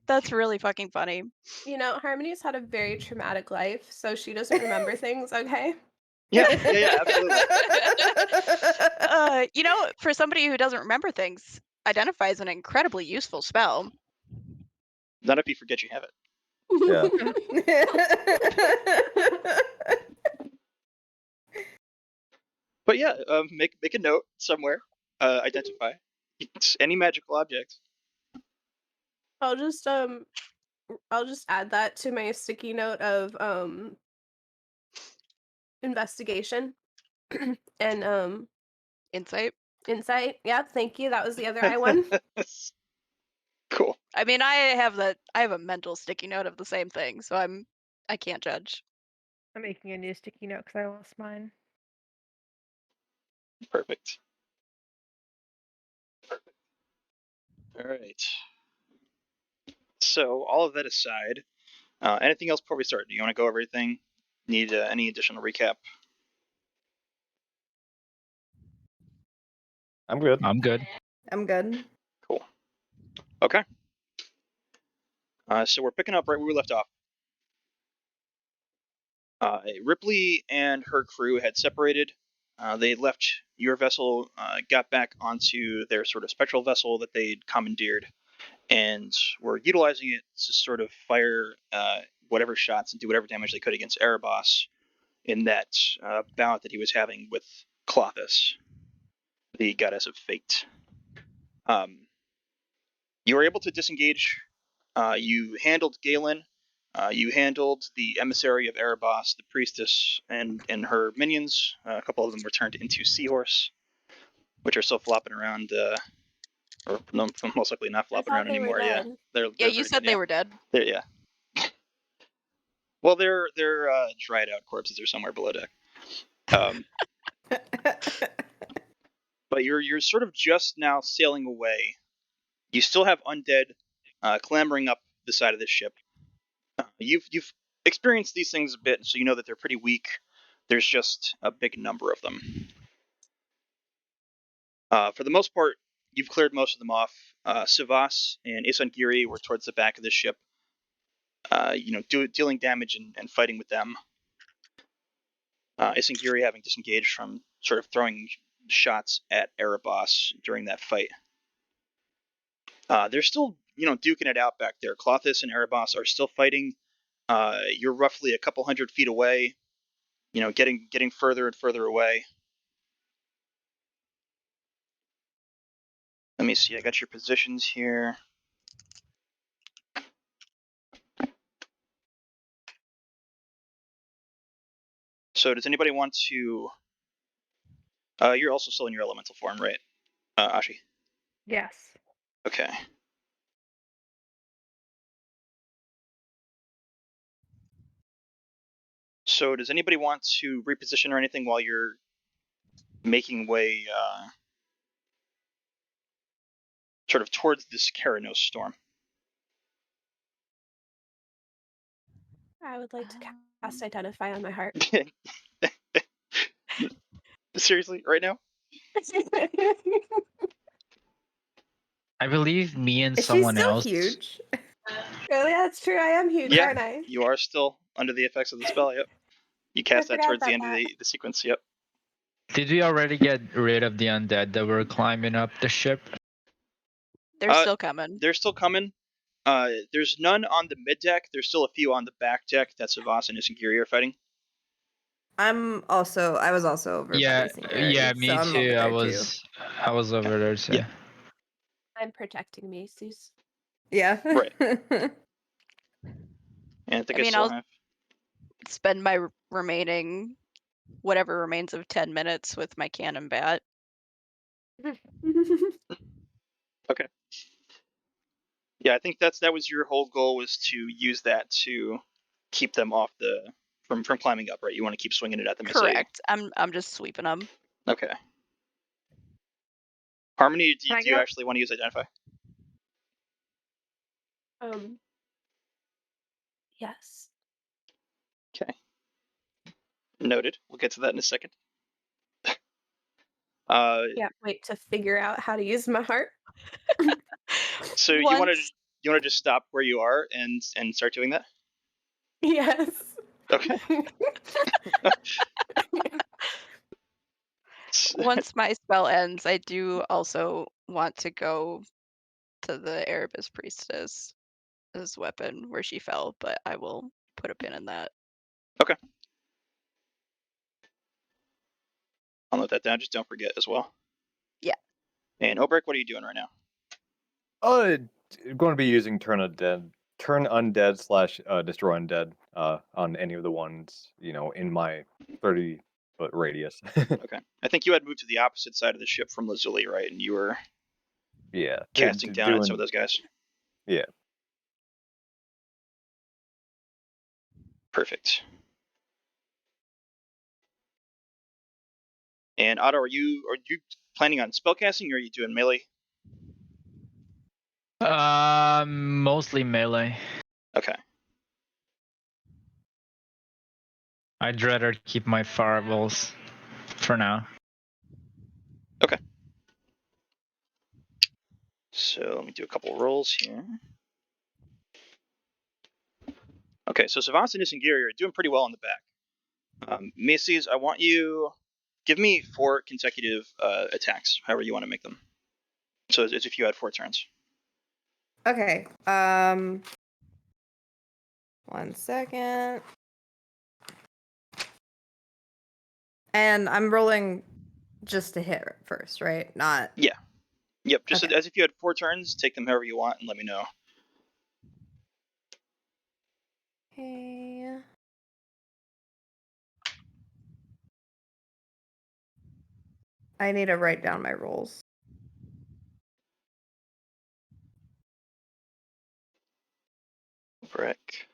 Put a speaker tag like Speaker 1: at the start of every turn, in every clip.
Speaker 1: That's really fucking funny.
Speaker 2: You know, Harmony's had a very traumatic life, so she doesn't remember things, okay?
Speaker 3: Yeah, yeah, yeah, absolutely.
Speaker 1: For somebody who doesn't remember things, identify is an incredibly useful spell.
Speaker 3: Not if you forget you have it.
Speaker 4: Yeah.
Speaker 3: But yeah, make a note somewhere. Identify. It's any magical object.
Speaker 2: I'll just I'll just add that to my sticky note of investigation and
Speaker 1: Insight.
Speaker 2: insight. Yeah, thank you. That was the other I one.
Speaker 3: Cool.
Speaker 1: I mean, I have a mental sticky note of the same thing, so I can't judge.
Speaker 5: I'm making a new sticky note because I lost mine.
Speaker 3: Perfect. All right. So all of that aside, anything else before we start? Do you want to go over everything? Need any additional recap?
Speaker 4: I'm good.
Speaker 6: I'm good.
Speaker 7: I'm good.
Speaker 3: Cool. Okay. So we're picking up right where we left off. Ripley and her crew had separated. They left your vessel, got back onto their sort of spectral vessel that they'd commandeered, and were utilizing it to sort of fire whatever shots and do whatever damage they could against Erebos in that bout that he was having with Clothis, the goddess of fate. You were able to disengage. You handled Galen. You handled the emissary of Erebos, the priestess, and her minions. A couple of them were turned into seahorse, which are still flopping around, or most likely not flopping around
Speaker 2: they were
Speaker 3: anymore. Yeah,
Speaker 2: dead.
Speaker 1: Yeah, you said they were dead.
Speaker 3: Yeah. Well, they're dried out corpses are somewhere below deck. But you're sort of just now sailing away. You still have undead clambering up the side of this ship. You've experienced these things a bit, so you know that they're pretty weak. There's just a big number of them. For the most part, you've cleared most of them off. Sivas and Isangiri were towards the back of the ship, dealing damage and fighting with them. Isangiri having disengaged from sort of throwing shots at Erebos during that fight. They're still, duking it out back there. Clothis and Erebos are still fighting. You're roughly a couple 100 feet away, getting further and further away. Let me see, I got your positions here. So does anybody want to... you're also still in your elemental form, right, Ashi?
Speaker 5: Yes.
Speaker 3: Okay. So does anybody want to reposition or anything while you're making way sort of towards this Keranos storm?
Speaker 2: I would like to cast identify on my heart.
Speaker 3: Seriously, right now?
Speaker 6: I believe me and
Speaker 7: Is she
Speaker 6: someone
Speaker 7: still
Speaker 6: else.
Speaker 7: huge?
Speaker 2: Really, that's true. I am huge,
Speaker 3: Yeah,
Speaker 2: aren't I?
Speaker 3: you are still under the effects of the spell, yep. You cast that
Speaker 2: forgot
Speaker 3: towards the
Speaker 2: about
Speaker 3: end of the sequence, yep.
Speaker 6: Did we already get rid of the undead that were climbing up the ship?
Speaker 1: They're still coming.
Speaker 3: They're still coming. There's none on the mid deck. There's still a few on the back deck that Savas and Isangiri are fighting.
Speaker 7: I was also over.
Speaker 6: Yeah,
Speaker 7: by Isingiri,
Speaker 6: yeah,
Speaker 7: so
Speaker 6: me
Speaker 7: I'm
Speaker 6: too.
Speaker 7: over
Speaker 6: I
Speaker 7: there
Speaker 6: was over there. So.
Speaker 3: Yeah.
Speaker 2: I'm protecting Macy's.
Speaker 7: Yeah.
Speaker 3: Right. And I think I
Speaker 1: mean,
Speaker 3: still
Speaker 1: I'll
Speaker 3: have...
Speaker 1: spend my remaining, whatever remains of 10 minutes with my cannon bat.
Speaker 3: Okay. Yeah, I think that was your whole goal, was to use that to keep them off from climbing up, right? You want to keep swinging it at them.
Speaker 1: Correct. I'm just sweeping them.
Speaker 3: Okay. Harmony, do you
Speaker 5: up?
Speaker 3: actually want to use identify?
Speaker 2: Yes.
Speaker 3: Okay. Noted. We'll get to that in a second.
Speaker 2: Yeah, wait to figure out how to use my heart.
Speaker 3: So you wanted you want to just stop where you are and start doing that?
Speaker 2: Yes.
Speaker 3: Okay.
Speaker 1: Once my spell ends, I do also want to go to the Erebus Priestess' weapon where she fell, but I will put a pin in that.
Speaker 3: Okay. I'll note that down. Just don't forget as well.
Speaker 1: Yeah.
Speaker 3: And Obrick, what are you doing right now?
Speaker 4: Going to be using turn undead slash destroy undead on any of the ones in my 30-foot radius.
Speaker 3: Okay. I think you had moved to the opposite side of the ship from Lazuli, right? And you were
Speaker 4: Yeah,
Speaker 3: casting down at some of those guys.
Speaker 4: Yeah.
Speaker 3: Perfect. And Otto, are you planning on spellcasting, or are you doing melee?
Speaker 6: Mostly melee.
Speaker 3: Okay.
Speaker 6: I'd rather keep my fireballs for now.
Speaker 3: Okay. So let me do a couple rolls here. Okay, so Savastinus and Gary are doing pretty well in the back. Macy's, I want you give me 4 consecutive attacks, however you want to make them. So as if you had 4 turns.
Speaker 7: Okay. 1 second. And I'm rolling just to hit first, right? Not.
Speaker 3: Yeah. Yep. Just
Speaker 7: Okay.
Speaker 3: as if you had 4 turns. Take them however you want, and let me know.
Speaker 7: Okay. I need to write down my rolls.
Speaker 3: Brick.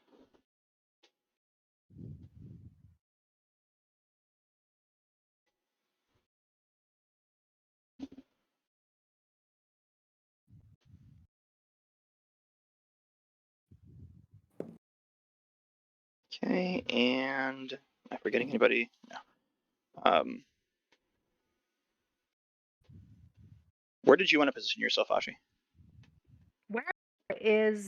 Speaker 3: Okay, and am I forgetting anybody? No. Where did you want to position yourself, Ashi?
Speaker 5: Where is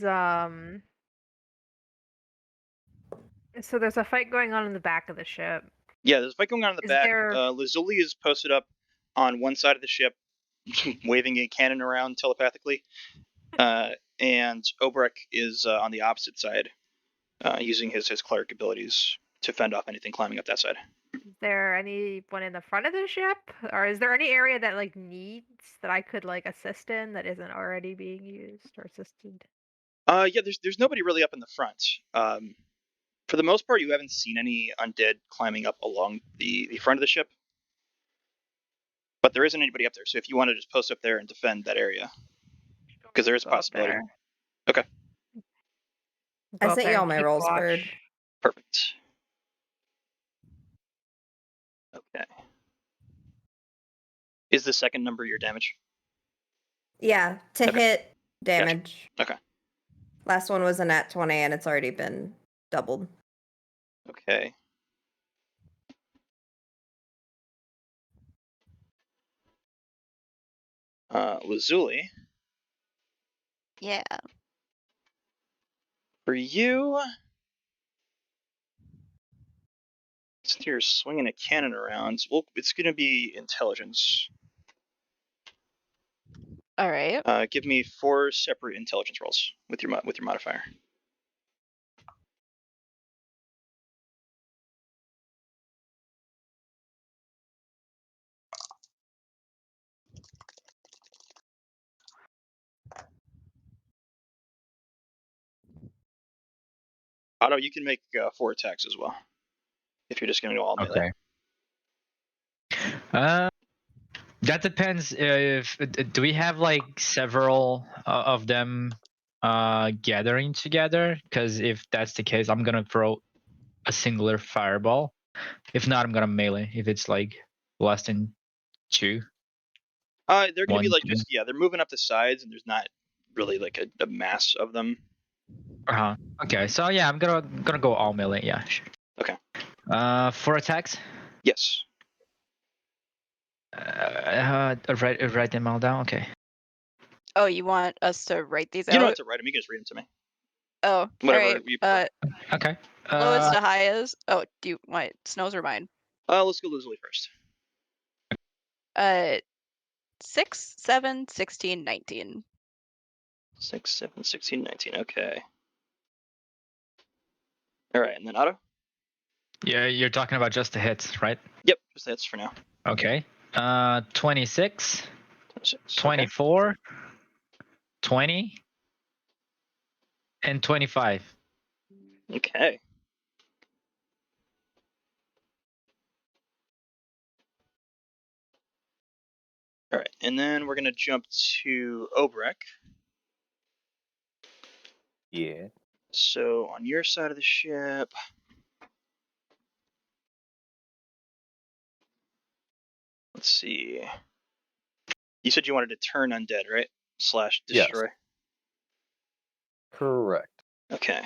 Speaker 5: So there's a fight going on in the back of the ship.
Speaker 3: Yeah, there's a fight going on in the
Speaker 5: Is
Speaker 3: back.
Speaker 5: there-
Speaker 3: Lazuli is posted up on one side of the ship, waving a cannon around telepathically. And Obrick is on the opposite side, using his cleric abilities to fend off anything climbing up that side.
Speaker 5: Is there anyone in the front of the ship, or is there any area that like needs that I could like assist in that isn't already being used or assisted?
Speaker 3: Yeah, there's nobody really up in the front. For the most part, you haven't seen any undead climbing up along the front of the ship. But there isn't anybody up there, so if you want to just post up there and defend that area, because there is a
Speaker 5: Go up
Speaker 3: possibility.
Speaker 5: there.
Speaker 3: Okay.
Speaker 7: I
Speaker 5: Go up
Speaker 7: sent
Speaker 5: there
Speaker 7: you all
Speaker 5: and
Speaker 7: my
Speaker 5: keep
Speaker 7: rolls,
Speaker 5: watch.
Speaker 7: Bird.
Speaker 3: Perfect. Okay. Is the second number your damage?
Speaker 7: Yeah, to
Speaker 3: Okay.
Speaker 7: hit damage.
Speaker 3: Okay.
Speaker 7: Last one was a nat 20 and it's already been doubled.
Speaker 3: Okay. Lazuli,
Speaker 1: Yeah.
Speaker 3: for you, since you're swinging a cannon around, well, it's going to be intelligence.
Speaker 1: All right.
Speaker 3: Give me 4 separate intelligence rolls with your modifier. Otto, you can make 4 attacks as well, if you're just going to go all melee.
Speaker 6: Okay. That depends. If do we have like several of them gathering together? Because if that's the case, I'm gonna throw a singular fireball. If not, I'm gonna melee. If it's like less than 2.
Speaker 3: They're going to be
Speaker 6: 1,
Speaker 3: like
Speaker 6: 2.
Speaker 3: just, yeah, they're moving up the sides, and there's not really like a mass of them.
Speaker 6: Uh-huh. Okay, so yeah, I'm gonna go all melee. Yeah. Sure.
Speaker 3: Okay.
Speaker 6: 4 attacks.
Speaker 3: Yes.
Speaker 6: Write them all down. Okay.
Speaker 1: Oh, you want us to write these
Speaker 3: You don't have
Speaker 1: out?
Speaker 3: to write them. You can just read them to me.
Speaker 1: Oh,
Speaker 3: Whatever
Speaker 1: all right.
Speaker 3: you prefer.
Speaker 6: Okay.
Speaker 1: Lowest to highest. Oh, do you want Snow's or mine?
Speaker 3: Let's go Lizzie first.
Speaker 1: 6, 7, 16, 19.
Speaker 3: 6, 7, 16, 19. Okay. All right, and then Otto.
Speaker 6: Yeah, you're talking about just the hits, right?
Speaker 3: Yep, just that's for now.
Speaker 6: Okay. 26,
Speaker 3: 26.
Speaker 6: 24, 20, and 25.
Speaker 3: Okay. All right, and then we're gonna jump to Obrek.
Speaker 4: Yeah.
Speaker 3: So on your side of the ship, let's see. You said you wanted to turn undead, right? /
Speaker 4: Yes.
Speaker 3: destroy.
Speaker 4: Correct.
Speaker 3: Okay.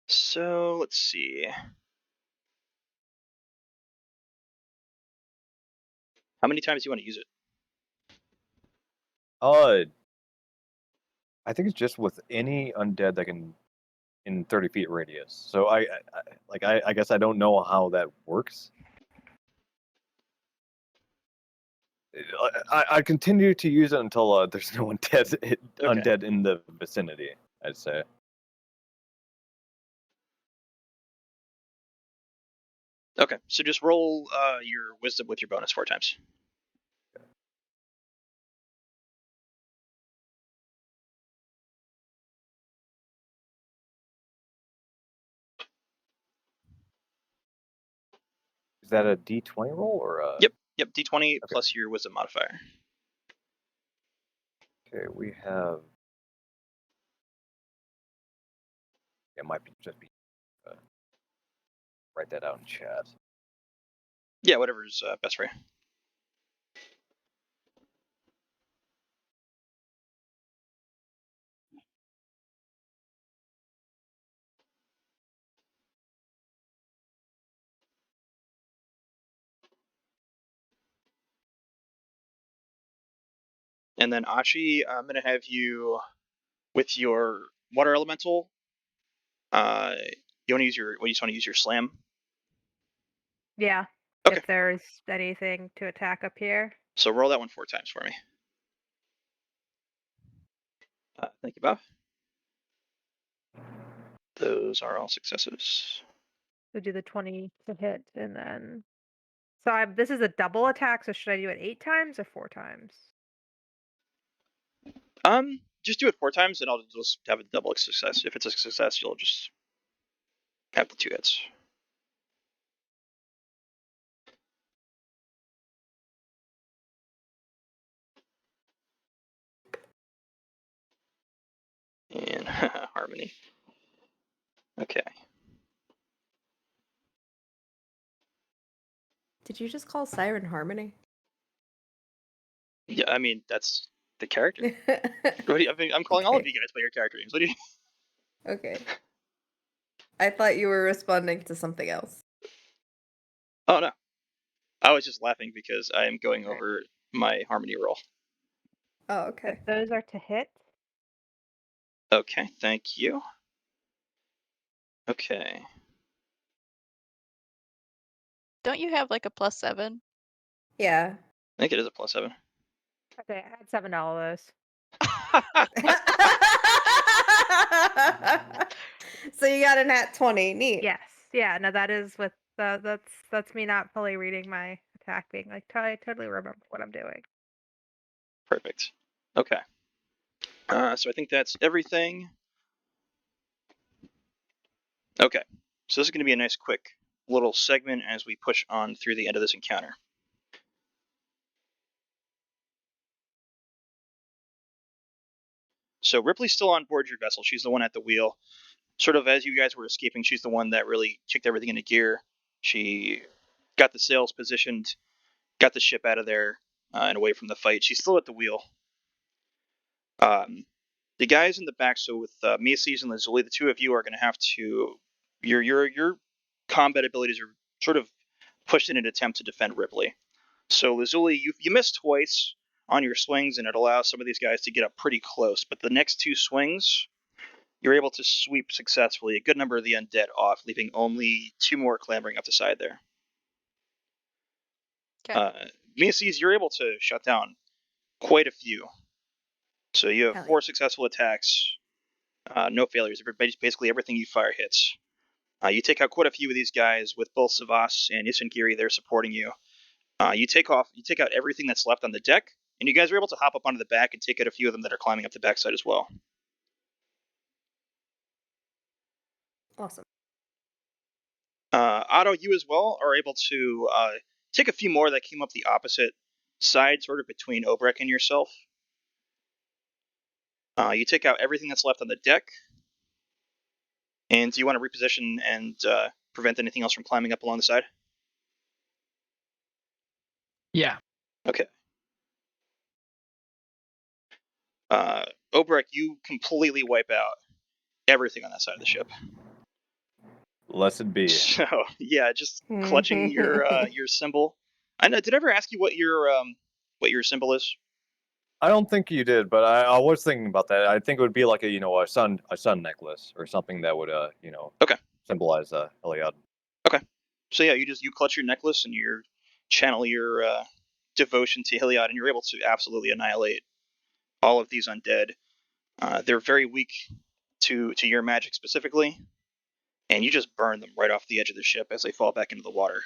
Speaker 3: So let's see. How many times do you want to use it?
Speaker 4: I think it's just with any undead that can in 30 feet radius. So I guess I don't know how that works. I continue to use it until there's no undead in the vicinity, I'd say.
Speaker 3: Okay, so just roll your wisdom with your bonus 4 times.
Speaker 4: Is that a D20 roll or a?
Speaker 3: Yep, D20
Speaker 4: Okay.
Speaker 3: plus your wisdom modifier.
Speaker 4: Okay, we have. It might be just be. Write that out in chat.
Speaker 3: Yeah, whatever's best for you. And then Ashi, I'm gonna have you with your water elemental. You want to use your? What, you just want to use your slam?
Speaker 5: Yeah.
Speaker 3: Okay.
Speaker 5: If there's anything to attack up here.
Speaker 3: So roll that one 4 times for me. Thank you, Bob. Those are all successes.
Speaker 5: So do the 20 to hit, and then. So this is a double attack. So should I do it 8 times or 4 times?
Speaker 3: Just do it 4 times, and I'll just have a double success. If it's a success, you'll just have the 2 hits. And harmony. Okay.
Speaker 7: Did you just call Siren Harmony?
Speaker 3: Yeah, I mean that's the character. What do you, I'm calling all of you guys by your character names. What do you?
Speaker 7: Okay. I thought you were responding to something else.
Speaker 3: Oh no, I was just laughing because I am going over my harmony roll.
Speaker 7: Oh, okay.
Speaker 5: If those are to hit.
Speaker 3: Okay, thank you. Okay.
Speaker 1: Don't you have like a +7?
Speaker 7: Yeah.
Speaker 3: I think it is a +7.
Speaker 5: Okay, I had 7 all of those.
Speaker 7: So you got a nat 20. Neat.
Speaker 5: Yes. Yeah. No, that is with that's me not fully reading my attack being like I totally remember what I'm doing.
Speaker 3: Perfect. Okay. So I think that's everything. Okay. So this is going to be a nice quick little segment as we push on through the end of this encounter. So Ripley's still on board your vessel. She's the one at the wheel. Sort of as you guys were escaping, she's the one that really kicked everything into gear. She got the sails positioned, got the ship out of there and away from the fight. She's still at the wheel. The guys in the back, so with Macy's and Lazuli, the two of you are going to have to. Your combat abilities are sort of pushed in an attempt to defend Ripley. So Lazuli, you missed twice on your swings, and it allows some of these guys to get up pretty close. But the next 2 swings, you're able to sweep successfully a good number of the undead off, leaving only 2 more clambering up the side there.
Speaker 1: Okay.
Speaker 3: Miaces, you're able to shut down quite a few. So you have
Speaker 7: Hell
Speaker 3: 4 successful attacks, no failures. Basically everything you fire hits. You take out quite a few of these guys with both Savas and Ishingiri there supporting you. You take out everything that's left on the deck, and you guys are able to hop up onto the back and take out a few of them that are climbing up the backside as well.
Speaker 7: Awesome.
Speaker 3: Otto, you as well are able to take a few more that came up the opposite side, sort of between Obrek and yourself. You take out everything that's left on the deck. And do you want to reposition and prevent anything else from climbing up along the side?
Speaker 6: Yeah.
Speaker 3: Okay. Obrek, you completely wipe out everything on that side of the ship.
Speaker 4: Blessed be.
Speaker 3: So yeah, just clutching your symbol. I know. Did I ever ask you what your symbol is?
Speaker 4: I don't think you did, but I was thinking about that. I think it would be like a sun necklace or something that would
Speaker 3: Okay.
Speaker 4: symbolize Heliod.
Speaker 3: Okay. So yeah, you clutch your necklace and you channel your devotion to Heliod, and you're able to absolutely annihilate all of these undead. They're very weak to your magic specifically, and you just burn them right off the edge of the ship as they fall back into the water.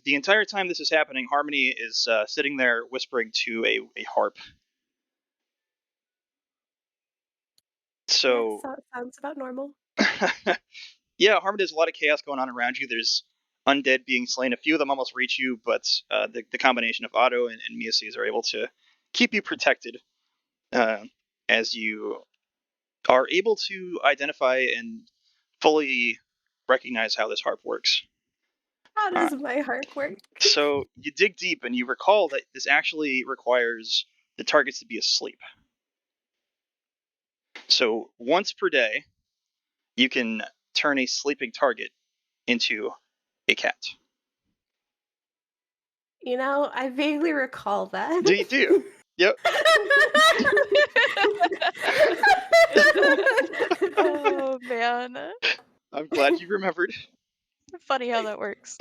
Speaker 3: The entire time this is happening, Harmony is sitting there whispering to a harp. So
Speaker 2: sounds about normal.
Speaker 3: yeah, Harmony, there's a lot of chaos going on around you. There's undead being slain. A few of them almost reach you, but the combination of Otto and Miaces are able to keep you protected as you are able to identify and fully recognize how this harp works.
Speaker 2: How does my heart work?
Speaker 3: So you dig deep and you recall that this actually requires the targets to be asleep. So once per day, you can turn a sleeping target into a cat.
Speaker 2: You know, I vaguely recall that.
Speaker 3: Do you? Yep.
Speaker 1: Oh man.
Speaker 3: I'm glad you remembered.
Speaker 1: Funny how that works.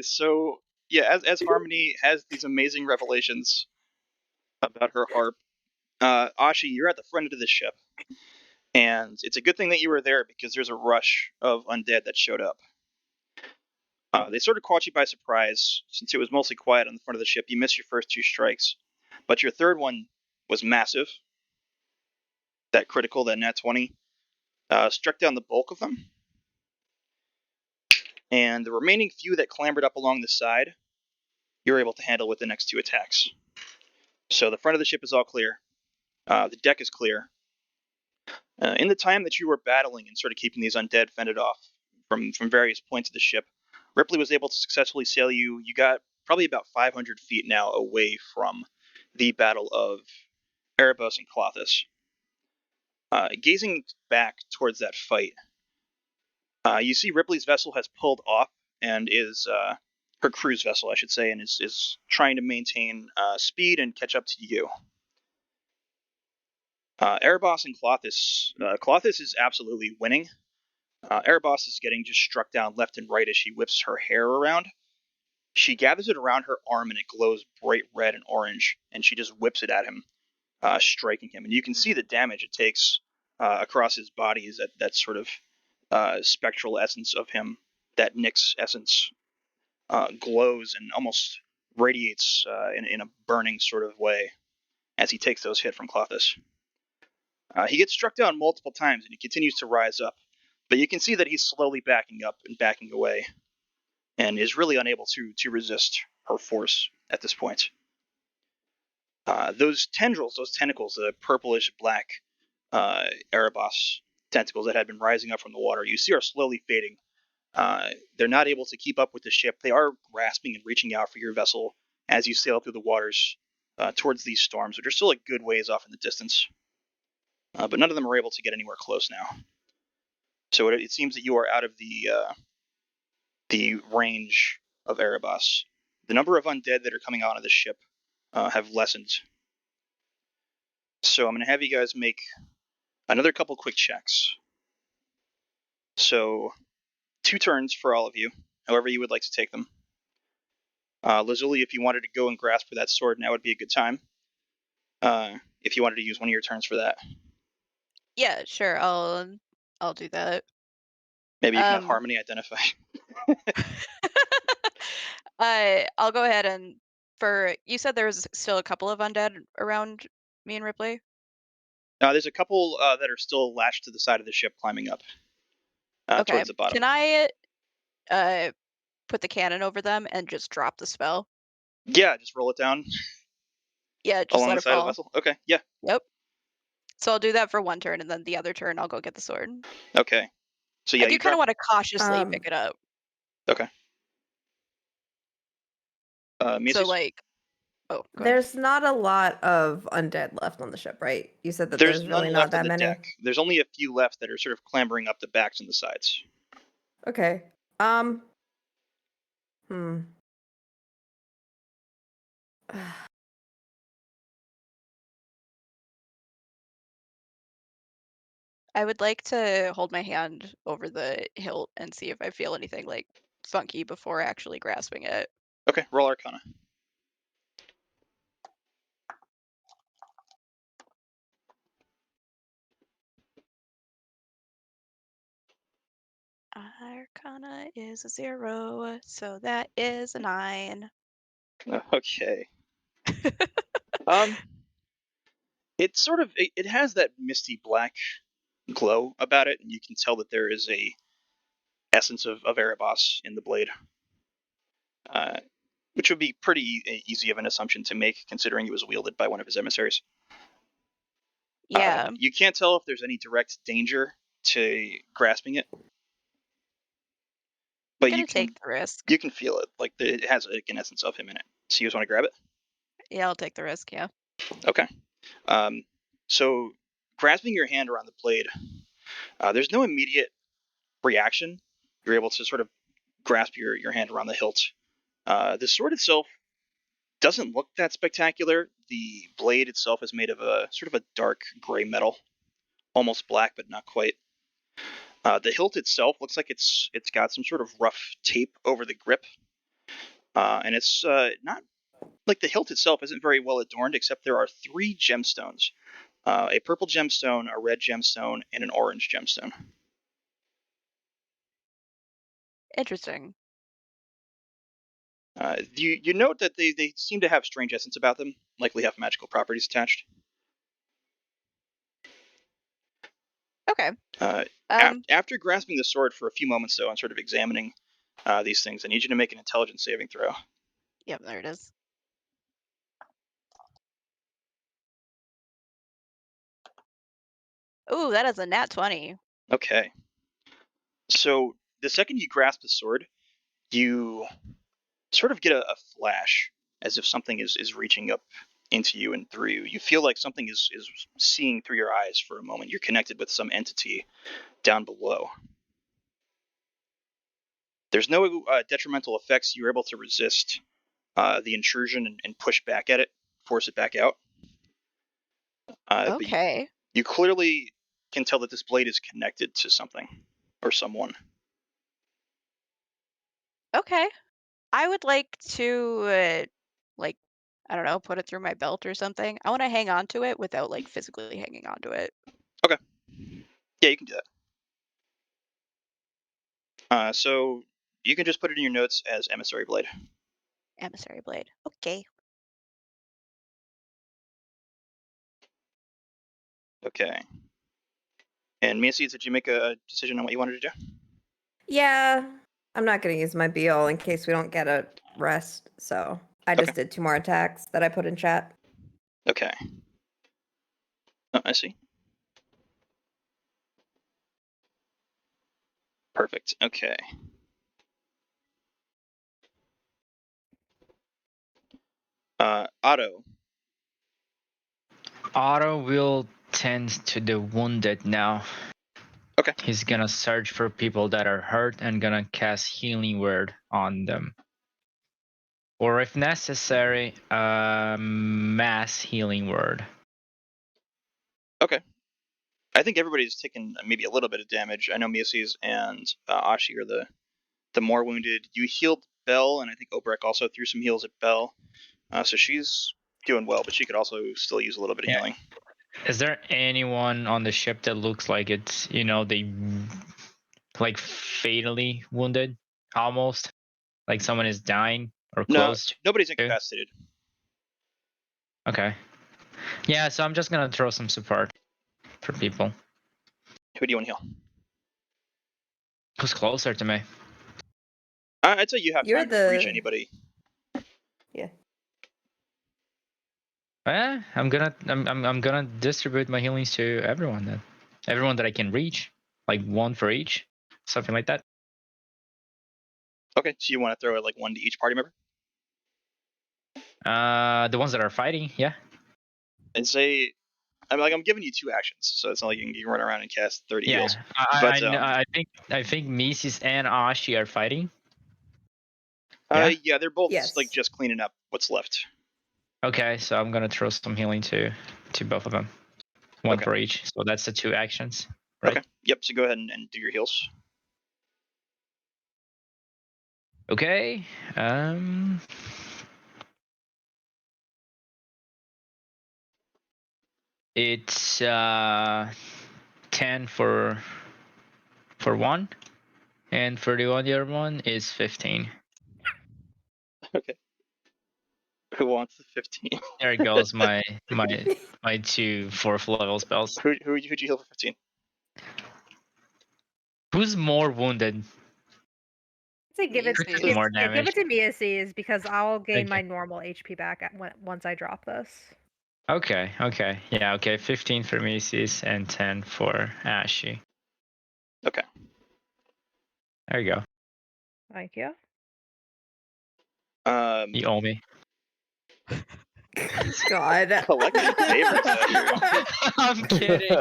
Speaker 3: So yeah, as Harmony has these amazing revelations about her harp, Ashi, you're at the front of the ship, and it's a good thing that you were there because there's a rush of undead that showed up. They sort of caught you by surprise since it was mostly quiet on the front of the ship. You missed your first 2 strikes, but your third one was massive. That critical, that nat 20, struck down the bulk of them. And the remaining few that clambered up along the side, you're able to handle with the next 2 attacks. So the front of the ship is all clear. The deck is clear. In the time that you were battling and sort of keeping these undead fended off from various points of the ship, Ripley was able to successfully sail you. You got probably about 500 feet now away from the Battle of Erebos and Klothys. Gazing back towards that fight, you see Ripley's vessel has pulled off and is her cruise vessel, I should say, and is trying to maintain speed and catch up to you. Erebos and Klothys. Klothys is absolutely winning. Erebos is getting just struck down left and right as she whips her hair around. She gathers it around her arm and it glows bright red and orange, and she just whips it at him, striking him. And you can see the damage it takes across his body is that sort of spectral essence of him, that Nyx essence, glows and almost radiates in a burning sort of way as he takes those hits from Klothys. He gets struck down multiple times and he continues to rise up, but you can see that he's slowly backing up and backing away and is really unable to resist her force at this point. Those tendrils, those tentacles, the purplish black Erebos tentacles that had been rising up from the water, you see are slowly fading. They're not able to keep up with the ship. They are grasping and reaching out for your vessel as you sail through the waters towards these storms, which are still a good ways off in the distance. but none of them are able to get anywhere close now. So it seems that you are out of the range of Erebos. The number of undead that are coming onto the ship have lessened. So I'm going to have you guys make another couple quick checks. So 2 turns for all of you, however you would like to take them. Lazuli, if you wanted to go and grasp for that sword, now would be a good time. If you wanted to use one of your turns for that,
Speaker 1: Yeah, sure. I'll do that.
Speaker 3: maybe you can have Harmony identify.
Speaker 1: I'll go ahead and you said there was still a couple of undead around me and Ripley.
Speaker 3: There's a couple that are still lashed to the side of the ship, climbing up
Speaker 1: Okay.
Speaker 3: towards the bottom.
Speaker 1: Can I put the cannon over them and just drop the spell?
Speaker 3: Yeah, just roll it down
Speaker 1: Yeah, just
Speaker 3: along
Speaker 1: let
Speaker 3: the
Speaker 1: it
Speaker 3: side of the
Speaker 1: fall.
Speaker 3: vessel. Okay, yeah.
Speaker 1: Yep. So I'll do that for one turn, and then the other turn I'll go get the sword.
Speaker 3: Okay. So yeah,
Speaker 1: I do
Speaker 3: you
Speaker 1: kind of
Speaker 3: drop.
Speaker 1: want to cautiously pick it up.
Speaker 3: Okay.
Speaker 1: So
Speaker 3: Macy's?
Speaker 1: like, oh, go ahead.
Speaker 7: There's not a lot of undead left on the ship, right? You said that
Speaker 3: There's
Speaker 7: there's
Speaker 3: none
Speaker 7: really
Speaker 3: left
Speaker 7: not
Speaker 3: on
Speaker 7: that
Speaker 3: the
Speaker 7: many.
Speaker 3: deck. There's only a few left that are sort of clambering up the backs and the sides.
Speaker 7: Okay. Hmm.
Speaker 1: I would like to hold my hand over the hilt and see if I feel anything like funky before actually grasping it.
Speaker 3: Okay, roll Arcana.
Speaker 1: Arcana is a 0, so that is a 9.
Speaker 3: Okay. It sort of it has that misty black glow about it, and you can tell that there is a essence of Erebos in the blade, which would be pretty easy of an assumption to make, considering it was wielded by one of his emissaries.
Speaker 1: Yeah,
Speaker 3: You can't tell if there's any direct danger to grasping it, but
Speaker 1: I'm gonna take the risk.
Speaker 3: you can feel it. Like it has like an essence of him in it. So you just want to grab it?
Speaker 1: Yeah, I'll take the risk. Yeah.
Speaker 3: Okay. So grasping your hand around the blade, there's no immediate reaction. You're able to sort of grasp your hand around the hilt. The sword itself doesn't look that spectacular. The blade itself is made of a sort of a dark gray metal, almost black, but not quite. The hilt itself looks like it's got some sort of rough tape over the grip, and it's not like the hilt itself isn't very well adorned, except there are 3 gemstones: a purple gemstone, a red gemstone, and an orange gemstone.
Speaker 1: Interesting.
Speaker 3: You note that they seem to have strange essence about them, likely have magical properties attached.
Speaker 1: Okay.
Speaker 3: After grasping the sword for a few moments, though, and sort of examining these things, I need you to make an intelligence saving throw.
Speaker 1: Yep, there it is. Ooh, that is a nat 20.
Speaker 3: Okay. So the second you grasp the sword, you sort of get a flash, as if something is reaching up into you and through you. You feel like something is seeing through your eyes for a moment. You're connected with some entity down below. There's no detrimental effects. You're able to resist the intrusion and push back at it, force it back out. But
Speaker 1: Okay.
Speaker 3: you clearly can tell that this blade is connected to something or someone.
Speaker 1: Okay. I would like to, like, I don't know, put it through my belt or something. I want to hang on to it without, like, physically hanging on to it.
Speaker 3: Okay. Yeah, you can do that. So you can just put it in your notes as emissary blade.
Speaker 1: Emissary blade. Okay.
Speaker 3: Okay. And Macy, did you make a decision on what you wanted to do?
Speaker 7: Yeah, I'm not gonna use my BL in case we don't get a rest. So I just did 2 more attacks that I put in chat.
Speaker 3: Okay. Oh, I see. Perfect. Okay. Otto.
Speaker 6: Otto will tend to the wounded now.
Speaker 3: Okay.
Speaker 6: He's gonna search for people that are hurt and gonna cast Healing Word on them. Or if necessary, Mass Healing Word.
Speaker 3: Okay. I think everybody's taken maybe a little bit of damage. I know Miasis and Ashi are the more wounded. You healed Belle, and I think Obrek also threw some heals at Belle. So she's doing well, but she could also still use a little bit of healing.
Speaker 6: Is there anyone on the ship that looks like it's, they like fatally wounded? Almost? Like someone is dying or
Speaker 3: No,
Speaker 6: close?
Speaker 3: nobody's incapacitated.
Speaker 6: Okay. Yeah, so I'm just gonna throw some support for people.
Speaker 3: Who do you want to heal?
Speaker 6: Who's closer to me?
Speaker 3: I'd say you have
Speaker 7: You're
Speaker 3: time to reach
Speaker 7: the-
Speaker 3: anybody.
Speaker 7: Yeah.
Speaker 6: I'm gonna distribute my healings to everyone then. Everyone that I can reach. Like one for each. Something like that.
Speaker 3: Okay, so you want to throw like one to each party member?
Speaker 6: The ones that are fighting, yeah.
Speaker 3: And say, I'm giving you 2 actions, so it's not like you can run around and cast 30
Speaker 6: Yeah.
Speaker 3: heals.
Speaker 6: I think Mises and Ashi are fighting. Yeah?
Speaker 3: Yeah, they're both
Speaker 7: Yes.
Speaker 3: like just cleaning up what's left.
Speaker 6: Okay, so I'm gonna throw some healing to both of them. One
Speaker 3: Okay.
Speaker 6: for each. So that's the 2 actions, right?
Speaker 3: Okay. Yep. So go ahead and do your heals.
Speaker 6: Okay. It's 10 for one, and for the other one is 15.
Speaker 3: Okay. Who wants the 15?
Speaker 6: There goes my 2 4th level spells.
Speaker 3: Who'd you heal for 15?
Speaker 5: Who's more wounded?
Speaker 7: Say give it,
Speaker 1: Miasis.
Speaker 7: give,
Speaker 6: More
Speaker 5: Yeah, give
Speaker 6: damage.
Speaker 5: it to Miasis because I'll gain
Speaker 6: Okay.
Speaker 5: my normal HP back once I drop this.
Speaker 6: Okay. Yeah, okay. 15 for Mises and 10 for Ashi.
Speaker 3: Okay.
Speaker 6: There you go.
Speaker 5: Thank you.
Speaker 6: You owe me.
Speaker 7: God.
Speaker 3: Collecting favors, Asher.
Speaker 6: I'm kidding.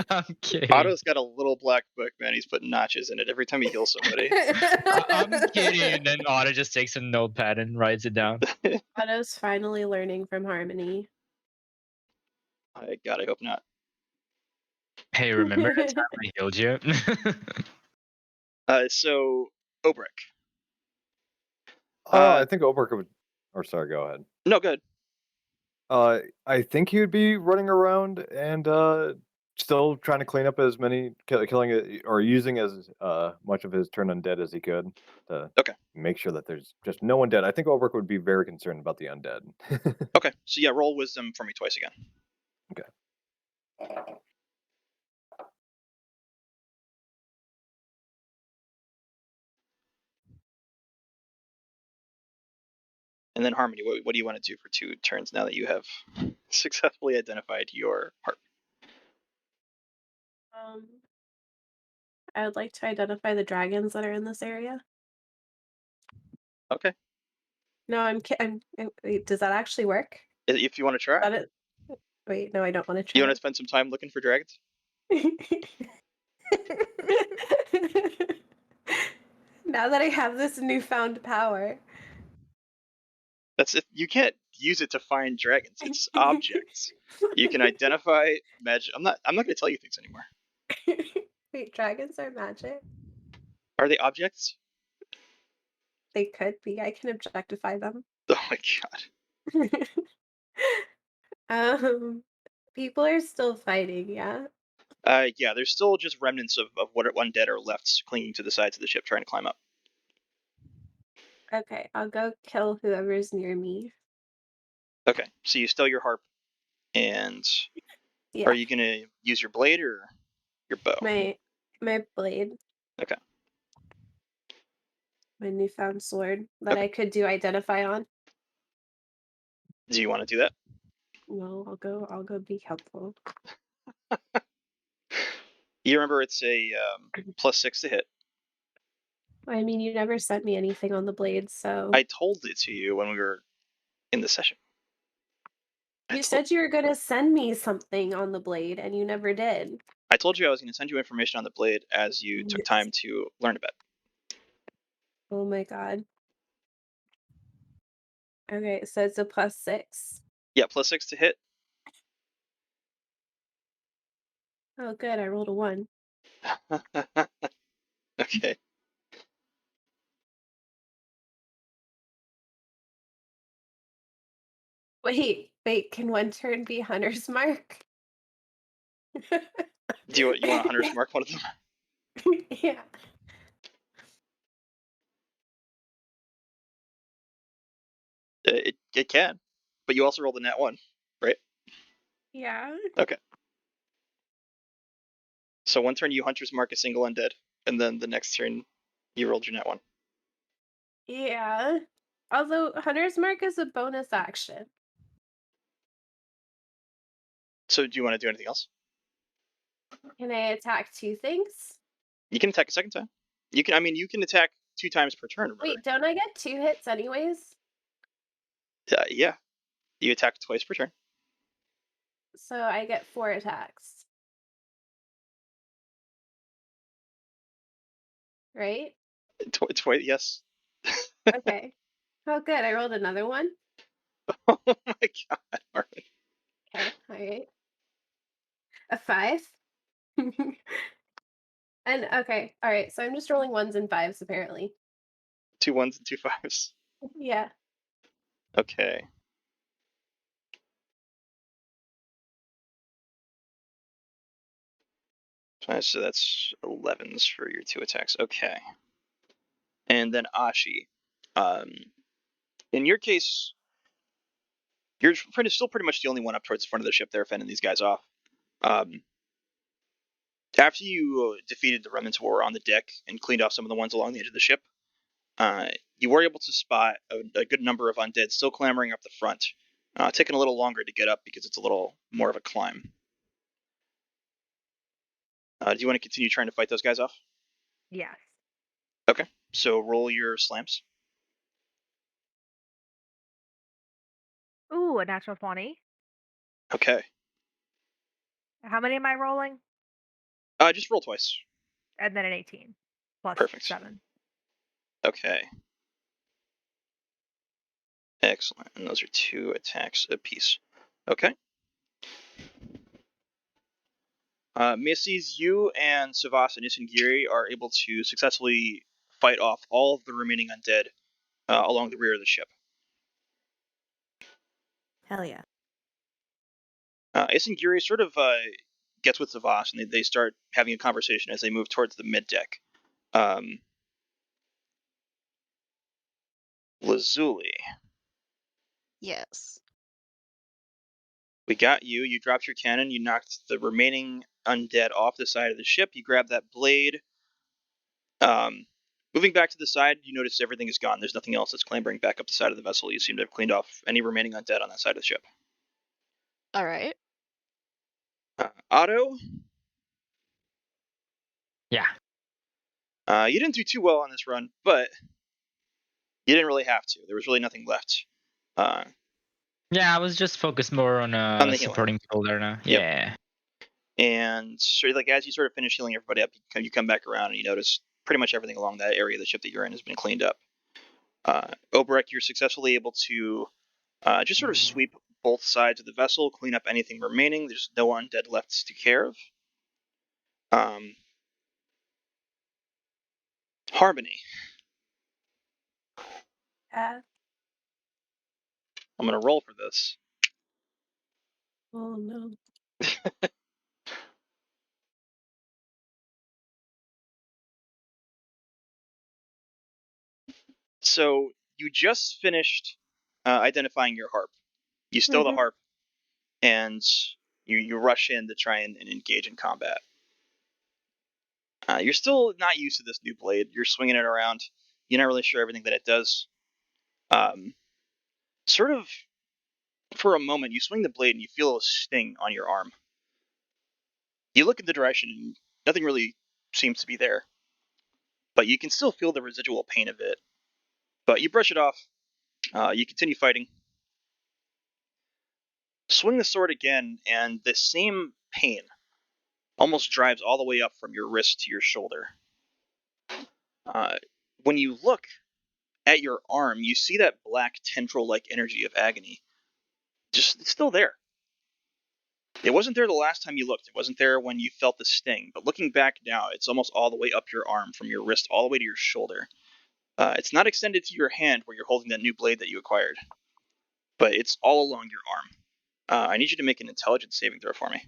Speaker 6: I'm kidding.
Speaker 3: Otto's got a little black book, man. He's putting notches in it every time he heals somebody.
Speaker 6: I'm kidding. And then Otto just takes a notepad and writes it down.
Speaker 2: Otto's finally learning from Harmony.
Speaker 3: God, I hope not.
Speaker 6: Hey, remember the time I healed you?
Speaker 3: So Obrek.
Speaker 4: I think Oberk would. Or sorry, go ahead.
Speaker 3: No, good.
Speaker 4: I think he would be running around and still trying to clean up as many, killing it or using as much of his turn undead as he could to make sure that there's just no one dead. I think Oberk would be very concerned about the undead.
Speaker 3: Okay, so yeah, roll wisdom for me twice again.
Speaker 4: Okay.
Speaker 3: And then Harmony, what do you want to do for 2 turns now that you have successfully identified your heart?
Speaker 2: I would like to identify the dragons that are in this area.
Speaker 3: Okay.
Speaker 2: No, I'm wait, does that actually work?
Speaker 3: If you want to try.
Speaker 2: Is that it? Wait, no, I don't want to try.
Speaker 3: You want to spend some time looking for dragons?
Speaker 2: Now that I have this newfound power.
Speaker 3: That's it. You can't use it to find dragons. It's objects. You can identify magic. I'm not going to tell you things anymore.
Speaker 2: Wait, dragons are magic?
Speaker 3: Are they objects?
Speaker 2: They could be. I can objectify them.
Speaker 3: Oh my god.
Speaker 2: People are still fighting, yeah?
Speaker 3: Yeah, there's still just remnants of what undead are left clinging to the sides of the ship trying to climb up.
Speaker 2: Okay, I'll go kill whoever's near me.
Speaker 3: Okay, so you steal your harp, and
Speaker 2: Yeah.
Speaker 3: are you going to use your blade or your bow?
Speaker 2: My blade.
Speaker 3: Okay.
Speaker 2: My newfound sword that I could do identify on.
Speaker 3: Do you want to do that?
Speaker 2: No, I'll go be helpful.
Speaker 3: You remember it's a +6 to hit.
Speaker 2: I mean, you never sent me anything on the blade, so
Speaker 3: I told it to you when we were in the session.
Speaker 2: You said you were gonna send me something on the blade, and you never did.
Speaker 3: I told you I was going to send you information on the blade as you took time to learn about it.
Speaker 2: Oh my god. Okay, so it's a +6.
Speaker 3: Yeah, +6 to hit.
Speaker 2: Oh, good. I rolled a 1.
Speaker 3: Okay.
Speaker 2: Wait. Can one turn be Hunter's Mark?
Speaker 3: Do you want a Hunter's Mark one of them?
Speaker 2: Yeah.
Speaker 3: It can, but you also rolled a nat 1, right?
Speaker 2: Yeah.
Speaker 3: Okay. So one turn you Hunter's Mark a single undead, and then the next turn you rolled your nat 1.
Speaker 2: Yeah. Although Hunter's Mark is a bonus action.
Speaker 3: So do you want to do anything else?
Speaker 2: Can I attack 2 things?
Speaker 3: You can attack a second time. You can attack 2 times per turn. Remember?
Speaker 2: Wait, don't I get 2 hits anyways?
Speaker 3: Yeah. You attack twice per turn.
Speaker 2: So I get 4 attacks. Right?
Speaker 3: Twice, yes.
Speaker 2: Okay. Oh, good. I rolled another one.
Speaker 3: Oh my god, Marvin.
Speaker 2: Okay. All right. A 5. And okay. All right. So I'm just rolling 1s and 5s apparently.
Speaker 3: 2 1s and 2 5s.
Speaker 2: Yeah.
Speaker 3: Okay. So that's 11s for your 2 attacks. Okay. And then Ashi. In your case, you're still pretty much the only one up towards the front of the ship there fending these guys off. After you defeated the remnants who were on the deck and cleaned off some of the ones along the edge of the ship, you were able to spot a good number of undead still clambering up the front, taking a little longer to get up because it's a little more of a climb. Do you want to continue trying to fight those guys off?
Speaker 5: Yes.
Speaker 3: Okay, so roll your slams.
Speaker 5: Ooh, a natural 20.
Speaker 3: Okay.
Speaker 5: How many am I rolling?
Speaker 3: Just roll twice.
Speaker 5: And then an 18 plus
Speaker 3: Perfect.
Speaker 5: 7.
Speaker 3: Okay. Excellent. And those are 2 attacks apiece. Okay. Missy's, you and Savas and Isengiri are able to successfully fight off all of the remaining undead along the rear of the ship.
Speaker 7: Hell yeah.
Speaker 3: Isengiri sort of gets with Savas, and they start having a conversation as they move towards the mid deck. Lazuli,
Speaker 1: Yes.
Speaker 3: we got you. You dropped your cannon. You knocked the remaining undead off the side of the ship. You grabbed that blade. Moving back to the side, you notice everything is gone. There's nothing else that's clambering back up the side of the vessel. You seem to have cleaned off any remaining undead on that side of the ship.
Speaker 1: All right.
Speaker 3: Otto,
Speaker 6: Yeah.
Speaker 3: you didn't do too well on this run, but you didn't really have to. There was really nothing left.
Speaker 6: Yeah, I was just focused more on
Speaker 3: the healing.
Speaker 6: supporting people there now.
Speaker 3: Yep.
Speaker 6: Yeah.
Speaker 3: And so, like, as you sort of finish healing everybody up, you come back around and you notice pretty much everything along that area of the ship that you're in has been cleaned up. Oberek, you're successfully able to just sort of sweep both sides of the vessel, clean up anything remaining. There's no undead left to take care of. Harmony.
Speaker 2: Yeah.
Speaker 3: I'm going to roll for this.
Speaker 2: Oh no.
Speaker 3: So you just finished identifying your harp. You stow the harp, and you rush in to try and engage in combat. You're still not used to this new blade. You're swinging it around. You're not really sure everything that it does. Sort of, for a moment, you swing the blade and you feel a sting on your arm. You look in the direction and nothing really seems to be there. But you can still feel the residual pain of it. But you brush it off. You continue fighting. swing the sword again, and the same pain almost drives all the way up from your wrist to your shoulder. When you look at your arm, you see that black tendril-like energy of agony. It's still there. It wasn't there the last time you looked. It wasn't there when you felt the sting. But looking back now, it's almost all the way up your arm, from your wrist all the way to your shoulder. It's not extended to your hand where you're holding that new blade that you acquired, but it's all along your arm. I need you to make an intelligence saving throw for me.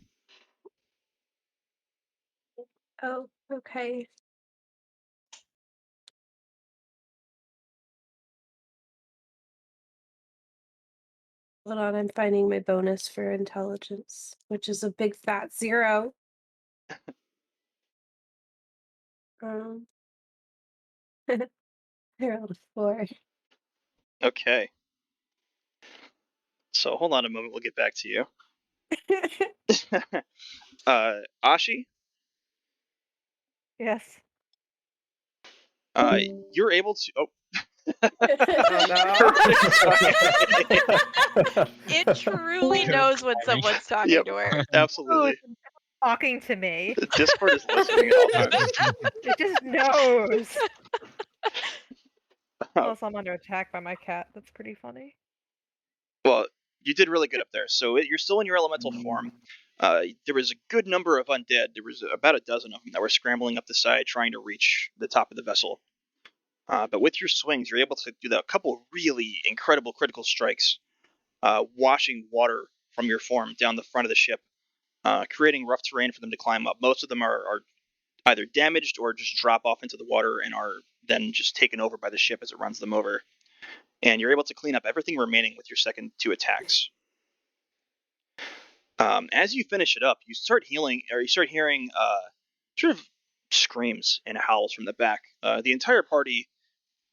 Speaker 2: Oh, okay. Hold on, I'm finding my bonus for intelligence, which is a big fat 0. I rolled a 4.
Speaker 3: Okay. So hold on a moment. We'll get back to you. Ashi,
Speaker 5: Yes.
Speaker 3: you're able to. Oh.
Speaker 7: Oh no.
Speaker 1: It truly knows when someone's talking
Speaker 3: Yep,
Speaker 1: to her.
Speaker 3: absolutely.
Speaker 5: Talking to me.
Speaker 3: Discord is listening at all times.
Speaker 5: It just knows. Unless I'm under attack by my cat. That's pretty funny.
Speaker 3: Well, you did really good up there. So you're still in your elemental form. There was a good number of undead. There was about a dozen of them that were scrambling up the side trying to reach the top of the vessel. But with your swings, you're able to do a couple really incredible critical strikes, washing water from your form down the front of the ship, creating rough terrain for them to climb up. Most of them are either damaged or just drop off into the water and are then just taken over by the ship as it runs them over. And you're able to clean up everything remaining with your second 2 attacks. As you finish it up, you start hearing sort of screams and howls from the back. The entire party,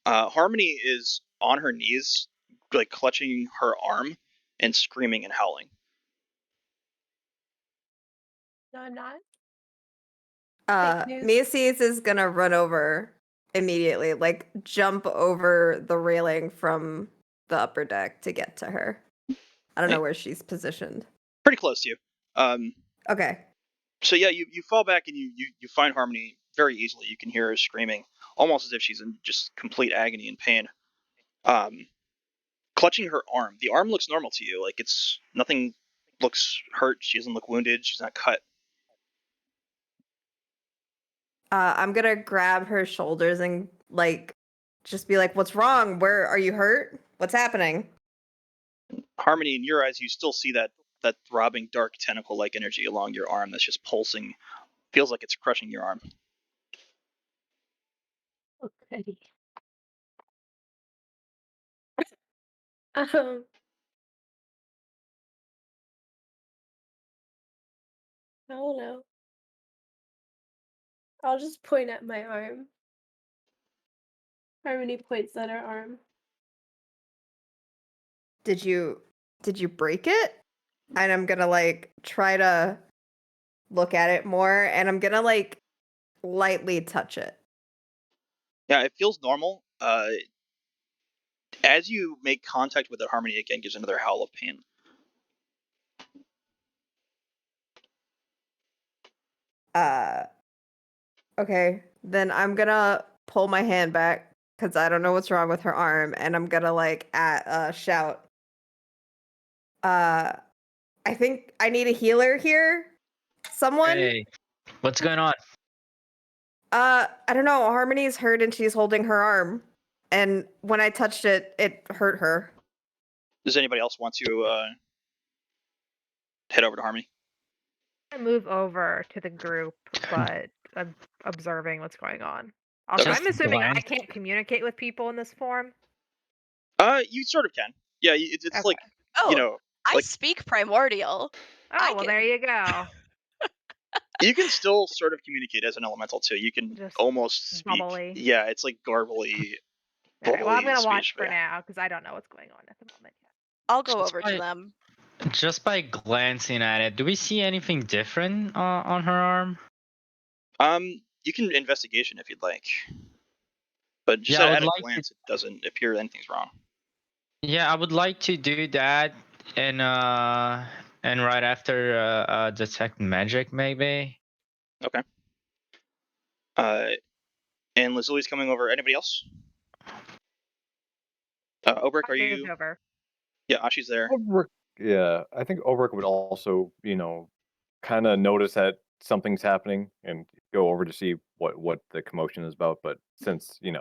Speaker 3: Harmony is on her knees, like clutching her arm and screaming and howling.
Speaker 2: No, I'm not.
Speaker 7: Macy's is gonna run over immediately, like jump over the railing from the upper deck to get to her. I don't know where she's positioned.
Speaker 3: Pretty close to you.
Speaker 7: Okay.
Speaker 3: So yeah, you fall back and you find Harmony very easily. You can hear her screaming, almost as if she's in just complete agony and pain. Clutching her arm. The arm looks normal to you. Like nothing looks hurt. She doesn't look wounded. She's not cut.
Speaker 7: I'm gonna grab her shoulders and like just be like, "What's wrong? Where are you hurt? What's happening?"
Speaker 3: Harmony, in your eyes, you still see that throbbing dark tentacle-like energy along your arm that's just pulsing. Feels like it's crushing your arm.
Speaker 2: Okay. I don't know. I'll just point at my arm. Harmony points at her arm.
Speaker 7: Did you break it? And I'm gonna like try to look at it more, and I'm gonna like lightly touch it.
Speaker 3: Yeah, it feels normal. As you make contact with it, Harmony again gives another howl of pain.
Speaker 7: Okay, then I'm gonna pull my hand back because I don't know what's wrong with her arm, and I'm gonna like shout. I think I need a healer here. Someone.
Speaker 6: Hey, what's going on?
Speaker 7: I don't know. Harmony's hurt and she's holding her arm, and when I touched it, it hurt her.
Speaker 3: Does anybody else want to head over to Harmony?
Speaker 5: I move over to the group, but I'm observing what's going on. Also,
Speaker 3: Okay.
Speaker 5: I'm assuming I
Speaker 6: Glance.
Speaker 5: can't communicate with people in this form.
Speaker 3: You sort of can. Yeah, it's
Speaker 5: Okay.
Speaker 3: like,
Speaker 1: Oh,
Speaker 3: you know,
Speaker 1: I
Speaker 3: like-
Speaker 1: speak primordial.
Speaker 5: Oh, well, there you go.
Speaker 3: you can still sort of communicate as an elemental too. You can
Speaker 5: Just
Speaker 3: almost speak.
Speaker 5: bubbly.
Speaker 3: Yeah, it's like garbly.
Speaker 5: Okay, well, I'm gonna
Speaker 3: speech,
Speaker 5: watch
Speaker 3: but
Speaker 5: for
Speaker 3: yeah.
Speaker 5: now because I don't know what's going on at the moment.
Speaker 1: I'll go
Speaker 6: Just
Speaker 1: over
Speaker 6: by-
Speaker 1: to them.
Speaker 6: Just by glancing at it, do we see anything different on her arm?
Speaker 3: You can investigation if you'd like, but just
Speaker 6: Yeah, I would
Speaker 3: at a
Speaker 6: like to-
Speaker 3: glance, it doesn't appear anything's wrong.
Speaker 6: Yeah, I would like to do that and And right after detect magic, maybe.
Speaker 3: Okay. And Lazuli's coming over. Anybody else? Obrick,
Speaker 5: I
Speaker 3: are
Speaker 5: moved
Speaker 3: you?
Speaker 5: over.
Speaker 3: Yeah, Ashi's there.
Speaker 4: Yeah, I think Ulrich would also, kind of notice that something's happening and go over to see what the commotion is about. But since he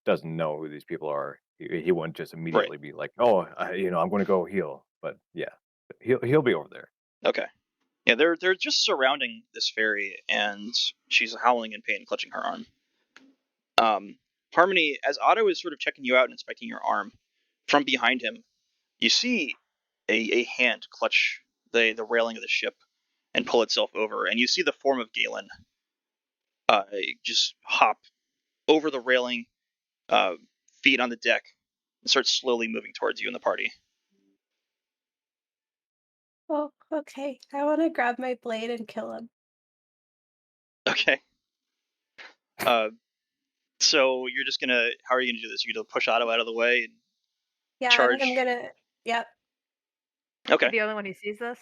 Speaker 4: doesn't know who these people are, he wouldn't just immediately be like, "Oh, I'm going to go heal." But yeah, he'll be over there.
Speaker 3: Okay. Yeah, they're just surrounding this fairy, and she's howling in pain, clutching her arm. Harmony, as Otto is sort of checking you out and inspecting your arm, from behind him, you see a hand clutch the railing of the ship and pull itself over, and you see the form of Galen just hop over the railing, feet on the deck, and start slowly moving towards you and the party.
Speaker 2: Oh, okay. I want to grab my blade and kill him.
Speaker 3: Okay. So you're just gonna. How are you gonna do this? You're gonna push Otto out of the way and
Speaker 2: Yeah,
Speaker 3: charge.
Speaker 2: I'm gonna. Yep.
Speaker 3: Okay.
Speaker 5: The only one who sees this?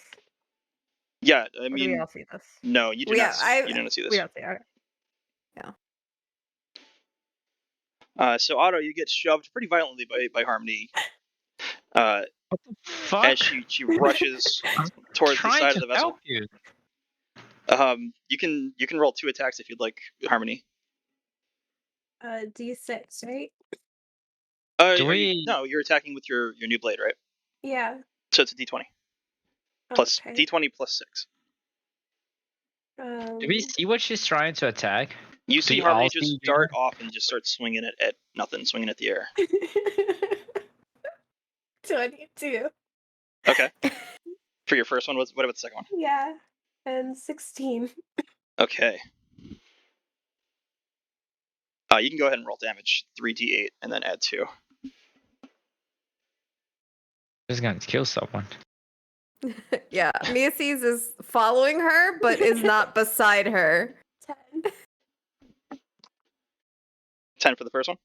Speaker 3: Yeah, I
Speaker 5: Or do we
Speaker 3: mean,
Speaker 5: all see this?
Speaker 3: no, you do
Speaker 7: Yeah,
Speaker 3: not. You do not see this.
Speaker 5: We don't see it.
Speaker 3: So Otto, you get shoved pretty violently by Harmony.
Speaker 6: What the fuck?
Speaker 3: As she rushes towards the
Speaker 6: Trying
Speaker 3: side
Speaker 6: to
Speaker 3: of the vessel.
Speaker 6: help you.
Speaker 3: You can roll 2 attacks if you'd like, Harmony.
Speaker 2: D6, right?
Speaker 3: No, you're attacking with your new blade, right?
Speaker 2: Yeah.
Speaker 3: So it's a D20 plus
Speaker 2: Okay.
Speaker 3: D20 plus 6.
Speaker 6: Do we see what she's trying to attack?
Speaker 3: You
Speaker 6: Do
Speaker 3: see
Speaker 6: we
Speaker 3: Harmony
Speaker 6: all
Speaker 3: just
Speaker 6: see
Speaker 3: dart off and just start swinging it at nothing, swinging at the air.
Speaker 2: 22.
Speaker 3: Okay. For your first one, what about the second one?
Speaker 2: Yeah. And 16.
Speaker 3: Okay. You can go ahead and roll damage, 3d8, and then add 2.
Speaker 6: Just gonna kill someone.
Speaker 7: Yeah, Miaces is following her, but is not beside her.
Speaker 2: 10.
Speaker 3: 10 for the first one?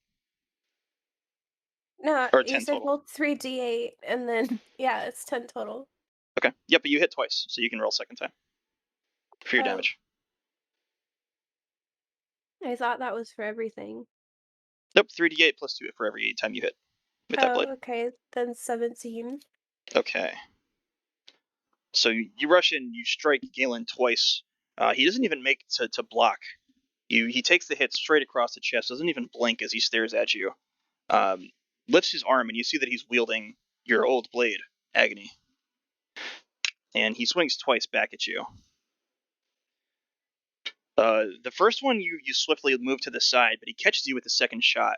Speaker 2: No,
Speaker 3: Or
Speaker 2: you
Speaker 3: 10
Speaker 2: said
Speaker 3: total.
Speaker 2: roll 3d8, and then, yeah, it's 10 total.
Speaker 3: Okay. Yep, but you hit twice, so you can roll second time for your
Speaker 2: Oh.
Speaker 3: damage.
Speaker 2: I thought that was for everything.
Speaker 3: Nope, 3d8 plus 2 for every time you hit with that blade.
Speaker 2: Okay. Then 17.
Speaker 3: Okay. So you rush in, you strike Galen twice. He doesn't even make to block. He takes the hit straight across the chest, doesn't even blink as he stares at you. Lifts his arm, and you see that he's wielding your old blade, Agony. And he swings twice back at you. The first one you swiftly move to the side, but he catches you with the second shot.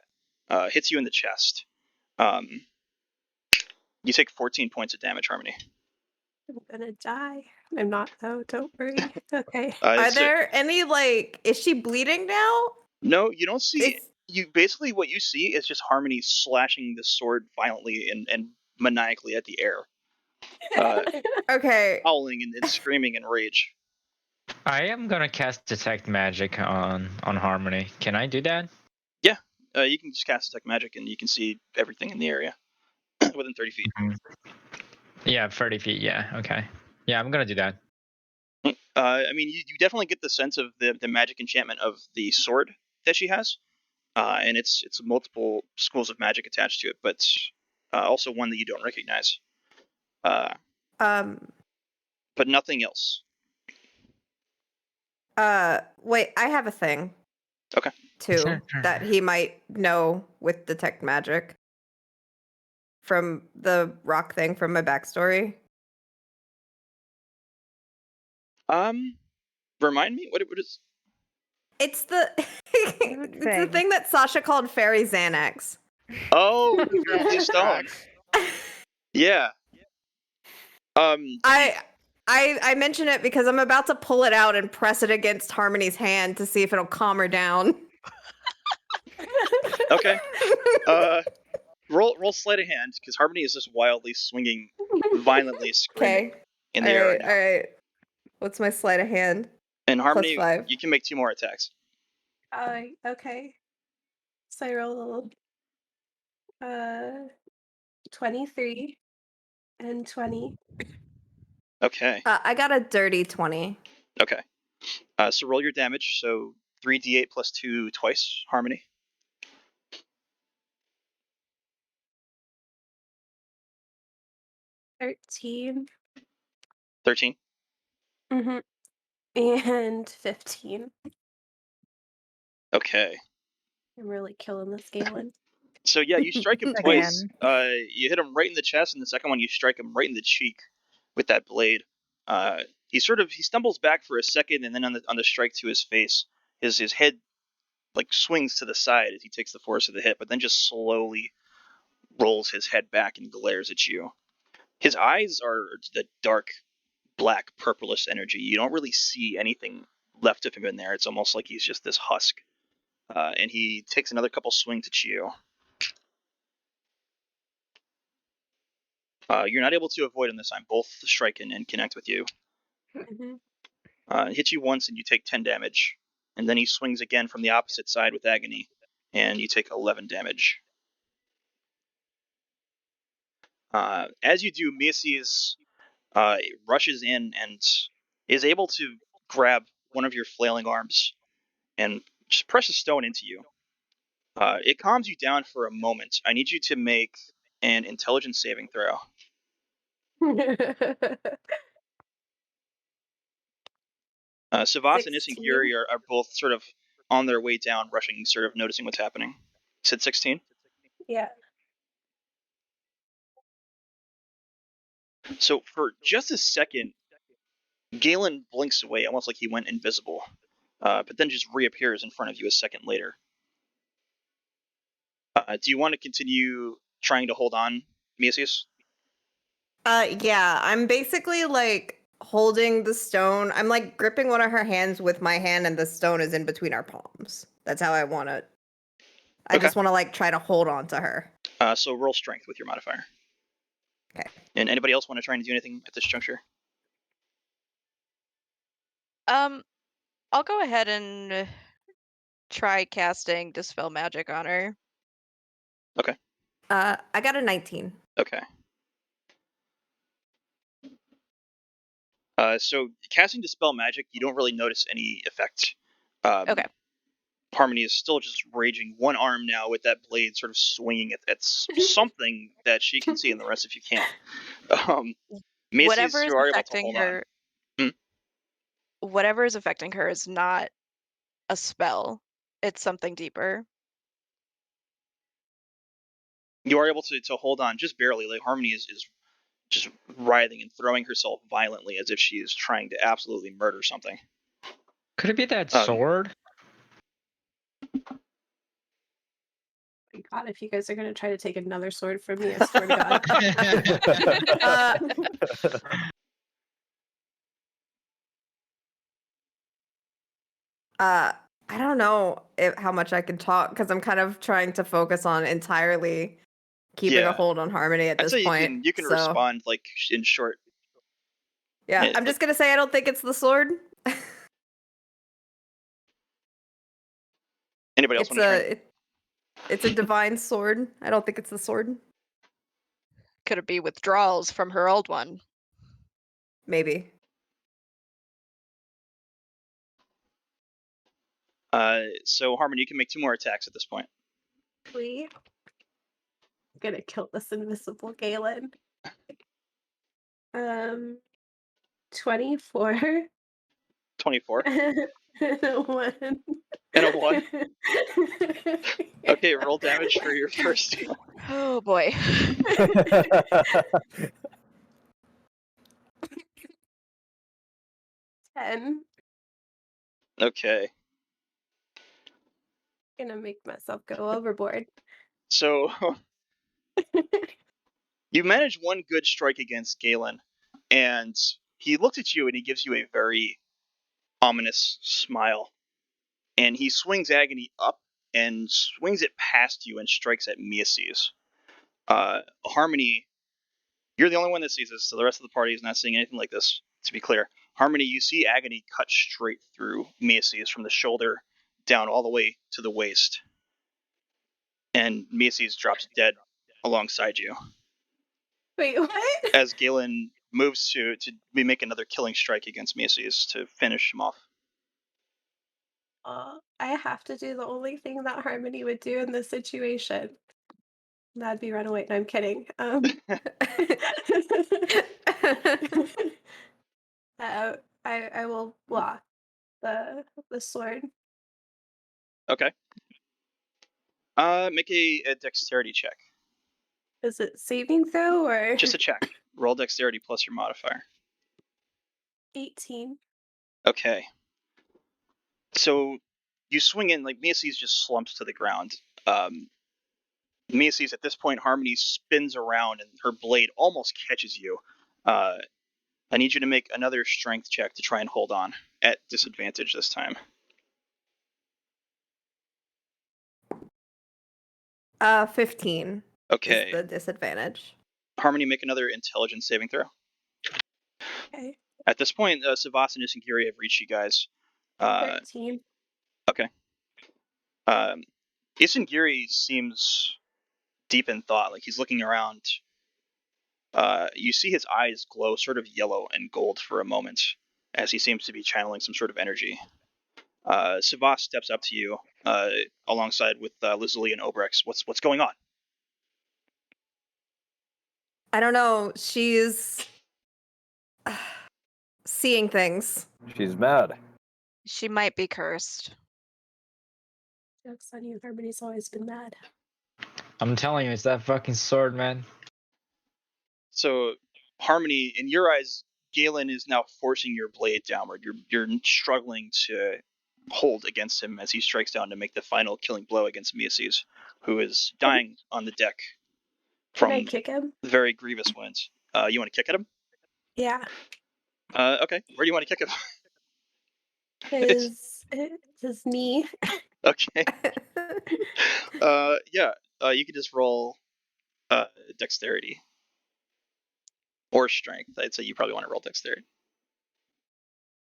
Speaker 3: Hits you in the chest. You take 14 points of damage, Harmony.
Speaker 2: I'm gonna die. I'm not, though. Don't worry. Okay.
Speaker 7: Are there any, is she bleeding now?
Speaker 3: No, you don't see. You basically what you see is just Harmony slashing the sword violently and maniacally at the air.
Speaker 7: Okay.
Speaker 3: Howling and screaming in rage.
Speaker 6: I am gonna cast detect magic on Harmony. Can I do that?
Speaker 3: Yeah, you can just cast detect magic and you can see everything in the area within 30 feet.
Speaker 6: Yeah, 30 feet. Yeah. Okay. Yeah, I'm gonna do that.
Speaker 3: I mean, you definitely get the sense of the magic enchantment of the sword that she has, and it's multiple schools of magic attached to it, but also one that you don't recognize. But nothing else.
Speaker 7: Wait, I have a thing.
Speaker 3: Okay.
Speaker 7: Too
Speaker 6: Sure.
Speaker 7: that he might know with detect magic from the rock thing from my backstory.
Speaker 3: Remind me what is.
Speaker 7: It's the it's the thing that Sasha called Fairy Xanax.
Speaker 3: Oh, the Blue Stone. Yeah.
Speaker 7: I mention it because I'm about to pull it out and press it against Harmony's hand to see if it'll calm her down.
Speaker 3: Okay. Roll sleight of hand because Harmony is just wildly swinging, violently screaming in the air right now.
Speaker 7: All right. What's my sleight of hand?
Speaker 3: And Harmony,
Speaker 7: +5.
Speaker 3: you can make 2 more attacks.
Speaker 2: Okay. So I roll 23 and 20.
Speaker 3: Okay.
Speaker 7: I got a dirty 20.
Speaker 3: Okay. So roll your damage. So 3d8 plus 2 twice, Harmony.
Speaker 2: 13.
Speaker 3: 13.
Speaker 2: Mm-hmm. And 15.
Speaker 3: Okay.
Speaker 2: I'm really killing this Galen.
Speaker 3: So yeah, you strike him twice.
Speaker 5: Again.
Speaker 3: You hit him right in the chest, and the second one you strike him right in the cheek with that blade. He stumbles back for a second, and then on the strike to his face, his head like swings to the side as he takes the force of the hit, but then just slowly rolls his head back and glares at you. His eyes are the dark black purplish energy. You don't really see anything left of him in there. It's almost like he's just this husk. And he takes another couple swings at you. You're not able to avoid him this time. Both strike and connect with you.
Speaker 2: Mm-hmm.
Speaker 3: Hits you once and you take 10 damage. And then he swings again from the opposite side with agony. And you take 11 damage. As you do, Miaces rushes in and is able to grab one of your flailing arms and just press a stone into you. It calms you down for a moment. I need you to make an intelligence saving throw. Savas and
Speaker 2: 16.
Speaker 3: Isingiri are both sort of on their way down, rushing, sort of noticing what's happening. You said 16?
Speaker 2: Yeah.
Speaker 3: So for just a second, Galen blinks away, almost like he went invisible, but then just reappears in front of you a second later. Do you want to continue trying to hold on, Miaces?
Speaker 7: Yeah, I'm basically like holding the stone. I'm like gripping one of her hands with my hand, and the stone is in between our palms. That's how I want to. I
Speaker 3: Okay.
Speaker 7: just want to like try to hold on to her.
Speaker 3: So roll strength with your modifier.
Speaker 7: Okay.
Speaker 3: And anybody else want to try and do anything at this juncture?
Speaker 1: I'll go ahead and try casting Dispel Magic on her.
Speaker 3: Okay.
Speaker 7: I got a 19.
Speaker 3: Okay. So casting Dispel Magic, you don't really notice any effect.
Speaker 1: Okay.
Speaker 3: Harmony is still just raging. One arm now with that blade sort of swinging at something that she can see and the rest of you can't. Macy's,
Speaker 1: Whatever is
Speaker 3: you are able to
Speaker 1: affecting
Speaker 3: hold
Speaker 1: her.
Speaker 3: on.
Speaker 1: Whatever is affecting her is not a spell. It's something deeper.
Speaker 3: You are able to hold on just barely. Like Harmony is just writhing and throwing herself violently as if she is trying to absolutely murder something.
Speaker 6: Could it be that sword?
Speaker 2: God, if you guys are gonna try to take another sword from me, I swear to God.
Speaker 7: I don't know how much I can talk because I'm kind of trying to focus on entirely keeping a hold on Harmony at
Speaker 3: I'd
Speaker 7: this
Speaker 3: say
Speaker 7: point.
Speaker 3: you can
Speaker 7: so,
Speaker 3: respond like in short.
Speaker 7: Yeah, I'm just gonna say I don't think it's the sword.
Speaker 3: Anybody else want to try?
Speaker 7: It's a divine sword. I don't think it's the sword.
Speaker 1: Could it be withdrawals from her old one?
Speaker 7: Maybe.
Speaker 3: So Harmony, you can make 2 more attacks at this point.
Speaker 2: I'm gonna kill this invisible Galen. 24.
Speaker 3: 24.
Speaker 2: And a 1.
Speaker 3: And a 1. Okay, roll damage for your first.
Speaker 1: Oh boy.
Speaker 2: 10.
Speaker 3: Okay.
Speaker 2: Gonna make myself go overboard.
Speaker 3: So you manage one good strike against Galen, and he looks at you and he gives you a very ominous smile. And he swings Agony up and swings it past you and strikes at Miaces. Harmony, you're the only one that sees this, so the rest of the party is not seeing anything like this, to be clear. Harmony, you see Agony cut straight through Miaces from the shoulder down all the way to the waist. And Miaces drops dead alongside you.
Speaker 2: Wait, what?
Speaker 3: As Galen moves to make another killing strike against Macy's to finish him off.
Speaker 2: I have to do the only thing that Harmony would do in this situation. That'd be run away. No, I'm kidding. I will block the sword.
Speaker 3: Okay. Make a dexterity check.
Speaker 2: Is it saving throw or
Speaker 3: Just a check. Roll dexterity plus your modifier.
Speaker 2: 18?
Speaker 3: Okay. So you swing in, like Macy's just slumps to the ground. Macy's at this point, Harmony spins around and her blade almost catches you. I need you to make another strength check to try and hold on at disadvantage this time.
Speaker 7: 15.
Speaker 3: Okay.
Speaker 7: Is the disadvantage.
Speaker 3: Harmony, make another intelligence saving throw.
Speaker 2: Okay.
Speaker 3: At this point, Savas and Isengiri have reached you guys.
Speaker 2: 13.
Speaker 3: Okay. Isengiri seems deep in thought, like he's looking around. You see his eyes glow sort of yellow and gold for a moment as he seems to be channeling some sort of energy. Savas steps up to you alongside with Lizzie and Obrex. What's going on?
Speaker 7: I don't know. She's seeing things.
Speaker 4: She's mad.
Speaker 1: She might be cursed.
Speaker 2: Joke's on you. Harmony's always been mad.
Speaker 6: I'm telling you, it's that fucking sword, man.
Speaker 3: So, Harmony, in your eyes, Galen is now forcing your blade downward. You're struggling to hold against him as he strikes down to make the final killing blow against Miaces, who is dying on the deck
Speaker 2: Can I
Speaker 3: from
Speaker 2: kick him?
Speaker 3: very grievous wounds. You want to kick at him?
Speaker 2: Yeah.
Speaker 3: Okay. Where do you want to kick him?
Speaker 2: His knee.
Speaker 3: Okay. Yeah. You can just roll dexterity or strength. I'd say you probably want to roll dexterity.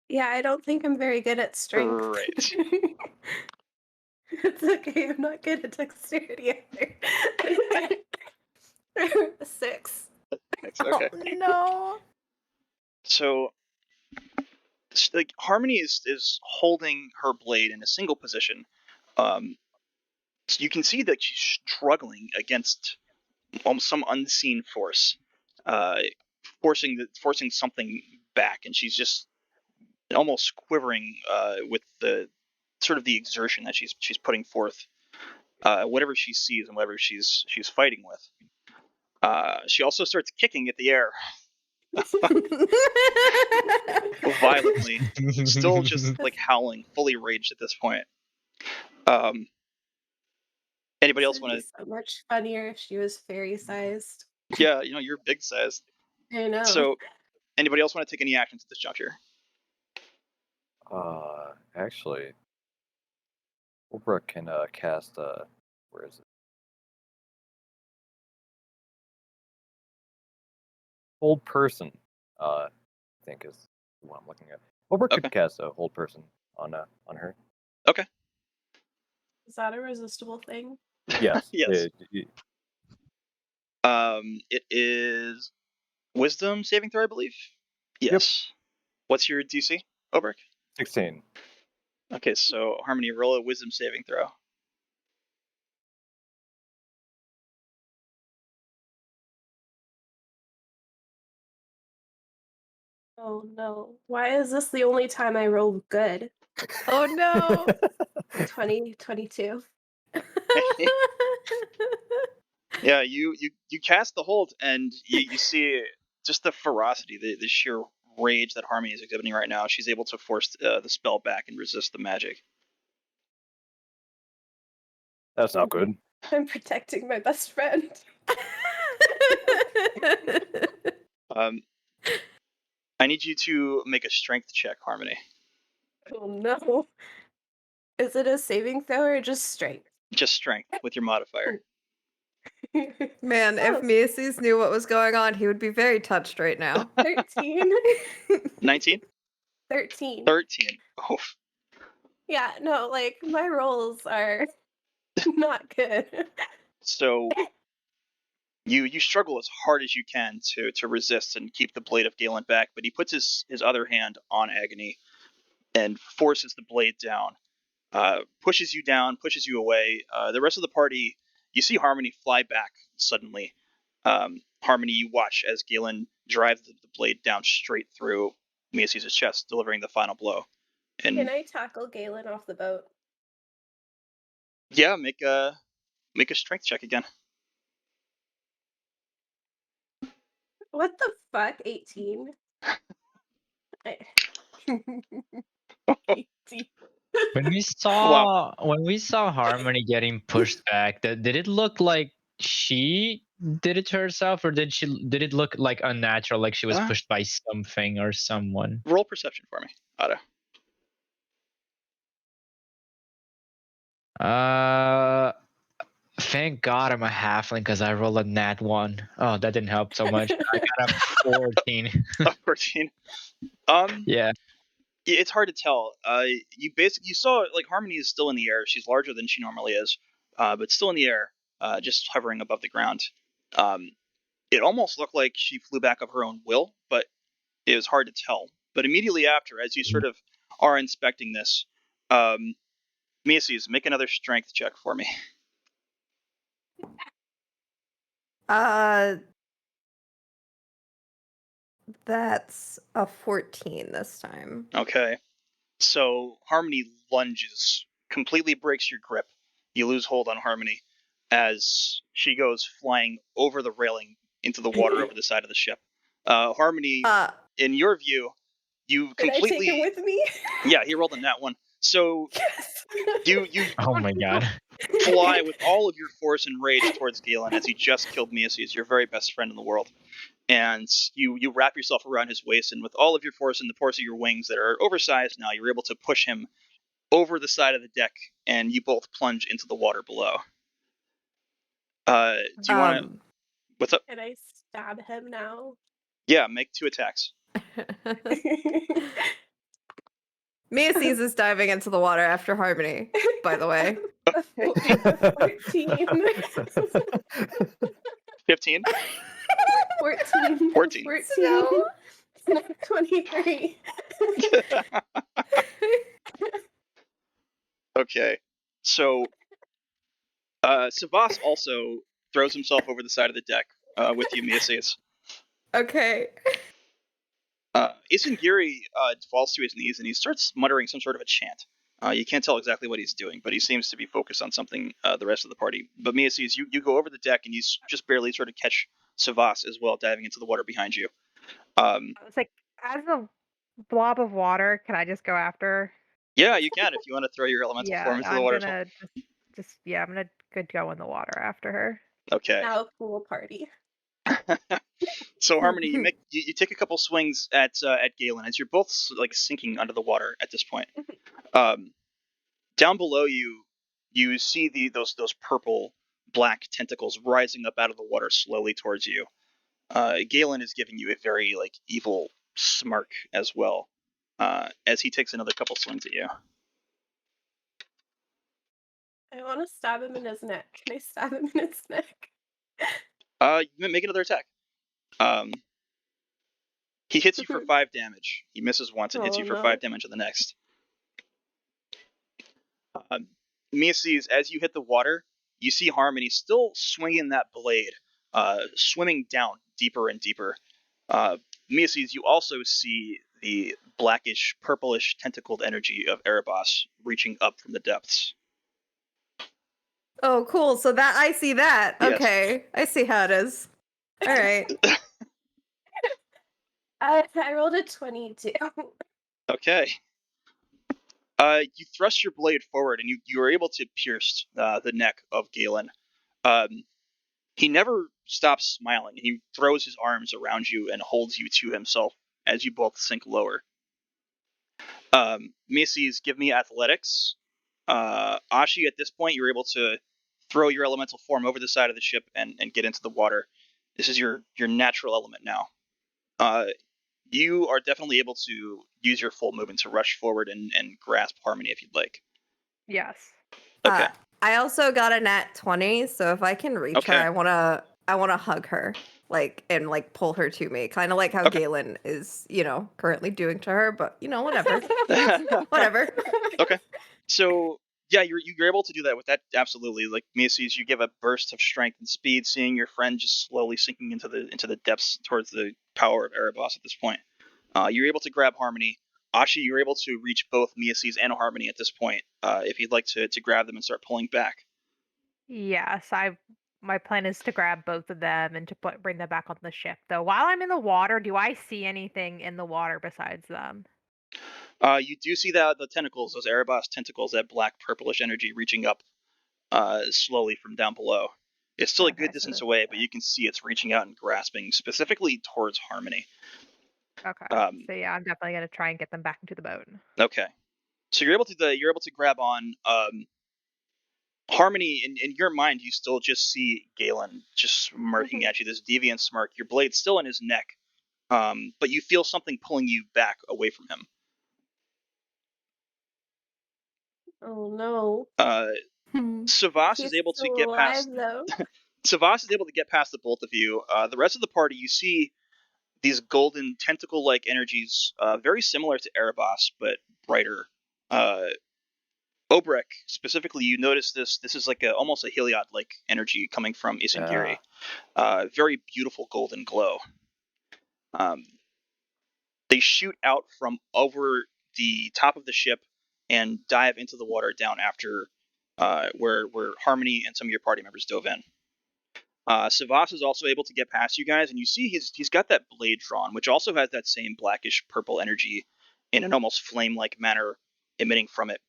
Speaker 2: Yeah, I don't think I'm very good at strength.
Speaker 3: Great.
Speaker 2: It's okay. I'm not good at dexterity either. 6.
Speaker 3: Okay.
Speaker 7: Oh, no.
Speaker 3: So, like Harmony is holding her blade in a single position. So you can see that she's struggling against almost some unseen force, forcing something back, and she's just almost quivering with the sort of the exertion that she's putting forth. Whatever she sees and whatever she's fighting with. She also starts kicking at the air violently, still just like howling, fully raged at this point. Anybody else want to?
Speaker 2: So much funnier if she was fairy sized.
Speaker 3: Yeah, you're big sized.
Speaker 2: I know.
Speaker 3: So, anybody else want to take any actions at this juncture?
Speaker 4: Actually, Obra can cast where is it? Hold person. I think is the one I'm looking at. Obra
Speaker 3: Okay.
Speaker 4: could cast a hold person on her.
Speaker 3: Okay.
Speaker 2: Is that a resistible thing?
Speaker 4: Yes.
Speaker 3: Yes. It is wisdom saving throw, I believe. Yes. Yep. What's your DC, Obrick?
Speaker 4: 16.
Speaker 3: Okay, so Harmony, roll a wisdom saving throw.
Speaker 2: Oh no. Why is this the only time I roll good?
Speaker 7: Oh, no.
Speaker 2: 22.
Speaker 3: Yeah, you cast the hold, and you see just the ferocity, the sheer rage that Harmony is exhibiting right now. She's able to force the spell back and resist the magic.
Speaker 4: That's not good.
Speaker 2: I'm protecting my best friend.
Speaker 3: I need you to make a strength check, Harmony.
Speaker 2: Oh no. Is it a saving throw or just strength?
Speaker 3: Just strength with your modifier.
Speaker 7: Man, if Macy's knew what was going on, he would be very touched right now.
Speaker 2: 13.
Speaker 3: 19?
Speaker 2: 13.
Speaker 3: 13. Oh.
Speaker 2: Yeah, no, like my rolls are not good.
Speaker 3: So You struggle as hard as you can to resist and keep the blade of Galen back, but he puts his other hand on Agony and forces the blade down, pushes you down, pushes you away. The rest of the party, you see Harmony fly back suddenly. Harmony, you watch as Galen drives the blade down straight through Macy's chest, delivering the final blow. And
Speaker 2: Can I tackle Galen off the boat?
Speaker 3: yeah, make a strength check again.
Speaker 2: What the fuck? 18? 18.
Speaker 6: When we saw Harmony getting pushed back, did it look like she did it to herself, or did it look like unnatural, like she was pushed by something or someone?
Speaker 3: Roll perception for me, Otto.
Speaker 6: Thank God I'm a halfling because I rolled a nat 1. Oh, that didn't help so much. I got a 14.
Speaker 3: 14.
Speaker 6: Yeah.
Speaker 3: It's hard to tell. You saw like Harmony is still in the air. She's larger than she normally is, but still in the air, just hovering above the ground. It almost looked like she flew back of her own will, but it was hard to tell. But immediately after, as you sort of are inspecting this, Macy's, make another strength check for me.
Speaker 7: That's a 14 this time.
Speaker 3: Okay. So Harmony lunges, completely breaks your grip. You lose hold on Harmony as she goes flying over the railing into the water over the side of the ship. Harmony, in your view, you completely.
Speaker 2: Can I take it with me?
Speaker 3: Yeah, he rolled a nat 1. So
Speaker 2: Yes.
Speaker 3: you
Speaker 6: Oh my God.
Speaker 3: fly with all of your force and rage towards Galen as he just killed Miaces, your very best friend in the world. And you wrap yourself around his waist, and with all of your force and the force of your wings that are oversized now, you're able to push him over the side of the deck, and you both plunge into the water below. Do you want to? What's up?
Speaker 2: Can I stab him now?
Speaker 3: Yeah, make 2 attacks.
Speaker 7: Macy's is diving into the water after Harmony, by the way.
Speaker 2: 14.
Speaker 3: 15?
Speaker 2: 14.
Speaker 3: 14.
Speaker 2: 14.
Speaker 7: No.
Speaker 2: 23.
Speaker 3: Okay. So, Savas also throws himself over the side of the deck with you, Miaces.
Speaker 7: Okay.
Speaker 3: Isengiri falls to his knees and he starts muttering some sort of a chant. You can't tell exactly what he's doing, but he seems to be focused on something. The rest of the party, but Miaces, you go over the deck and you just barely sort of catch Savas as well, diving into the water behind you.
Speaker 5: I was like, as a blob of water, can I just go after?
Speaker 3: Yeah, you can if you want to throw your elemental form into the water.
Speaker 5: I'm gonna I'm gonna go in the water after her.
Speaker 3: Okay.
Speaker 2: Now pool party.
Speaker 3: So Harmony, you take a couple swings at Galen as you're both like sinking under the water at this point. Down below you see those purple black tentacles rising up out of the water slowly towards you. Galen is giving you a very like evil smirk as well, as he takes another couple swings at you.
Speaker 2: I want to stab him in his neck. Can I stab him in his neck?
Speaker 3: Make another attack. He hits you for 5 damage. He misses once and hits you for 5 damage on the next. Miaces, as you hit the water, you see Harmony still swinging that blade, swimming down deeper and deeper. Miaces, you also see the blackish, purplish, tentacled energy of Erebos reaching up from the depths.
Speaker 7: Oh, cool. So that I see that.
Speaker 3: Yes.
Speaker 7: Okay. I see how it is. All right.
Speaker 2: I rolled a 22.
Speaker 3: Okay. You thrust your blade forward, and you are able to pierce the neck of Galen. He never stops smiling. He throws his arms around you and holds you to himself as you both sink lower. Macy's, give me athletics. Ashi, at this point, you're able to throw your elemental form over the side of the ship and get into the water. This is your natural element now. You are definitely able to use your full movement to rush forward and grasp Harmony if you'd like.
Speaker 5: Yes.
Speaker 3: Okay.
Speaker 7: I also got a nat 20, so if I can reach her, I to hug her, like, and like pull her to me, kind of like how
Speaker 3: Okay.
Speaker 7: Galen is, currently doing to her. But whatever, whatever.
Speaker 3: Okay. So yeah, you're able to do that with that. Absolutely. Like Mia sees you give a burst of strength and speed, seeing your friend just slowly sinking into the depths towards the power of Erebos at this point. You're able to grab Harmony. Ashi, you're able to reach both Miaces and Harmony at this point. If you'd like to grab them and start pulling back.
Speaker 5: Yes, my plan is to grab both of them and to bring them back on the ship. Though while I'm in the water, do I see anything in the water besides them?
Speaker 3: You do see the tentacles, those Erebos tentacles, that black purplish energy reaching up slowly from down below. It's still a good distance away, but you can see it's reaching out and grasping specifically towards Harmony.
Speaker 5: Okay. So yeah, I'm definitely gonna try and get them back into the boat.
Speaker 3: Okay. So you're able to grab on Harmony. In your mind, you still just see Galen just smirking at you, this deviant smirk. Your blade's still in his neck, but you feel something pulling you back away from him.
Speaker 2: Oh no.
Speaker 3: Savas
Speaker 2: He's
Speaker 3: is able to
Speaker 2: still
Speaker 3: get
Speaker 2: alive,
Speaker 3: past.
Speaker 2: though.
Speaker 3: Savas is able to get past the both of you. The rest of the party, you see these golden tentacle-like energies, very similar to Erebos, but brighter. Obrek, specifically, you notice this. This is like almost a Heliod-like energy coming from Isengiri. Very beautiful golden glow. They shoot out from over the top of the ship and dive into the water down after where Harmony and some of your party members dove in. Savas is also able to get past you guys, and you see he's got that blade drawn, which also has that same blackish purple energy in an almost flame-like manner emitting from it.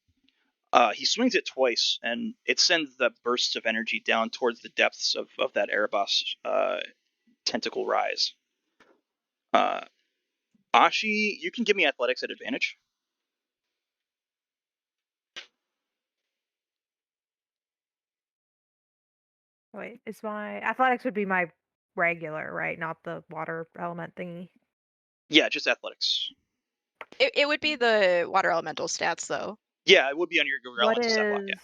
Speaker 3: He swings it twice, and it sends the bursts of energy down towards the depths of that Erebos tentacle rise. Ashi, you can give me athletics at advantage.
Speaker 5: Wait, is my athletics would be my regular, right? Not the water element thingy.
Speaker 3: Yeah, just athletics.
Speaker 1: It would be the water elemental stats, though.
Speaker 3: Yeah, it would be on your
Speaker 5: What
Speaker 3: elemental stat block, yeah.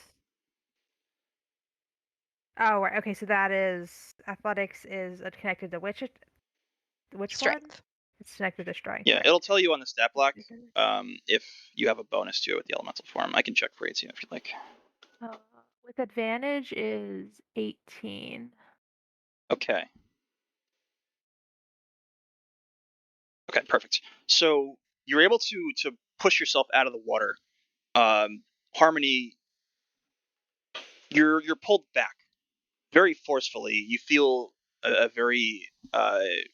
Speaker 5: Oh, right. Okay, so that is athletics is connected to which one?
Speaker 1: Strength.
Speaker 5: It's connected to strength.
Speaker 3: Yeah,
Speaker 5: right.
Speaker 3: it'll tell you on the stat block if you have a bonus to it with the elemental form. I can check for you too if you like.
Speaker 5: With advantage is 18.
Speaker 3: Okay. Okay, perfect. So you're able to push yourself out of the water. Harmony, you're pulled back very forcefully. You feel a very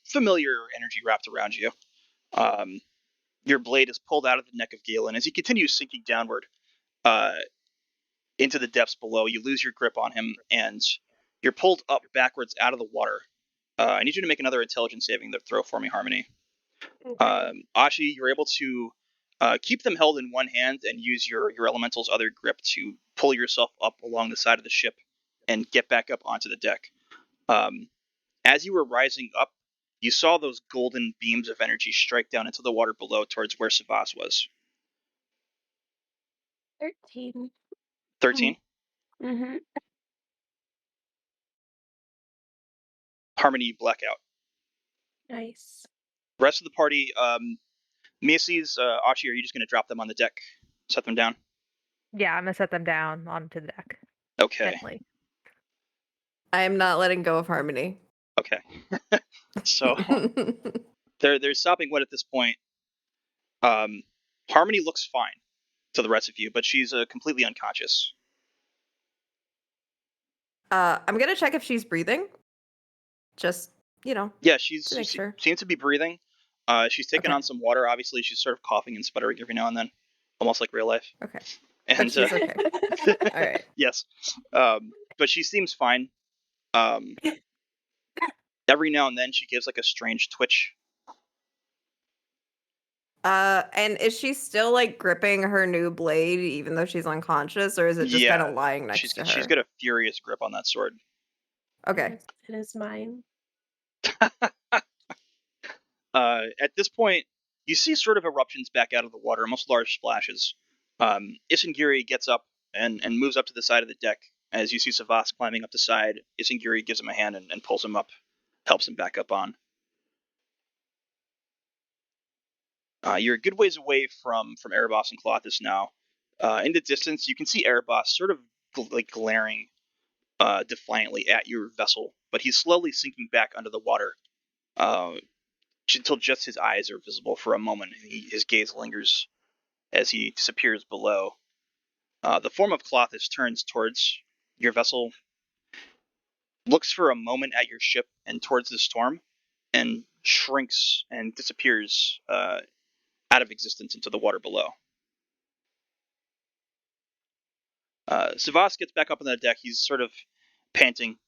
Speaker 3: familiar energy wrapped around you. Your blade is pulled out of the neck of Galen. As he continues sinking downward into the depths below, you lose your grip on him, and you're pulled up backwards out of the water. I need you to make another intelligence saving throw for me, Harmony.
Speaker 2: Okay.
Speaker 3: Ashi, you're able to keep them held in one hand and use your elemental's other grip to pull yourself up along the side of the ship and get back up onto the deck. As you were rising up, you saw those golden beams of energy strike down into the water below towards where Savas was.
Speaker 2: 13.
Speaker 3: 13?
Speaker 2: Mm-hmm.
Speaker 3: Harmony, you black out.
Speaker 2: Nice.
Speaker 3: Rest of the party, Macy's, Ashi, are you just going to drop them on the deck? Set them down?
Speaker 5: Yeah, I'm gonna set them down onto the deck.
Speaker 3: Okay.
Speaker 5: Gently.
Speaker 7: I am not letting go of Harmony.
Speaker 3: Okay. So they're stopping what at this point. Harmony looks fine to the rest of you, but she's completely unconscious.
Speaker 7: I'm gonna check if she's breathing. Just
Speaker 3: Yeah,
Speaker 7: to make sure.
Speaker 3: seems to be breathing. She's taken on some water. Obviously, she's sort of coughing and sputtering every now and then, almost like real life.
Speaker 7: Okay.
Speaker 3: And
Speaker 7: But she's okay. All right.
Speaker 3: Yes, but she seems fine. Every now and then, she gives like a strange twitch.
Speaker 7: And is she still like gripping her new blade even though she's unconscious, or is it just kind of lying next to her?
Speaker 3: She's got a furious grip on that sword.
Speaker 7: Okay.
Speaker 2: It is mine.
Speaker 3: At this point, you see sort of eruptions back out of the water, almost large splashes. Isengiri gets up and moves up to the side of the deck as you see Savas climbing up the side. Isingiri gives him a hand and pulls him up, helps him back up on. You're a good ways away from Erebos and Colossus now. In the distance, you can see Erebos sort of glaring defiantly at your vessel, but he's slowly sinking back under the water until just his eyes are visible for a moment. His gaze lingers as he disappears below. The form of Colossus turns towards your vessel, looks for a moment at your ship and towards the storm, and shrinks and disappears out of existence into the water below. Savas gets back up on the deck. He's sort of panting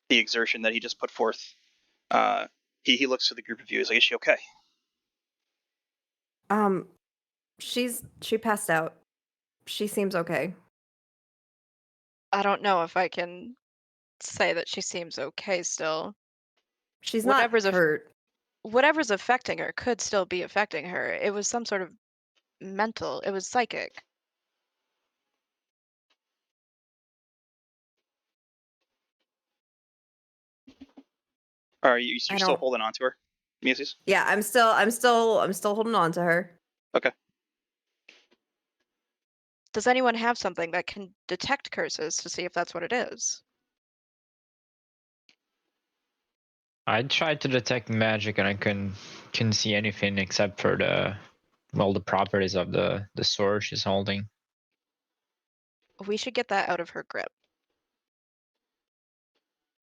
Speaker 3: the exertion that he just put forth. He looks to the group of you. He's like, "Is she okay?"
Speaker 7: She passed out. She seems okay.
Speaker 1: I don't know if I can say that she seems okay still.
Speaker 7: She's
Speaker 1: Whatever's
Speaker 7: not hurt.
Speaker 1: Whatever's affecting her could still be affecting her. It was some sort of mental. It was psychic.
Speaker 3: Are you still holding on to her, Miasis?
Speaker 7: Yeah, I'm still holding on to her.
Speaker 3: Okay.
Speaker 1: Does anyone have something that can detect curses to see if that's what it is?
Speaker 6: I tried to detect magic and I couldn't see anything except for the properties of the sword she's holding.
Speaker 1: We should get that out of her grip.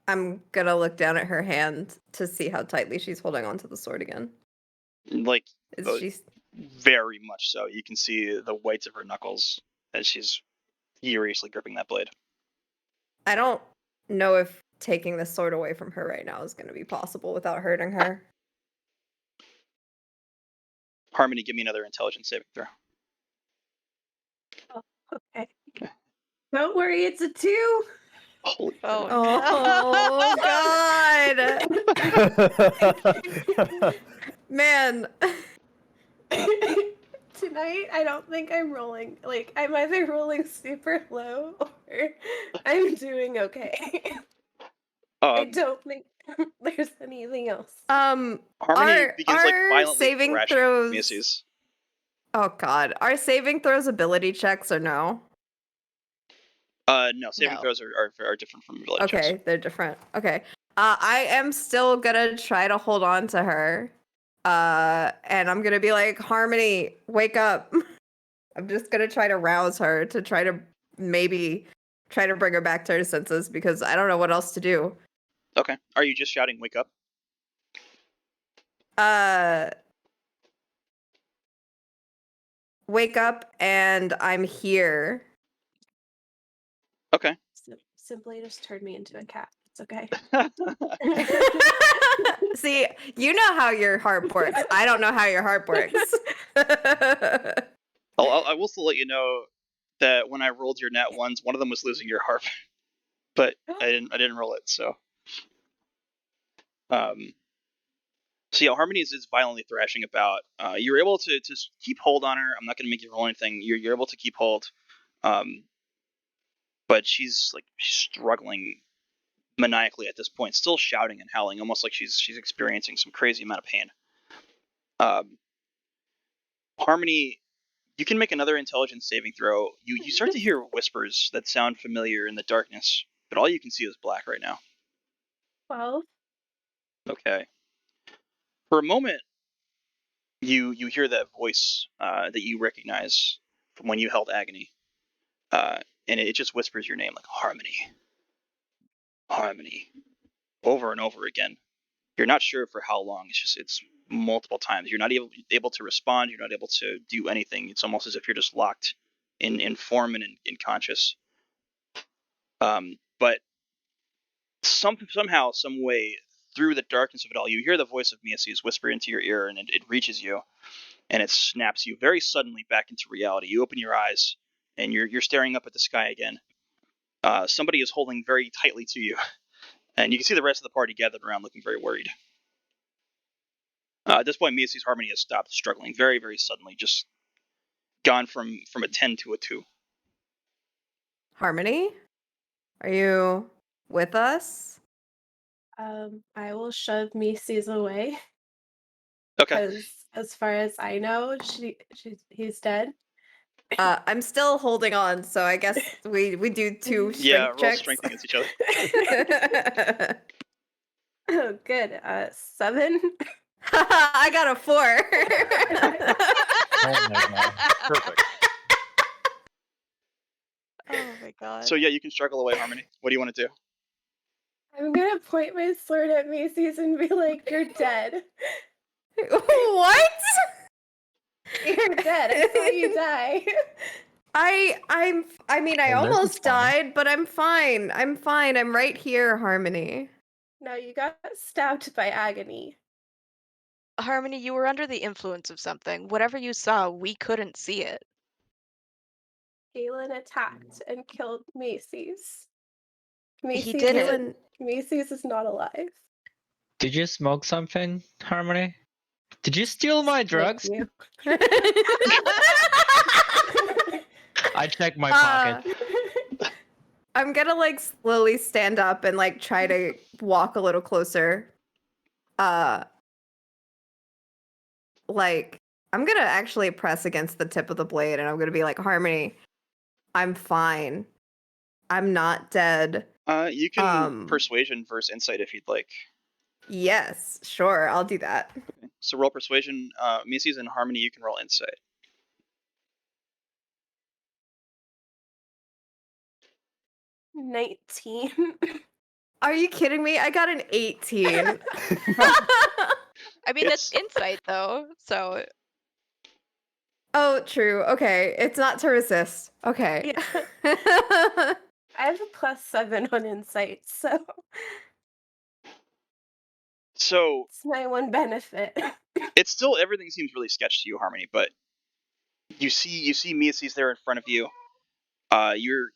Speaker 7: I'm gonna look down at her hand to see how tightly she's holding onto the sword again.
Speaker 3: Like,
Speaker 7: Is she?
Speaker 3: very much so. You can see the whites of her knuckles as she's furiously gripping that blade.
Speaker 7: I don't know if taking the sword away from her right now is going to be possible without hurting her.
Speaker 3: Harmony, give me another intelligence saving throw.
Speaker 2: Oh, okay. Don't worry, it's a 2.
Speaker 3: Holy
Speaker 1: Oh,
Speaker 7: God. Man.
Speaker 2: Tonight, I don't think I'm rolling. Like, I'm either rolling super low or I'm doing okay. I don't think there's anything else.
Speaker 3: Harmony begins violently
Speaker 7: saving
Speaker 3: thrashing
Speaker 7: throws.
Speaker 3: Macy's.
Speaker 7: Oh God, are saving throws ability checks or no?
Speaker 3: No, saving throws are different from ability checks.
Speaker 7: Okay, they're different. Okay. I am still gonna try to hold on to her. And I'm gonna be like, Harmony, wake up. I'm just gonna try to rouse her to try to maybe try to bring her back to her senses because I don't know what else to do.
Speaker 3: Okay. Are you just shouting, wake up?
Speaker 7: Wake up and I'm here.
Speaker 3: Okay.
Speaker 2: Simply just turned me into a cat. It's okay.
Speaker 7: See, you know how your harp works. I don't know how your harp works.
Speaker 3: I will still let you know that when I rolled your nat ones, one of them was losing your harp, but I didn't roll it. So yeah, Harmony is violently thrashing about. You're able to keep hold on her. I'm not going to make you roll anything. You're able to keep hold, but she's struggling maniacally at this point, still shouting and howling, almost like she's experiencing some crazy amount of pain. Harmony, you can make another intelligence saving throw. You start to hear whispers that sound familiar in the darkness, but all you can see is black right now.
Speaker 2: 12.
Speaker 3: Okay. For a moment, you hear that voice that you recognize from when you held Agony, and it just whispers your name like Harmony, Harmony, over and over again. You're not sure for how long. It's multiple times. You're not able to respond. You're not able to do anything. It's almost as if you're just locked in form and in conscious. But somehow, some way, through the darkness of it all, you hear the voice of Miasis whisper into your ear, and it reaches you, and it snaps you very suddenly back into reality. You open your eyes, and you're staring up at the sky again. Somebody is holding very tightly to you, and you can see the rest of the party gathered around, looking very worried. At this point, Miasis' Harmony has stopped struggling very, very suddenly, just gone from a 10 to a 2.
Speaker 7: Harmony? Are you with us?
Speaker 2: I will shove Macy's away
Speaker 3: Okay.
Speaker 2: because, as far as I know, he's dead.
Speaker 7: I'm still holding on, so I guess we do 2
Speaker 3: Yeah,
Speaker 7: strength
Speaker 3: roll
Speaker 7: checks.
Speaker 3: strength against each other.
Speaker 2: Oh, good. 7.
Speaker 7: I got a 4.
Speaker 6: Oh my god.
Speaker 4: Perfect.
Speaker 1: Oh my god.
Speaker 3: So yeah, you can struggle away, Harmony. What do you want to do?
Speaker 2: I'm gonna point my sword at Macy's and be like, "You're dead.
Speaker 7: What?
Speaker 2: You're dead. I saw you die."
Speaker 7: I mean, I
Speaker 6: Well, this is
Speaker 7: almost
Speaker 6: funny.
Speaker 7: died, but I'm fine. I'm fine. I'm right here, Harmony.
Speaker 2: No, you got stabbed by Agony.
Speaker 1: Harmony, you were under the influence of something. Whatever you saw, we couldn't see it.
Speaker 2: Galen attacked and killed Macy's.
Speaker 1: He did it.
Speaker 7: Galen,
Speaker 2: Macy's is not alive.
Speaker 6: Did you smoke something, Harmony? Did you steal my
Speaker 2: Thank
Speaker 6: drugs?
Speaker 2: you.
Speaker 6: I checked my pocket.
Speaker 7: I'm gonna like slowly stand up and like try to walk a little closer. Like I'm gonna actually press against the tip of the blade and I'm gonna be like, Harmony, I'm fine. I'm not dead.
Speaker 3: You can persuasion versus insight if you'd like.
Speaker 7: Yes, sure, I'll do that.
Speaker 3: Okay. So roll persuasion. Macy's and Harmony, you can roll insight.
Speaker 2: 19.
Speaker 7: Are you kidding me? I got an 18.
Speaker 1: I mean, it's insight though, so
Speaker 7: Oh, true. Okay, it's not to resist. Okay.
Speaker 2: Yeah. I have a +7 on insight, so
Speaker 3: So
Speaker 2: it's my one benefit.
Speaker 3: it's still, everything seems really sketch to you, Harmony, but you see Macy's there in front of you. You're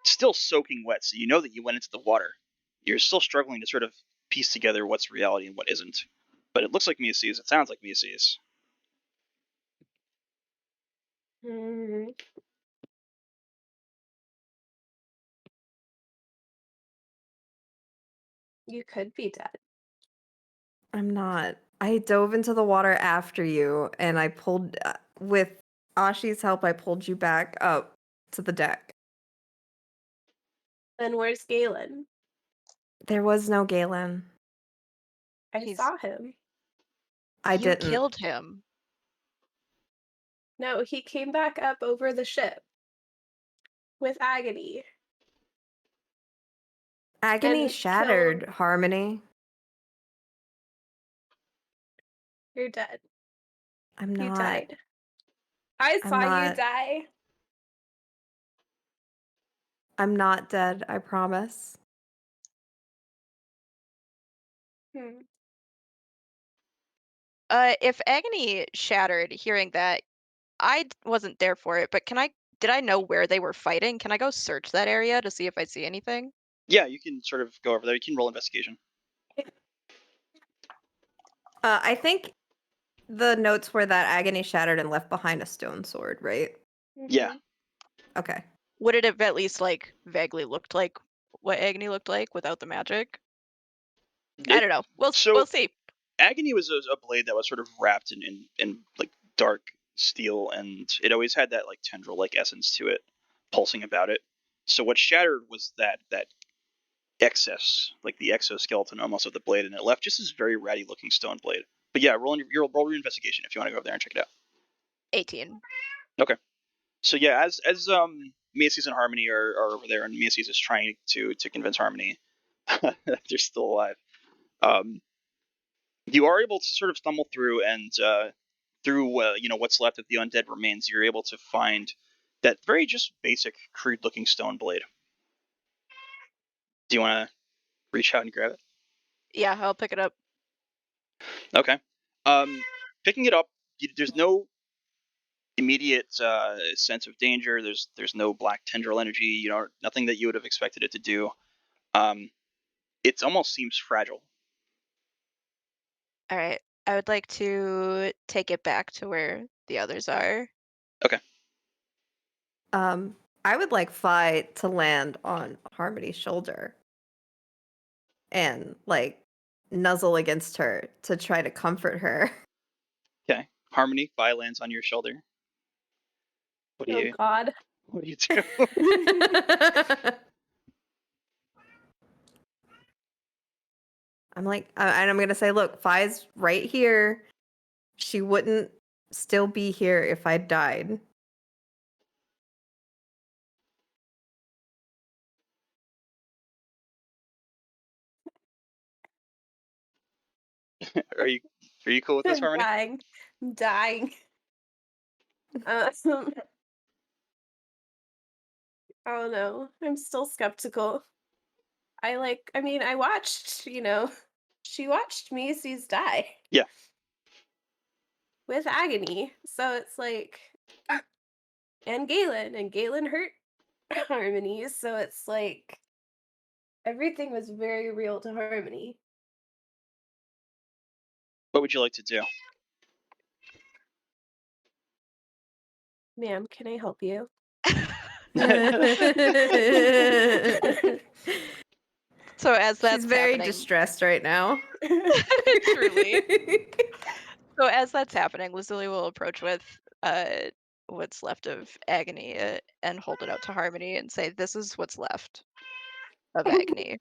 Speaker 3: still soaking wet, so you know that you went into the water. You're still struggling to sort of piece together what's reality and what isn't. But it looks like Macy's. It sounds like Macy's.
Speaker 2: Hmm. You could be dead.
Speaker 7: I'm not. I dove into the water after you and I pulled with Ashi's help I pulled you back up to the deck.
Speaker 2: Then where's Galen?
Speaker 7: There was no Galen.
Speaker 2: I saw him.
Speaker 7: I
Speaker 1: you
Speaker 7: didn't.
Speaker 1: killed him.
Speaker 2: No, he came back up over the ship with Agony.
Speaker 7: Agony
Speaker 2: and
Speaker 7: shattered,
Speaker 2: killed-
Speaker 7: Harmony.
Speaker 2: You're dead.
Speaker 7: I'm
Speaker 2: You
Speaker 7: not.
Speaker 2: died. I
Speaker 7: I'm
Speaker 2: saw you
Speaker 7: not.
Speaker 2: die.
Speaker 7: I'm not dead, I promise.
Speaker 2: Hmm.
Speaker 1: If Agony shattered hearing that, wasn't there for it, but did I know where they were fighting? Can I go search that area to see if I see anything?
Speaker 3: Yeah, you can sort of go over there. You can roll investigation.
Speaker 7: I think the notes were that Agony shattered and left behind a stone sword, right?
Speaker 3: Yeah.
Speaker 7: Okay.
Speaker 1: Would it have at least like vaguely looked like what Agony looked like without the magic? I don't know. We'll see.
Speaker 3: Agony was a blade that was sort of wrapped in like dark steel, and it always had that like tendril like essence to it, pulsing about it. So what shattered was that excess, like the exoskeleton almost of the blade, and it left just this very ratty looking stone blade. But yeah, roll your investigation if you want to go over there and check it out. 18. Okay. So yeah, as Macy's and Harmony are over there, and Macy's is trying to convince Harmony that they're still alive. You are able to sort of stumble through, and through what's left of the undead remains, you're able to find that very just basic, crude-looking stone blade. Do you want to reach out and grab it?
Speaker 1: Yeah, I'll pick it up.
Speaker 3: Okay. Picking it up, there's no immediate sense of danger. There's no black tendril energy. Nothing that you would have expected it to do. It almost seems fragile.
Speaker 1: All right. I would like to take it back to where the others are.
Speaker 3: Okay.
Speaker 7: I would like Fi to land on Harmony's shoulder and like nuzzle against her to try to comfort her.
Speaker 3: Okay. Harmony, Fi lands on your shoulder. What do
Speaker 2: Oh
Speaker 3: you
Speaker 2: God.
Speaker 3: What do you do?
Speaker 7: I'm like, and I'm gonna say, look, Fi's right here. She wouldn't still be here if I died.
Speaker 3: Are you cool with this,
Speaker 2: I'm
Speaker 3: Harmony?
Speaker 2: dying. I'm dying. I don't know. I'm still skeptical. I mean, I watched, she watched Macy's die.
Speaker 3: Yeah.
Speaker 2: With agony. So it's like, and Galen hurt Harmony. So it's like, everything was very real to Harmony.
Speaker 3: What would you like to do?
Speaker 2: Ma'am, can I help you?
Speaker 1: So as that's
Speaker 7: She's very
Speaker 1: happening,
Speaker 7: distressed right now.
Speaker 1: truly. So as that's happening, Lazuli will approach with what's left of Agony and hold it out to Harmony and say, "This is what's left of Agony."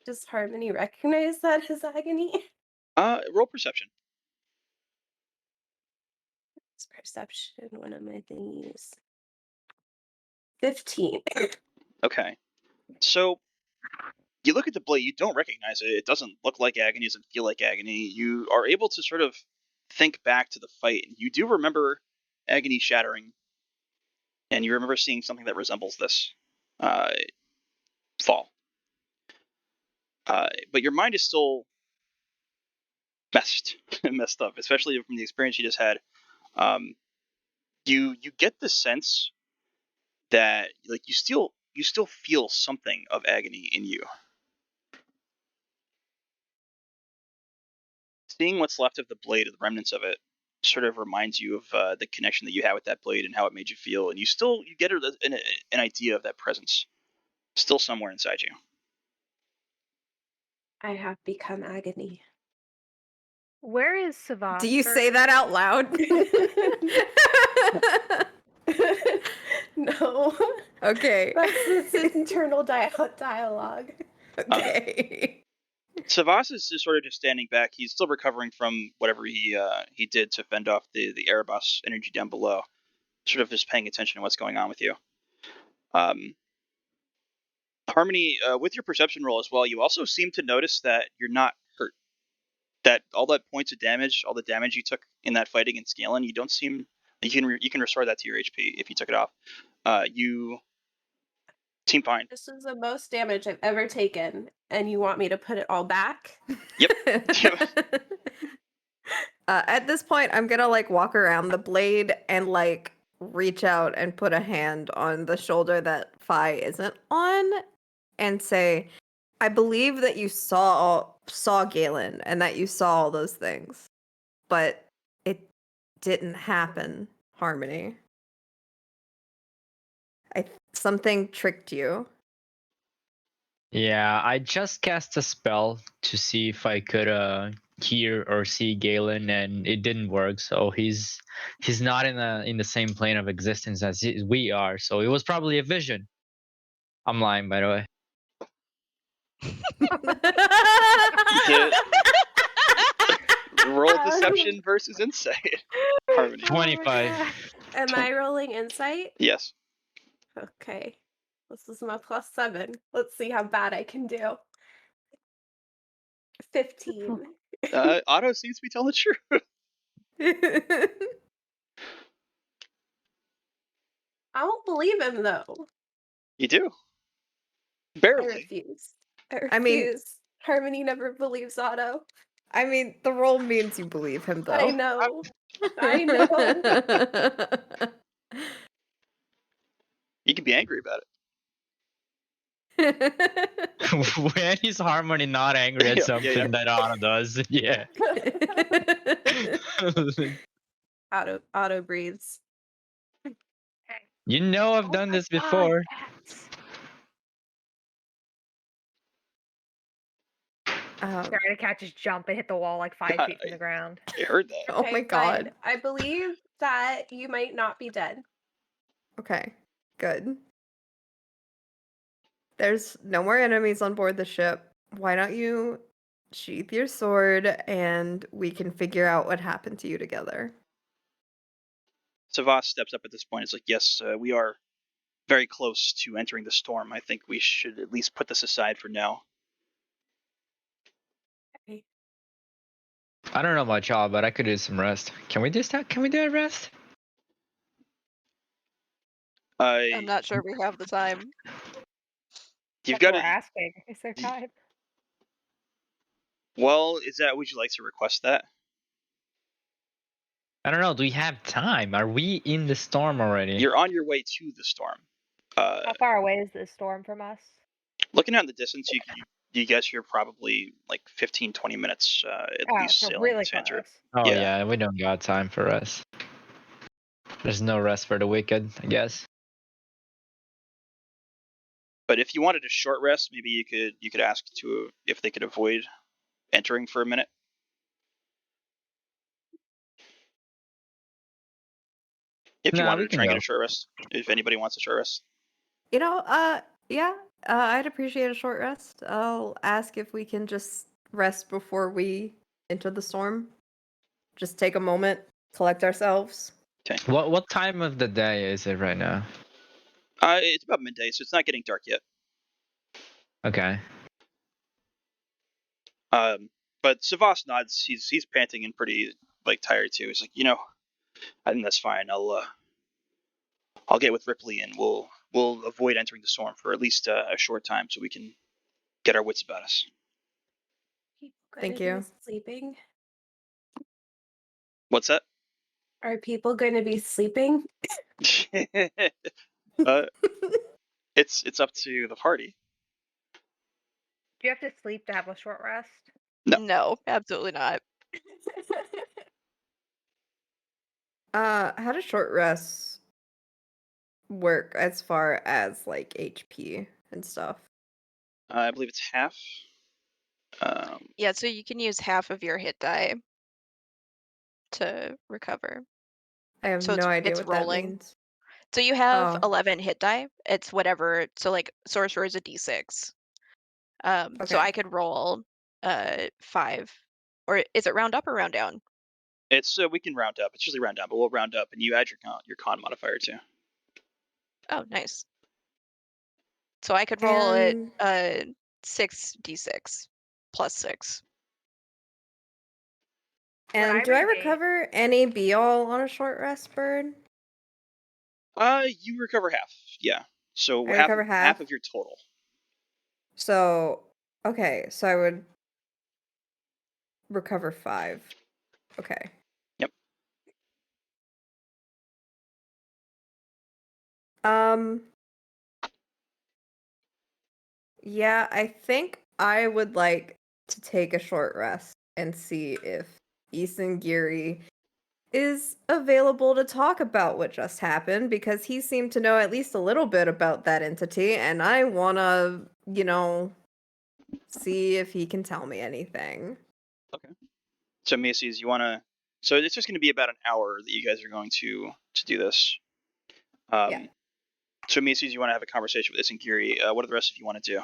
Speaker 2: Does Harmony recognize that as agony?
Speaker 3: Roll perception.
Speaker 2: It's perception, one of my thingies. 15.
Speaker 3: Okay. So you look at the blade, you don't recognize it. It doesn't look like agony, it doesn't feel like agony. You are able to sort of think back to the fight, and you do remember agony shattering, and you remember seeing something that resembles this fall. But your mind is still messed up, especially from the experience you just had. You get the sense that like you still feel something of agony in you. Seeing what's left of the blade, the remnants of it, sort of reminds you of the connection that you had with that blade and how it made you feel, and you get an idea of that presence still somewhere inside you.
Speaker 2: I have become agony.
Speaker 5: Where is Savas?
Speaker 7: Do you say that out loud?
Speaker 2: No.
Speaker 7: Okay.
Speaker 2: That's this internal dialogue.
Speaker 7: Okay.
Speaker 3: Savas is sort of just standing back. He's still recovering from whatever he did to fend off the Erebus energy down below. Sort of just paying attention to what's going on with you. Harmony, with your perception roll as well, you also seem to notice that you're not hurt. That all that points of damage, all the damage you took in that fight against Galen, you don't seem you can restore that to your HP if you took it off. You seem fine.
Speaker 2: This is the most damage I've ever taken, and you want me to put it all back?
Speaker 3: Yep.
Speaker 7: At this point, I'm gonna like walk around the blade and like reach out and put a hand on the shoulder that Fi isn't on, and say, "I believe that you saw Galen and that you saw all those things, but it didn't happen, Harmony. Something tricked you."
Speaker 6: Yeah, I just cast a spell to see if I could hear or see Galen, and it didn't work. So he's not in the same plane of existence as we are. So it was probably a vision. I'm lying, by the way.
Speaker 3: Roll deception versus insight. Harmony.
Speaker 6: 25.
Speaker 2: Am I rolling insight?
Speaker 3: Yes.
Speaker 2: Okay. This is my +7. Let's see how bad I can do. 15.
Speaker 3: Otto seems to be telling the truth.
Speaker 2: I don't believe him, though.
Speaker 3: You do.
Speaker 2: I
Speaker 3: Barely.
Speaker 2: refuse. I refuse.
Speaker 7: I mean-
Speaker 2: Harmony never believes Otto.
Speaker 7: I mean, the roll means you believe him, though.
Speaker 2: I know. I know.
Speaker 3: You can be angry about it.
Speaker 6: When is Harmony not angry at
Speaker 3: Yeah,
Speaker 6: something
Speaker 3: yeah.
Speaker 6: that Anna does? Yeah.
Speaker 2: auto breathes.
Speaker 6: You know I've
Speaker 5: Oh
Speaker 6: done
Speaker 5: my
Speaker 6: this
Speaker 5: God,
Speaker 6: before.
Speaker 5: bats.
Speaker 7: Um,
Speaker 5: Sorry, to catch his jump and hit the wall like 5 feet from the ground.
Speaker 3: I heard that.
Speaker 7: Oh my
Speaker 2: Good.
Speaker 7: God.
Speaker 2: I believe that you might not be dead.
Speaker 7: Okay, good. There's no more enemies on board the ship. Why don't you sheath your sword and we can figure out what happened to you together?
Speaker 3: Savas steps up at this point. It's like, yes, we are very close to entering the storm. I think we should at least put this aside for now.
Speaker 6: I don't know about y'all, but I could use some rest. Can we do that? Can we do a rest?
Speaker 1: I'm not sure we have the time.
Speaker 3: You've
Speaker 5: That's what
Speaker 3: got
Speaker 5: we're
Speaker 3: to.
Speaker 5: asking. Is there time?
Speaker 3: Well, is that? Would you like to request that?
Speaker 6: I don't know. Do we have time? Are we in the storm already?
Speaker 3: You're on your way to the storm.
Speaker 5: How far away is this storm from us?
Speaker 3: Looking out in the distance, you guess you're probably like 15, 20 minutes at least
Speaker 5: so
Speaker 3: sailing
Speaker 5: really
Speaker 3: to enter.
Speaker 5: close.
Speaker 6: Oh yeah, we don't got time for rest. There's no rest for the wicked, I guess.
Speaker 3: But if you wanted a short rest, maybe you could ask to if they could avoid entering for a minute. If you wanted to try and get a short rest, if anybody wants a short rest.
Speaker 7: You know, yeah, I'd appreciate a short rest. I'll ask if we can just rest before we enter the storm. Just take a moment, collect ourselves.
Speaker 3: Okay.
Speaker 6: What time of the day is it right now?
Speaker 3: It's about midday, so it's not getting dark yet.
Speaker 6: Okay.
Speaker 3: But Savas nods. He's panting and pretty like tired too. He's like, I think that's fine. I'll get with Ripley and we'll avoid entering the storm for at least a short time so we can get our wits about us.
Speaker 7: Thank you.
Speaker 2: Sleeping?
Speaker 3: What's that?
Speaker 2: Are people going to be sleeping?
Speaker 3: It's up to the party.
Speaker 5: Do you have to sleep to have a short rest?
Speaker 1: No, absolutely not.
Speaker 7: How does short rests work as far as like HP and stuff?
Speaker 3: I believe it's half.
Speaker 1: Yeah, so you can use half of your hit die to recover.
Speaker 7: I have
Speaker 1: So
Speaker 7: no idea
Speaker 1: it's
Speaker 7: what that
Speaker 1: rolling.
Speaker 7: means.
Speaker 1: So you have
Speaker 7: Oh.
Speaker 1: 11 hit die. It's whatever. So like sorcerer is a d6. So I could roll 5, or is it round up or round down?
Speaker 3: It's we can round up. It's usually round down, but we'll round up, and you add your con modifier too.
Speaker 1: Oh, nice. So I could roll it 6d6 plus 6.
Speaker 7: And do I recover any be all on a short rest, Bird?
Speaker 3: You recover half. Yeah. So
Speaker 7: I recover half?
Speaker 3: half of your total.
Speaker 7: So, okay, so I would recover 5. Okay.
Speaker 3: Yep.
Speaker 7: Yeah, I think I would like to take a short rest and see if Ethan Geary is available to talk about what just happened because he seemed to know at least a little bit about that entity and I want to, see if he can tell me anything.
Speaker 3: Okay. So Macy's, you want to? So it's just going to be about an hour that you guys are going to do this.
Speaker 7: Yeah.
Speaker 3: So Macy's, you want to have a conversation with Isengiri. What do the rest of you want to do?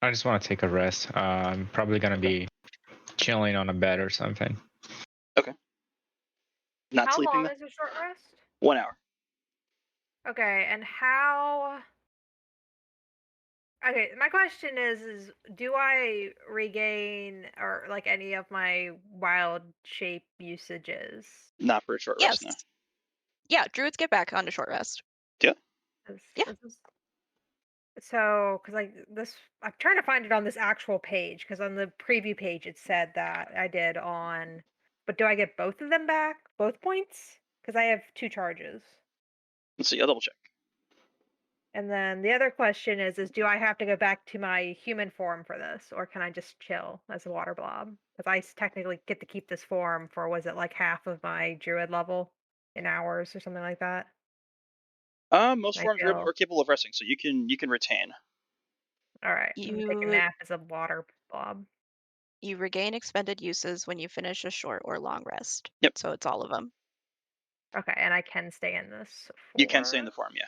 Speaker 6: I just want to take a rest. I'm probably gonna be chilling on a bed or something.
Speaker 3: Okay. Not
Speaker 5: How
Speaker 3: sleeping.
Speaker 5: long is a short rest?
Speaker 3: 1 hour.
Speaker 5: Okay, and how? Okay, my question is do I regain or like any of my wild shape usages?
Speaker 3: Not for a short
Speaker 1: Yes.
Speaker 3: rest, no.
Speaker 1: Yeah, druids get back onto short rest.
Speaker 3: Yeah.
Speaker 1: Yeah.
Speaker 5: So, because like this, I'm trying to find it on this actual page because on the preview page it said that I did on. But do I get both of them back? Both points? Because I have 2 charges.
Speaker 3: Let's see. I'll double check.
Speaker 5: And then the other question is do I have to go back to my human form for this, or can I just chill as a water blob? Because technically get to keep this form for, was it like half of my druid level in hours or something like that?
Speaker 3: Most
Speaker 5: Can I
Speaker 3: forms
Speaker 5: chill?
Speaker 3: are capable of resting, so you can retain.
Speaker 5: All right, I'm gonna take a
Speaker 1: You
Speaker 5: nap as a water blob.
Speaker 1: you regain expended uses when you finish a short or long rest.
Speaker 3: Yep,
Speaker 1: So it's all of them.
Speaker 5: Okay, and I can stay in this
Speaker 3: you can stay in
Speaker 5: for.
Speaker 3: the form. Yeah.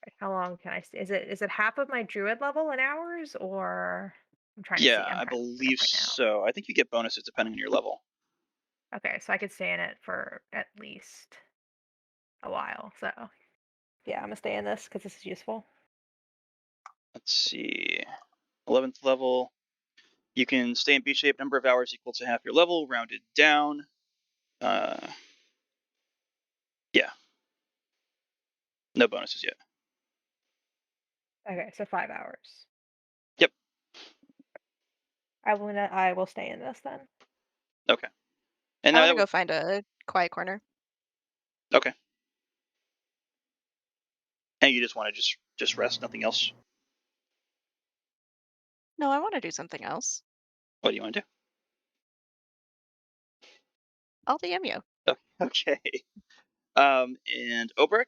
Speaker 5: Right, how long can I stay? Is it half of my druid level in hours, or I'm trying to
Speaker 3: Yeah,
Speaker 5: see. I'm
Speaker 3: I
Speaker 5: trying to look it up
Speaker 3: believe
Speaker 5: right now.
Speaker 3: so. I think you get bonuses depending on your level.
Speaker 5: Okay, so I could stay in it for at least a while. So yeah, I'm gonna stay in this because this is useful.
Speaker 3: Let's see. 11th level. You can stay in B shape number of hours equal to half your level, rounded down. Yeah. No bonuses yet.
Speaker 5: Okay, so 5 hours.
Speaker 3: Yep.
Speaker 5: I will stay in this then.
Speaker 3: Okay. And
Speaker 1: I
Speaker 3: now
Speaker 1: want to
Speaker 3: that
Speaker 1: go find a quiet corner.
Speaker 3: okay. And you just want to just rest, nothing else.
Speaker 1: No, I want to do something else.
Speaker 3: What do you want to do?
Speaker 1: I'll DM you.
Speaker 3: Okay. And Obrick?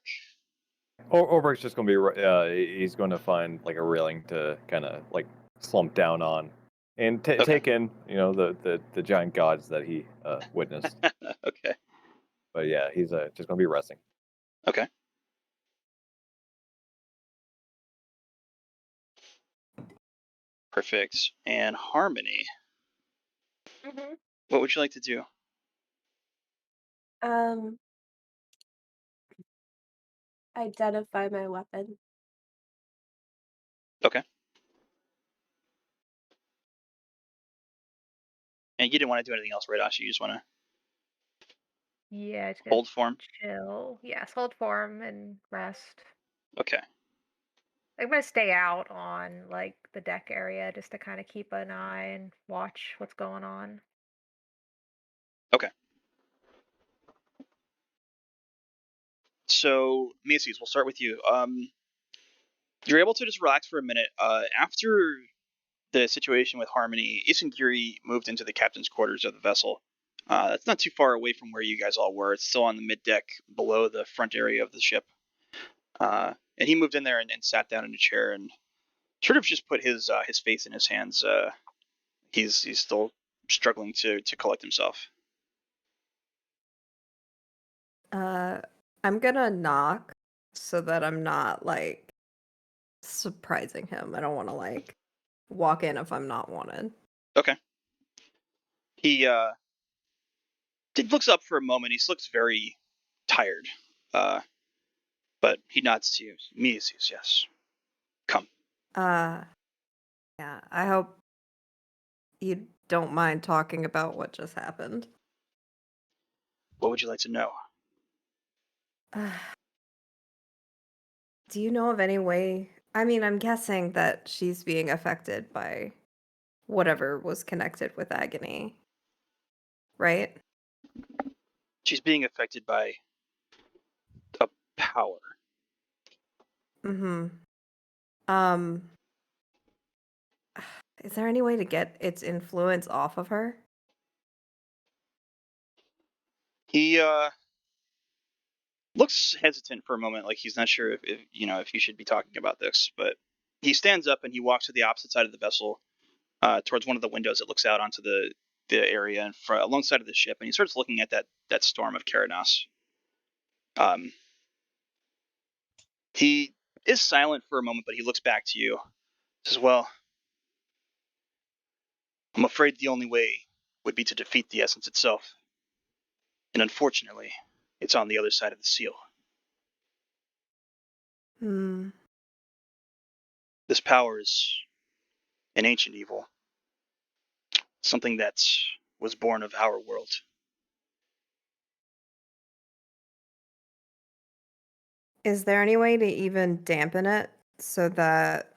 Speaker 4: Oberk's just gonna be. He's going to find like a railing to kind of like slump down on, and
Speaker 3: Okay.
Speaker 4: take in the giant gods that he witnessed.
Speaker 3: Okay.
Speaker 4: But yeah, he's just gonna be resting.
Speaker 3: Okay. Perfect. And Harmony,
Speaker 2: Mm-hmm.
Speaker 3: what would you like to do?
Speaker 2: Identify my weapon.
Speaker 3: Okay. And you didn't want to do anything else, right, Ashi? You just want to
Speaker 5: Yeah, it's gonna
Speaker 3: hold form?
Speaker 5: chill. Yes, hold form and rest.
Speaker 3: Okay.
Speaker 5: I'm gonna stay out on like the deck area just to kind of keep an eye and watch what's going on.
Speaker 3: Okay. So, Macy's, we'll start with you. You're able to just relax for a minute. After the situation with Harmony, Isengiri moved into the captain's quarters of the vessel. That's not too far away from where you guys all were. It's still on the mid deck below the front area of the ship. And he moved in there and sat down in a chair and sort of just put his face in his hands. He's still struggling to collect himself.
Speaker 7: I'm gonna knock so that I'm not like surprising him. I don't want to like walk in if I'm not wanted.
Speaker 3: Okay. He looks up for a moment. He looks very tired. But he nods to you. Mises, yes. Come.
Speaker 7: Yeah, I hope you don't mind talking about what just happened.
Speaker 3: What would you like to know?
Speaker 7: Do you know of any way? I mean, I'm guessing that she's being affected by whatever was connected with agony, right?
Speaker 3: She's being affected by a power.
Speaker 7: Mm-hmm. Is there any way to get its influence off of her?
Speaker 3: He looks hesitant for a moment, like he's not sure if you should be talking about this. But he stands up and he walks to the opposite side of the vessel, towards one of the windows that looks out onto the area in front, alongside of the ship, and he starts looking at that storm of Karanos. He is silent for a moment, but he looks back to you. Says, "Well, I'm afraid the only way would be to defeat the essence itself. And unfortunately, it's on the other side of the seal.
Speaker 7: Hmm.
Speaker 3: This power is an ancient evil, something that was born of our world.
Speaker 7: Is there any way to even dampen it so that,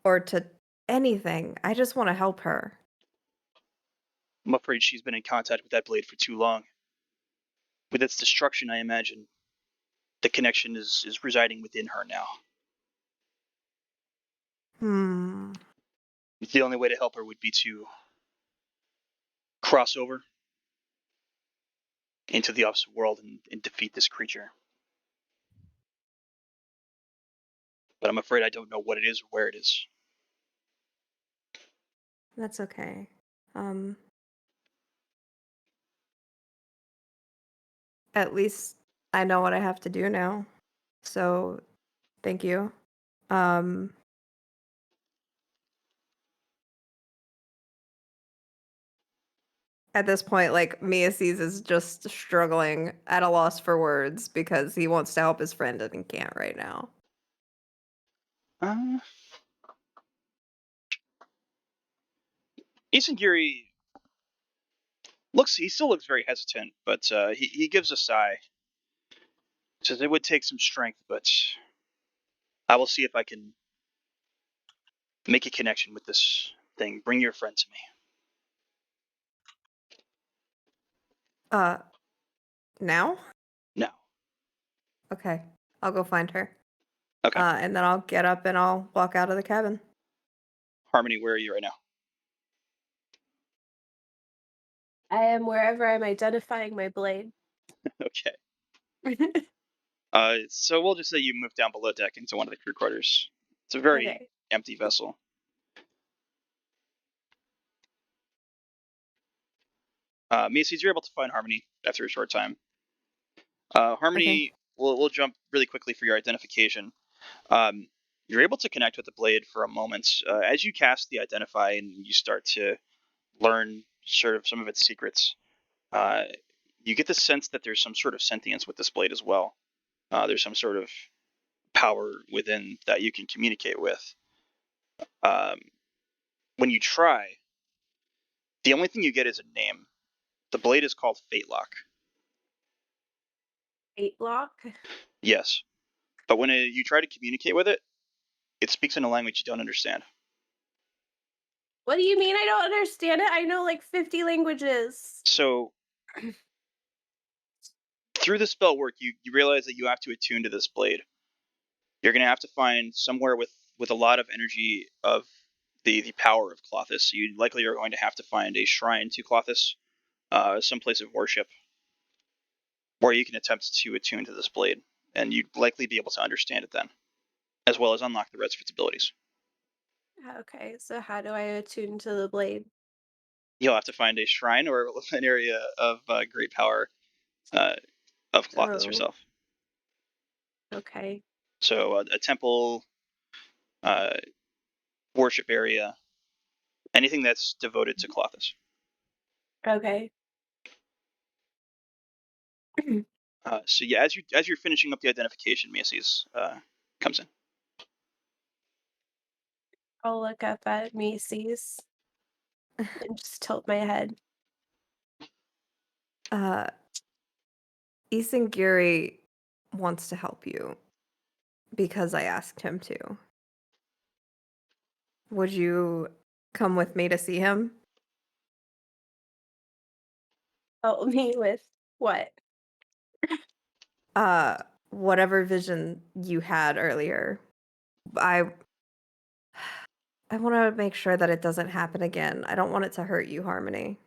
Speaker 7: or to anything? I just want to help her.
Speaker 3: I'm afraid she's been in contact with that blade for too long. With its destruction, I imagine the connection is residing within her now. The only way to help her would be to cross over into the opposite world and defeat this creature. But I'm afraid I don't know what it is or where it is.
Speaker 7: That's okay. At least I know what I have to do now. So, thank you. At this point, like, Miaces is just struggling at a loss for words because he wants to help his friend and he can't right now.
Speaker 3: Isengiri he still looks very hesitant, but he gives a sigh. Says it would take some strength, but I will see if I can make a connection with this thing. Bring your friend to me.
Speaker 7: Now?
Speaker 3: No.
Speaker 7: Okay. I'll go find her.
Speaker 3: Okay.
Speaker 7: And then I'll get up and I'll walk out of the cabin.
Speaker 3: Harmony, where are you right now?
Speaker 2: I am wherever I'm identifying my blade.
Speaker 3: Okay. So we'll just say you moved down below deck into one of the crew quarters. It's a very empty vessel. Miaces, you're able to find Harmony after a short time. Harmony, we'll jump really quickly for your identification. You're able to connect with the blade for a moment. As you cast the Identify and you start to learn sort of some of its secrets, you get the sense that there's some sort of sentience with this blade as well. There's some sort of power within that you can communicate with. When you try, the only thing you get is a name. The blade is called Fatelock.
Speaker 2: Fatelock?
Speaker 3: Yes. But when you try to communicate with it, it speaks in a language you don't understand.
Speaker 2: What do you mean I don't understand it? I know like 50 languages.
Speaker 3: So, through the spell work, you realize that you have to attune to this blade. You're going to have to find somewhere with a lot of energy of the power of Clothis. So you likely are going to have to find a shrine to Clothis, some place of worship, where you can attempt to attune to this blade, and you'd likely be able to understand it then, as well as unlock the rest of its abilities.
Speaker 2: Okay, so how do I attune to the blade?
Speaker 3: You'll have to find a shrine or an area of great power of Clothis herself.
Speaker 2: Okay.
Speaker 3: So a temple, worship area, anything that's devoted to Clothis.
Speaker 2: Okay.
Speaker 3: So yeah, as you're finishing up the identification, Miaces comes in.
Speaker 2: I'll look up at Macy's and just tilt my head.
Speaker 7: Isengiri wants to help you because I asked him to. Would you come with me to see him?
Speaker 2: Help me with what?
Speaker 7: Whatever vision you had earlier. I want to make sure that it doesn't happen again. I don't want it to hurt you, Harmony.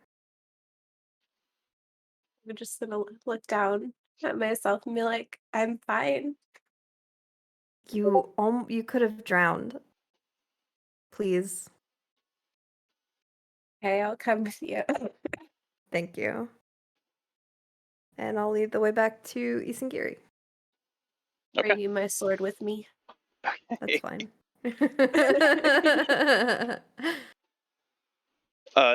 Speaker 2: I'm just gonna look down at myself and be like, I'm fine.
Speaker 7: You could have drowned. Please.
Speaker 2: Okay, I'll come with you.
Speaker 7: Thank you. And I'll lead the way back to Isengiri.
Speaker 3: Okay.
Speaker 2: Bringing my sword with me.
Speaker 7: That's fine.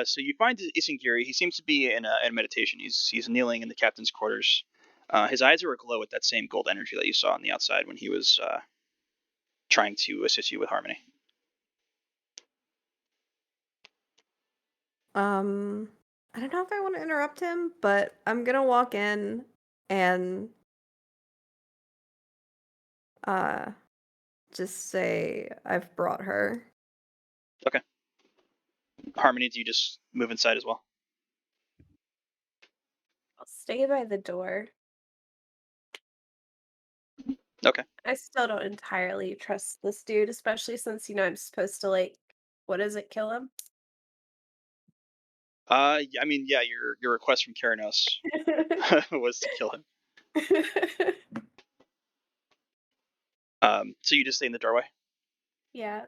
Speaker 3: So you find Isengiri. He seems to be in meditation. He's kneeling in the captain's quarters. His eyes are aglow with that same gold energy that you saw on the outside when he was trying to assist you with Harmony.
Speaker 7: I don't know if I want to interrupt him, but I'm gonna walk in and just say I've brought her.
Speaker 3: Okay. Harmony, do you just move inside as well?
Speaker 2: I'll stay by the door.
Speaker 3: Okay.
Speaker 2: I still don't entirely trust this dude, especially since, I'm supposed to, like, what is it, kill him?
Speaker 3: I mean, yeah, your request from Keranos was to kill him. So you just stay in the doorway?
Speaker 2: Yeah.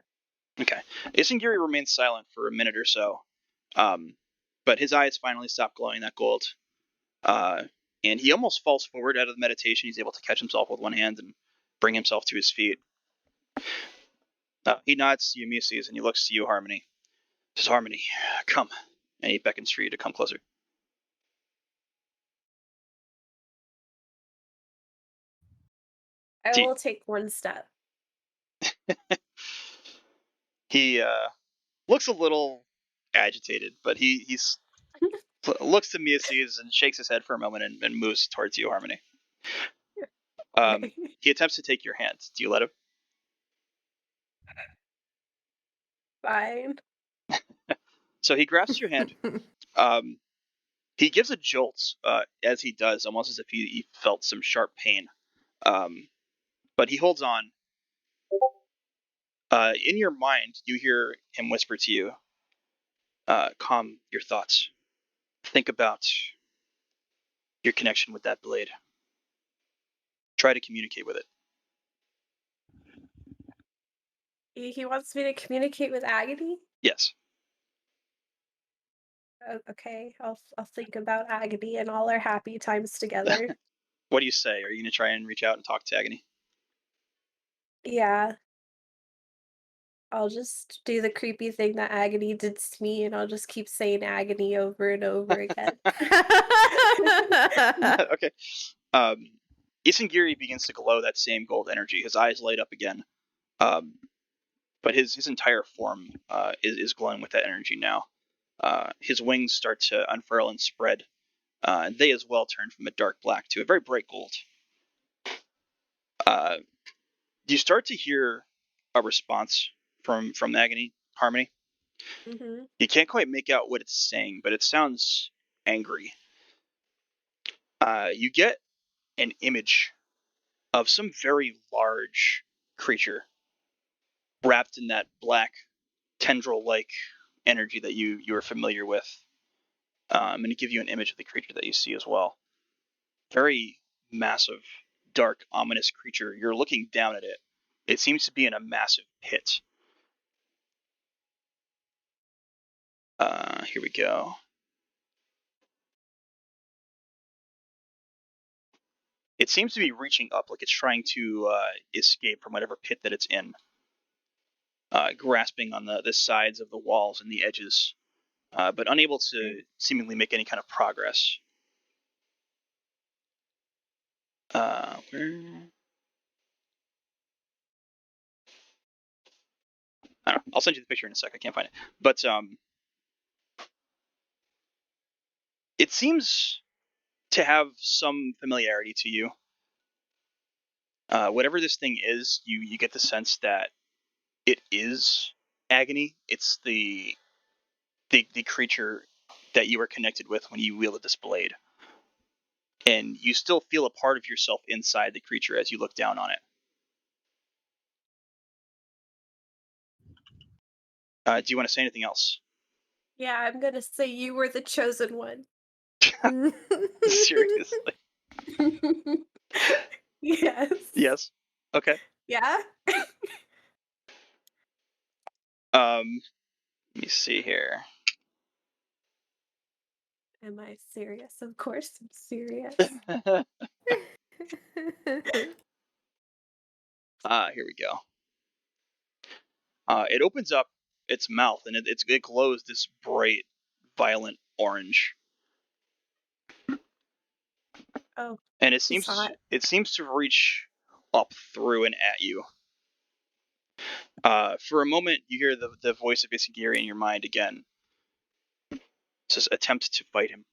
Speaker 3: Okay. Isengiri remains silent for a minute or so, but his eyes finally stop glowing that gold. And he almost falls forward out of the meditation. He's able to catch himself with one hand and bring himself to his feet. He nods to you, Mises, and he looks to you, Harmony. He says, Harmony, come. And he beckons for you to come closer.
Speaker 2: I will take one step.
Speaker 3: He looks a little agitated, but he's looks to Mises and shakes his head for a moment and moves towards you, Harmony.
Speaker 2: Okay.
Speaker 3: He attempts to take your hand. Do you let him?
Speaker 2: Fine.
Speaker 3: So he grasps your hand. He gives a jolt as he does, almost as if he felt some sharp pain. But he holds on. In your mind, you hear him whisper to you, calm your thoughts. Think about your connection with that blade. Try to communicate with it.
Speaker 2: He wants me to communicate with Agony?
Speaker 3: Yes.
Speaker 2: Okay, I'll think about Agony and all our happy times together.
Speaker 3: What do you say? Are you going to try and reach out and talk to Agony?
Speaker 2: Yeah. I'll just do the creepy thing that Agony did to me, and I'll just keep saying Agony over and over again.
Speaker 3: Okay. Isengiri begins to glow that same gold energy. His eyes light up again. But his entire form is glowing with that energy now. His wings start to unfurl and spread. And they as well turn from a dark black to a very bright gold. You start to hear a response from Agony, Harmony.
Speaker 2: Mm-hmm.
Speaker 3: You can't quite make out what it's saying, but it sounds angry. You get an image of some very large creature wrapped in that black tendril-like energy that you are familiar with. I'm going to give you an image of the creature that you see as well. Very massive, dark, ominous creature. You're looking down at it. It seems to be in a massive pit. Here we go. It seems to be reaching up, like it's trying to escape from whatever pit that it's in. Grasping on the sides of the walls and the edges, but unable to seemingly make any kind of progress. Where? I don't know. I'll send you the picture in a sec. I can't find it. But it seems to have some familiarity to you. Whatever this thing is, you get the sense that it is Agony. It's the creature that you were connected with when you wielded this blade. And you still feel a part of yourself inside the creature as you look down on it. Do you want to say anything else?
Speaker 2: Yeah, I'm gonna say you were the chosen one.
Speaker 3: Seriously?
Speaker 2: Yes.
Speaker 3: Yes. Okay.
Speaker 2: Yeah?
Speaker 3: Let me see here.
Speaker 2: Am I serious? Of course I'm serious.
Speaker 3: Here we go. It opens up its mouth and it glows this bright, violent orange.
Speaker 2: Oh,
Speaker 3: And it
Speaker 2: he saw
Speaker 3: seems to reach up through and at you. For a moment, you hear the voice of Isagiri in your mind again. It says, attempt to fight him.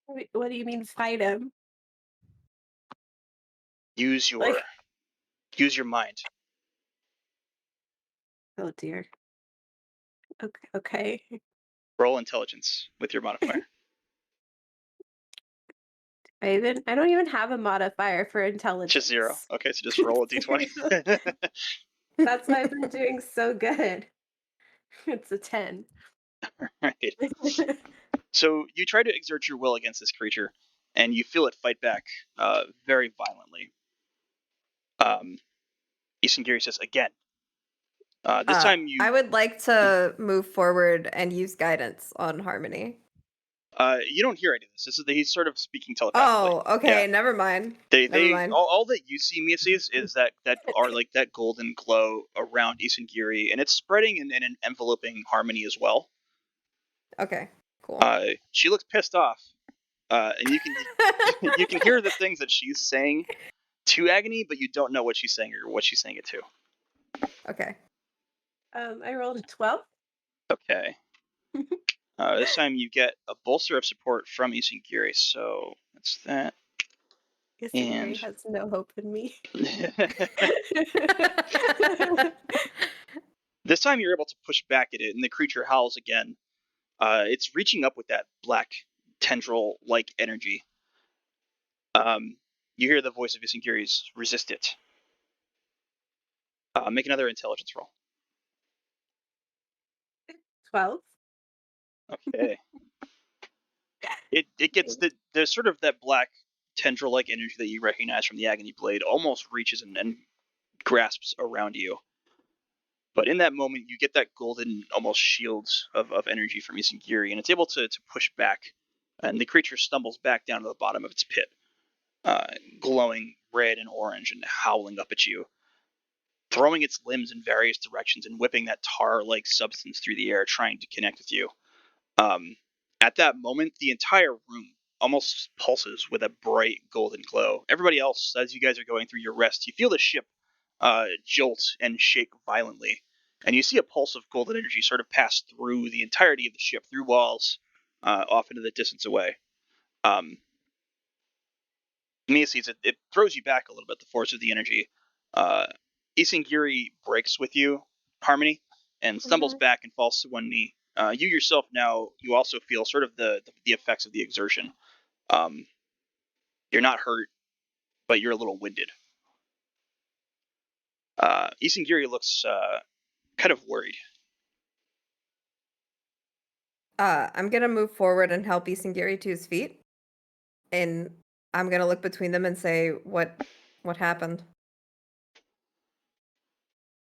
Speaker 2: What do you mean fight him?
Speaker 3: Use
Speaker 2: Like,
Speaker 3: your mind.
Speaker 2: oh dear. Okay.
Speaker 3: Roll intelligence with your modifier.
Speaker 2: I don't even have a modifier for intelligence.
Speaker 3: Just 0. Okay, so just roll a d20.
Speaker 2: That's why I've been doing so good. It's a 10.
Speaker 3: Right. So you try to exert your will against this creature, and you feel it fight back very violently. Isengiri says again. This time
Speaker 7: I
Speaker 3: you
Speaker 7: would like to move forward and use guidance on Harmony.
Speaker 3: you don't hear any of this. He's sort of speaking telepathically.
Speaker 7: Oh, okay.
Speaker 3: Yeah.
Speaker 7: Never mind.
Speaker 3: They
Speaker 7: Never mind.
Speaker 3: all that you see, Mia sees, is that are like that golden glow around Isengiri, and it's spreading and enveloping Harmony as well.
Speaker 7: Okay, cool.
Speaker 3: She looks pissed off, and you can you can hear the things that she's saying to Agony, but you don't know what she's saying or what she's saying it to.
Speaker 7: Okay.
Speaker 2: I rolled a 12.
Speaker 3: Okay. This time you get a bolster of support from Isengiri, so that's that.
Speaker 2: Isengiri has no hope in me.
Speaker 3: This time you're able to push back at it, and the creature howls again. It's reaching up with that black tendril-like energy. You hear the voice of Isengiri's resist it. Make another intelligence roll.
Speaker 2: 12.
Speaker 3: Okay. It gets the sort of that black tendril-like energy that you recognize from the Agony Blade almost reaches and grasps around you. But in that moment, you get that golden almost shield of energy from Isengiri, and it's able to push back, and the creature stumbles back down to the bottom of its pit, glowing red and orange and howling up at you, throwing its limbs in various directions and whipping that tar-like substance through the air, trying to connect with you. At that moment, the entire room almost pulses with a bright golden glow. Everybody else, as you guys are going through your rest, you feel the ship jolt and shake violently, and you see a pulse of golden energy sort of pass through the entirety of the ship, through walls, off into the distance away. Mia sees it throws you back a little bit, the force of the energy. Isengiri breaks with you, Harmony, and stumbles back and falls to one knee. You yourself now, you also feel sort of the effects of the exertion. You're not hurt, but you're a little winded. Isengiri looks kind of worried.
Speaker 7: I'm gonna move forward and help Isengiri to his feet, and I'm gonna look between them and say, "What happened?"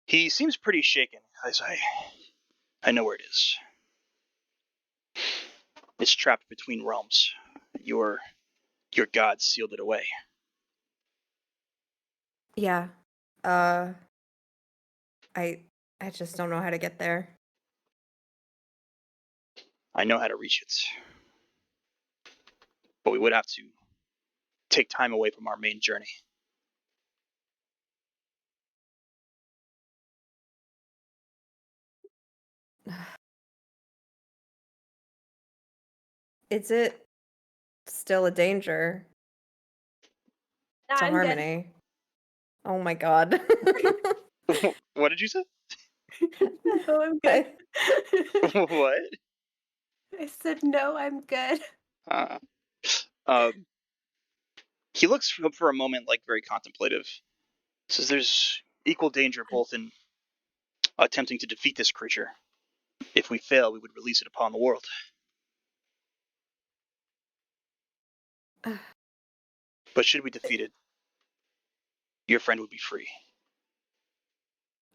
Speaker 3: He seems pretty shaken. I know where it is. It's trapped between realms. Your god sealed it away.
Speaker 7: Yeah. I just don't know how to get there.
Speaker 3: I know how to reach it. But we would have to take time away from our main journey.
Speaker 7: Is it still a danger
Speaker 2: No,
Speaker 7: to
Speaker 2: I'm good.
Speaker 7: Harmony? Oh my god.
Speaker 3: What did you say?
Speaker 2: No, I'm good.
Speaker 3: What?
Speaker 2: I said no, I'm good.
Speaker 3: He looks for a moment like very contemplative. Says there's equal danger both in attempting to defeat this creature. If we fail, we would release it upon the world. But should we defeat it, your friend would be free.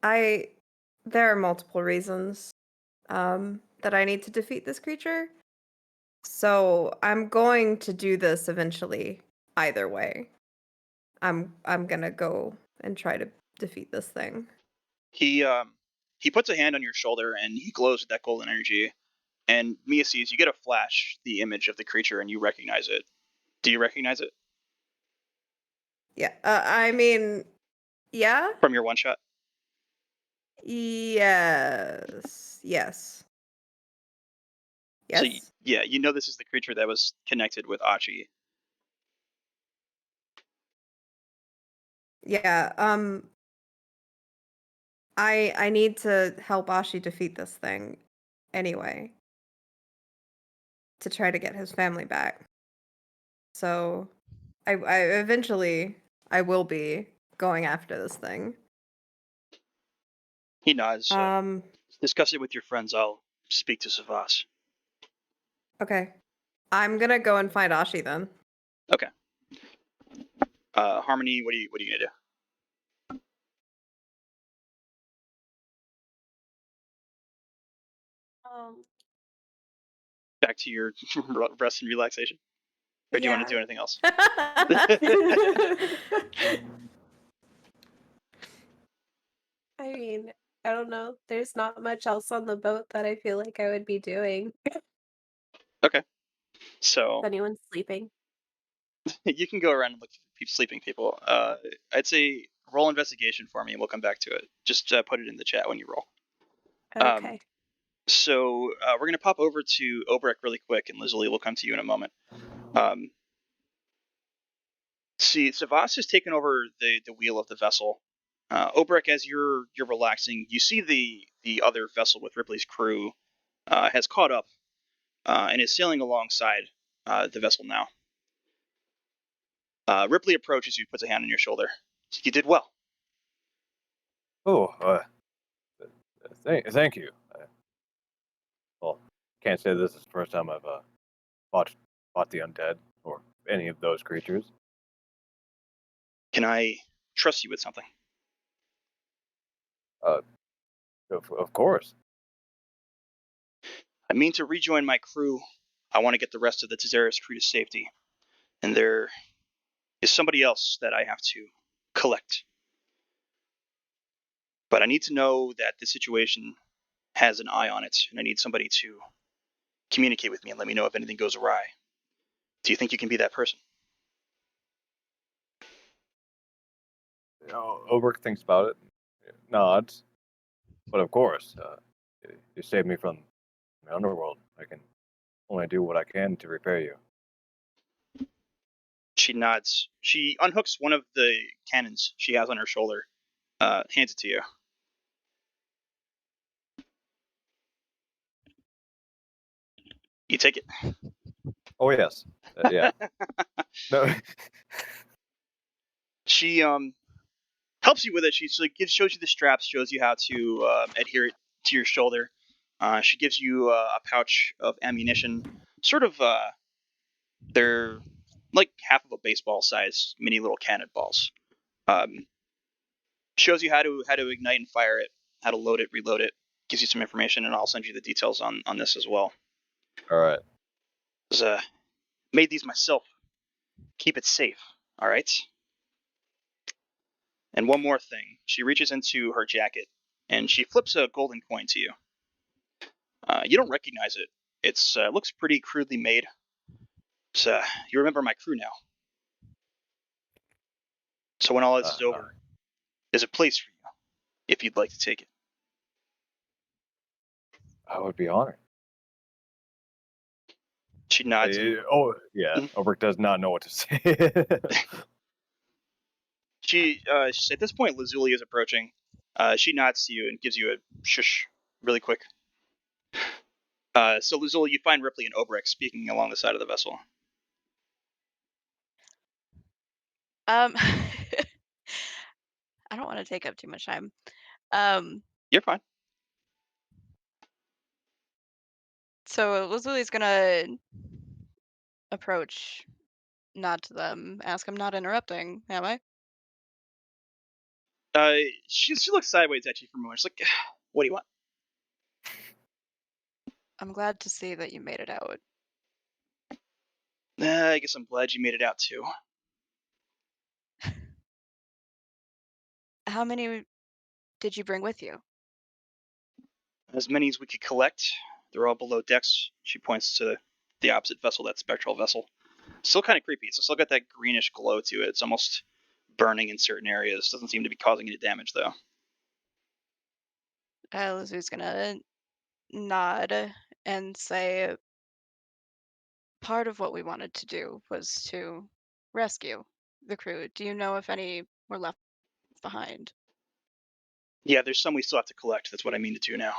Speaker 7: There are multiple reasons that I need to defeat this creature. So I'm going to do this eventually either way. I'm gonna go and try to defeat this thing.
Speaker 3: He puts a hand on your shoulder and he glows with that golden energy. And Mia sees you get a flash, the image of the creature, and you recognize it. Do you recognize it?
Speaker 7: Yeah. I mean, yeah.
Speaker 3: From your one shot?
Speaker 7: Yes. Yes. Yes.
Speaker 3: So yeah, you know this is the creature that was connected with Achi.
Speaker 7: Yeah. I need to help Ashi defeat this thing anyway. To try to get his family back. So I eventually I will be going after this thing.
Speaker 3: He nods.
Speaker 7: Um.
Speaker 3: Discuss it with your friends. I'll speak to Savas.
Speaker 7: Okay. I'm gonna go and find Ashi then.
Speaker 3: Okay. Harmony, what are you gonna do? Back to your rest and relaxation, or do you want to do anything else?
Speaker 2: I mean, I don't know. There's not much else on the boat that I feel like I would be doing.
Speaker 3: Okay. So
Speaker 2: Is anyone sleeping?
Speaker 3: you can go around and look for sleeping people. I'd say roll investigation for me, and we'll come back to it. Just put it in the chat when you roll.
Speaker 2: Okay.
Speaker 3: So we're gonna pop over to Obrek really quick, and Lizzie will come to you in a moment. See, Savas has taken over the wheel of the vessel. Obrek, as you're relaxing, you see the other vessel with Ripley's crew has caught up and is sailing alongside the vessel now. Ripley approaches you, puts a hand on your shoulder. You did well.
Speaker 4: Oh, thank you. Well, can't say this is the first time I've fought the undead or any of those creatures.
Speaker 3: Can I trust you with something?
Speaker 4: Of course.
Speaker 3: I mean to rejoin my crew. I want to get the rest of the Theros crew to safety, and there is somebody else that I have to collect. But I need to know that the situation has an eye on it, and I need somebody to communicate with me and let me know if anything goes awry. Do you think you can be that person?
Speaker 4: Oberk thinks about it, nods. But of course, you saved me from the underworld. I can only do what I can to repair you.
Speaker 3: She nods. She unhooks one of the cannons she has on her shoulder, hands it to you. You take it.
Speaker 4: Oh yes, yeah. No.
Speaker 3: She helps you with it. She shows you the straps, shows you how to adhere it to your shoulder. She gives you a pouch of ammunition, sort of. They're like half of a baseball size mini little cannonballs. Shows you how to ignite and fire it, how to load it, reload it. Gives you some information, and I'll send you the details on this as well.
Speaker 4: All right.
Speaker 3: Made these myself. Keep it safe. All right. And one more thing. She reaches into her jacket and she flips a golden coin to you. You don't recognize it. It's looks pretty crudely made. So you remember my crew now. So when all this is over, there's a place for you if you'd like to take it.
Speaker 4: I would be honored.
Speaker 3: She nods.
Speaker 4: Oh yeah, Oberk does not know what to say.
Speaker 3: She at this point, Lazuli is approaching. She nods to you and gives you a shush really quick. So Lazuli, you find Ripley and Obrek speaking along the side of the vessel.
Speaker 1: I don't want to take up too much time.
Speaker 3: You're fine.
Speaker 1: So Lizzie's gonna approach, nod to them, ask I'm not interrupting, am I?
Speaker 3: She looks sideways at you for a moment. She's like, "What do you want?"
Speaker 1: I'm glad to see that you made it out.
Speaker 3: I guess I'm glad you made it out too.
Speaker 1: How many did you bring with you?
Speaker 3: As many as we could collect. They're all below decks. She points to the opposite vessel, that spectral vessel. Still kind of creepy. It's still got that greenish glow to it. It's almost burning in certain areas. Doesn't seem to be causing any damage though.
Speaker 1: Lizzie's gonna nod and say part of what we wanted to do was to rescue the crew. Do you know if any were left behind?
Speaker 3: Yeah, there's some we still have to collect. That's what I mean to do now.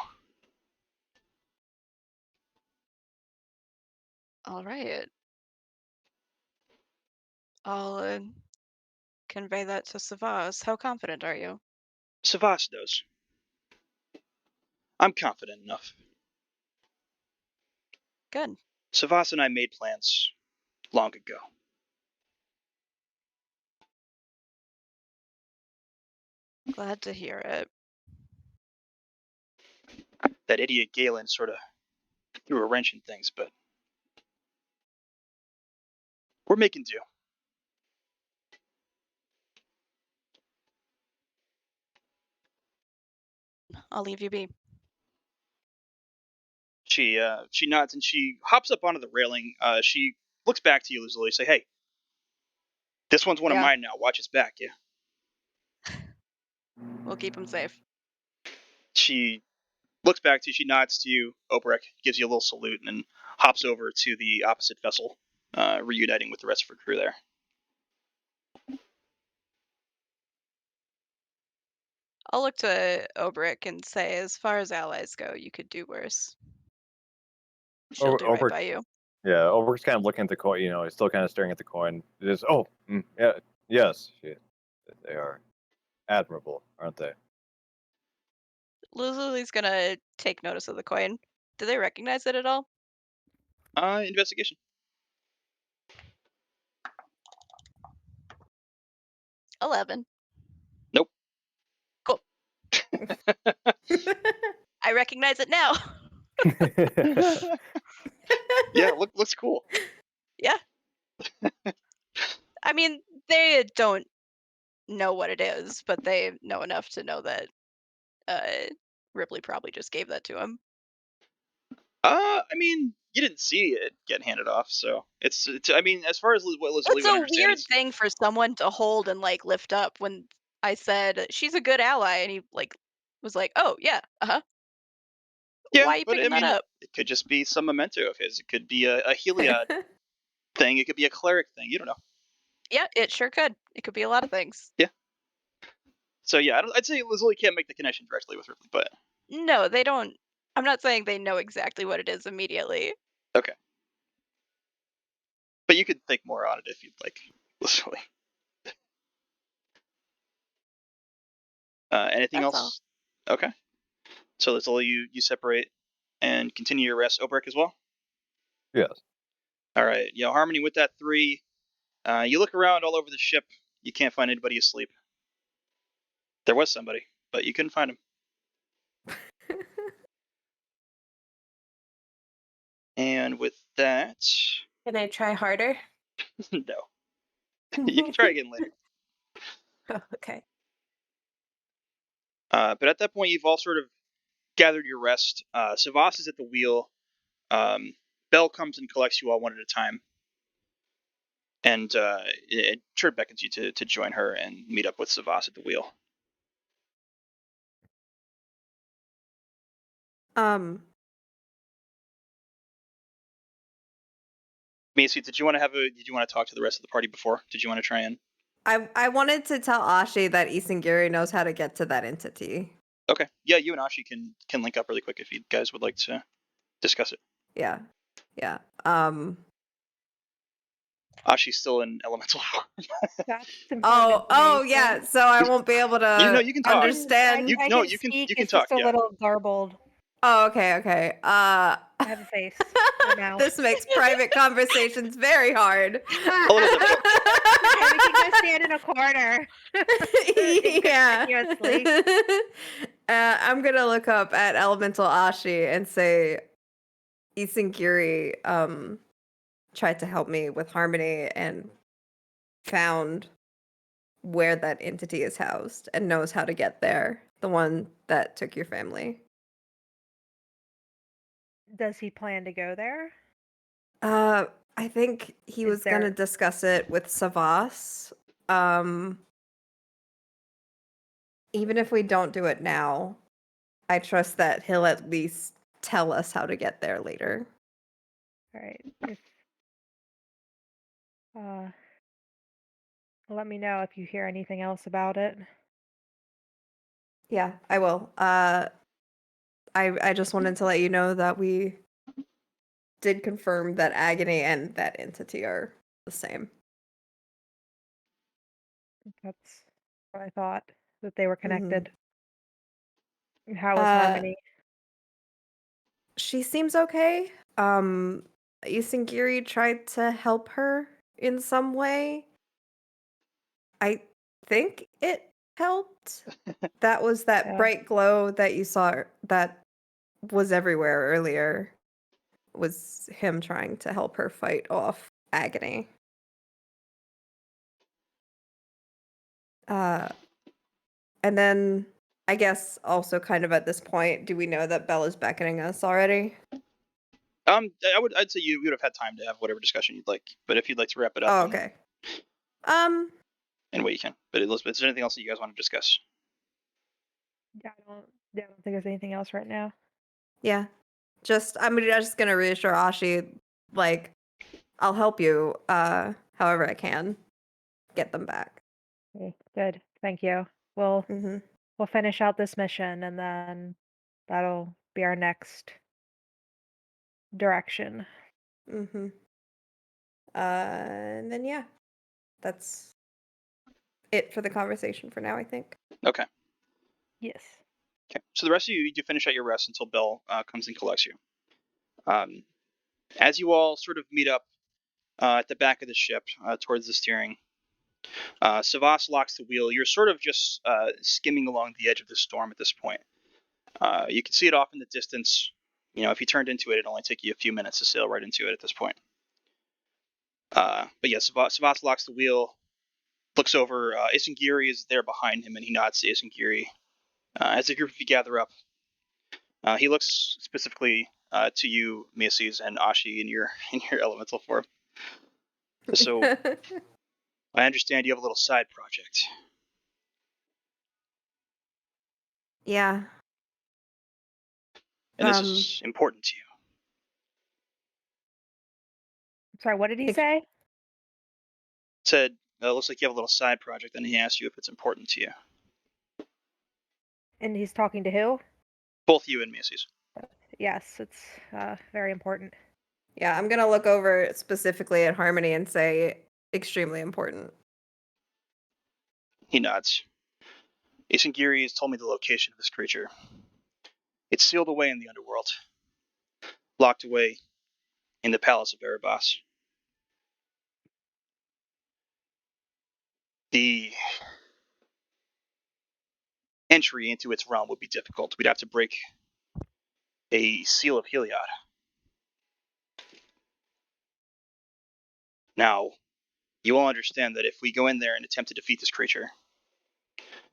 Speaker 1: All right. I'll convey that to Savas. How confident are you?
Speaker 3: Savas knows. I'm confident enough.
Speaker 1: Good.
Speaker 3: Savas and I made plans long ago.
Speaker 1: Glad to hear it.
Speaker 3: That idiot Galen sort of threw a wrench in things, but we're making do.
Speaker 1: I'll leave you be.
Speaker 3: She nods and she hops up onto the railing. She looks back to you, Lizzie, say, "Hey, this one's one of
Speaker 1: Yeah.
Speaker 3: mine now. Watch his back, yeah."
Speaker 1: We'll keep him safe.
Speaker 3: She looks back to you. She nods to you. Obrek gives you a little salute and then hops over to the opposite vessel, reuniting with the rest of her crew there.
Speaker 1: I'll look to Obrick and say, as far as allies go, you could do worse. She'll do right
Speaker 4: Obrick,
Speaker 1: by you.
Speaker 4: yeah, Obrick's kind of looking at the coin. He's still kind of staring at the coin. Just, yeah, yes, they are admirable, aren't they?
Speaker 1: Lily's gonna take notice of the coin. Do they recognize it at all?
Speaker 3: Investigation.
Speaker 1: 11.
Speaker 3: Nope.
Speaker 1: Cool. I recognize it now.
Speaker 3: Yeah, looks cool.
Speaker 1: Yeah. I mean, they don't know what it is, but they know enough to know that Ripley probably just gave that to him.
Speaker 3: I mean, you didn't see it get handed off, so it's. I mean, as far as what Lizzie
Speaker 1: It's
Speaker 3: would
Speaker 1: a
Speaker 3: understand
Speaker 1: weird
Speaker 3: is,
Speaker 1: thing for someone to hold and like lift up when I said she's a good ally, and he like was like, "Oh yeah, uh-huh."
Speaker 3: yeah,
Speaker 1: Why are you
Speaker 3: but I
Speaker 1: picking that
Speaker 3: mean,
Speaker 1: up?
Speaker 3: it could just be some memento of his. It could be a Heliod thing. It could be a cleric thing. You don't know.
Speaker 1: Yeah, it sure could. It could be a lot of things.
Speaker 3: Yeah. So yeah, I'd say Lizzie can't make the connection directly with Ripley, but
Speaker 1: No, they don't. I'm not saying they know exactly what it is immediately.
Speaker 3: okay. But you could think more on it if you'd like, Lizzie. Anything
Speaker 1: That's all.
Speaker 3: else? Okay. So Lizzie, you separate and continue your rest. Obrek as well.
Speaker 4: Yes.
Speaker 3: All right. Harmony with that 3. You look around all over the ship. You can't find anybody asleep. There was somebody, but you couldn't find him. And with that,
Speaker 2: Can I try harder?
Speaker 3: no. You can try again later.
Speaker 2: Oh, okay.
Speaker 3: But at that point, you've all sort of gathered your rest. Savas is at the wheel. Bell comes and collects you all one at a time. And it sure beckons you to join her and meet up with Savas at the wheel. Macy, did you want to talk to the rest of the party before? Did you want to try and?
Speaker 7: I wanted to tell Ashi that Isengiri knows how to get to that entity.
Speaker 3: Okay. Yeah, you and Ashi can link up really quick if you guys would like to discuss it.
Speaker 7: Yeah. Yeah.
Speaker 3: Ashi's still in elemental form.
Speaker 5: That's
Speaker 7: Oh yeah, so I won't be able to
Speaker 3: you can talk.
Speaker 7: understand.
Speaker 3: You can
Speaker 5: It's
Speaker 3: talk.
Speaker 5: just a
Speaker 3: Yeah.
Speaker 5: little garbled.
Speaker 7: Oh, okay.
Speaker 5: I have a face. A mouth.
Speaker 7: This makes private conversations very hard.
Speaker 3: A little bit.
Speaker 5: Okay, we can go stand in a corner.
Speaker 7: Yeah.
Speaker 5: Conspicuously.
Speaker 7: I'm gonna look up at Elemental Ashi and say Isengiri tried to help me with Harmony and found where that entity is housed and knows how to get there. The one that took your family.
Speaker 5: Does he plan to go there?
Speaker 7: I think he was gonna discuss it with Savas. Even if we don't do it now, I trust that he'll at least tell us how to get there later.
Speaker 5: All right. Let me know if you hear anything else about it.
Speaker 7: Yeah, I will. I just wanted to let you know that we did confirm that Agony and that entity are the same.
Speaker 5: That's what I thought, that they were
Speaker 7: Mhm.
Speaker 5: connected. How is
Speaker 7: Uh,
Speaker 5: Harmony?
Speaker 7: she seems okay. Isengiri tried to help her in some way. I think it helped. That was that
Speaker 5: Yeah.
Speaker 7: bright glow that you saw that was everywhere earlier. Was him trying to help her fight off agony. And then I guess also kind of at this point, do we know that Bella's beckoning us already?
Speaker 3: I'd say you would have had time to have whatever discussion you'd like, but if you'd like to wrap it up,
Speaker 7: Oh, okay.
Speaker 3: anyway, you can. But Elizabeth, is there anything else that you guys want to discuss?
Speaker 5: Yeah, I don't think there's anything else right now.
Speaker 7: Yeah. I'm just gonna reassure Ashi, like, I'll help you, however I can get them back.
Speaker 5: Okay, good. Thank you. We'll
Speaker 7: Mm-hmm.
Speaker 5: we'll finish out this mission and then that'll be our next direction.
Speaker 7: Mm-hmm. And then yeah, that's it for the conversation for now, I think.
Speaker 3: Okay.
Speaker 5: Yes.
Speaker 3: Okay. So the rest of you do finish out your rest until Bell comes and collects you. As you all sort of meet up at the back of the ship towards the steering, Savas locks the wheel. You're sort of just skimming along the edge of the storm at this point. You can see it off in the distance. You know, if you turned into it, it'd only take you a few minutes to sail right into it at this point. But yeah, Savas locks the wheel, looks over. Isengiri is there behind him, and he nods to Isengiri. As the group of you gather up, he looks specifically to you, Miasis, and Ashi in your elemental form. So I understand you have a little side project.
Speaker 7: Yeah.
Speaker 3: And this is important to you.
Speaker 5: Sorry, what did he say?
Speaker 3: Said, looks like you have a little side project, and he asked you if it's important to you.
Speaker 5: And he's talking to who?
Speaker 3: Both you and Macy's.
Speaker 5: Yes, it's very important.
Speaker 7: Yeah, I'm gonna look over specifically at Harmony and say extremely important.
Speaker 3: He nods. Isengiri has told me the location of this creature. It's sealed away in the underworld, locked away in the palace of Erebos. The entry into its realm would be difficult. We'd have to break a seal of Heliod. Now, you all understand that if we go in there and attempt to defeat this creature,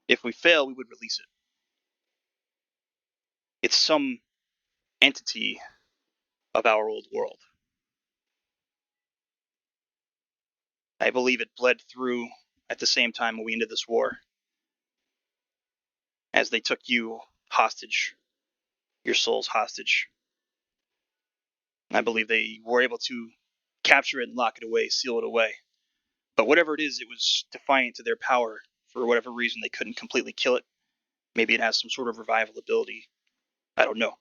Speaker 3: if we fail, we would release it. It's some entity of our old world. I believe it bled through at the same time when we ended this war, as they took you hostage, your souls hostage. I believe they were able to capture it and lock it away, seal it away. But whatever it is, it was defiant to their power. For whatever reason, they couldn't completely kill it. Maybe it has some sort of revival ability. I don't know.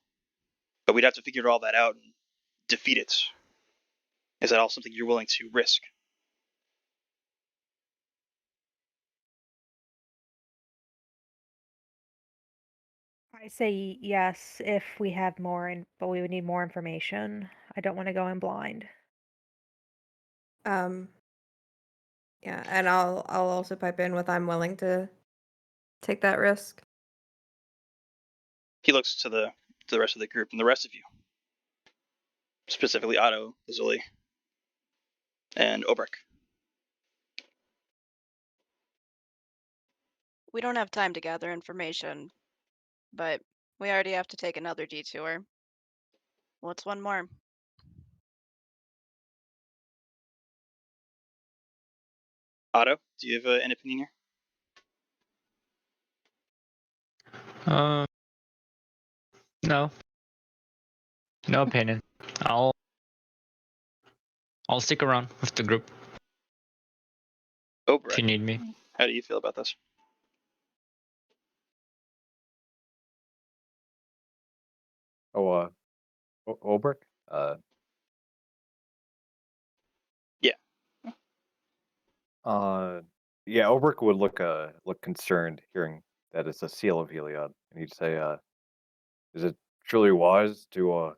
Speaker 3: But we'd have to figure all that out and defeat it. Is that all something you're willing to risk?
Speaker 5: I say yes if we have more, but we would need more information. I don't want to go in blind.
Speaker 7: Yeah, and I'll also pipe in with I'm willing to take that risk.
Speaker 3: He looks to the rest of the group and the rest of you, specifically Otto, Lazuli, and Obrek.
Speaker 1: We don't have time to gather information, but we already have to take another detour. What's one more?
Speaker 3: Otto, do you have an opinion here?
Speaker 6: No. No opinion. I'll stick around with the group
Speaker 3: Obrek,
Speaker 6: if you need me.
Speaker 3: how do you feel about this?
Speaker 4: Olbrich?
Speaker 3: Yeah.
Speaker 4: Yeah, Ulrich would look concerned hearing that it's a seal of Heliod, and he'd say, "Is it truly wise to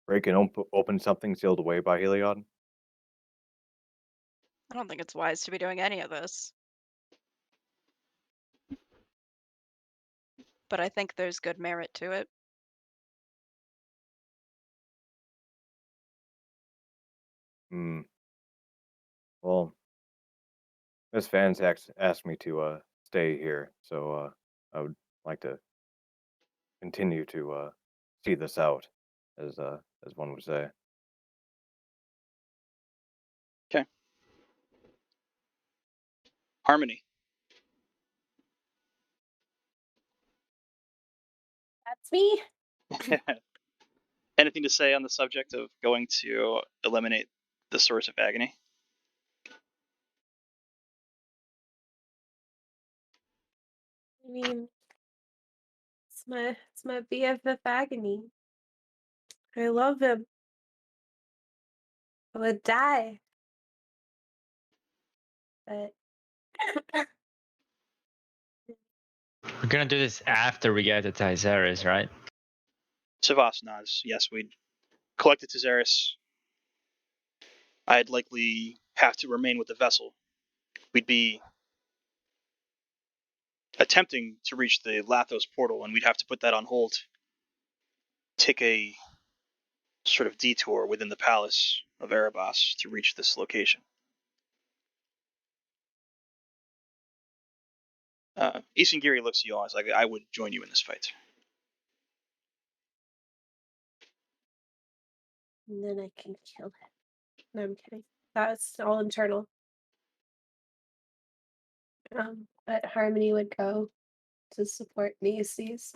Speaker 4: break and open something sealed away by Heliod?"
Speaker 1: I don't think it's wise to be doing any of this, but I think there's good merit to it.
Speaker 4: Hmm. Well, Miss Vance asked me to stay here, so I would like to continue to see this out, as one would say.
Speaker 3: Okay. Harmony.
Speaker 2: That's me.
Speaker 3: Anything to say on the subject of going to eliminate the source of agony?
Speaker 2: I mean, it's my BFF agony. I love him. I would die, but
Speaker 6: We're gonna do this after we get to Theros, right?
Speaker 3: Savas nods. Yes, we'd collected Tezaris. I'd likely have to remain with the vessel. We'd be attempting to reach the Lathos portal, and we'd have to put that on hold. Take a sort of detour within the palace of Erebos to reach this location. Isengiri looks at you all and is like, I would join you in this fight.
Speaker 2: and then I can kill him. No, I'm kidding. That's all internal. But Harmony would go to support Macy's.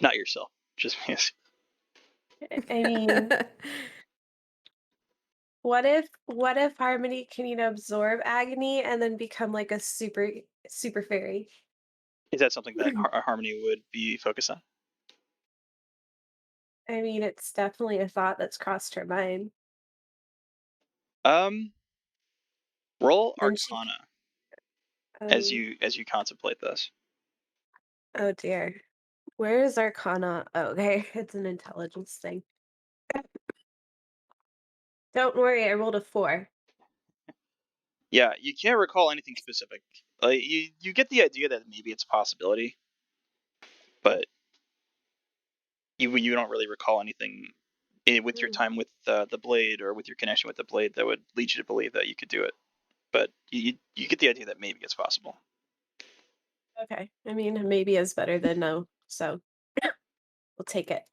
Speaker 3: Not yourself, just Macy.
Speaker 2: I mean, what if Harmony can absorb agony and then become like a super fairy?
Speaker 3: Is that something that Harmony would be focused on?
Speaker 2: I mean, it's definitely a thought that's crossed her mind.
Speaker 3: Roll
Speaker 2: Then she,
Speaker 3: Arcana as
Speaker 2: um,
Speaker 3: you contemplate this.
Speaker 2: oh dear, where is Arcana? Oh, okay, it's an intelligence thing. Don't worry, I rolled a 4.
Speaker 3: Yeah, you can't recall anything specific. You get the idea that maybe it's a possibility, but you don't really recall anything with your time with the blade or with your connection with the blade that would lead you to believe that you could do it. But you get the idea that maybe it's possible.
Speaker 2: Okay, I mean, maybe is better than no, so we'll take it.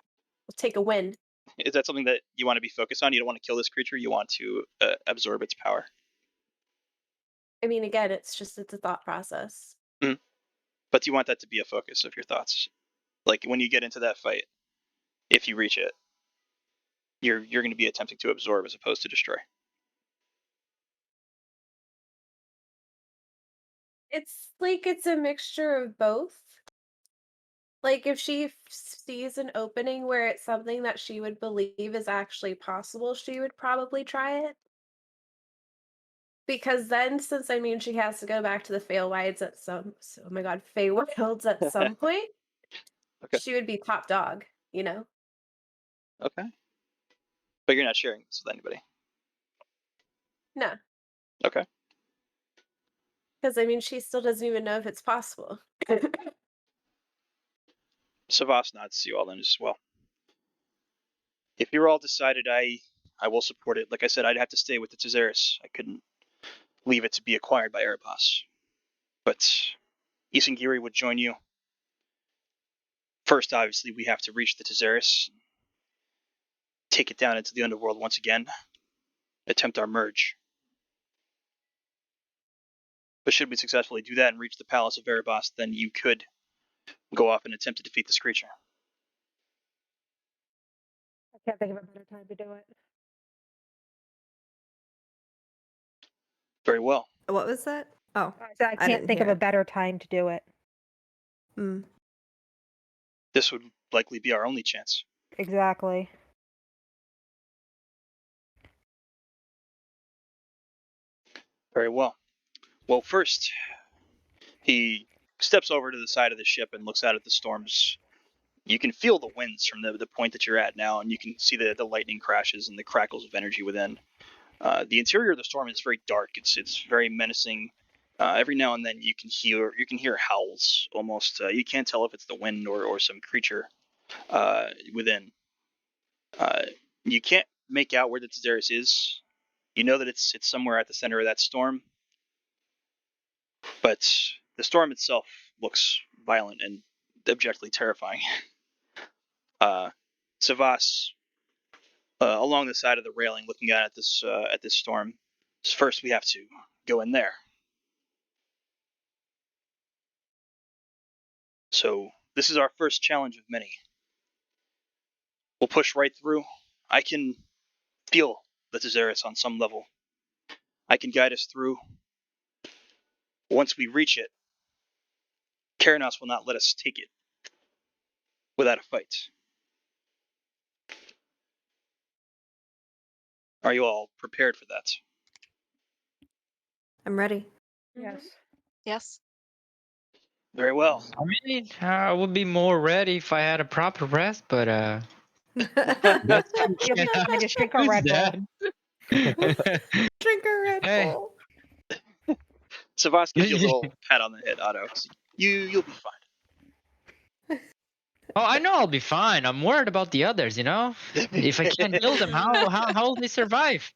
Speaker 2: We'll take a win.
Speaker 3: Is that something that you want to be focused on? You don't want to kill this creature. You want to absorb its power.
Speaker 2: I mean, again, it's a thought process.
Speaker 3: Mm-hmm. But you want that to be a focus of your thoughts. Like when you get into that fight, if you reach it, you're going to be attempting to absorb as opposed to destroy.
Speaker 2: It's like it's a mixture of both. Like if she sees an opening where it's something that she would believe is actually possible, she would probably try it. Because then, since I mean, she has to go back to the Feywilds at oh my god, Feywilds at some point,
Speaker 3: Okay.
Speaker 2: she would be top dog, you know?
Speaker 3: Okay. But you're not sharing this with anybody.
Speaker 2: No.
Speaker 3: Okay.
Speaker 2: Because I mean, she still doesn't even know if it's possible.
Speaker 3: Savas nods to you all then as well. If you're all decided, I will support it. Like I said, I'd have to stay with the Tezaris. I couldn't leave it to be acquired by Erebos. But Isengiri would join you. First, obviously, we have to reach the Tezaris, take it down into the underworld once again, attempt our merge. But should we successfully do that and reach the Palace of Erebos, then you could go off and attempt to defeat this creature.
Speaker 5: I can't think of a better time to do it.
Speaker 3: Very well.
Speaker 7: What was that? Oh,
Speaker 5: I can't
Speaker 7: didn't
Speaker 5: think of
Speaker 7: hear
Speaker 5: a better time to do it.
Speaker 3: This would likely be our only chance.
Speaker 5: Exactly.
Speaker 3: Very well. Well, first, he steps over to the side of the ship and looks out at the storms. You can feel the winds from the point that you're at now, and you can see the lightning crashes and the crackles of energy within. The interior of the storm is very dark. It's very menacing. Every now and then you can hear howls almost. You can't tell if it's the wind or some creature within. You can't make out where the Theros is. You know that it's somewhere at the center of that storm, but the storm itself looks violent and objectively terrifying. Savas, along the side of the railing, looking out at this storm. First, we have to go in there. So this is our first challenge of many. We'll push right through. I can feel the Theros on some level. I can guide us through. Once we reach it, Karanos will not let us take it without a fight. Are you all prepared for that?
Speaker 7: I'm ready.
Speaker 5: Yes.
Speaker 1: Yes.
Speaker 3: Very well.
Speaker 6: I mean, I would be more ready if I had a proper rest, but that's
Speaker 5: You'll be fine. Just drink a
Speaker 6: who's
Speaker 5: Red Bull.
Speaker 6: that?
Speaker 7: Drink a Red
Speaker 6: Hey.
Speaker 7: Bull.
Speaker 3: Savas gives you a little pat on the head, Otto. You'll be fine.
Speaker 6: Oh, I know I'll be fine. I'm worried about the others, you know? If I can't kill them, how will they survive?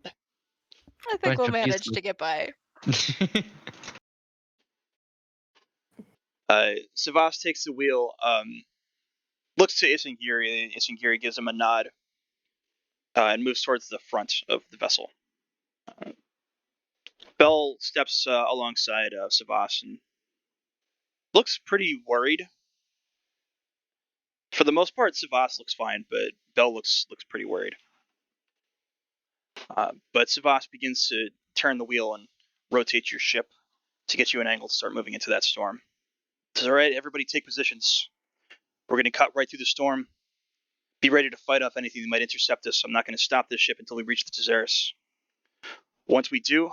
Speaker 1: I think
Speaker 6: Bunch
Speaker 1: we'll
Speaker 6: of
Speaker 1: manage
Speaker 6: useless-
Speaker 1: to get by.
Speaker 3: Savas takes the wheel, looks to Isengiri. Isengiri gives him a nod and moves towards the front of the vessel. Bell steps alongside Savas and looks pretty worried. For the most part, Savas looks fine, but Bell looks pretty worried. But Savas begins to turn the wheel and rotate your ship to get you an angle to start moving into that storm. Says, all right, everybody take positions. We're going to cut right through the storm. Be ready to fight off anything that might intercept us. I'm not going to stop this ship until we reach the Theros. Once we do,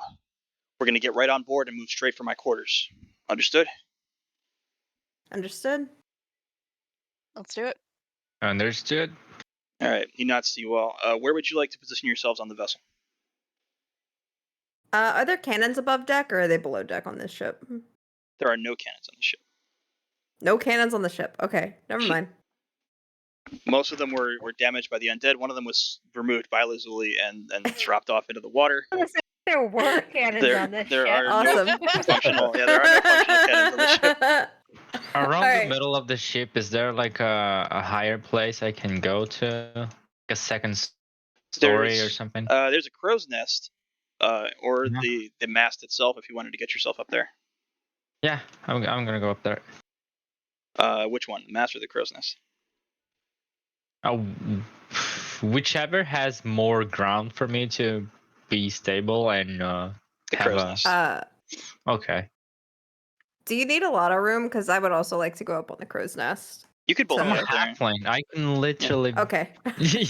Speaker 3: we're going to get right on board and move straight for my quarters. Understood?
Speaker 7: Understood.
Speaker 1: Let's do it.
Speaker 6: Understood.
Speaker 3: All right, he nods to you all. Where would you like to position yourselves on the vessel?
Speaker 7: Are there cannons above deck or are they below deck on this ship?
Speaker 3: There are no cannons on the ship.
Speaker 7: No cannons on the ship. Okay, never mind.
Speaker 3: Most of them were damaged by the undead. One of them was removed by Lazuli and dropped off into the water.
Speaker 5: There were cannons on this
Speaker 3: there
Speaker 5: ship.
Speaker 3: are
Speaker 7: Awesome.
Speaker 3: no functional. Yeah, there are no functional cannons on the ship.
Speaker 6: Around
Speaker 7: Alright.
Speaker 6: the middle of the ship, is there like a higher place I can go to? Like a second story or something?
Speaker 3: There's a crow's nest, or
Speaker 6: Yeah.
Speaker 3: the mast itself. If you wanted to get yourself up there.
Speaker 6: Yeah, I'm gonna go up there.
Speaker 3: Which one, the mast or the crow's nest?
Speaker 6: Whichever has more ground for me to be stable and
Speaker 3: The
Speaker 6: have
Speaker 3: crow's
Speaker 6: a.
Speaker 3: nest.
Speaker 6: Okay.
Speaker 7: Do you need a lot of room? Because I would also like to go up on the crow's nest.
Speaker 3: You could both
Speaker 7: So-
Speaker 6: I'm
Speaker 3: be
Speaker 6: a
Speaker 3: up there.
Speaker 6: halfling. I can literally.
Speaker 7: Okay.
Speaker 3: You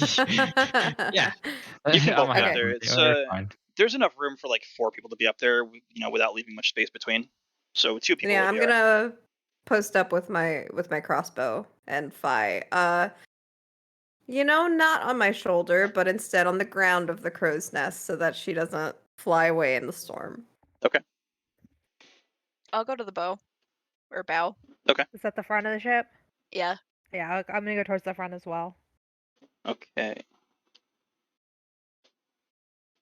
Speaker 7: yeah.
Speaker 3: can both
Speaker 6: I'm a
Speaker 3: be up
Speaker 7: Okay.
Speaker 3: there.
Speaker 6: halfling.
Speaker 3: It's
Speaker 6: You're fine.
Speaker 3: there's enough room for like 4 people to be up there, without leaving much space between. So 2 people.
Speaker 7: Yeah,
Speaker 3: will
Speaker 7: I'm
Speaker 3: be all right.
Speaker 7: gonna post up with my crossbow and Fi. Not on my shoulder, but instead on the ground of the crow's nest so that she doesn't fly away in the storm.
Speaker 1: I'll go to the bow. Or bow.
Speaker 5: Is that the front of the ship?
Speaker 1: Yeah.
Speaker 5: Yeah, I'm gonna go towards the front as well.
Speaker 3: Okay.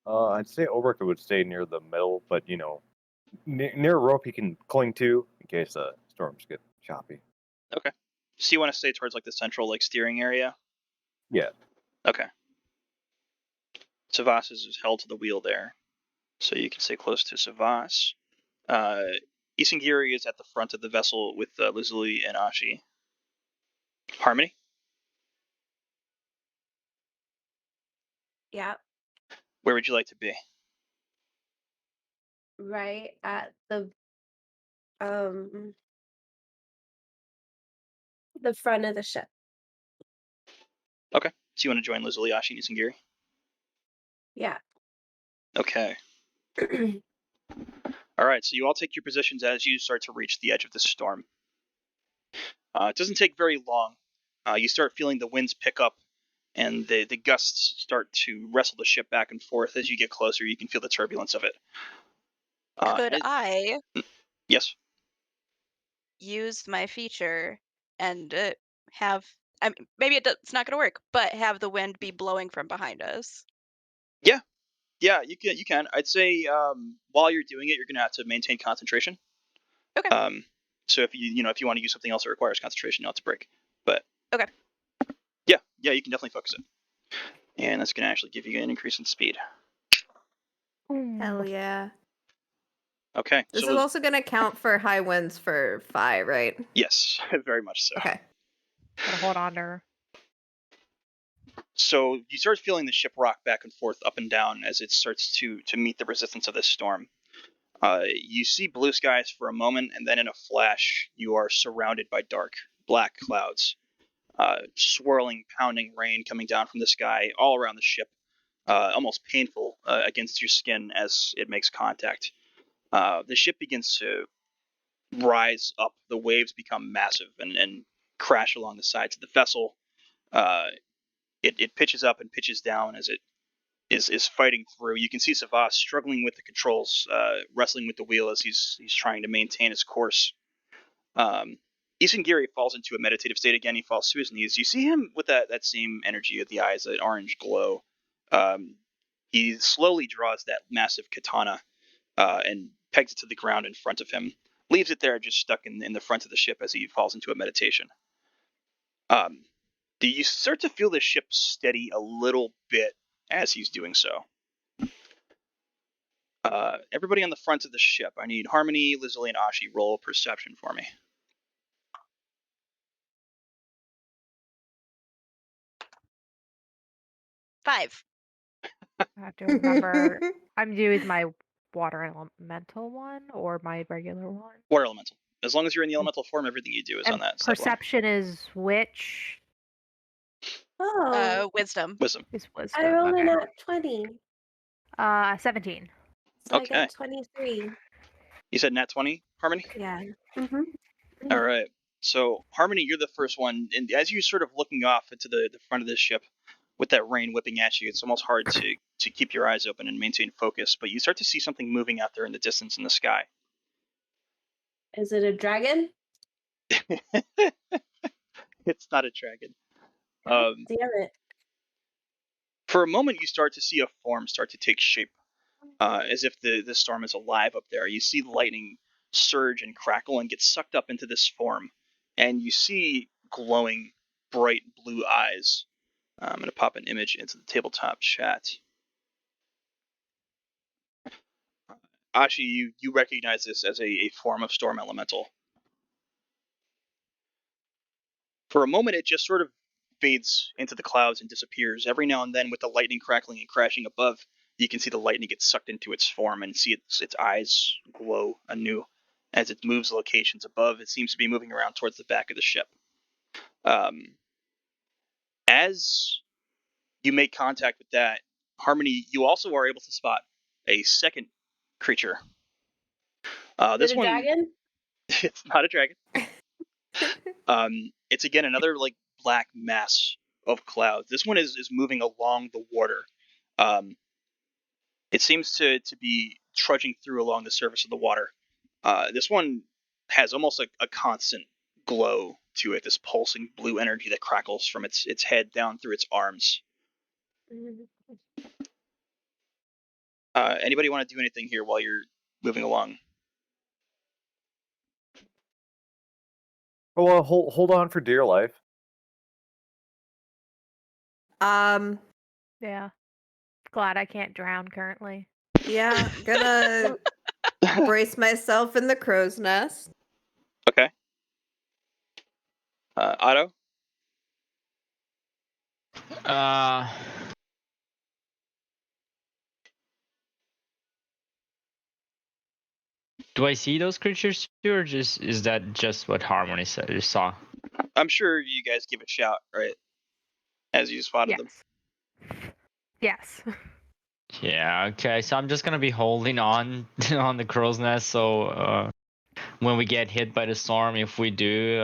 Speaker 4: I'd say Ulrich would stay near the middle, but near a rope he can cling to in case the storms get choppy.
Speaker 3: So you want to stay towards like the central steering area?
Speaker 4: Yeah.
Speaker 3: Okay. Savas is held to the wheel there, so you can stay close to Savas. Isengiri is at the front of the vessel with Lazuli and Ashi. Harmony?
Speaker 2: Yeah,
Speaker 3: Where would you like to be?
Speaker 2: right at the front of the ship.
Speaker 3: Okay. So you want to join Lazuli, Ashi, and Isengiri?
Speaker 2: Yeah.
Speaker 3: Okay. All right, so you all take your positions as you start to reach the edge of the storm. It doesn't take very long. You start feeling the winds pick up, and the gusts start to wrestle the ship back and forth. As you get closer, you can feel the turbulence of it.
Speaker 1: Could
Speaker 3: And
Speaker 1: I
Speaker 3: yes.
Speaker 1: use my feature and have? I mean, maybe it's not going to work, but have the wind be blowing from behind us.
Speaker 3: Yeah. Yeah, you can. You can. I'd say while you're doing it, you're gonna have to maintain concentration.
Speaker 1: Okay.
Speaker 3: So if if you want to use something else that requires concentration, you'll have to break. But
Speaker 1: Okay.
Speaker 3: yeah, you can definitely focus it, and that's gonna actually give you an increase in speed.
Speaker 7: Hell yeah.
Speaker 3: Okay.
Speaker 7: This
Speaker 3: So
Speaker 7: is also going to count for high winds for Phi, right?
Speaker 3: yes, very much so.
Speaker 7: Okay.
Speaker 5: Gotta hold on to her.
Speaker 3: So you start feeling the ship rock back and forth, up and down, as it starts to meet the resistance of this storm. You see blue skies for a moment, and then in a flash, you are surrounded by dark, black clouds. Swirling, pounding rain coming down from the sky all around the ship, almost painful against your skin as it makes contact. The ship begins to rise up. The waves become massive and crash along the sides of the vessel. It pitches up and pitches down as it is fighting through. You can see Savas struggling with the controls, wrestling with the wheel as he's trying to maintain his course. Isengiri falls into a meditative state again. He falls to his knees. You see him with that same energy of the eyes, that orange glow. He slowly draws that massive katana and pegs it to the ground in front of him. Leaves it there, just stuck in the front of the ship as he falls into a meditation. You start to feel the ship steady a little bit as he's doing so. Everybody on the front of the ship, I need Harmony, Lizzie, and Ashi roll perception for me.
Speaker 1: 5.
Speaker 5: I have to remember. I'm doing my water elemental one or my regular one.
Speaker 3: Water elemental. As long as you're in the elemental form, everything you do is on that side one.
Speaker 5: Perception is which?
Speaker 2: Oh,
Speaker 1: Wisdom.
Speaker 3: Wisdom.
Speaker 5: Is wisdom.
Speaker 2: I rolled
Speaker 5: okay.
Speaker 2: an at 20.
Speaker 5: 17.
Speaker 2: So I
Speaker 3: Okay.
Speaker 2: get 23.
Speaker 3: You said nat 20, Harmony?
Speaker 2: Yeah. Mm-hmm.
Speaker 3: All right. So, Harmony, you're the first one. And as you're sort of looking off into the front of this ship with that rain whipping at you, it's almost hard to keep your eyes open and maintain focus. But you start to see something moving out there in the distance in the sky.
Speaker 2: Is it a dragon?
Speaker 3: It's not a dragon.
Speaker 2: Damn it.
Speaker 3: For a moment, you start to see a form start to take shape, as if the storm is alive up there. You see lightning surge and crackle and get sucked up into this form, and you see glowing, bright blue eyes. I'm going to pop an image into the tabletop chat. Ashi, you recognize this as a form of storm elemental. For a moment, it just sort of fades into the clouds and disappears. Every now and then, with the lightning crackling and crashing above, you can see the lightning get sucked into its form and see its eyes glow anew. As it moves locations above, it seems to be moving around towards the back of the ship. As you make contact with that, Harmony, you also are able to spot a second creature. This
Speaker 2: Is it a
Speaker 3: one,
Speaker 2: dragon?
Speaker 3: it's not a dragon. It's again another like black mass of clouds. This one is moving along the water. It seems to be trudging through along the surface of the water. This one has almost a constant glow to it, this pulsing blue energy that crackles from its head down through its arms. Anybody want to do anything here while you're moving along?
Speaker 4: Oh, well, hold on for dear life.
Speaker 5: Yeah. Glad I can't drown currently.
Speaker 7: Yeah, gonna brace myself in the crow's nest.
Speaker 3: Okay. Otto?
Speaker 6: Do I see those creatures too, or is that just what Harmony saw?
Speaker 3: I'm sure you guys give a shout, right? As you spotted them.
Speaker 5: Yes. Yes.
Speaker 6: Yeah, okay. So I'm just gonna be holding on on the crow's nest. So when we get hit by the storm, if we do,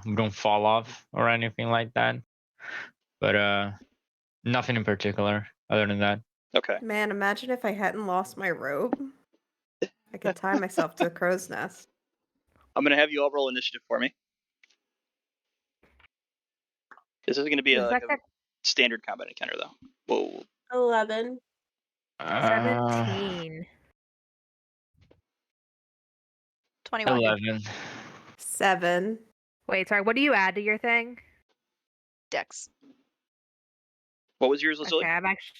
Speaker 6: we don't fall off or anything like that. But nothing in particular other than that.
Speaker 3: Okay.
Speaker 7: Man, imagine if I hadn't lost my robe. I could tie myself to a crow's nest.
Speaker 3: I'm gonna have you all roll initiative for me. This is gonna be
Speaker 5: Is
Speaker 3: like
Speaker 5: that
Speaker 3: a standard combat encounter, though. Whoa.
Speaker 2: 11.
Speaker 5: 17?
Speaker 1: 21.
Speaker 6: 11.
Speaker 7: 7.
Speaker 5: Wait, sorry. What do you add to your thing?
Speaker 1: Dex.
Speaker 3: What was yours, Lazuli?
Speaker 5: Okay, I'm actually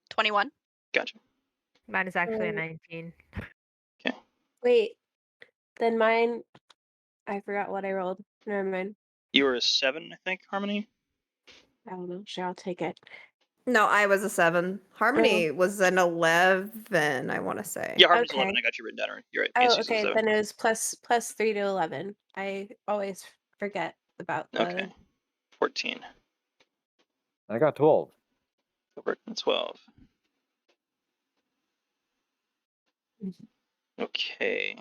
Speaker 1: 21.
Speaker 3: Gotcha.
Speaker 5: mine is actually a
Speaker 2: Oh.
Speaker 5: 19.
Speaker 2: Wait. Then mine. I forgot what I rolled. Never mind.
Speaker 3: You were a 7, I think, Harmony.
Speaker 2: I don't know. Sure, I'll take it.
Speaker 7: No, I was a 7. Harmony was an 11, I want to say.
Speaker 3: Yeah, Harmony's
Speaker 2: Okay.
Speaker 3: 11. I got you written down. Right? You're right.
Speaker 2: Oh,
Speaker 3: Macy's is
Speaker 2: okay.
Speaker 3: 7.
Speaker 2: Then it was plus 3 to 11. I always forget about the.
Speaker 3: Okay. 14.
Speaker 4: I got 12.
Speaker 3: Over 12. Okay.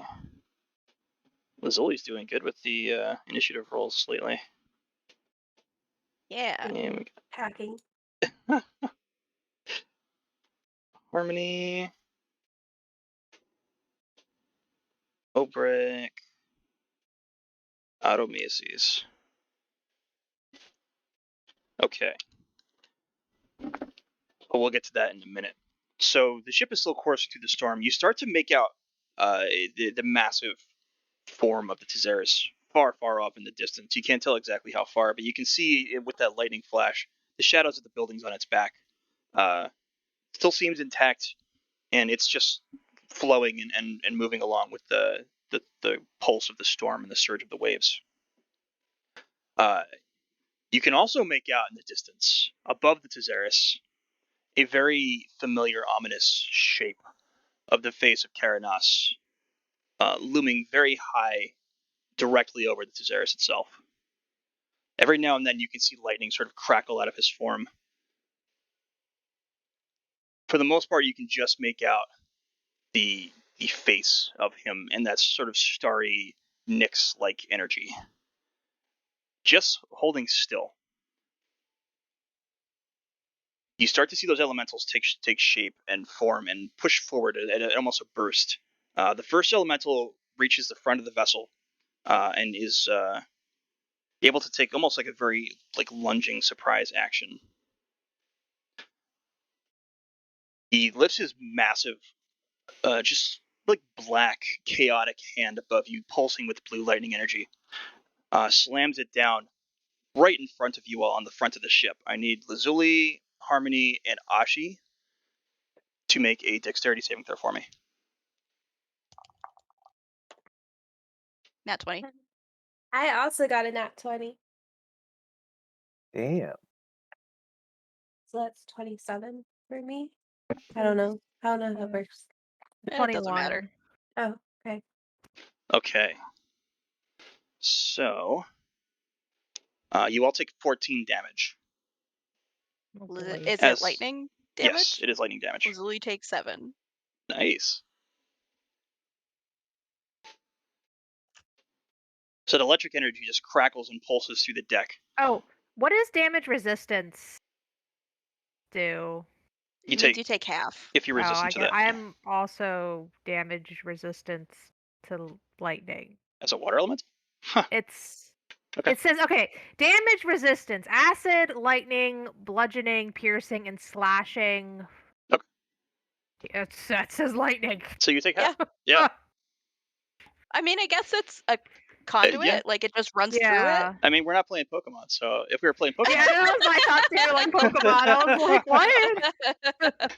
Speaker 3: Lazuli's doing good with the initiative rolls lately.
Speaker 1: Yeah.
Speaker 3: And we
Speaker 2: Hacking.
Speaker 3: got Harmony. Obrick. Auto Macy's. Okay. But we'll get to that in a minute. So the ship is still coursing through the storm. You start to make out the massive form of the Theros far, far off in the distance. You can't tell exactly how far, but you can see it with that lightning flash. The shadows of the buildings on its back still seems intact, and it's just flowing and moving along with the pulse of the storm and the surge of the waves. You can also make out in the distance, above the Theros, a very familiar, ominous shape of the face of Karanos, looming very high directly over the Theros itself. Every now and then you can see lightning sort of crackle out of his form. For the most part, you can just make out the face of him and that sort of starry Nyx-like energy. Just holding still. You start to see those elementals take shape and form and push forward at almost a burst. The first elemental reaches the front of the vessel and is able to take almost like a very lunging surprise action. He lifts his massive, just black, chaotic hand above you, pulsing with blue lightning energy. Slams it down right in front of you all on the front of the ship. I need Lazuli, Harmony, and Ashi to make a dexterity saving throw for me.
Speaker 1: Nat 20.
Speaker 2: I also got a nat 20.
Speaker 4: Damn.
Speaker 2: So that's 27 for me. I don't know. I don't know how that works.
Speaker 1: It doesn't
Speaker 5: 21.
Speaker 1: matter.
Speaker 2: Oh, okay.
Speaker 3: Okay. So, you all take 14 damage.
Speaker 5: Oh, boy.
Speaker 1: Is it lightning damage?
Speaker 3: Yes, it is lightning damage.
Speaker 1: Lazuli takes 7.
Speaker 3: Nice. So the electric energy just crackles and pulses through the deck.
Speaker 5: Oh, what does damage resistance do?
Speaker 3: You
Speaker 1: You take half.
Speaker 3: if you're resistant to that.
Speaker 5: I am also damage resistance to lightning.
Speaker 3: As a water element? Huh.
Speaker 5: It's
Speaker 3: Okay.
Speaker 5: It says, okay, damage resistance, acid, lightning, bludgeoning, piercing, and slashing.
Speaker 3: Okay.
Speaker 5: That says lightning.
Speaker 3: So you take half. Yeah.
Speaker 1: I mean, I guess it's a conduit.
Speaker 3: Yeah.
Speaker 1: Like it just runs through
Speaker 5: Yeah.
Speaker 1: it.
Speaker 3: I mean, we're not playing Pokemon, so if we were playing Pokemon,
Speaker 5: Yeah, that was my thought too, like Pokemon. I was like, what?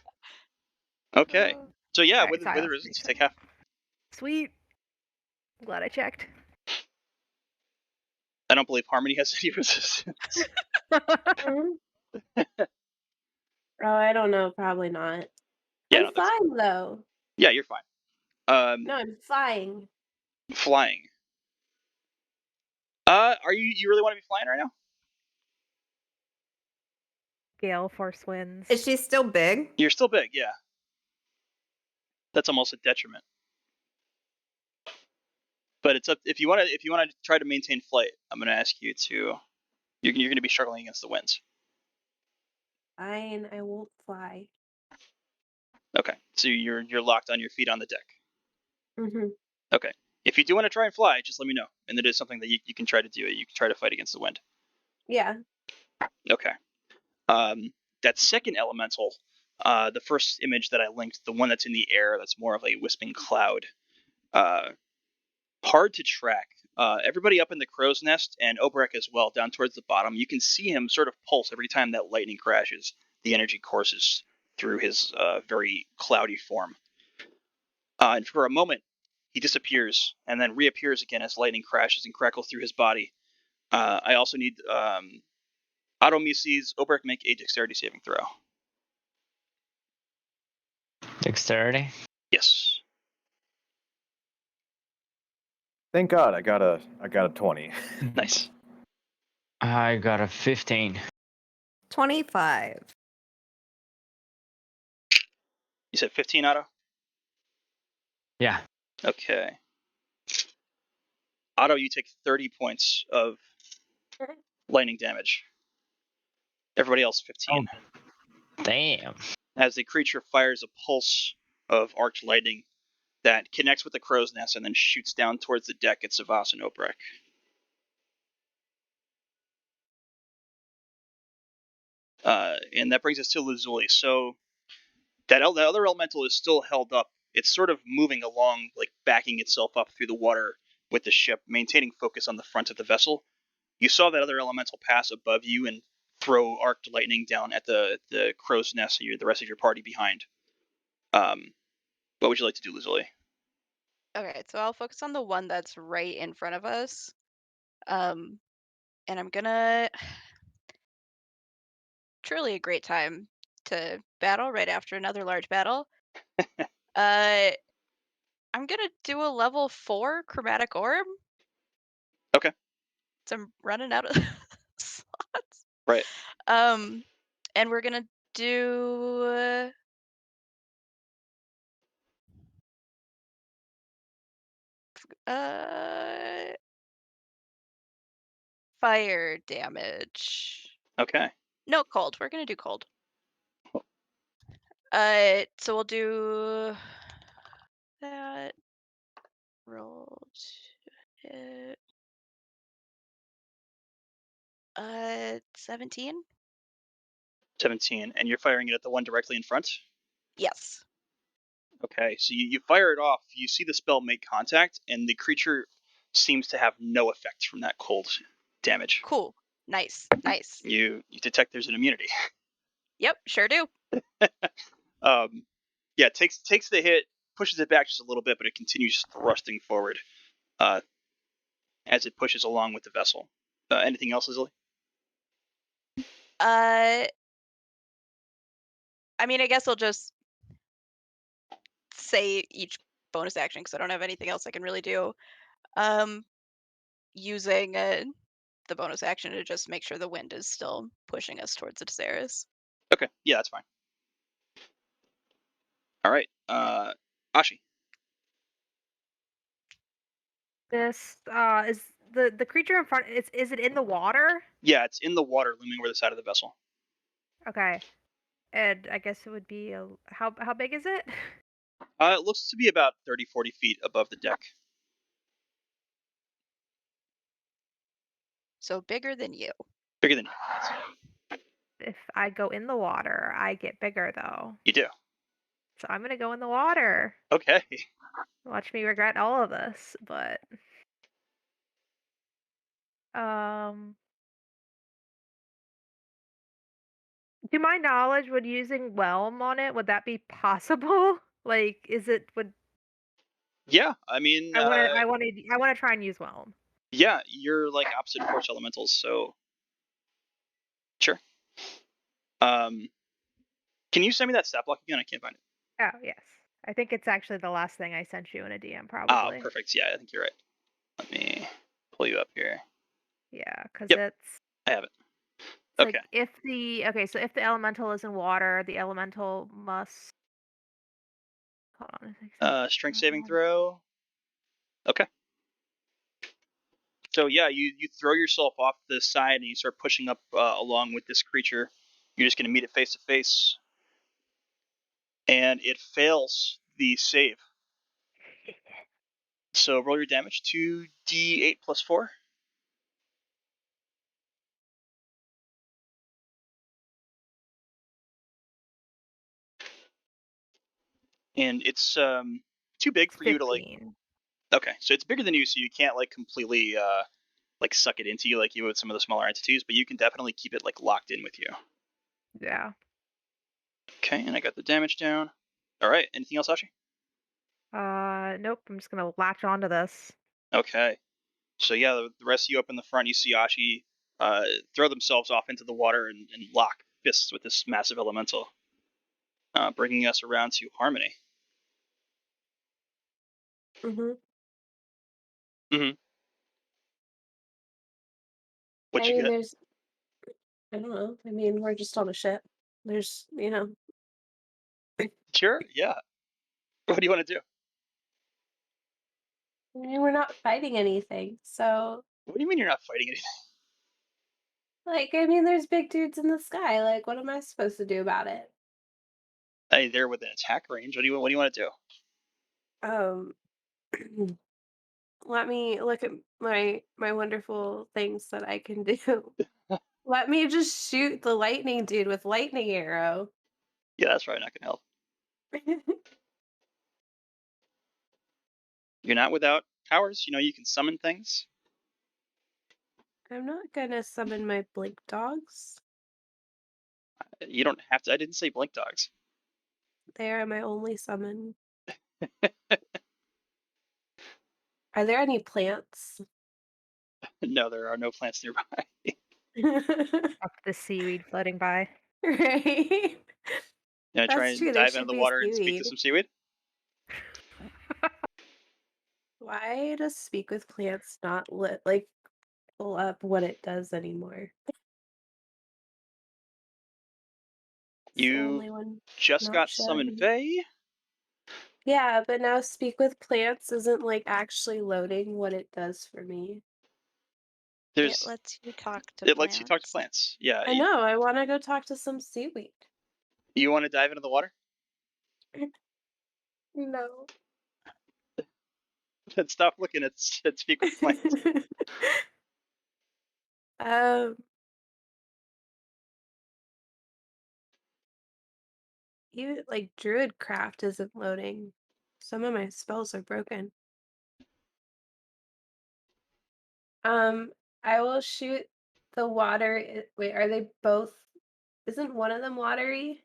Speaker 3: okay. So yeah,
Speaker 5: Alright,
Speaker 3: with
Speaker 5: sorry,
Speaker 3: the
Speaker 5: that's
Speaker 3: resistance,
Speaker 5: pretty
Speaker 3: take half.
Speaker 5: Sweet. Glad I checked.
Speaker 3: I don't believe Harmony has any resistance.
Speaker 2: Oh, I don't know. Probably not.
Speaker 3: Yeah,
Speaker 2: I'm
Speaker 3: no, that's-
Speaker 2: fine though.
Speaker 3: Yeah, you're fine.
Speaker 2: No, I'm flying.
Speaker 3: Flying. Are you really want to be flying right now?
Speaker 5: gale force winds.
Speaker 7: Is she still big?
Speaker 3: You're still big, yeah. That's almost a detriment. But it's up if you want to try to maintain flight. I'm going to ask you to. You're going to be struggling against the winds.
Speaker 2: Fine, I won't fly.
Speaker 3: Okay, so you're locked on your feet on the deck.
Speaker 2: Mm-hmm.
Speaker 3: Okay. If you do want to try and fly, just let me know. And it is something that you can try to do. You can try to fight against the wind.
Speaker 2: Yeah.
Speaker 3: Okay. That second elemental, the first image that I linked, the one that's in the air, that's more of a wisping cloud. Hard to track. Everybody up in the crow's nest and Obrek as well, down towards the bottom, you can see him sort of pulse every time that lightning crashes. The energy courses through his very cloudy form. And for a moment, he disappears and then reappears again as lightning crashes and crackles through his body. I also need Automises, Obrek make a dexterity saving throw.
Speaker 6: Dexterity.
Speaker 3: Yes.
Speaker 4: Thank God I got a 20.
Speaker 3: Nice.
Speaker 6: I got a 15.
Speaker 7: 25.
Speaker 3: You said 15, Otto?
Speaker 6: Yeah.
Speaker 3: Okay. Otto, you take 30 points of lightning damage. Everybody else 15.
Speaker 6: Oh. Damn.
Speaker 3: As the creature fires a pulse of arced lightning that connects with the crow's nest and then shoots down towards the deck at Savas and Obrek. And that brings us to Lazuli. So that other elemental is still held up. It's sort of moving along, like backing itself up through the water with the ship, maintaining focus on the front of the vessel. You saw that other elemental pass above you and throw arced lightning down at the crow's nest and the rest of your party behind. What would you like to do, Lazuli?
Speaker 1: Okay, so I'll focus on the one that's right in front of us. And I'm gonna truly a great time to battle right after another large battle. I'm gonna do a level 4 chromatic orb.
Speaker 3: Okay.
Speaker 1: So I'm running out of slots.
Speaker 3: Right.
Speaker 1: And we're gonna do fire damage.
Speaker 3: Okay.
Speaker 1: No, cold. We're gonna do cold. So we'll do that. Roll to hit. 17.
Speaker 3: 17. And you're firing it at the one directly in front?
Speaker 1: Yes.
Speaker 3: Okay, so you fire it off. You see the spell make contact, and the creature seems to have no effect from that cold damage.
Speaker 1: Cool. Nice. Nice.
Speaker 3: You detect there's an immunity.
Speaker 1: Yep, sure do.
Speaker 3: Yeah, takes the hit, pushes it back just a little bit, but it continues thrusting forward as it pushes along with the vessel. Anything else, Lizzie?
Speaker 1: I mean, I guess I'll just say each bonus action because I don't have anything else I can really do. Using the bonus action to just make sure the wind is still pushing us towards the Theros.
Speaker 3: Okay, yeah, that's fine. All right, Ashi.
Speaker 5: This is the creature in front. Is it in the water?
Speaker 3: Yeah, it's in the water, looming over the side of the vessel.
Speaker 5: Okay, and I guess it would be how big is it?
Speaker 3: It looks to be about 30, 40 feet above the deck.
Speaker 1: So bigger than you.
Speaker 3: Bigger than you.
Speaker 5: If I go in the water, I get bigger though.
Speaker 3: You do.
Speaker 5: So I'm gonna go in the water.
Speaker 3: Okay.
Speaker 5: Watch me regret all of this, but to my knowledge, would using Whelm on it, would that be possible? Like, would
Speaker 3: Yeah, I mean,
Speaker 5: I want to try and use Whelm.
Speaker 3: yeah, you're like opposite force elementals, so sure. Can you send me that stat block again? I can't find it.
Speaker 5: Oh yes, I think it's actually the last thing I sent you in a DM,
Speaker 3: Ah,
Speaker 5: probably.
Speaker 3: perfect. Yeah, I think you're right. Let me pull you up here.
Speaker 5: Yeah, because
Speaker 3: Yep.
Speaker 5: it's
Speaker 3: I have it.
Speaker 5: It's
Speaker 3: Okay.
Speaker 5: like if the elemental is in water, the elemental must. Hold on.
Speaker 3: Strength saving throw. Okay. So yeah, you throw yourself off the side and you start pushing up along with this creature. You're just gonna meet it face to face, and it fails the save. So roll your damage, 2d8 plus 4. And it's too big
Speaker 5: It's
Speaker 3: for you to like.
Speaker 5: 15.
Speaker 3: Okay, so it's bigger than you, so you can't like completely like suck it into you like you would some of the smaller entities, but you can definitely keep it like locked in with you.
Speaker 5: Yeah.
Speaker 3: Okay, and I got the damage down. All right, anything else, Ashi?
Speaker 5: Nope. I'm just gonna latch onto this.
Speaker 3: Okay, so yeah, the rest of you up in the front, you see Ashi throw themselves off into the water and lock fists with this massive elemental, bringing us around to Harmony.
Speaker 2: Mm-hmm.
Speaker 3: Mm-hmm. What
Speaker 2: I
Speaker 3: you
Speaker 2: mean,
Speaker 3: get?
Speaker 2: I don't know. I mean, we're just on a ship. There's,
Speaker 3: Sure, yeah. What do you want to do?
Speaker 2: I mean, we're not fighting anything. So,
Speaker 3: What do you mean you're not fighting anything?
Speaker 2: like, I mean, there's big dudes in the sky. Like, what am I supposed to do about it?
Speaker 3: Hey, they're within attack range. What do you want to do?
Speaker 2: Um, let me look at my wonderful things that I can do. Let me just shoot the lightning dude with lightning arrow.
Speaker 3: Yeah, that's probably not gonna help. You're not without powers. You know you can summon things.
Speaker 2: I'm not gonna summon my blink dogs.
Speaker 3: You don't have to. I didn't say blink dogs.
Speaker 2: They are my only summon. Are there any plants?
Speaker 3: No, there are no plants nearby.
Speaker 5: Up the seaweed floating by.
Speaker 2: Right?
Speaker 3: You want to try
Speaker 2: That's
Speaker 3: and
Speaker 2: true. There
Speaker 3: dive into
Speaker 2: should
Speaker 3: the
Speaker 2: be
Speaker 3: water and speak to
Speaker 2: seaweed.
Speaker 3: some seaweed?
Speaker 2: Why does speak with plants not pull up what it does anymore? It's the
Speaker 3: You
Speaker 2: only one
Speaker 3: just
Speaker 2: not
Speaker 3: got Summon
Speaker 2: showing.
Speaker 3: Fae.
Speaker 2: Yeah, but now speak with plants isn't like actually loading what it does for me.
Speaker 1: It
Speaker 3: There's
Speaker 1: lets you talk to
Speaker 3: it lets you talk to
Speaker 1: plants.
Speaker 3: plants. Yeah,
Speaker 2: I know. I want to go talk to some seaweed.
Speaker 3: you want to dive into the water?
Speaker 2: No.
Speaker 3: Then stop looking at speak with plants.
Speaker 2: um. Even like Druidcraft isn't loading. Some of my spells are broken. I will shoot the water. Wait, are they both? Isn't one of them watery?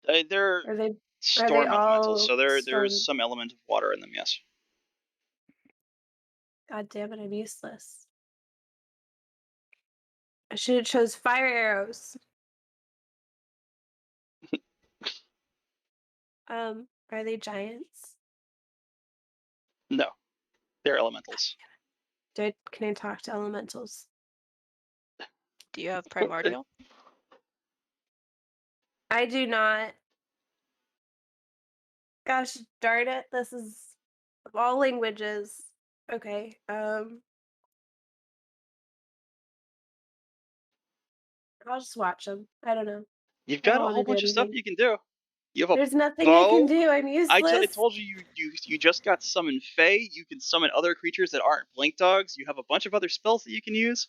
Speaker 3: They're
Speaker 2: Are they? Are they
Speaker 3: storm elementals,
Speaker 2: all
Speaker 3: so there's
Speaker 2: storm?
Speaker 3: some element of water in them. Yes.
Speaker 2: God damn it! I'm useless. I should have chose fire arrows. Are they giants?
Speaker 3: No, they're elementals.
Speaker 2: Can I talk to elementals?
Speaker 1: Do you have primordial?
Speaker 2: I do not. Gosh darn it! This is of all languages. Okay. I'll just watch them. I don't know.
Speaker 3: You've
Speaker 2: I
Speaker 3: got
Speaker 2: don't
Speaker 3: a
Speaker 2: want to
Speaker 3: whole
Speaker 2: do
Speaker 3: bunch of stuff
Speaker 2: anything.
Speaker 3: you can do. You have a
Speaker 2: There's nothing I can
Speaker 3: bow.
Speaker 2: do. I'm
Speaker 3: I
Speaker 2: useless.
Speaker 3: told you just got Summon Fae. You can summon other creatures that aren't blink dogs. You have a bunch of other spells that you can use.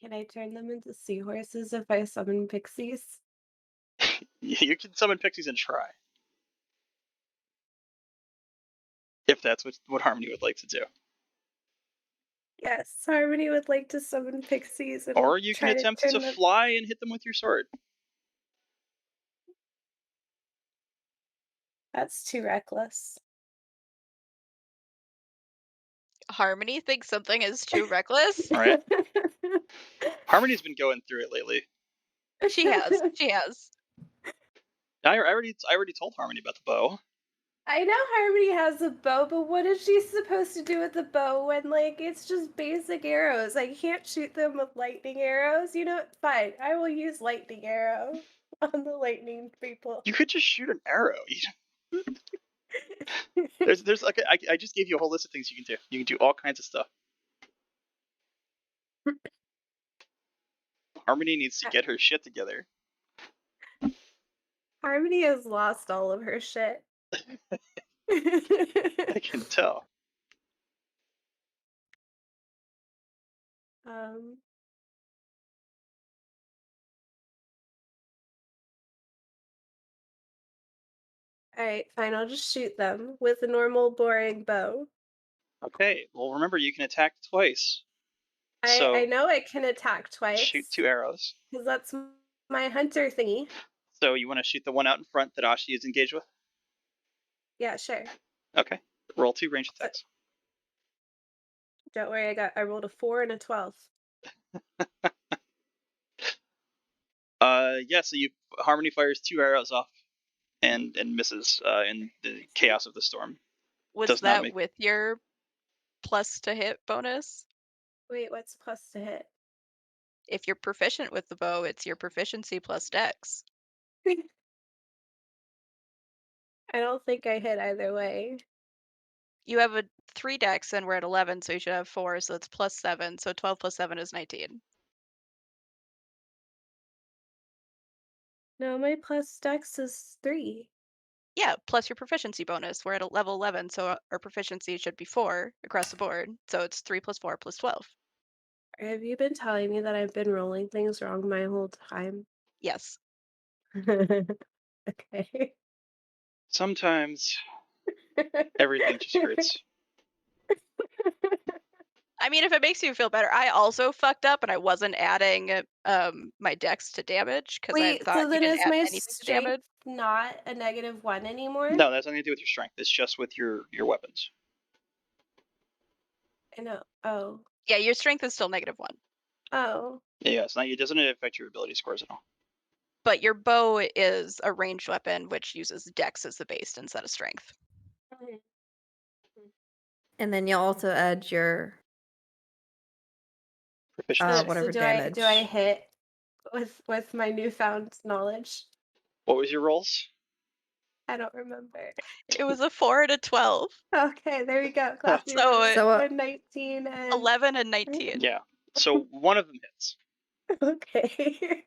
Speaker 2: Can I turn them into seahorses if I summon pixies?
Speaker 3: You can summon pixies and try. If that's what Harmony would like to do.
Speaker 2: Yes, Harmony would like to summon pixies and
Speaker 3: Or you can
Speaker 2: try to
Speaker 3: attempt to
Speaker 2: turn them.
Speaker 3: fly and hit them with your sword.
Speaker 2: That's too reckless.
Speaker 1: Harmony thinks something is too reckless.
Speaker 3: Right? Harmony's been going through it lately.
Speaker 1: She has. She has.
Speaker 3: I already told Harmony about the bow.
Speaker 2: I know Harmony has a bow, but what is she supposed to do with the bow when, like, it's just basic arrows? I can't shoot them with lightning arrows. You know, fine. I will use lightning arrow on the lightning people.
Speaker 3: You could just shoot an arrow. There's like I just gave you a whole list of things you can do. You can do all kinds of stuff. Harmony needs to get her shit together.
Speaker 2: Harmony has lost all of her shit.
Speaker 3: I can tell.
Speaker 2: Um, all right, fine. I'll just shoot them with a normal, boring bow.
Speaker 3: Okay. Well, remember you can attack twice.
Speaker 2: I
Speaker 3: So
Speaker 2: know it can attack twice.
Speaker 3: shoot 2 arrows.
Speaker 2: Because that's my hunter thingy.
Speaker 3: So you want to shoot the one out in front that Ashi is engaged with?
Speaker 2: Yeah, sure.
Speaker 3: Okay. Roll 2 range attacks.
Speaker 2: Don't worry, I rolled a 4 and a 12.
Speaker 3: Yeah. So Harmony fires 2 arrows off, and misses in the chaos of the storm.
Speaker 1: Was
Speaker 3: Does not
Speaker 1: that
Speaker 3: make.
Speaker 1: with your plus to hit bonus?
Speaker 2: Wait, what's plus to hit?
Speaker 1: If you're proficient with the bow, it's your proficiency plus dex.
Speaker 2: I don't think I hit either way.
Speaker 1: You have a 3 dex and we're at 11, so you should have 4, so it's plus 7. So 12 plus 7 is 19.
Speaker 2: No, my plus dex is 3.
Speaker 1: Yeah, plus your proficiency bonus. We're at a level 11, so our proficiency should be 4 across the board. So it's 3 plus 4 plus 12.
Speaker 2: Have you been telling me that I've been rolling things wrong my whole time?
Speaker 1: Yes.
Speaker 2: Okay.
Speaker 3: Sometimes everything just hurts.
Speaker 1: I mean, if it makes you feel better, I also fucked up and I wasn't adding my dex to damage because I
Speaker 2: Wait,
Speaker 1: thought
Speaker 2: so
Speaker 1: you
Speaker 2: then
Speaker 1: didn't
Speaker 2: is
Speaker 1: add
Speaker 2: my
Speaker 1: anything to damage.
Speaker 2: strength not a -1 anymore?
Speaker 3: No, that's nothing to do with your strength. It's just with your weapons.
Speaker 2: I know. Oh.
Speaker 1: Yeah, your strength is still -1.
Speaker 2: Oh.
Speaker 3: Yeah, it doesn't affect your ability scores at all.
Speaker 1: But your bow is a ranged weapon, which uses dex as the base instead of strength.
Speaker 2: Okay.
Speaker 7: And then you'll also add your
Speaker 3: Proficiency.
Speaker 7: whatever
Speaker 2: do
Speaker 7: damage.
Speaker 2: I hit with my newfound knowledge?
Speaker 3: What was your rolls?
Speaker 2: I don't remember.
Speaker 1: It was a 4 and a 12.
Speaker 2: Okay, there you go. Glad you
Speaker 1: So,
Speaker 2: remember.
Speaker 7: So,
Speaker 2: A 19 and
Speaker 1: 11 and 19.
Speaker 3: Yeah. So one of them hits.
Speaker 2: okay.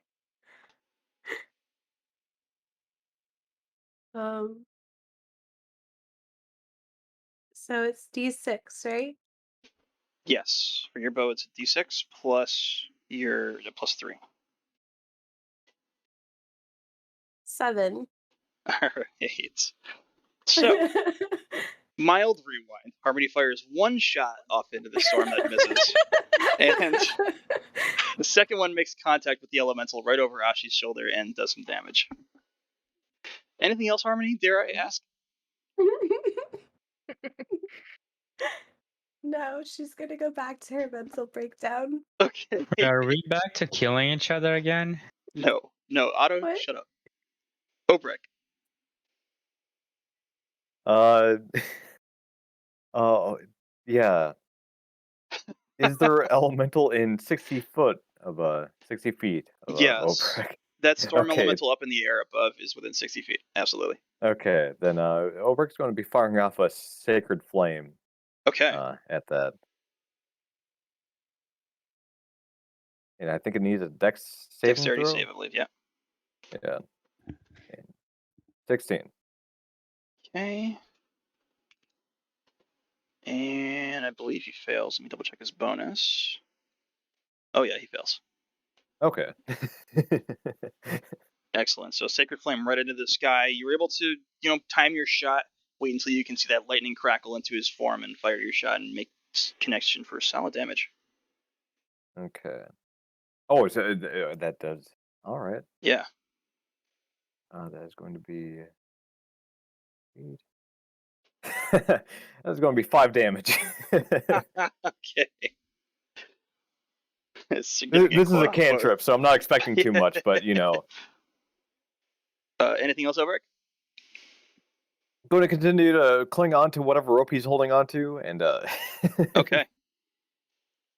Speaker 2: So it's D6, right?
Speaker 3: Yes. For your bow, it's a d6 plus your plus 3.
Speaker 2: 7.
Speaker 3: All right. So mild rewind. Harmony fires 1 shot off into the storm that misses, and the second one makes contact with the elemental right over Ashi's shoulder and does some damage. Anything else, Harmony? Dare I ask?
Speaker 2: No, she's gonna go back to her mental breakdown.
Speaker 3: Okay.
Speaker 6: Are we back to killing each other again?
Speaker 3: No, Otto,
Speaker 2: What?
Speaker 3: shut up. Obrek.
Speaker 4: Yeah. Is there elemental in 60 feet of
Speaker 3: Yes.
Speaker 4: Obrek?
Speaker 3: That storm
Speaker 4: Okay.
Speaker 3: elemental up in the air above is within 60 feet. Absolutely.
Speaker 4: Okay, then Obrek's going to be firing off a sacred flame
Speaker 3: Okay.
Speaker 4: at that. And I think it needs a dex saving
Speaker 3: Dexterity
Speaker 4: throw.
Speaker 3: save, I believe. Yeah.
Speaker 4: Yeah. 16.
Speaker 3: Okay. And I believe he fails. Let me double check his bonus. Oh yeah, he fails.
Speaker 4: Okay.
Speaker 3: Excellent. So Sacred Flame right into the sky. You were able to, time your shot, wait until you can see that lightning crackle into his form, and fire your shot and make connection for solid damage.
Speaker 4: Okay. Oh, so that does. All right.
Speaker 3: Yeah.
Speaker 4: That is going to be. That's going to be 5 damage.
Speaker 3: Okay.
Speaker 4: This is a cantrip, so I'm not expecting too much, but
Speaker 3: Anything else, Obrek?
Speaker 4: going to continue to cling on to whatever rope he's holding on to, and
Speaker 3: Okay.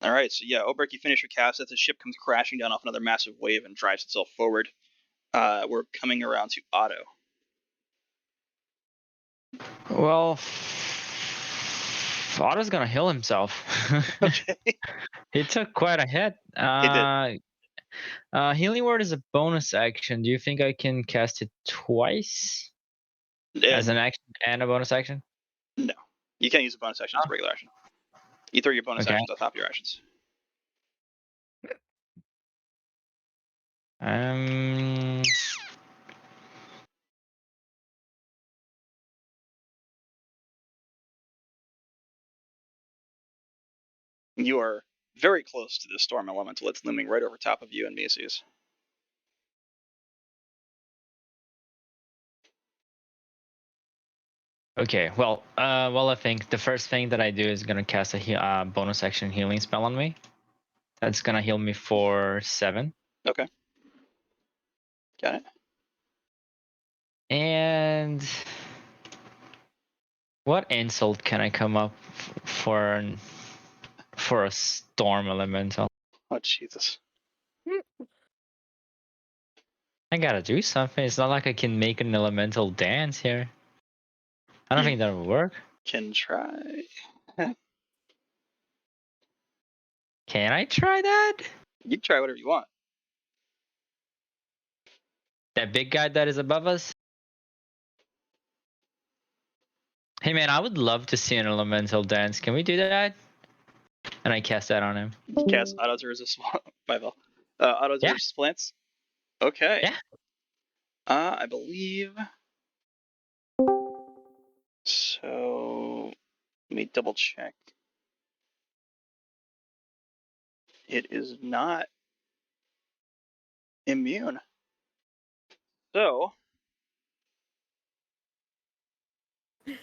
Speaker 3: All right, so yeah, Oberk, you finish your cast as the ship comes crashing down off another massive wave and drives itself forward. We're coming around to Otto.
Speaker 6: Well, Otto's gonna heal himself.
Speaker 3: Okay.
Speaker 6: He took quite a hit.
Speaker 3: He did.
Speaker 6: Healing word is a bonus action. Do you think I can cast it twice as an action and a bonus action?
Speaker 3: No, you can't use a bonus action as a regular action. You throw your bonus
Speaker 6: Okay.
Speaker 3: actions on top of your actions. You are very close to the storm elemental. It's looming right over top of you and Mises.
Speaker 6: Okay. Well, I think the first thing that I do is gonna cast a bonus action healing spell on me. That's gonna heal me for 7.
Speaker 3: Okay. Got it.
Speaker 6: And what insult can I come up for a storm elemental?
Speaker 3: Oh, Jesus.
Speaker 6: I gotta do something. It's not like I can make an elemental dance here. I don't think that would work.
Speaker 3: Can try.
Speaker 6: Can I try that?
Speaker 3: You can try whatever you want.
Speaker 6: That big guy that is above us? Hey man, I would love to see an elemental dance. Can we do that? And I cast that on him.
Speaker 3: You cast Otto's Resistance. Otto's
Speaker 6: Yeah.
Speaker 3: Resistance. Okay.
Speaker 6: Yeah.
Speaker 3: I believe. So let me double check. It is not immune. So I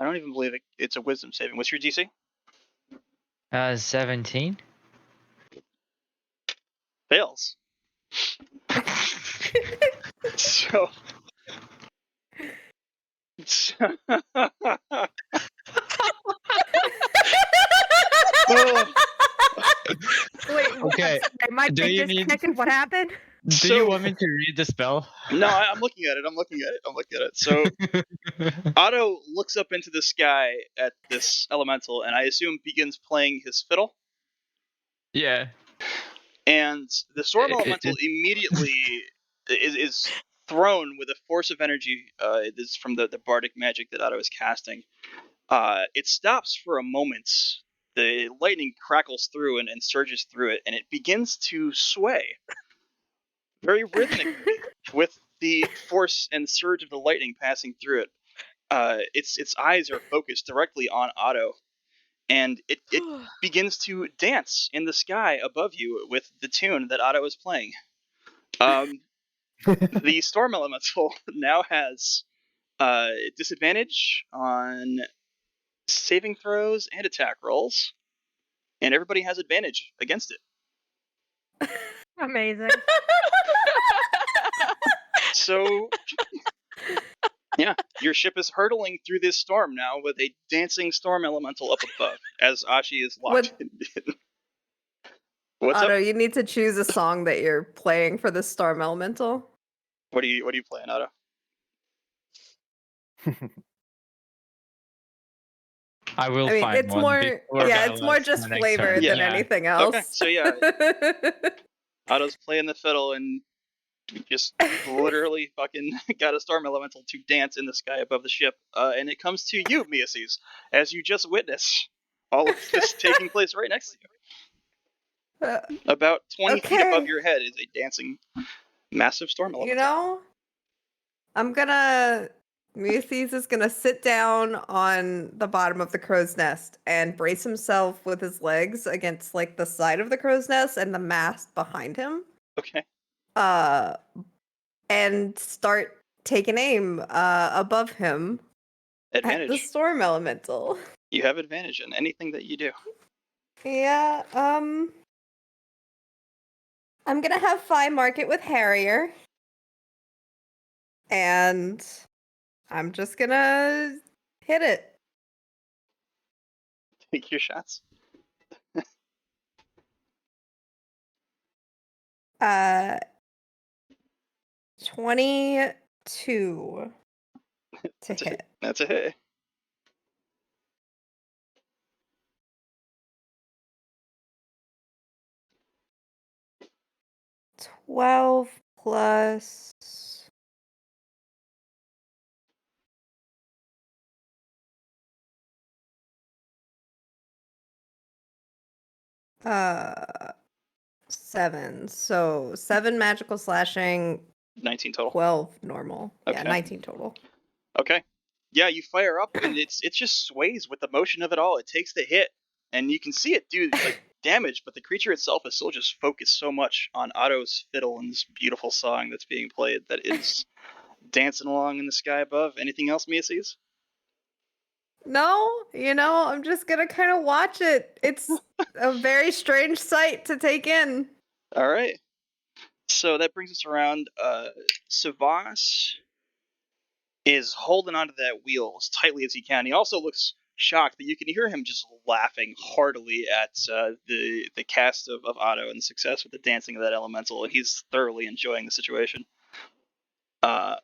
Speaker 3: don't even believe it's a wisdom saving. What's your DC?
Speaker 6: 17.
Speaker 3: Fails. So.
Speaker 5: Wait,
Speaker 6: Okay.
Speaker 5: my
Speaker 6: Do
Speaker 5: thing
Speaker 6: you
Speaker 5: disconnected. What happened?
Speaker 6: Do you want me to read the spell?
Speaker 3: No, I'm looking at it. So Otto looks up into the sky at this elemental, and I assume begins playing his fiddle.
Speaker 6: Yeah.
Speaker 3: And the storm elemental immediately is thrown with a force of energy. This is from the bardic magic that Otto is casting. It stops for a moment. The lightning crackles through and surges through it, and it begins to sway very rhythmically with the force and surge of the lightning passing through it. Its eyes are focused directly on Otto, and it begins to dance in the sky above you with the tune that Otto is playing. The storm elemental now has disadvantage on saving throws and attack rolls, and everybody has advantage against it.
Speaker 5: Amazing.
Speaker 3: So, yeah, your ship is hurtling through this storm now with a dancing storm elemental up above, as Ashi is locked in. What's
Speaker 7: Otto,
Speaker 3: up?
Speaker 7: you need to choose a song that you're playing for the storm elemental.
Speaker 3: What are you playing, Otto?
Speaker 6: I will
Speaker 7: I mean,
Speaker 6: find
Speaker 7: it's
Speaker 6: one.
Speaker 7: more,
Speaker 6: before
Speaker 7: yeah, it's more
Speaker 6: Battle
Speaker 7: just
Speaker 6: Axe next
Speaker 7: flavor
Speaker 6: turn.
Speaker 7: than
Speaker 6: Yeah.
Speaker 7: anything else.
Speaker 3: Okay, so yeah, Otto's playing the fiddle and just literally fucking got a storm elemental to dance in the sky above the ship. And it comes to you, Miaces, as you just witness all of this taking place right next to you. About 20 feet above your head is a dancing massive storm elemental.
Speaker 7: You know, Miaces is gonna sit down on the bottom of the crow's nest and brace himself with his legs against like the side of the crow's nest and the mast behind him.
Speaker 3: Okay.
Speaker 7: And start taking aim above him
Speaker 3: Advantage.
Speaker 7: at the storm elemental.
Speaker 3: You have advantage in anything that you do.
Speaker 7: Yeah, I'm gonna have Fi mark it with Harrier. And I'm just gonna hit it.
Speaker 3: Take your shots.
Speaker 7: 22 to hit.
Speaker 3: That's a hit.
Speaker 7: 12 plus 7. So 7 magical slashing,
Speaker 3: 19 total.
Speaker 7: 12 normal. Yeah,
Speaker 3: Okay.
Speaker 7: 19 total.
Speaker 3: Okay. Yeah, you fire up, and it just sways with the motion of it all. It takes the hit, and you can see it do like damage, but the creature itself is still just focused so much on Otto's fiddle and this beautiful song that's being played that is dancing along in the sky above. Anything else Mia sees?
Speaker 7: No, I'm just gonna kind of watch it. It's a very strange sight to take in.
Speaker 3: All right. So that brings us around. Savas is holding onto that wheel as tightly as he can. He also looks shocked, but you can hear him just laughing heartily at the cast of Otto and the success with the dancing of that elemental. He's thoroughly enjoying the situation. Up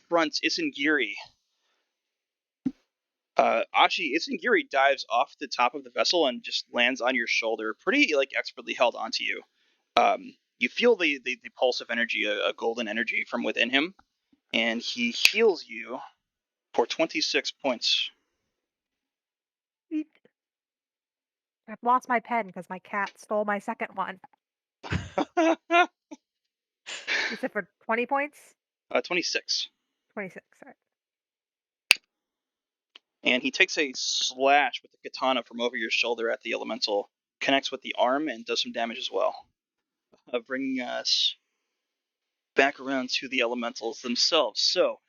Speaker 3: front, Isengiri. Isengiri dives off the top of the vessel and just lands on your shoulder, pretty expertly held onto you. You feel the pulse of energy, a golden energy from within him, and he heals you for 26 points.
Speaker 5: I've lost my pen because my cat stole my second one. You said for 20 points?
Speaker 3: 26.
Speaker 5: 26. All right.
Speaker 3: And he takes a slash with the katana from over your shoulder at the elemental, connects with the arm, and does some damage as well. Bringing us back around to the elementals themselves. So,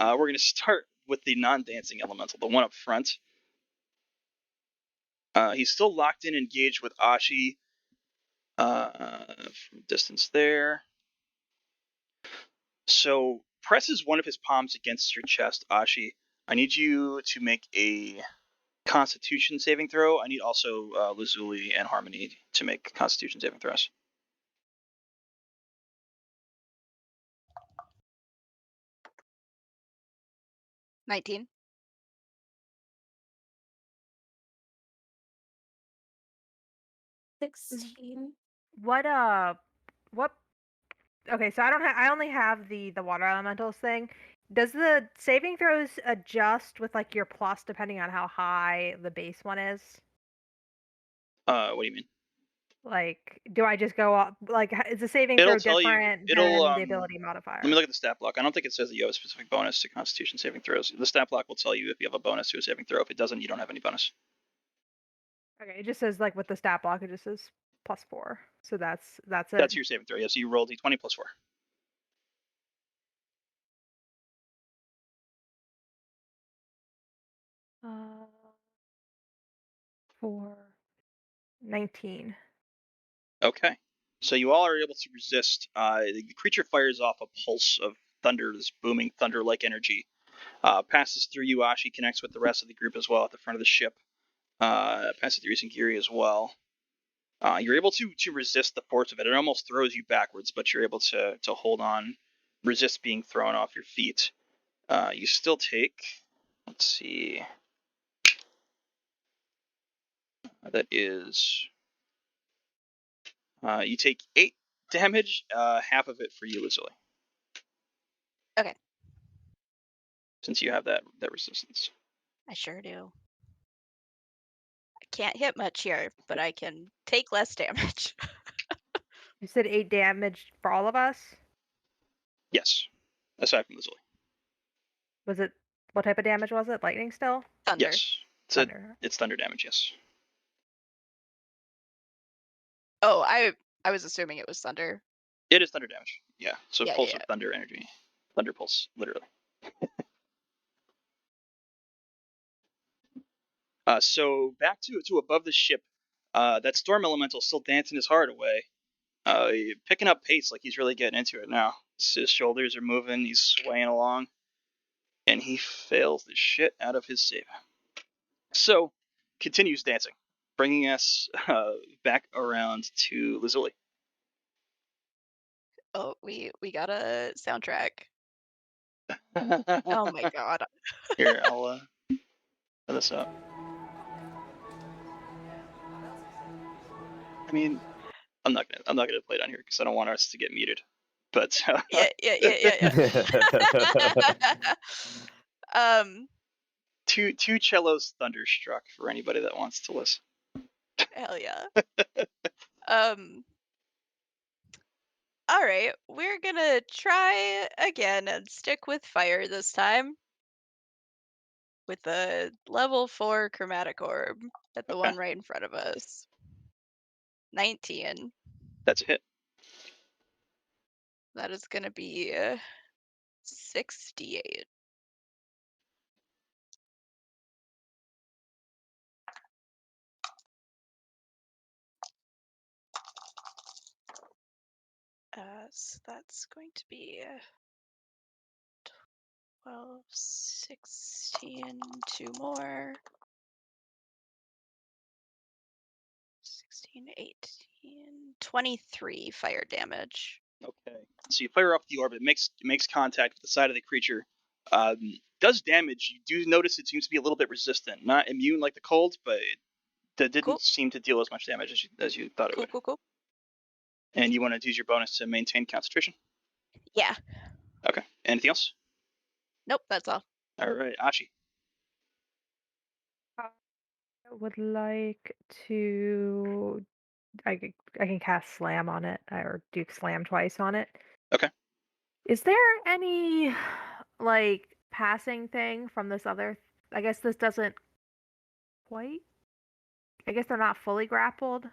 Speaker 3: we're going to start with the non-dancing elemental, the one up front. He's still locked in, engaged with Ashi from distance there. So, presses one of his palms against your chest, Ashi. I need you to make a Constitution saving throw. I need also Lazuli and Harmony to make Constitution saving throws.
Speaker 1: 19.
Speaker 2: 16.
Speaker 5: What okay, so I only have the water elementals thing. Does the saving throws adjust with your plus depending on how high the base one is?
Speaker 3: What do you mean?
Speaker 5: Do I just go up? Is the saving
Speaker 3: It'll
Speaker 5: throw
Speaker 3: tell you.
Speaker 5: different
Speaker 3: It'll
Speaker 5: than the ability modifier?
Speaker 3: Let me look at the stat block. I don't think it says that you have a specific bonus to Constitution saving throws. The stat block will tell you if you have a bonus to a saving throw. If it doesn't, you don't have any bonus.
Speaker 5: Okay, it just says with the stat block, it just says +4. So that's it.
Speaker 3: That's your saving throw. Yeah, so you roll d20 plus 4.
Speaker 5: Uh, 4, 19.
Speaker 3: Okay. So you all are able to resist. The creature fires off a pulse of thunder, this booming thunder-like energy. Passes through you, Ashi, connects with the rest of the group as well at the front of the ship. Passes through Isengiri as well. You're able to resist the force of it. It almost throws you backwards, but you're able to hold on, resist being thrown off your feet. You still take, let's see, that is, you take 8 damage, half of it for you, Lazuli.
Speaker 1: Okay.
Speaker 3: Since you have that resistance.
Speaker 1: I sure do. I can't hit much here, but I can take less damage.
Speaker 5: You said 8 damage for all of us?
Speaker 3: Yes, aside from Lazuli.
Speaker 5: What type of damage was it? Lightning still?
Speaker 1: Thunder.
Speaker 3: Yes,
Speaker 5: Thunder.
Speaker 3: it's thunder damage, yes.
Speaker 1: Oh, I was assuming it was thunder.
Speaker 3: It is thunder damage, yeah. So
Speaker 1: Yeah,
Speaker 3: pulse
Speaker 1: yeah.
Speaker 3: of thunder energy. Thunder pulse, literally. So back to above the ship, that storm elemental still dancing his heart away. Picking up pace, like he's really getting into it now. His shoulders are moving, he's swaying along. And he fails the shit out of his save. So, continues dancing, bringing us back around to Lazuli.
Speaker 1: Oh, we got a soundtrack. Oh my god.
Speaker 3: Here, I'll put this up. I mean, I'm not gonna play it on here because I don't want us to get muted. But
Speaker 1: Yeah.
Speaker 3: two cellos thunderstruck for anybody that wants to listen.
Speaker 1: Hell yeah. All right, we're gonna try again and stick with fire this time with the level 4 chromatic orb at the one right in front of us. 19.
Speaker 3: That's a hit.
Speaker 1: That is gonna be 68. So that's going to be 12, 16, 2 more. 16, 18, 23 fire damage.
Speaker 3: Okay. So you fire off the orb. It makes contact with the side of the creature. Does damage. You do notice it seems to be a little bit resistant. Not immune like the cold, but that didn't seem to deal as much damage as you thought it would.
Speaker 1: Cool.
Speaker 3: And you want to use your bonus to maintain concentration?
Speaker 1: Yeah.
Speaker 3: Okay. Anything else?
Speaker 1: Nope, that's all.
Speaker 3: All right, Ashi.
Speaker 5: I would like to. I can cast Slam on it, or do Slam twice on it.
Speaker 3: Okay.
Speaker 5: Is there any like passing thing from this other? I guess this doesn't quite. I guess they're not fully grappled.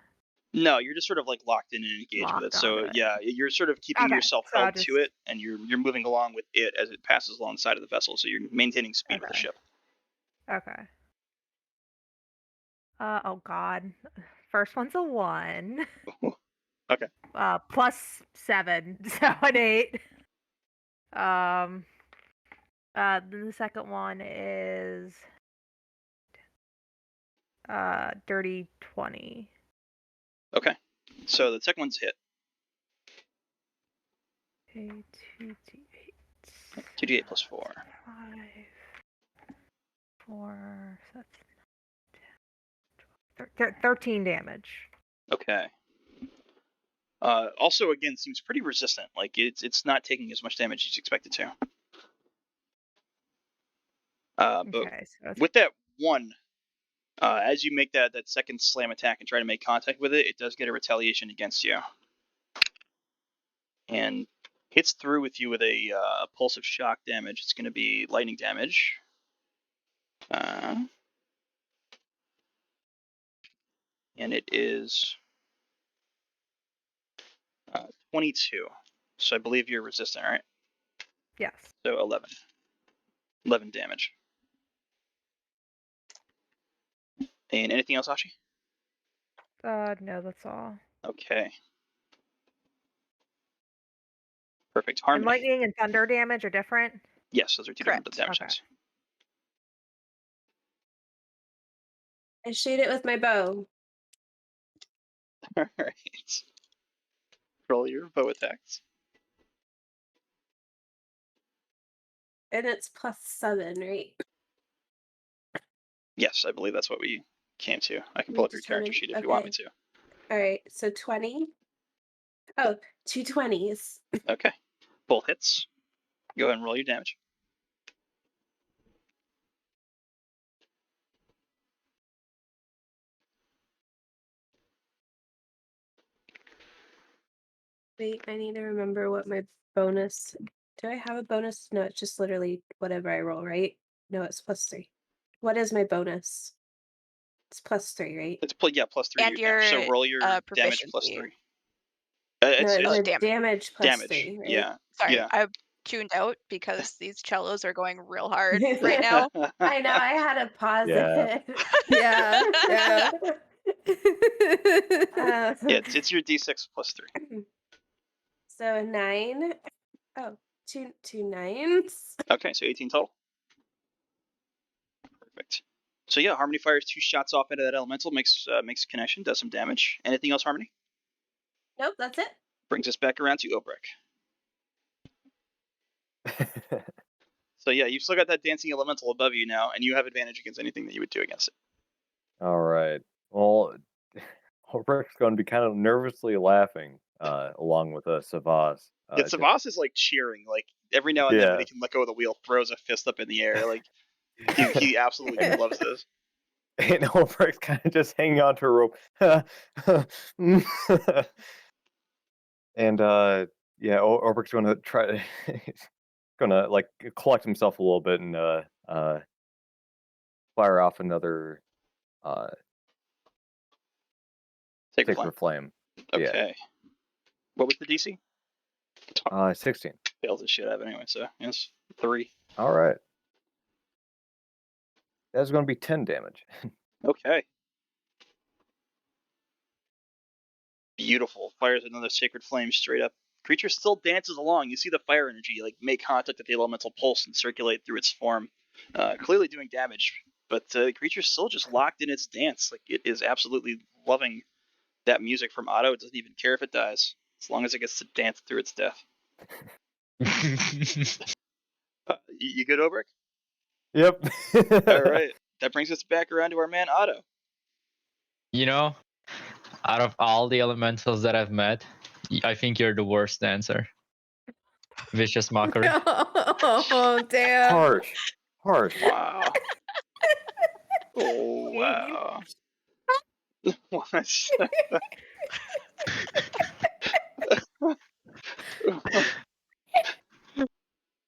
Speaker 3: No, you're just sort of like locked in and engaged with it. So yeah, you're sort of keeping yourself held to it, and you're moving along with it as it passes alongside of the vessel. So you're maintaining speed with the ship.
Speaker 5: Okay. Oh god. First one's a 1.
Speaker 3: Okay.
Speaker 5: Plus 7, so an 8. Then the second one is dirty 20.
Speaker 3: Okay. So the second one's hit.
Speaker 5: Okay, 2d8.
Speaker 3: 2d8 plus 4.
Speaker 5: 5, 4, so that's 13 damage.
Speaker 3: Okay. Also, again, seems pretty resistant. Like it's not taking as much damage as you expected to. But
Speaker 5: Okay, so
Speaker 3: with that one, as you make that second slam attack and try to make contact with it, it does get a retaliation against you, and hits through with you with a pulse of shock damage. It's going to be lightning damage. And it is 22. So I believe you're resistant, right?
Speaker 5: yes.
Speaker 3: So 11. 11 damage. And anything else, Ashi?
Speaker 5: No, that's all.
Speaker 3: Okay. Perfect. Harmony.
Speaker 5: And lightning and thunder damage are different?
Speaker 3: Yes, those are two different damage types.
Speaker 2: I shoot it with my bow.
Speaker 3: All right. Roll your bow attacks.
Speaker 2: And it's +7, right?
Speaker 3: Yes, I believe that's what we came to. I can pull up your character sheet if you want me to.
Speaker 2: All right, so 20. Oh, 2 20s.
Speaker 3: Okay. Both hits. Go ahead and roll your damage.
Speaker 2: Wait, I need to remember what my bonus. Do I have a bonus? No, it's just literally whatever I roll, right? No, it's +3. What is my bonus? It's +3, right?
Speaker 3: It's plus 3.
Speaker 1: And your
Speaker 3: so roll your damage plus 3.
Speaker 2: No, damage plus
Speaker 3: damage.
Speaker 2: 3, right?
Speaker 3: Yeah.
Speaker 1: Sorry,
Speaker 3: Yeah.
Speaker 1: I tuned out because these cellos are going real hard right now.
Speaker 2: I know, I had to pause it.
Speaker 7: Yeah.
Speaker 3: It's your d6 plus 3.
Speaker 2: So 9. Oh, two 9s.
Speaker 3: Okay, so 18 total. So yeah, Harmony fires 2 shots off into that elemental, makes a connection, does some damage. Anything else, Harmony?
Speaker 2: Nope, that's it.
Speaker 3: Brings us back around to Obrek. So yeah, you've still got that dancing elemental above you now, and you have advantage against anything that you would do against it.
Speaker 4: All right. Well, Holbrook's going to be kind of nervously laughing along with Savas.
Speaker 3: Yeah, Savas is like cheering, like every now and then when he can let go of the wheel, throws a fist up in the air, like he absolutely loves this.
Speaker 4: And Holbrook's kind of just hanging on to a rope. And yeah, Holbrook's going to try. Going to like collect himself a little bit and fire off another Sacred Flame.
Speaker 3: Okay. What was the DC?
Speaker 4: 16.
Speaker 3: Fails the shit out of it anyway, so yes, 3.
Speaker 4: All right. That's going to be 10 damage.
Speaker 3: Okay. Beautiful. Fires another Sacred Flame straight up. Creature still dances along. You see the fire energy like make contact with the elemental pulse and circulate through its form, clearly doing damage. But the creature's still just locked in its dance. Like it is absolutely loving that music from Otto. It doesn't even care if it dies, as long as it gets to dance through its death. You good, Obrek?
Speaker 4: Yep.
Speaker 3: All right. That brings us back around to our man Otto.
Speaker 6: You know, out of all the elementals that I've met, I think you're the worst dancer. Vicious mockery.
Speaker 7: Oh, damn.
Speaker 4: Harsh.
Speaker 3: Wow. Oh, wow.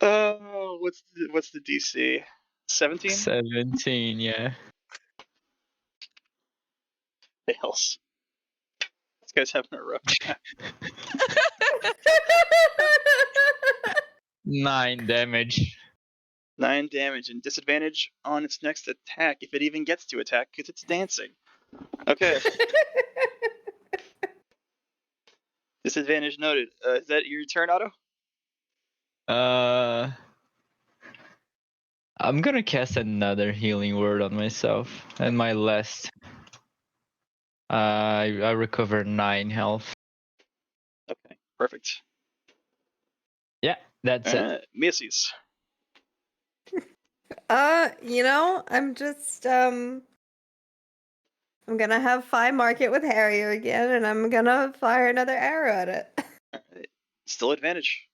Speaker 3: Oh, what's the DC? 17?
Speaker 6: 17, yeah.
Speaker 3: Fails. This guy's having a rough time.
Speaker 6: 9 damage.
Speaker 3: 9 damage and disadvantage on its next attack, if it even gets to attack, because it's dancing. Okay. Disadvantage noted. Is that your turn, Otto?
Speaker 6: I'm gonna cast another healing word on myself, and my last. I recover 9 health.
Speaker 3: Okay, perfect.
Speaker 6: Yeah, that's it.
Speaker 3: Macy's.
Speaker 7: I'm just I'm gonna have Fi mark it with Harrier again, and I'm gonna fire another arrow at it.
Speaker 3: Alright. Still advantage.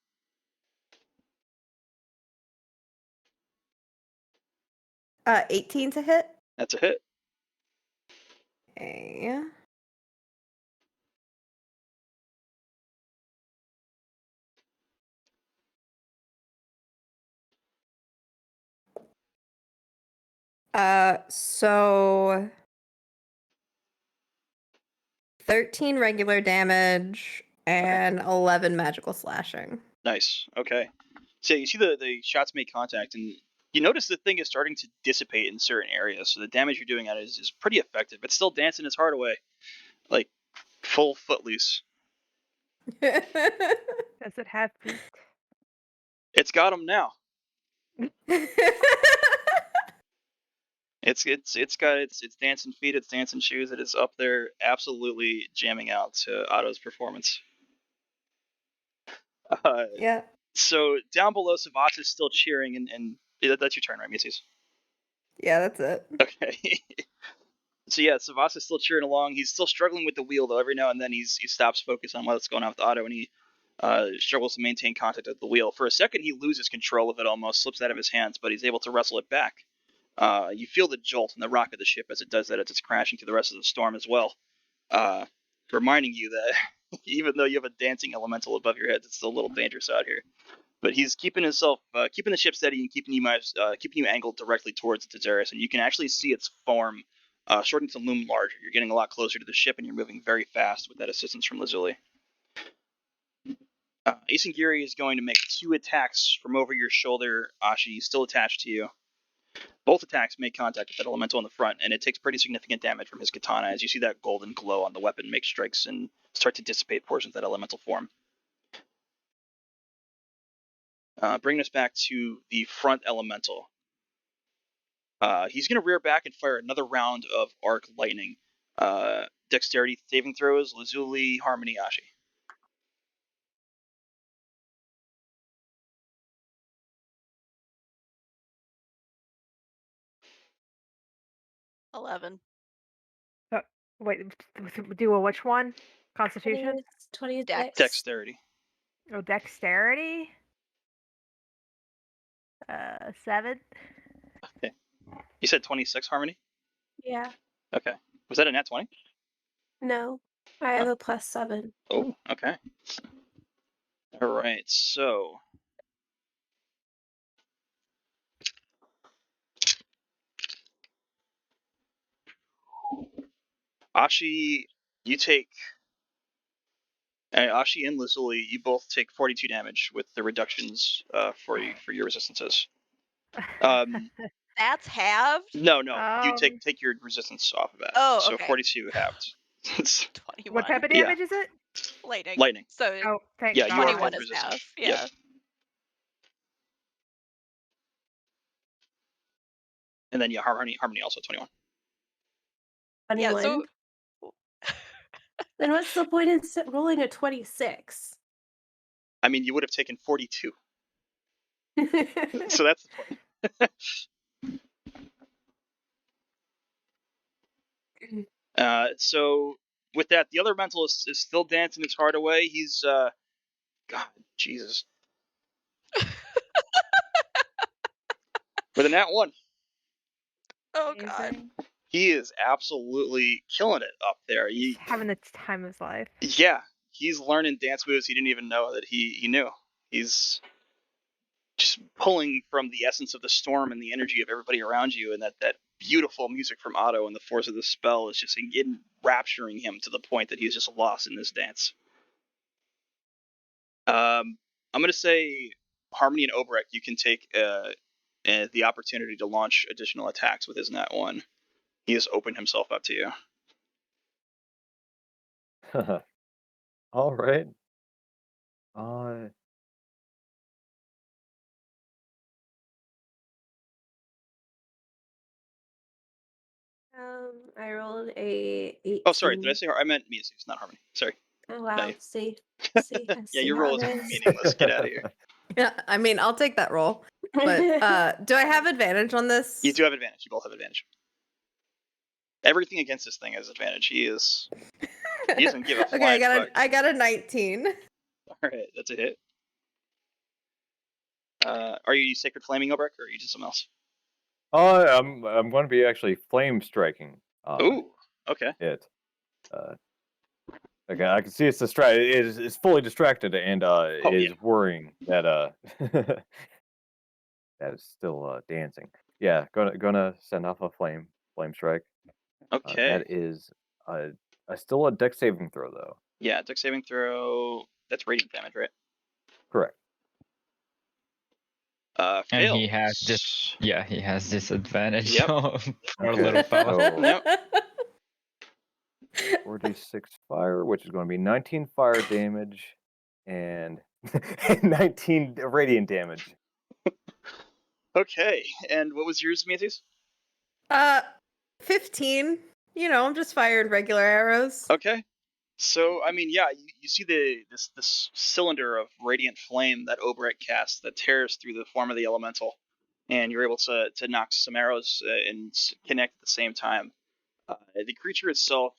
Speaker 7: Uh, 18 to hit.
Speaker 3: That's a hit.
Speaker 7: Okay. So 13 regular damage and 11 magical slashing.
Speaker 3: Nice. Okay. So you see the shots make contact, and you notice the thing is starting to dissipate in certain areas. So the damage you're doing at it is pretty effective. It's still dancing its heart away, like full footloose.
Speaker 5: Does it have feet?
Speaker 3: It's got him now. It's got its dancing feet, its dancing shoes. It is up there, absolutely jamming out to Otto's performance.
Speaker 7: Yeah.
Speaker 3: So down below, Savas is still cheering, and that's your turn, right, Macy's?
Speaker 7: Yeah, that's it.
Speaker 3: Okay. So yeah, Savas is still cheering along. He's still struggling with the wheel, though. Every now and then he stops focus on what's going on with Otto, and he struggles to maintain contact with the wheel. For a second, he loses control of it, almost slips out of his hands, but he's able to wrestle it back. You feel the jolt and the rock of the ship as it does that, as it's crashing through the rest of the storm as well, reminding you that even though you have a dancing elemental above your head, it's still a little dangerous out here. But he's keeping the ship steady and keeping you angled directly towards the Theros, and you can actually see its form starting to loom larger. You're getting a lot closer to the ship, and you're moving very fast with that assistance from Lazuli. Isengiri is going to make 2 attacks from over your shoulder. Ashi, still attached to you. Both attacks make contact with that elemental in the front, and it takes pretty significant damage from his katana as you see that golden glow on the weapon make strikes and start to dissipate portions of that elemental form. Bringing us back to the front elemental. He's going to rear back and fire another round of arc lightning. Dexterity saving throws, Lazuli, Harmony, Ashi.
Speaker 1: $11.
Speaker 5: Wait, do a which one? Constitution?
Speaker 2: 26.
Speaker 3: Dexterity.
Speaker 5: Oh, dexterity? 7.
Speaker 3: Okay. You said 26, Harmony?
Speaker 2: Yeah.
Speaker 3: Okay. Was that a nat 20?
Speaker 2: No. I have a +7.
Speaker 3: Oh, okay. All right, so Ashi, you take Ashi and Lazuli, you both take 42 damage with the reductions for your resistances.
Speaker 1: That's halved?
Speaker 3: No, you take your resistance off of that.
Speaker 1: Oh,
Speaker 3: so
Speaker 1: okay.
Speaker 3: 42 halved.
Speaker 1: 21.
Speaker 5: What type of damage is it?
Speaker 1: Lightning.
Speaker 3: Lightning.
Speaker 1: So
Speaker 5: Oh, thank
Speaker 3: Yeah,
Speaker 5: God.
Speaker 3: you are
Speaker 1: 21
Speaker 3: both
Speaker 1: is
Speaker 3: resistant.
Speaker 1: half. Yeah.
Speaker 3: Yep. And then Harmony also 21.
Speaker 2: 21.
Speaker 1: Yeah, so
Speaker 2: Then what's the point in rolling a 26?
Speaker 3: I mean, you would have taken 42. So that's the point. So with that, the other mentalist is still dancing his heart away. He's God, Jesus. With a nat 1.
Speaker 1: oh god.
Speaker 5: Amazing.
Speaker 3: He is absolutely killing it up there.
Speaker 5: He's having the time of his life.
Speaker 3: Yeah, he's learning dance moves he didn't even know that he knew. He's just pulling from the essence of the storm and the energy of everybody around you, and that beautiful music from Otto and the force of the spell is just enrapturing him to the point that he's just lost in this dance. I'm going to say Harmony and Obrek, you can take the opportunity to launch additional attacks with his nat 1. He has opened himself up to you.
Speaker 4: All right.
Speaker 2: I rolled a 18.
Speaker 3: Oh, sorry. Did I say I meant Mia's, not Harmony. Sorry.
Speaker 2: Oh, wow.
Speaker 3: No.
Speaker 2: See.
Speaker 3: Yeah, your roll is meaningless. Get out of here.
Speaker 7: Yeah, I mean, I'll take that roll. But do I have advantage on this?
Speaker 3: You do have advantage. You both have advantage. Everything against this thing has advantage. He doesn't give a flying
Speaker 7: Okay,
Speaker 3: fuck.
Speaker 7: I got a 19.
Speaker 3: All right, that's a hit. Are you Sacred Flaming, Obrek, or are you just something else?
Speaker 4: I'm going to be actually flame striking.
Speaker 3: Ooh, okay.
Speaker 4: It. Okay, I can see it's distracted. It's fully distracted and is worrying that that is still dancing. Yeah, gonna send off a flame strike.
Speaker 3: Okay.
Speaker 4: That is still a dex saving throw though.
Speaker 3: Yeah, dex saving throw. That's radiant damage, right?
Speaker 4: Correct.
Speaker 3: Fails.
Speaker 6: And he has this. Yeah, he has disadvantage.
Speaker 3: Yep.
Speaker 6: For a little fella.
Speaker 4: So
Speaker 3: Yep.
Speaker 4: 4d6 fire, which is going to be 19 fire damage and 19 radiant damage.
Speaker 3: Okay, and what was yours, Mia's?
Speaker 7: 15. You know, I'm just firing regular arrows.
Speaker 3: Okay. So, I mean, yeah, you see this cylinder of radiant flame that Obrek casts that tears through the form of the elemental, and you're able to knock some arrows and connect at the same time. The creature itself,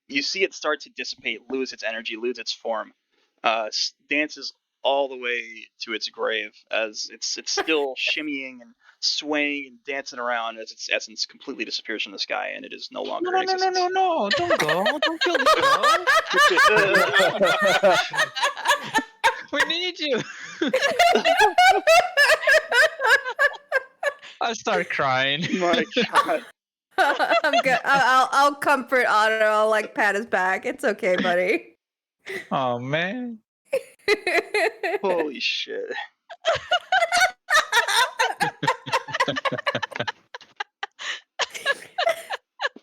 Speaker 3: you see it start to dissipate, lose its energy, lose its form, dances all the way to its grave as it's still shimmying and swaying and dancing around as its essence completely disappears from the sky, and it is no longer in existence.
Speaker 6: No! Don't go! Don't kill the girl! We need you! I start crying.
Speaker 3: My God.
Speaker 7: I'm good. I'll comfort Otto. I'll like pat his back. It's okay, buddy.
Speaker 6: Oh man.
Speaker 3: Holy shit.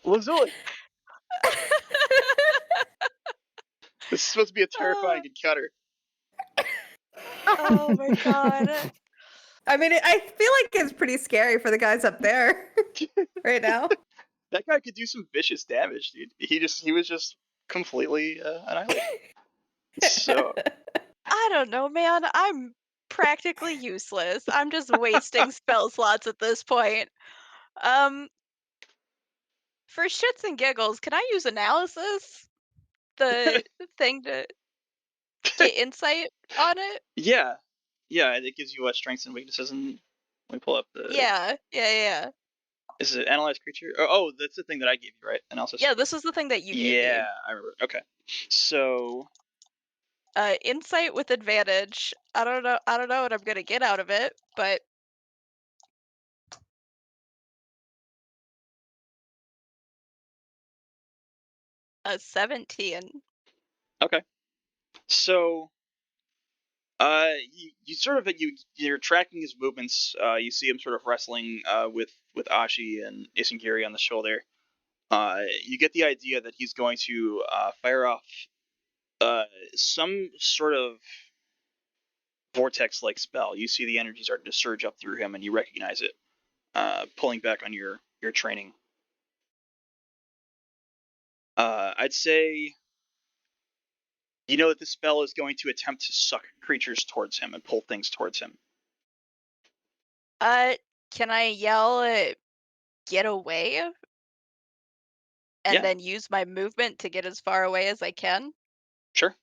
Speaker 3: Lazuli. This is supposed to be a terrifying encounter.
Speaker 1: Oh my god.
Speaker 7: I mean, I feel like it's pretty scary for the guys up there right now.
Speaker 3: That guy could do some vicious damage, dude. He was just completely annihilated. So
Speaker 1: I don't know, man. I'm practically useless. I'm just wasting spell slots at this point. Um, for shits and giggles, can I use analysis? The thing to get insight on it?
Speaker 3: yeah, it gives you strengths and weaknesses, and let me pull up the.
Speaker 1: Yeah.
Speaker 3: Is it analyze creature? Oh, that's the thing that I gave you, right? Analysis.
Speaker 1: Yeah, this is the thing that you gave me.
Speaker 3: Yeah, I remember. Okay, so
Speaker 1: Insight with advantage. I don't know what I'm gonna get out of it, but a 17.
Speaker 3: okay, so you sort of you're tracking his movements. You see him sort of wrestling with Ashi and Isengiri on the shoulder. You get the idea that he's going to fire off some sort of vortex-like spell. You see the energy starting to surge up through him, and you recognize it, pulling back on your training. I'd say you know that this spell is going to attempt to suck creatures towards him and pull things towards him.
Speaker 1: Can I yell get away? And
Speaker 3: Yeah.
Speaker 1: then use my movement to get as far away as I can?
Speaker 3: Sure.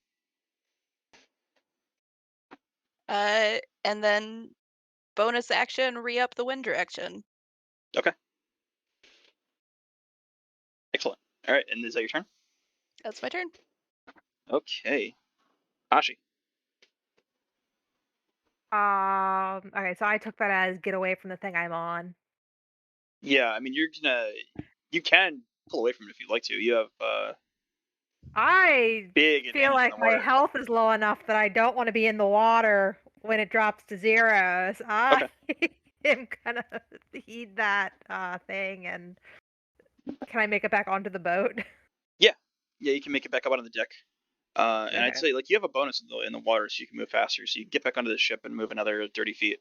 Speaker 1: And then bonus action, re-up the wind direction.
Speaker 3: Okay. Excellent. All right, and is that your turn?
Speaker 1: That's my turn.
Speaker 3: Okay. Ashi.
Speaker 5: Okay, so I took that as get away from the thing I'm on.
Speaker 3: Yeah, I mean you can pull away from it if you'd like to. You have
Speaker 5: I
Speaker 3: big
Speaker 5: feel
Speaker 3: advantage in
Speaker 5: like
Speaker 3: the
Speaker 5: my
Speaker 3: water.
Speaker 5: health is low enough that I don't want to be in the water when it drops to zeros. I am gonna heed that thing, and can I make it back onto the boat?
Speaker 3: Yeah, you can make it back up onto the deck. And I'd
Speaker 5: Okay.
Speaker 3: say like you have a bonus in the water, so you can move faster. So you get back onto the ship and move another 30 feet.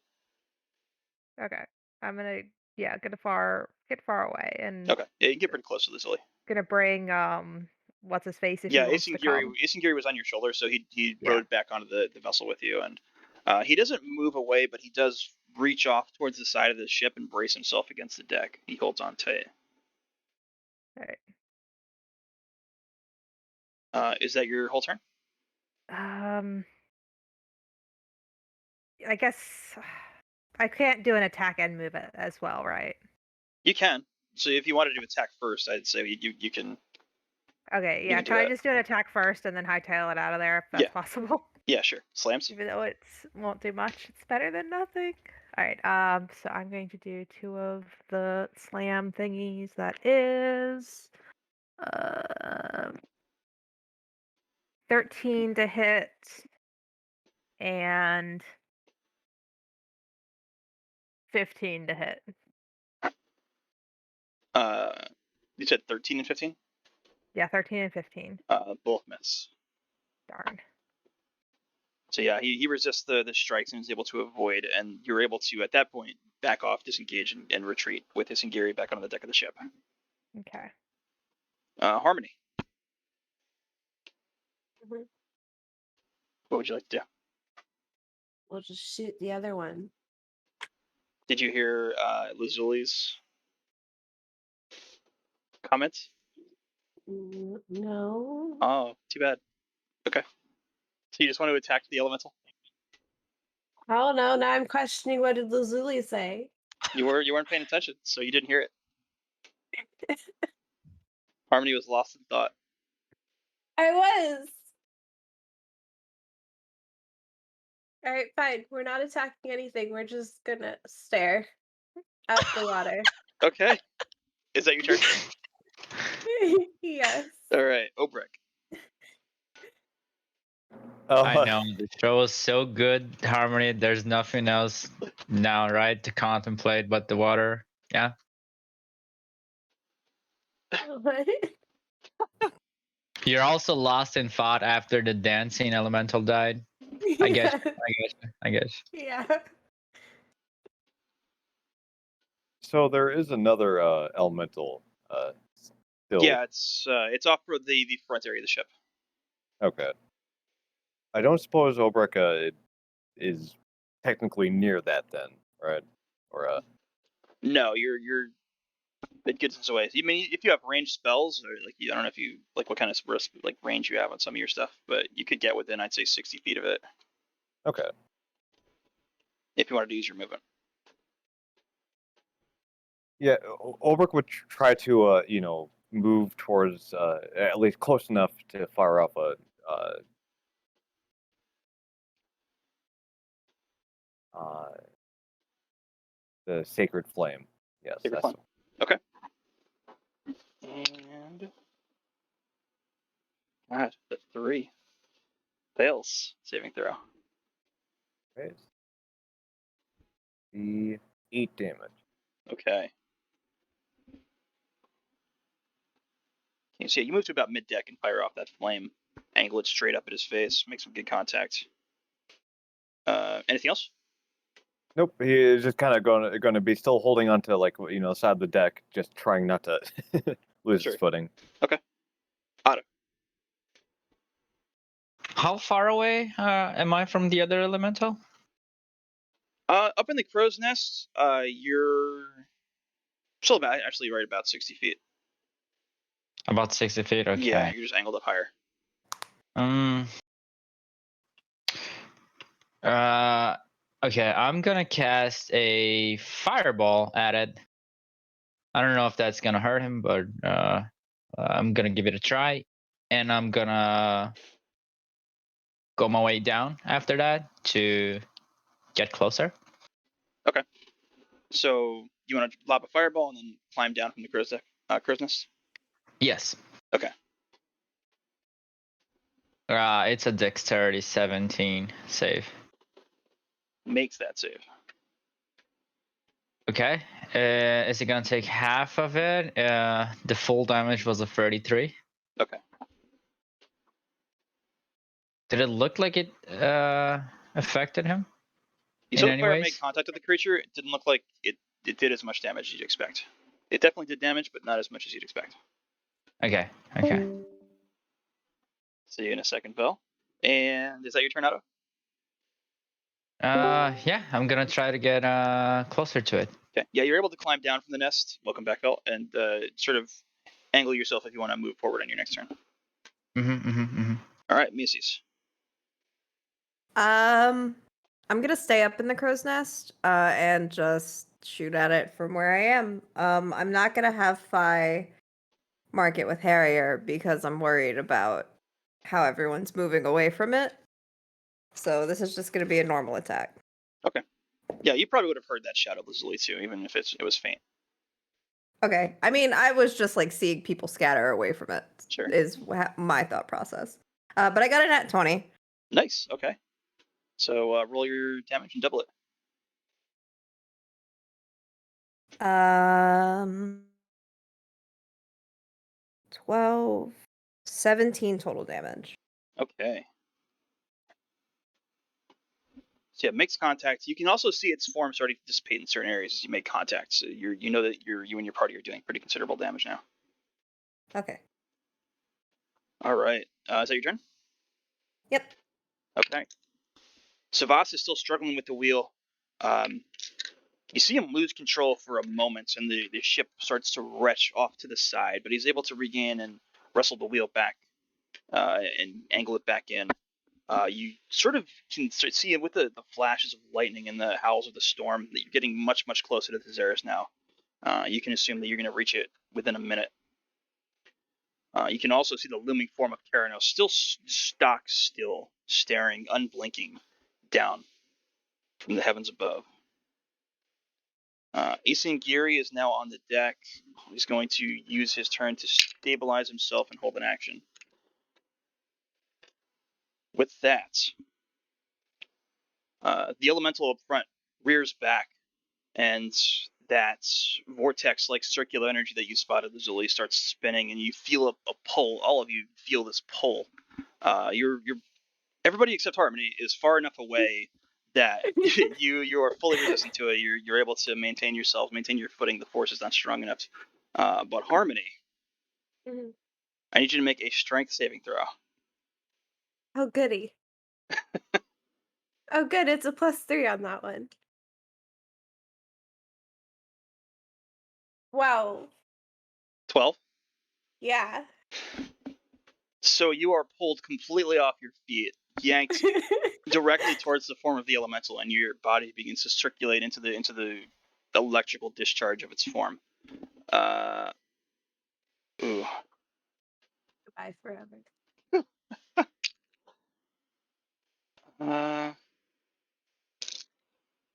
Speaker 5: Okay, I'm gonna get far away, and
Speaker 3: Okay, yeah, you can get pretty close to this Lily.
Speaker 5: gonna bring what's his face if
Speaker 3: Yeah,
Speaker 5: he wants to come.
Speaker 3: Isengiri was on your shoulder, so he
Speaker 5: Yeah.
Speaker 3: rode back onto the vessel with you, and he doesn't move away, but he does reach off towards the side of the ship and brace himself against the deck. He holds on tight.
Speaker 5: All right.
Speaker 3: Is that your whole turn?
Speaker 5: I guess I can't do an attack and move it as well, right?
Speaker 3: You can. So if you wanted to attack first, I'd say you can.
Speaker 5: Okay,
Speaker 3: You
Speaker 5: yeah.
Speaker 3: can do
Speaker 5: Can I
Speaker 3: that.
Speaker 5: just do an attack first and then hightail it out of there if that's
Speaker 3: Yeah.
Speaker 5: possible?
Speaker 3: Yeah, sure. Slams.
Speaker 5: Even though it won't do much, it's better than nothing. All right. So I'm going to do 2 of the slam thingies. That is 13 to hit and 15 to hit.
Speaker 3: You said 13 and 15.
Speaker 5: Yeah, 13 and 15.
Speaker 3: Both miss.
Speaker 5: Darn.
Speaker 3: So yeah, he resists the strikes and is able to avoid, and you're able to at that point back off, disengage, and retreat with Isengiri back onto the deck of the ship.
Speaker 5: Okay.
Speaker 3: Harmony.
Speaker 2: Mhm.
Speaker 3: What would you like to do?
Speaker 2: We'll just shoot the other one.
Speaker 3: Did you hear Lazuli's comments?
Speaker 2: No.
Speaker 3: Oh, too bad. Okay. So you just want to attack the elemental?
Speaker 2: Oh no, now I'm questioning what did Lazuli say?
Speaker 3: You weren't paying attention, so you didn't hear it. Harmony was lost in thought.
Speaker 2: I was. Alright, fine. We're not attacking anything. We're just gonna stare out the water.
Speaker 3: Okay. Is that your turn?
Speaker 2: Yes.
Speaker 3: All right, Obrek.
Speaker 6: I know the show is so good, Harmony. There's nothing else now, right, to contemplate but the water. Yeah.
Speaker 2: What?
Speaker 6: You're also lost in thought after the dancing elemental died. I guess.
Speaker 2: Yeah.
Speaker 6: I guess.
Speaker 2: Yeah.
Speaker 4: So there is another elemental still.
Speaker 3: Yeah, it's off the front area of the ship.
Speaker 4: Okay. I don't suppose Obrek is technically near that then, right? Or
Speaker 3: No, you're it gets us away. You mean if you have ranged spells, or like I don't know if you like what kind of like range you have on some of your stuff, but you could get within, I'd say, 60 feet of it.
Speaker 4: Okay.
Speaker 3: If you wanted to use your movement.
Speaker 4: Yeah, Obrek would try to move towards at least close enough to fire off the sacred flame. Yes,
Speaker 3: Sacred
Speaker 4: that's
Speaker 3: flame. Okay. And God, the 3 fails saving throw.
Speaker 4: right. The 8 damage.
Speaker 3: Okay. You see, you move to about mid deck and fire off that flame. Angle it straight up at his face. Make some good contact. Anything else?
Speaker 4: Nope, he is just kind of going to be still holding onto the side of the deck, just trying not to lose his footing.
Speaker 3: Okay. Otto.
Speaker 6: How far away am I from the other elemental?
Speaker 3: Up in the crow's nest, you're still right about 60 feet.
Speaker 6: About 60 feet. Okay.
Speaker 3: Yeah, you're just angled up higher.
Speaker 6: Okay, I'm gonna cast a fireball at it. I don't know if that's gonna hurt him, but I'm gonna give it a try, and I'm gonna go my way down after that to get closer.
Speaker 3: Okay. So you want to lob a fireball and then climb down from the crow's nest?
Speaker 6: Yes.
Speaker 3: Okay.
Speaker 6: It's a dexterity 17 save.
Speaker 3: Makes that save.
Speaker 6: Okay. Is it gonna take half of it? The full damage was a 33.
Speaker 3: Okay.
Speaker 6: Did it look like it affected him?
Speaker 3: You
Speaker 6: In
Speaker 3: saw the
Speaker 6: any
Speaker 3: fire
Speaker 6: ways?
Speaker 3: make contact with the creature. It didn't look like it did as much damage as you'd expect. It definitely did damage, but not as much as you'd expect.
Speaker 6: Okay. Okay.
Speaker 3: See you in a second, Bell. And is that your turn, Otto?
Speaker 6: Yeah, I'm gonna try to get closer to it.
Speaker 3: Okay. Yeah, you're able to climb down from the nest. Welcome back, Bell, and sort of angle yourself if you want to move forward on your next turn. All right, Macy's.
Speaker 7: I'm gonna stay up in the crow's nest and just shoot at it from where I am. I'm not gonna have Fi mark it with Harrier because I'm worried about how everyone's moving away from it. So this is just gonna be a normal attack.
Speaker 3: Okay. Yeah, you probably would have heard that shadow lazuli too, even if it was faint.
Speaker 7: Okay. I mean, I was just like seeing people scatter away from it.
Speaker 3: Sure.
Speaker 7: Is my thought process. But I got a nat 20.
Speaker 3: Nice. Okay. So roll your damage and double it.
Speaker 7: 12, 17 total damage.
Speaker 3: Okay. So yeah, it makes contact. You can also see its form starting to dissipate in certain areas as you make contact. So you know that you and your party are doing pretty considerable damage now.
Speaker 7: Okay.
Speaker 3: All right. Is that your turn?
Speaker 7: Yep.
Speaker 3: Okay. Savas is still struggling with the wheel. You see him lose control for a moment, and the ship starts to retch off to the side, but he's able to regain and wrestle the wheel back and angle it back in. You sort of can see with the flashes of lightning and the howls of the storm that you're getting much, much closer to the Theros now. You can assume that you're going to reach it within a minute. You can also see the looming form of Keranos still stock still, staring, unblinking, down from the heavens above. Asen Giri is now on the deck. He's going to use his turn to stabilize himself and hold an action. With that, the elemental up front rears back, and that vortex-like circular energy that you spotted, Lazuli, starts spinning, and you feel a pull. All of you feel this pull. Everybody except Harmony is far enough away that you are fully resistant to it. You're able to maintain yourself, maintain your footing. The force is not strong enough. But Harmony,
Speaker 2: Mhm.
Speaker 3: I need you to make a strength saving throw.
Speaker 2: Oh, goody. Oh, good. It's a +3 on that one. Wow.
Speaker 3: 12.
Speaker 2: Yeah.
Speaker 3: So you are pulled completely off your feet, yanked directly towards the form of the elemental, and your body begins to circulate into the electrical discharge of its form. Ooh.
Speaker 2: Goodbye forever.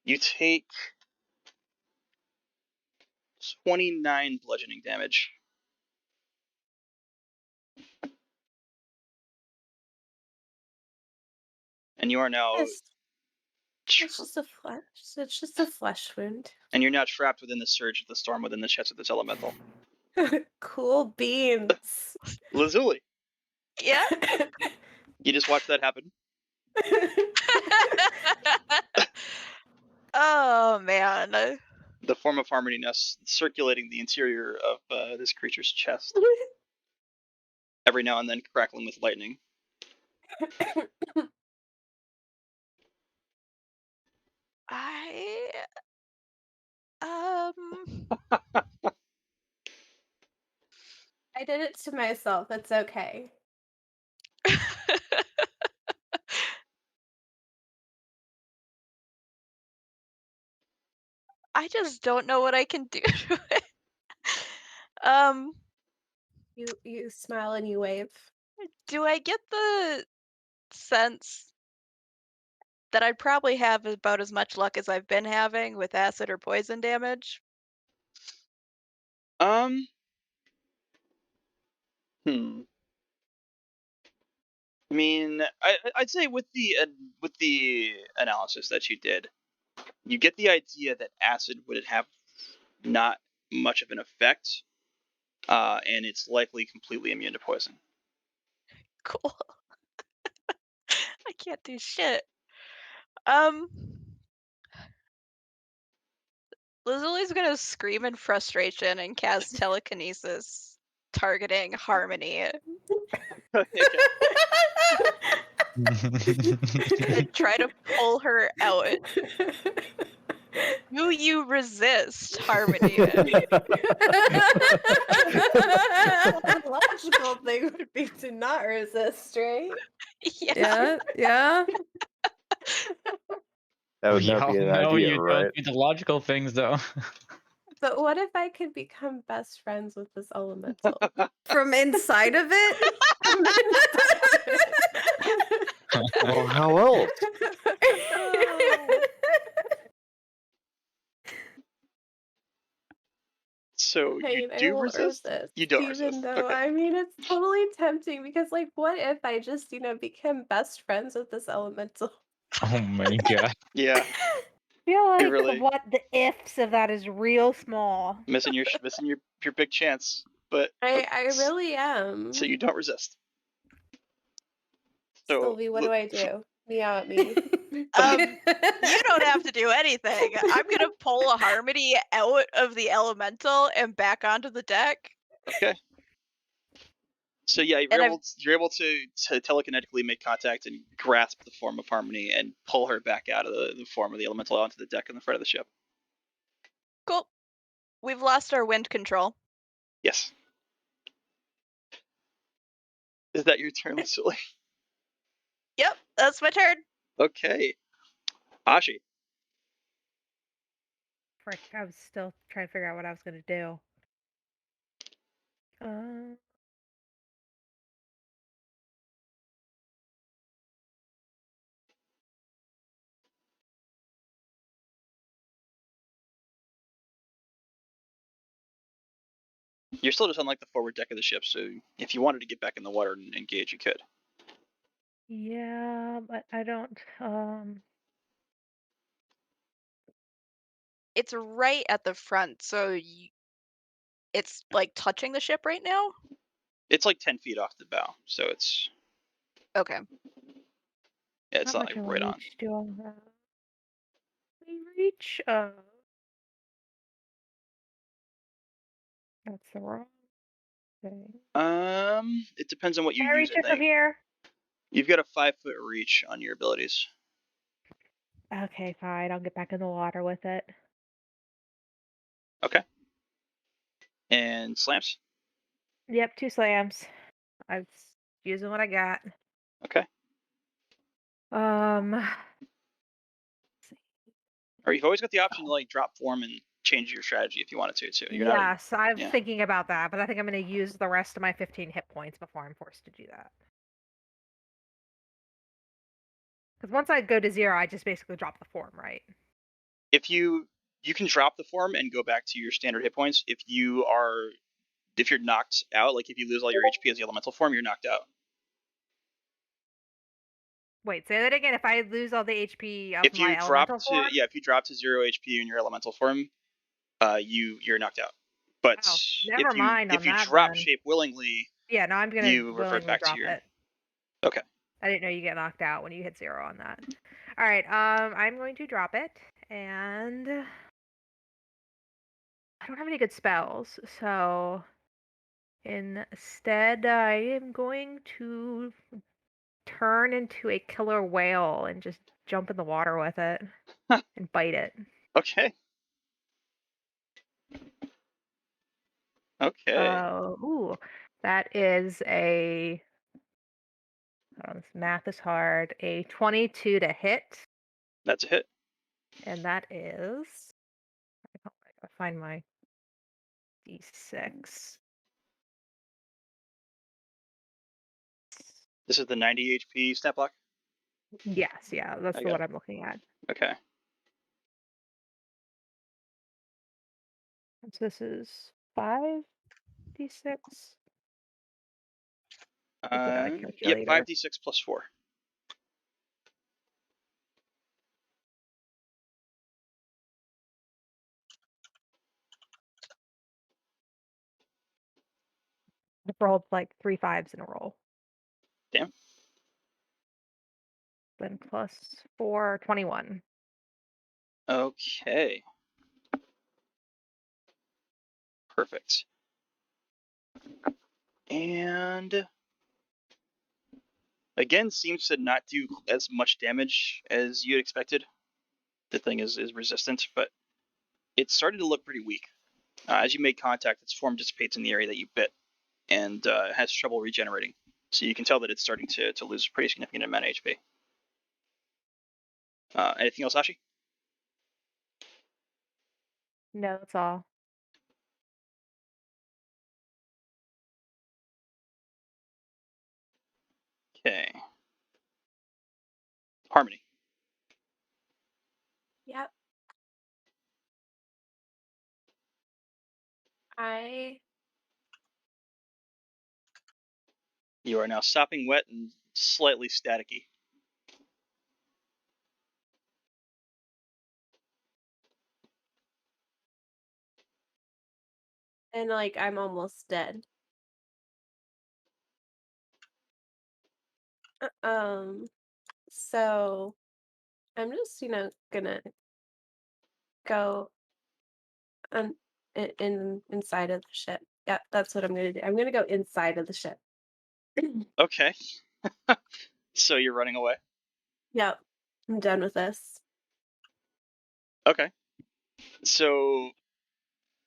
Speaker 3: You take 29 bludgeoning damage. And you are now
Speaker 2: It's just a flesh. It's just a flesh wound.
Speaker 3: and you're now trapped within the surge of the storm within the chest of this elemental.
Speaker 2: Cool beans.
Speaker 3: Lazuli,
Speaker 1: Yeah.
Speaker 3: you just watched that happen.
Speaker 1: Oh man.
Speaker 3: The form of Harmony now circulating the interior of this creature's chest, every now and then crackling with lightning.
Speaker 1: I
Speaker 2: I did it to myself. It's okay.
Speaker 1: I just don't know what I can do to it. Um,
Speaker 2: You smile and you wave.
Speaker 1: do I get the sense that I'd probably have about as much luck as I've been having with acid or poison damage?
Speaker 3: Hmm. I mean, I'd say with the analysis that you did, you get the idea that acid would have not much of an effect, and it's likely completely immune to poison.
Speaker 1: Cool. I can't do shit. Um, Lizzie's gonna scream in frustration and cast telekinesis, targeting Harmony,
Speaker 3: Okay.
Speaker 1: and try to pull her out. Do you resist, Harmony?
Speaker 2: The logical thing would be to not resist, right?
Speaker 1: Yeah.
Speaker 7: Yeah, yeah.
Speaker 4: That would
Speaker 6: We
Speaker 4: not
Speaker 6: all
Speaker 4: be an
Speaker 6: know
Speaker 4: idea,
Speaker 6: you
Speaker 4: right?
Speaker 6: don't do the logical things, though.
Speaker 2: But what if I could become best friends with this elemental?
Speaker 7: From inside of it?
Speaker 4: Well, how else?
Speaker 3: So
Speaker 2: I
Speaker 3: you
Speaker 2: mean, I
Speaker 3: do
Speaker 2: won't
Speaker 3: resist? You don't
Speaker 2: even
Speaker 3: resist.
Speaker 2: though
Speaker 3: Okay.
Speaker 2: I mean it's totally tempting because like what if I just, become best friends with this elemental?
Speaker 6: Oh my god.
Speaker 3: Yeah.
Speaker 5: I feel like
Speaker 3: really-
Speaker 5: what the ifs of that is real small.
Speaker 3: Missing your big chance, but
Speaker 2: I really am.
Speaker 3: so you don't resist. So
Speaker 2: Sylvie, what do I do? Meow at me.
Speaker 1: You don't have to do anything. I'm gonna pull a Harmony out of the elemental and back onto the deck.
Speaker 3: okay. So yeah,
Speaker 1: And
Speaker 3: you're able to telekinetically make contact and grasp the form of Harmony and pull her back out of the form of the elemental onto the deck in the front of the ship.
Speaker 1: Cool. We've lost our wind control.
Speaker 3: Yes. Is that your turn, Lucille?
Speaker 1: Yep, that's my turn.
Speaker 3: Okay. Ashi.
Speaker 5: Frick, I was still trying to figure out what I was gonna do. Uh,
Speaker 3: You're still just on like the forward deck of the ship, so if you wanted to get back in the water and engage, you could.
Speaker 5: yeah, but I don't.
Speaker 1: It's right at the front, so it's like touching the ship right now.
Speaker 3: It's like 10 feet off the bow, so it's
Speaker 1: Okay.
Speaker 3: yeah, it's
Speaker 5: Not
Speaker 3: not
Speaker 5: much
Speaker 3: like
Speaker 5: of a
Speaker 3: right on.
Speaker 5: reach do I have? reach of. That's the wrong thing.
Speaker 3: It depends on what you
Speaker 5: Can I
Speaker 3: use
Speaker 5: reach
Speaker 3: it.
Speaker 5: it from here?
Speaker 3: You've got a 5-foot reach on your abilities.
Speaker 5: Okay, fine. I'll get back in the water with it.
Speaker 3: Okay. And slams.
Speaker 5: Yep, 2 slams. I was using what I got.
Speaker 3: Okay.
Speaker 5: Um,
Speaker 3: Or you've always got the option to like drop form and change your strategy if you wanted to too.
Speaker 5: yes, I'm
Speaker 3: yeah.
Speaker 5: thinking about that, but I think I'm going to use the rest of my 15 hit points before I'm forced to do that. Because once I go to 0, I just basically drop the form, right?
Speaker 3: If you can drop the form and go back to your standard hit points. If you're knocked out, like if you lose all your HP as the elemental form, you're knocked out.
Speaker 5: Wait, say that again. If I lose all the HP of
Speaker 3: If
Speaker 5: my
Speaker 3: you drop
Speaker 5: elemental
Speaker 3: to
Speaker 5: form?
Speaker 3: if you drop to 0 HP in your elemental form, you're knocked out. But
Speaker 5: Oh, never mind
Speaker 3: if
Speaker 5: on
Speaker 3: you
Speaker 5: that
Speaker 3: drop
Speaker 5: then.
Speaker 3: shape willingly,
Speaker 5: Yeah, no, I'm going to
Speaker 3: you revert
Speaker 5: willingly
Speaker 3: back to
Speaker 5: drop
Speaker 3: your.
Speaker 5: it.
Speaker 3: Okay.
Speaker 5: I didn't know you get knocked out when you hit 0 on that. All right, I'm going to drop it, and I don't have any good spells, so instead I am going to turn into a killer whale and just jump in the water with it and bite it.
Speaker 3: Okay. Okay.
Speaker 5: Ooh, that is a. Oh, this math is hard. A 22 to hit,
Speaker 3: That's a hit.
Speaker 5: and that is. I gotta find my d6.
Speaker 3: This is the 90 HP stat block.
Speaker 5: Yes, yeah, that's
Speaker 3: I
Speaker 5: the
Speaker 3: got
Speaker 5: one
Speaker 3: it.
Speaker 5: I'm looking at.
Speaker 3: Okay.
Speaker 5: So this is 5d6. Look at a
Speaker 3: Yep.
Speaker 5: calculator.
Speaker 3: 5d6 plus 4.
Speaker 5: I've rolled like 3 5s in a row.
Speaker 3: Damn.
Speaker 5: Then plus 4, 21.
Speaker 3: Okay. Perfect. And again, seems to not do as much damage as you'd expected. The thing is resistant, but it's starting to look pretty weak. As you make contact, its form dissipates in the area that you bit and has trouble regenerating. So you can tell that it's starting to lose a pretty significant amount of HP. Anything else, Ashi?
Speaker 5: No, that's all.
Speaker 3: Okay. Harmony.
Speaker 2: Yep. I
Speaker 3: You are now sopping wet and slightly staticky.
Speaker 2: and like I'm almost dead. So I'm just, gonna go inside of the ship. Yep, that's what I'm gonna do. I'm gonna go inside of the ship.
Speaker 3: Okay. So you're running away?
Speaker 2: Yep, I'm done with this.
Speaker 3: Okay. So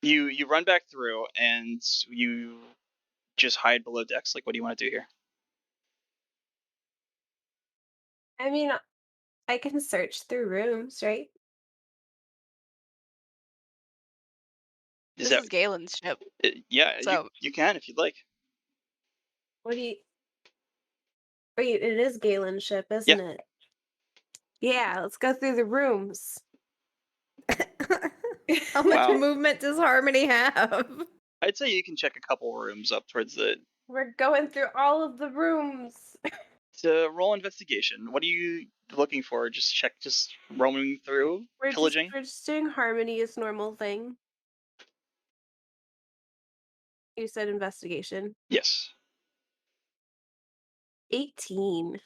Speaker 3: you run back through and you just hide below decks. Like, what do you want to do here?
Speaker 2: I mean, I can search through rooms, right?
Speaker 3: Is
Speaker 1: This
Speaker 3: that
Speaker 1: is Galen's ship.
Speaker 3: yeah?
Speaker 1: So
Speaker 3: You can if you'd like.
Speaker 2: What do you? Wait, it is Galen's ship,
Speaker 3: Yeah.
Speaker 2: isn't it? Yeah, let's go through the rooms.
Speaker 7: How much
Speaker 3: Wow.
Speaker 7: movement does Harmony have?
Speaker 3: I'd say you can check a couple rooms up towards the.
Speaker 2: We're going through all of the rooms.
Speaker 3: To roll investigation. What are you looking for? Just roaming through, pillaging.
Speaker 2: We're just doing Harmony's normal thing. You said investigation.
Speaker 3: Yes.
Speaker 2: 18.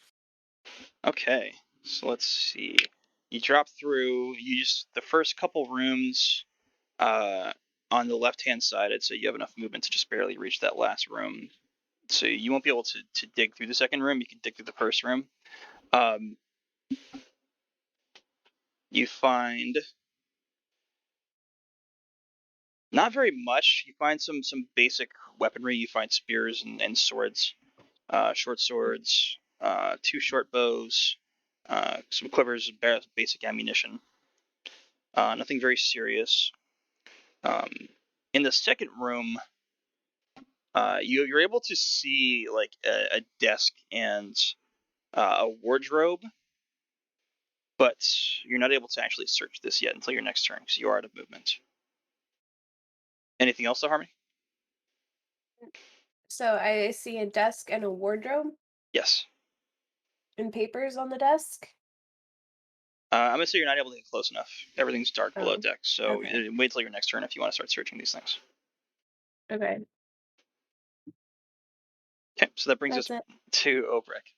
Speaker 3: Okay. So let's see. You drop through. The first couple rooms on the left-hand side, I'd say you have enough movement to just barely reach that last room. So you won't be able to dig through the second room. You can dig through the first room. You find not very much. You find some basic weaponry. You find spears and swords, short swords, 2 short bows, some quivers, basic ammunition. Nothing very serious. In the second room, you're able to see like a desk and a wardrobe, but you're not able to actually search this yet until your next turn because you are out of movement. Anything else, though, Harmony?
Speaker 2: So I see a desk and a wardrobe
Speaker 3: Yes.
Speaker 2: and papers on the desk.
Speaker 3: I'm gonna say you're not able to get close enough. Everything's dark below
Speaker 2: Oh,
Speaker 3: deck, so
Speaker 2: okay.
Speaker 3: wait till your next turn if you want to start searching these things.
Speaker 2: Okay,
Speaker 3: Okay, so that brings
Speaker 2: that's
Speaker 3: us
Speaker 2: it.
Speaker 3: to Obrek.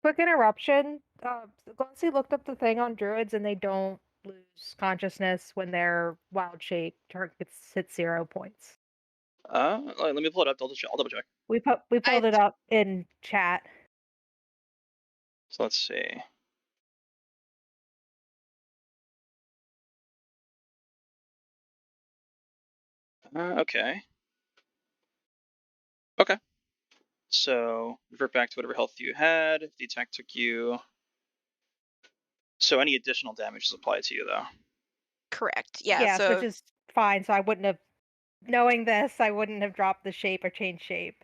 Speaker 5: Quick interruption. Glancy looked up the thing on druids, and they don't lose consciousness when their wild shape hits 0 points.
Speaker 3: Let me pull it up. I'll double check.
Speaker 5: We pulled it up in chat.
Speaker 3: So let's see. Okay. Okay. So revert back to whatever health you had. If the attack took you. So any additional damage is applied to you, though.
Speaker 1: Correct. Yeah.
Speaker 5: Yes,
Speaker 1: So
Speaker 5: which is fine. So I wouldn't have, knowing this, I wouldn't have dropped the shape or changed shape.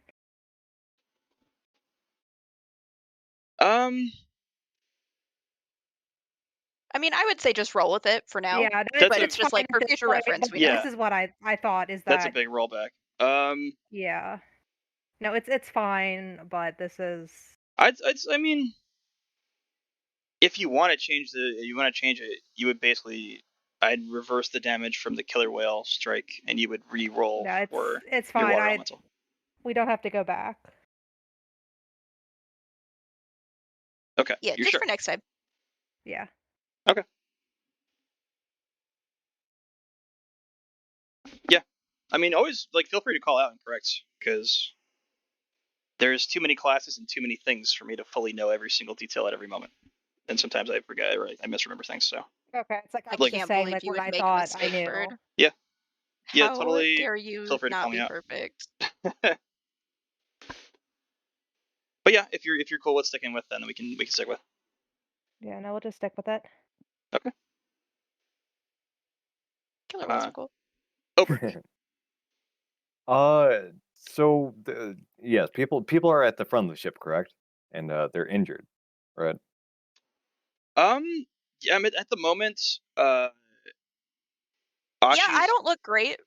Speaker 1: I mean, I would say just roll with it for now.
Speaker 5: Yeah,
Speaker 1: But it's just
Speaker 5: fine
Speaker 1: like for
Speaker 5: at this
Speaker 1: future
Speaker 5: point,
Speaker 1: reference,
Speaker 5: but
Speaker 1: we know.
Speaker 5: this is what I thought is
Speaker 3: That's a
Speaker 5: that
Speaker 3: big rollback.
Speaker 5: yeah. No, it's fine, but this is
Speaker 3: I mean, if you want to change it, you would basically, I'd reverse the damage from the killer whale strike, and you would re-roll
Speaker 5: no,
Speaker 3: for
Speaker 5: it's
Speaker 3: your
Speaker 5: fine.
Speaker 3: water elemental.
Speaker 5: We don't have to go back.
Speaker 3: Okay.
Speaker 1: Yeah,
Speaker 3: You're
Speaker 1: just
Speaker 3: sure?
Speaker 1: for next time.
Speaker 5: Yeah.
Speaker 3: Okay. Yeah. I mean, always feel free to call out and correct, because there's too many classes and too many things for me to fully know every single detail at every moment, and sometimes I forget or I misremember things. So
Speaker 5: Okay, it's like
Speaker 1: I
Speaker 5: I was just
Speaker 1: can't
Speaker 5: saying,
Speaker 1: believe
Speaker 5: like
Speaker 1: you
Speaker 5: what
Speaker 1: would
Speaker 5: I
Speaker 1: make a
Speaker 5: thought I
Speaker 1: mistake,
Speaker 5: knew.
Speaker 1: Bird.
Speaker 3: yeah,
Speaker 1: How
Speaker 3: totally.
Speaker 1: dare
Speaker 3: Feel
Speaker 1: you
Speaker 3: free to
Speaker 1: not
Speaker 3: call me
Speaker 1: be
Speaker 3: out.
Speaker 1: perfect?
Speaker 3: But yeah, if you're cool with sticking with, then we can stick with.
Speaker 5: Yeah, no, we'll just stick with it.
Speaker 3: Okay.
Speaker 1: Killer whales are cool.
Speaker 3: Obrek.
Speaker 4: So yes, people are at the front of the ship, correct? And they're injured, right?
Speaker 3: Yeah, I mean, at the moment,
Speaker 1: Yeah, I don't look great.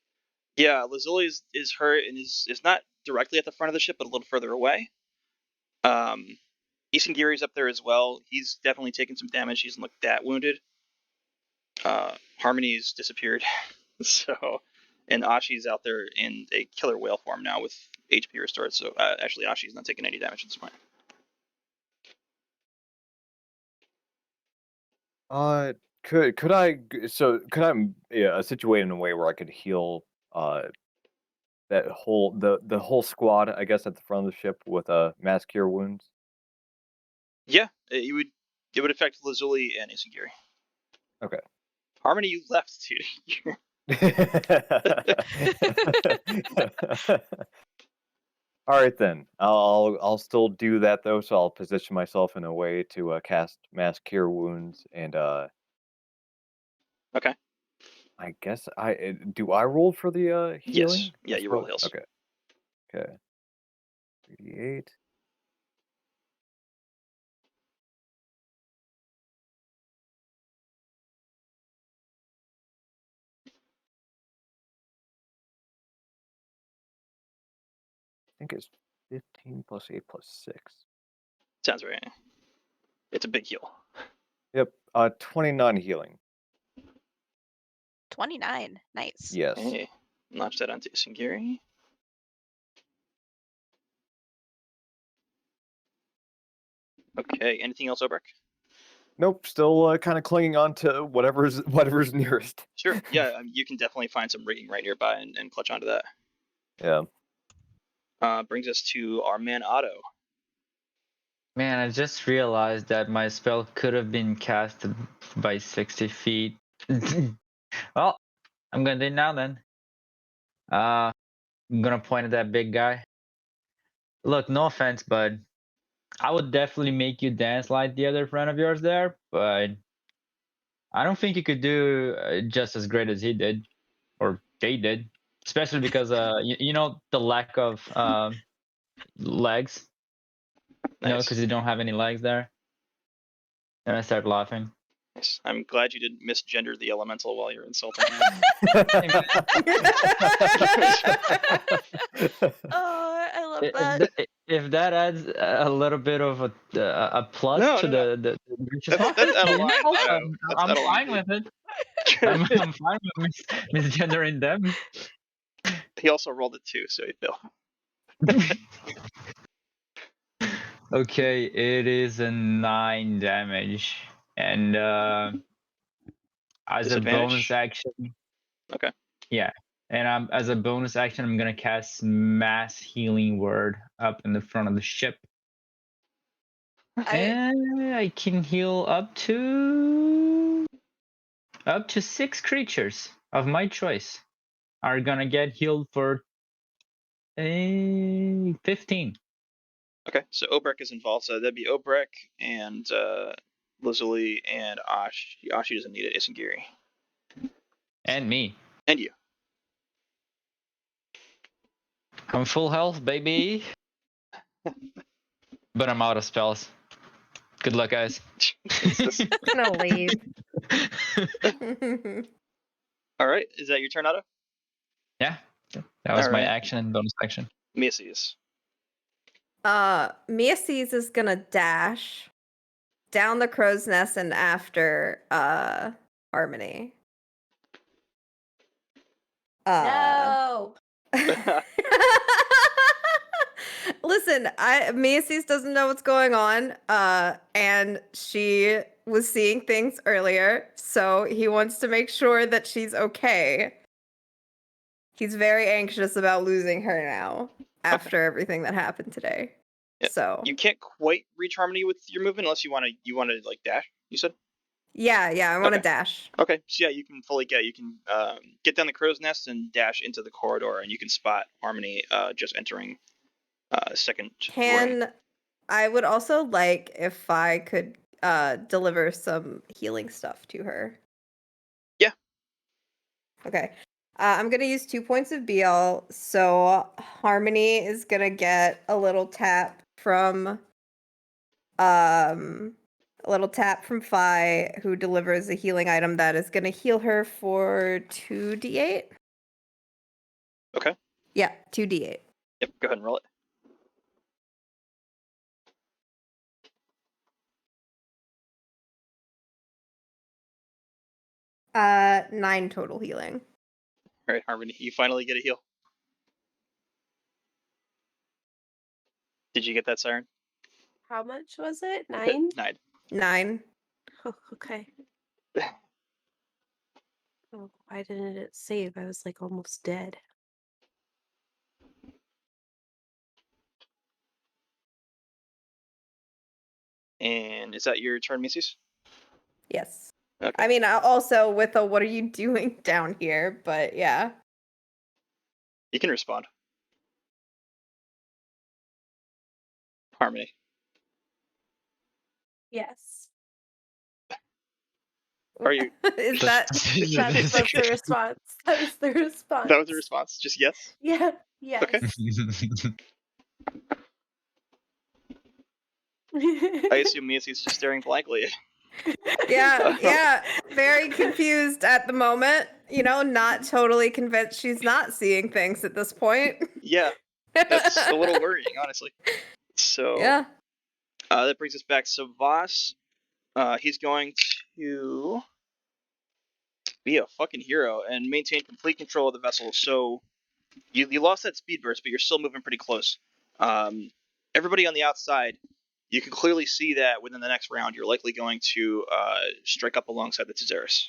Speaker 3: Yeah, Lazuli is hurt and is not directly at the front of the ship, but a little further away. Isengiri's up there as well. He's definitely taken some damage. He doesn't look that wounded. Harmony's disappeared. So, and Ashi's out there in a killer whale form now with HP restored. So actually, Ashi's not taking any damage at this point.
Speaker 4: Could I situate in a way where I could heal that the whole squad, I guess, at the front of the ship with mass cure wounds?
Speaker 3: Yeah, it would affect Lazuli and Isengiri.
Speaker 4: Okay.
Speaker 3: Harmony, you left, dude.
Speaker 4: All right then. I'll still do that though. So I'll position myself in a way to cast mass cure wounds, and
Speaker 3: Okay.
Speaker 4: I guess do I roll for the healing?
Speaker 3: Yes. Yeah,
Speaker 4: I
Speaker 3: you roll
Speaker 4: suppose?
Speaker 3: heals.
Speaker 4: Okay. Okay. 3d8. I think it's 15 plus 8 plus 6.
Speaker 3: Sounds right. It's a big heal.
Speaker 4: Yep. 29 healing.
Speaker 1: 29. Nice.
Speaker 4: Yes.
Speaker 3: Hey, launch that onto Isengiri. Okay. Anything else, Obrek?
Speaker 4: Nope, still kind of clinging on to whatever's nearest.
Speaker 3: Sure. Yeah, you can definitely find some rigging right nearby and clutch onto that.
Speaker 4: Yeah.
Speaker 3: Brings us to our man Otto.
Speaker 6: Man, I just realized that my spell could have been cast by 60 feet. Well, I'm gonna do it now then. I'm gonna point at that big guy. Look, no offense, but I would definitely make you dance like the other friend of yours there, but I don't think you could do just as great as he did, or they did, especially because you know the lack of legs. You know,
Speaker 3: Nice.
Speaker 6: because you don't have any legs there. And I started laughing.
Speaker 3: Nice. I'm glad you didn't misgender the elemental while you're insulting him.
Speaker 1: Oh, I love that.
Speaker 6: If that adds a little bit of a plus
Speaker 3: No,
Speaker 6: to
Speaker 3: no, no.
Speaker 6: the
Speaker 3: That's out of line.
Speaker 6: I'm
Speaker 3: That's out of line,
Speaker 6: fine with it. I'm fine with misgendering them.
Speaker 3: He also rolled a 2, so he failed.
Speaker 6: Okay, it is a 9 damage, and as a bonus
Speaker 3: Disadvantage?
Speaker 6: action,
Speaker 3: Okay.
Speaker 6: yeah, and as a bonus action, I'm gonna cast Mass Healing Word up in the front of the ship, and I can heal up to 6 creatures of my choice are gonna get healed for 15.
Speaker 3: Okay, so Obrek is involved, so that'd be Obrek and Lazuli and Ash. Ashi doesn't need it, Isengiri.
Speaker 6: And me.
Speaker 3: And you.
Speaker 6: I'm full health, baby. But I'm out of spells. Good luck, guys.
Speaker 3: Jesus.
Speaker 5: I'm gonna leave.
Speaker 3: Alright, is that your turn, Otto?
Speaker 6: Yeah, that was my
Speaker 3: Alright.
Speaker 6: action and bonus action.
Speaker 3: Macy's.
Speaker 7: Miaces is gonna dash down the crow's nest and after Harmony.
Speaker 2: No.
Speaker 7: Listen, Macy's doesn't know what's going on, and she was seeing things earlier, so he wants to make sure that she's okay. He's very anxious about losing her now after everything that happened today.
Speaker 3: Yeah.
Speaker 7: So
Speaker 3: You can't quite reach Harmony with your movement unless you want to like dash. You said.
Speaker 7: yeah, I want to
Speaker 3: Okay.
Speaker 7: dash.
Speaker 3: Okay, so yeah, you can get down the crow's nest and dash into the corridor, and you can spot Harmony just entering second room.
Speaker 7: I would also like if I could deliver some healing stuff to her.
Speaker 3: Yeah.
Speaker 7: Okay. I'm gonna use 2 points of BL, so Harmony is gonna get a little tap from Phi, who delivers a healing item that is gonna heal her for 2d8.
Speaker 3: Okay.
Speaker 7: Yeah, 2d8.
Speaker 3: Yep. Go ahead and roll it.
Speaker 7: Uh, 9 total healing.
Speaker 3: All right, Harmony, you finally get a heal. Did you get that, Siren?
Speaker 2: How much was it? 9?
Speaker 3: 9.
Speaker 7: 9.
Speaker 2: Oh, okay. Oh, why didn't it save? I was like almost dead.
Speaker 3: And is that your turn, Macy's?
Speaker 7: Yes.
Speaker 3: Okay.
Speaker 7: I mean, also with a what are you doing down here? But yeah.
Speaker 3: You can respond. Harmony.
Speaker 2: Yes.
Speaker 3: Are you?
Speaker 7: Is that
Speaker 2: That's the response. That was the response.
Speaker 3: That was the response. Just yes.
Speaker 2: Yeah. Yes.
Speaker 3: Okay. I assume Macy's just staring blankly.
Speaker 7: yeah, very confused at the moment. You know, not totally convinced she's not seeing things at this point.
Speaker 3: Yeah, that's a little worrying, honestly. So
Speaker 7: yeah.
Speaker 3: That brings us back. So Voss, he's going to be a fucking hero and maintain complete control of the vessel. So you lost that speed burst, but you're still moving pretty close. Everybody on the outside, you can clearly see that within the next round, you're likely going to strike up alongside the Theros.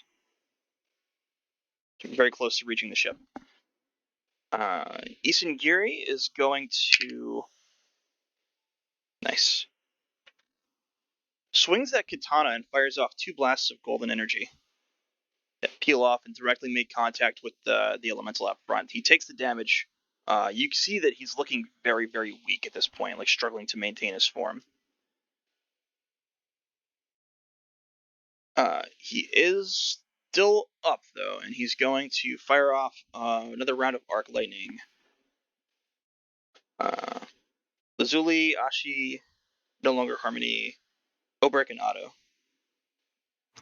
Speaker 3: Very close to reaching the ship. Isengiri is going to... Nice. Swings that katana and fires off 2 blasts of golden energy that peel off and directly make contact with the elemental up front. He takes the damage. You can see that he's looking very, very weak at this point, like struggling to maintain his form. He is still up, though, and he's going to fire off another round of arc lightning. Lazuli, Ashi, no longer Harmony, Obrick, and Otto.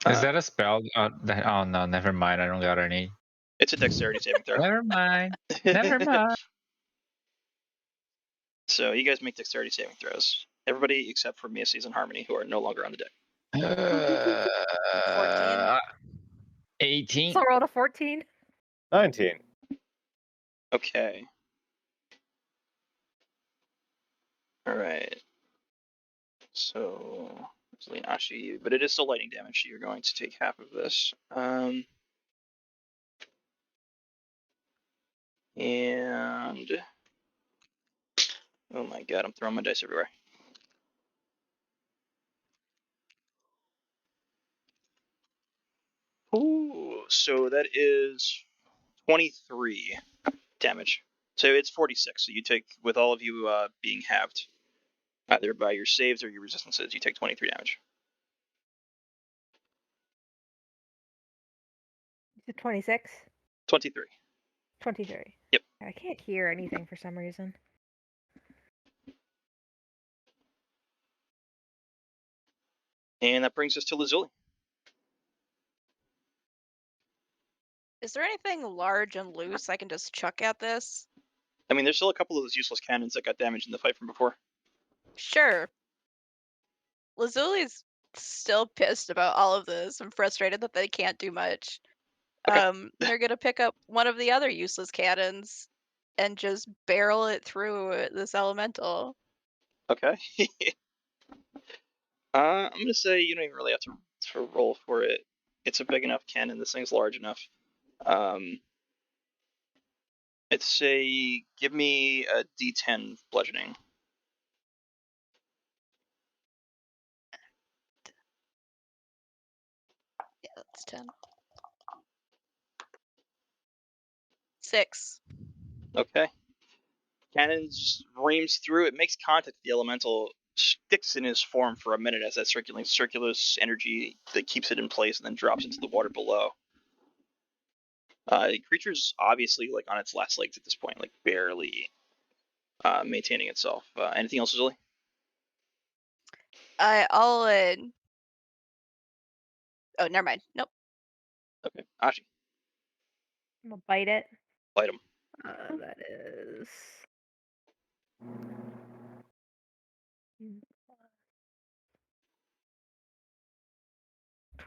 Speaker 6: Is that a spell? Oh no, never mind. I don't got any.
Speaker 3: It's a dexterity saving throw.
Speaker 6: Never mind. Never mind.
Speaker 3: So you guys make dexterity saving throws. Everybody except for Macy's and Harmony, who are no longer on the deck.
Speaker 6: 18.
Speaker 5: So rolled a 14.
Speaker 4: 19.
Speaker 3: Okay. All right. So, Ashi, but it is still lightning damage. So you're going to take half of this. And oh my god, I'm throwing my dice everywhere. Ooh, so that is 23 damage. So it's 46. So you take, with all of you being halved, either by your saves or your resistances, you take 23 damage.
Speaker 5: Is it 26?
Speaker 3: 23.
Speaker 5: 23.
Speaker 3: Yep.
Speaker 5: I can't hear anything for some reason.
Speaker 3: And that brings us to Lazuli.
Speaker 1: Is there anything large and loose I can just chuck at this?
Speaker 3: I mean, there's still a couple of those useless cannons that got damaged in the fight from before.
Speaker 1: Sure. Lazuli's still pissed about all of this and frustrated that they can't do much.
Speaker 3: Okay.
Speaker 1: They're gonna pick up one of the other useless cannons and just barrel it through this elemental.
Speaker 3: Okay. I'm gonna say you don't even really have to roll for it. It's a big enough cannon. This thing's large enough. I'd say give me a D10 bludgeoning.
Speaker 1: Yeah, that's 10. 6.
Speaker 3: Okay. Cannon just reams through. It makes contact with the elemental, sticks in his form for a minute as that circulus energy that keeps it in place and then drops into the water below. The creature's obviously like on its last legs at this point, like barely maintaining itself. Anything else, Zully?
Speaker 1: I'll. Oh, never mind. Nope.
Speaker 3: Okay, Ashi,
Speaker 5: I'm gonna bite it.
Speaker 3: bite him.
Speaker 5: That is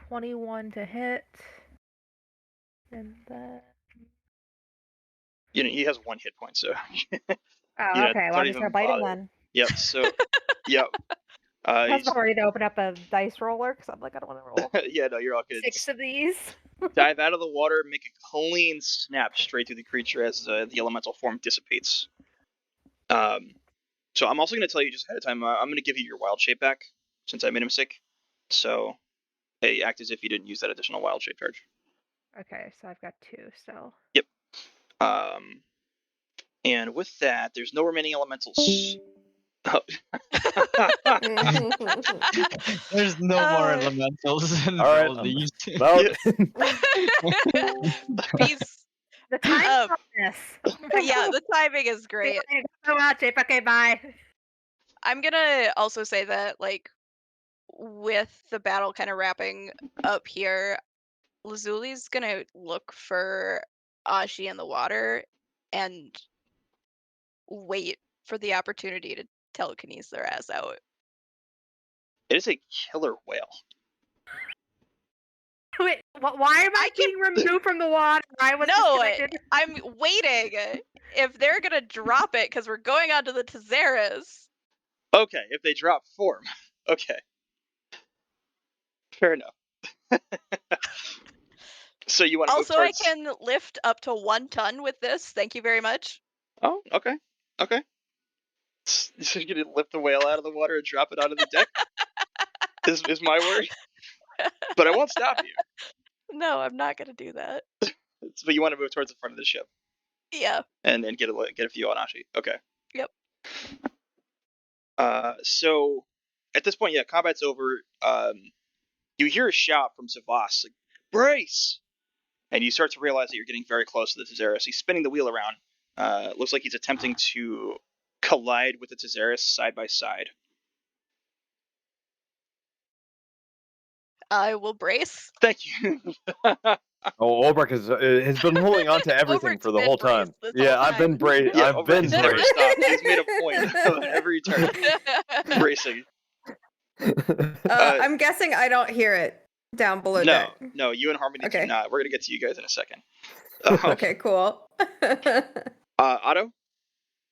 Speaker 5: 21 to hit, and then
Speaker 3: He has 1 hit point, so
Speaker 5: okay.
Speaker 3: don't
Speaker 5: Well, I'm just
Speaker 3: even
Speaker 5: gonna bite him
Speaker 3: bother.
Speaker 5: then.
Speaker 3: Yep. So, yep.
Speaker 5: I was ready to open up a dice roller because I'm like, I don't want to roll
Speaker 3: Yeah, no, you're all good.
Speaker 5: 6 of these.
Speaker 3: Dive out of the water, make a clean snap straight through the creature as the elemental form dissipates. So I'm also going to tell you just ahead of time, I'm going to give you your wild shape back since I made a mistake. So hey, act as if you didn't use that additional wild shape charge.
Speaker 5: Okay, so I've got 2 still.
Speaker 3: Yep. And with that, there's no remaining elementals. Oh.
Speaker 6: There's no more elementals in
Speaker 4: All right,
Speaker 6: all these.
Speaker 4: Well,
Speaker 1: Peace.
Speaker 5: The time on this.
Speaker 1: Yeah, the timing is great.
Speaker 5: So much. Okay, bye.
Speaker 1: I'm gonna also say that, like, with the battle kind of wrapping up here, Lazuli's gonna look for Ashi in the water and wait for the opportunity to telekinesis their ass out.
Speaker 3: It is a killer whale.
Speaker 5: Wait, why am I being removed from the water?
Speaker 1: I'm waiting. If they're gonna drop it, because we're going on to the Theros.
Speaker 3: Okay, if they drop form. Okay. Fair enough. So you want to move
Speaker 1: Also, I
Speaker 3: towards?
Speaker 1: can lift up to 1 ton with this. Thank you very much.
Speaker 3: Oh, okay. Okay. So you're gonna lift the whale out of the water and drop it onto the deck? Is my worry. But I won't stop you.
Speaker 1: No, I'm not gonna do that.
Speaker 3: But you want to move towards the front of the ship
Speaker 1: Yeah.
Speaker 3: and get a view on Ashi. Okay.
Speaker 1: Yep.
Speaker 3: So at this point, yeah, combat's over. You hear a shout from Savas, like, brace! And you start to realize that you're getting very close to the Theros. He's spinning the wheel around. Looks like he's attempting to collide with the Theros side by side.
Speaker 1: I will brace.
Speaker 3: Thank you.
Speaker 4: Oh, Olbrich has been holding on to everything
Speaker 1: Obrick's
Speaker 4: for the
Speaker 1: been
Speaker 4: whole
Speaker 1: braced
Speaker 4: time.
Speaker 1: this
Speaker 4: Yeah,
Speaker 1: whole
Speaker 4: I've been
Speaker 1: time.
Speaker 3: Yeah,
Speaker 4: I've been
Speaker 3: Obrick's never
Speaker 4: braced.
Speaker 3: stopped. He's made a point of every turn bracing.
Speaker 7: I'm guessing I don't hear it down below deck.
Speaker 3: No, you and Harmony do
Speaker 7: Okay.
Speaker 3: not. We're gonna get to you guys in a second.
Speaker 7: Okay, cool.
Speaker 3: Otto,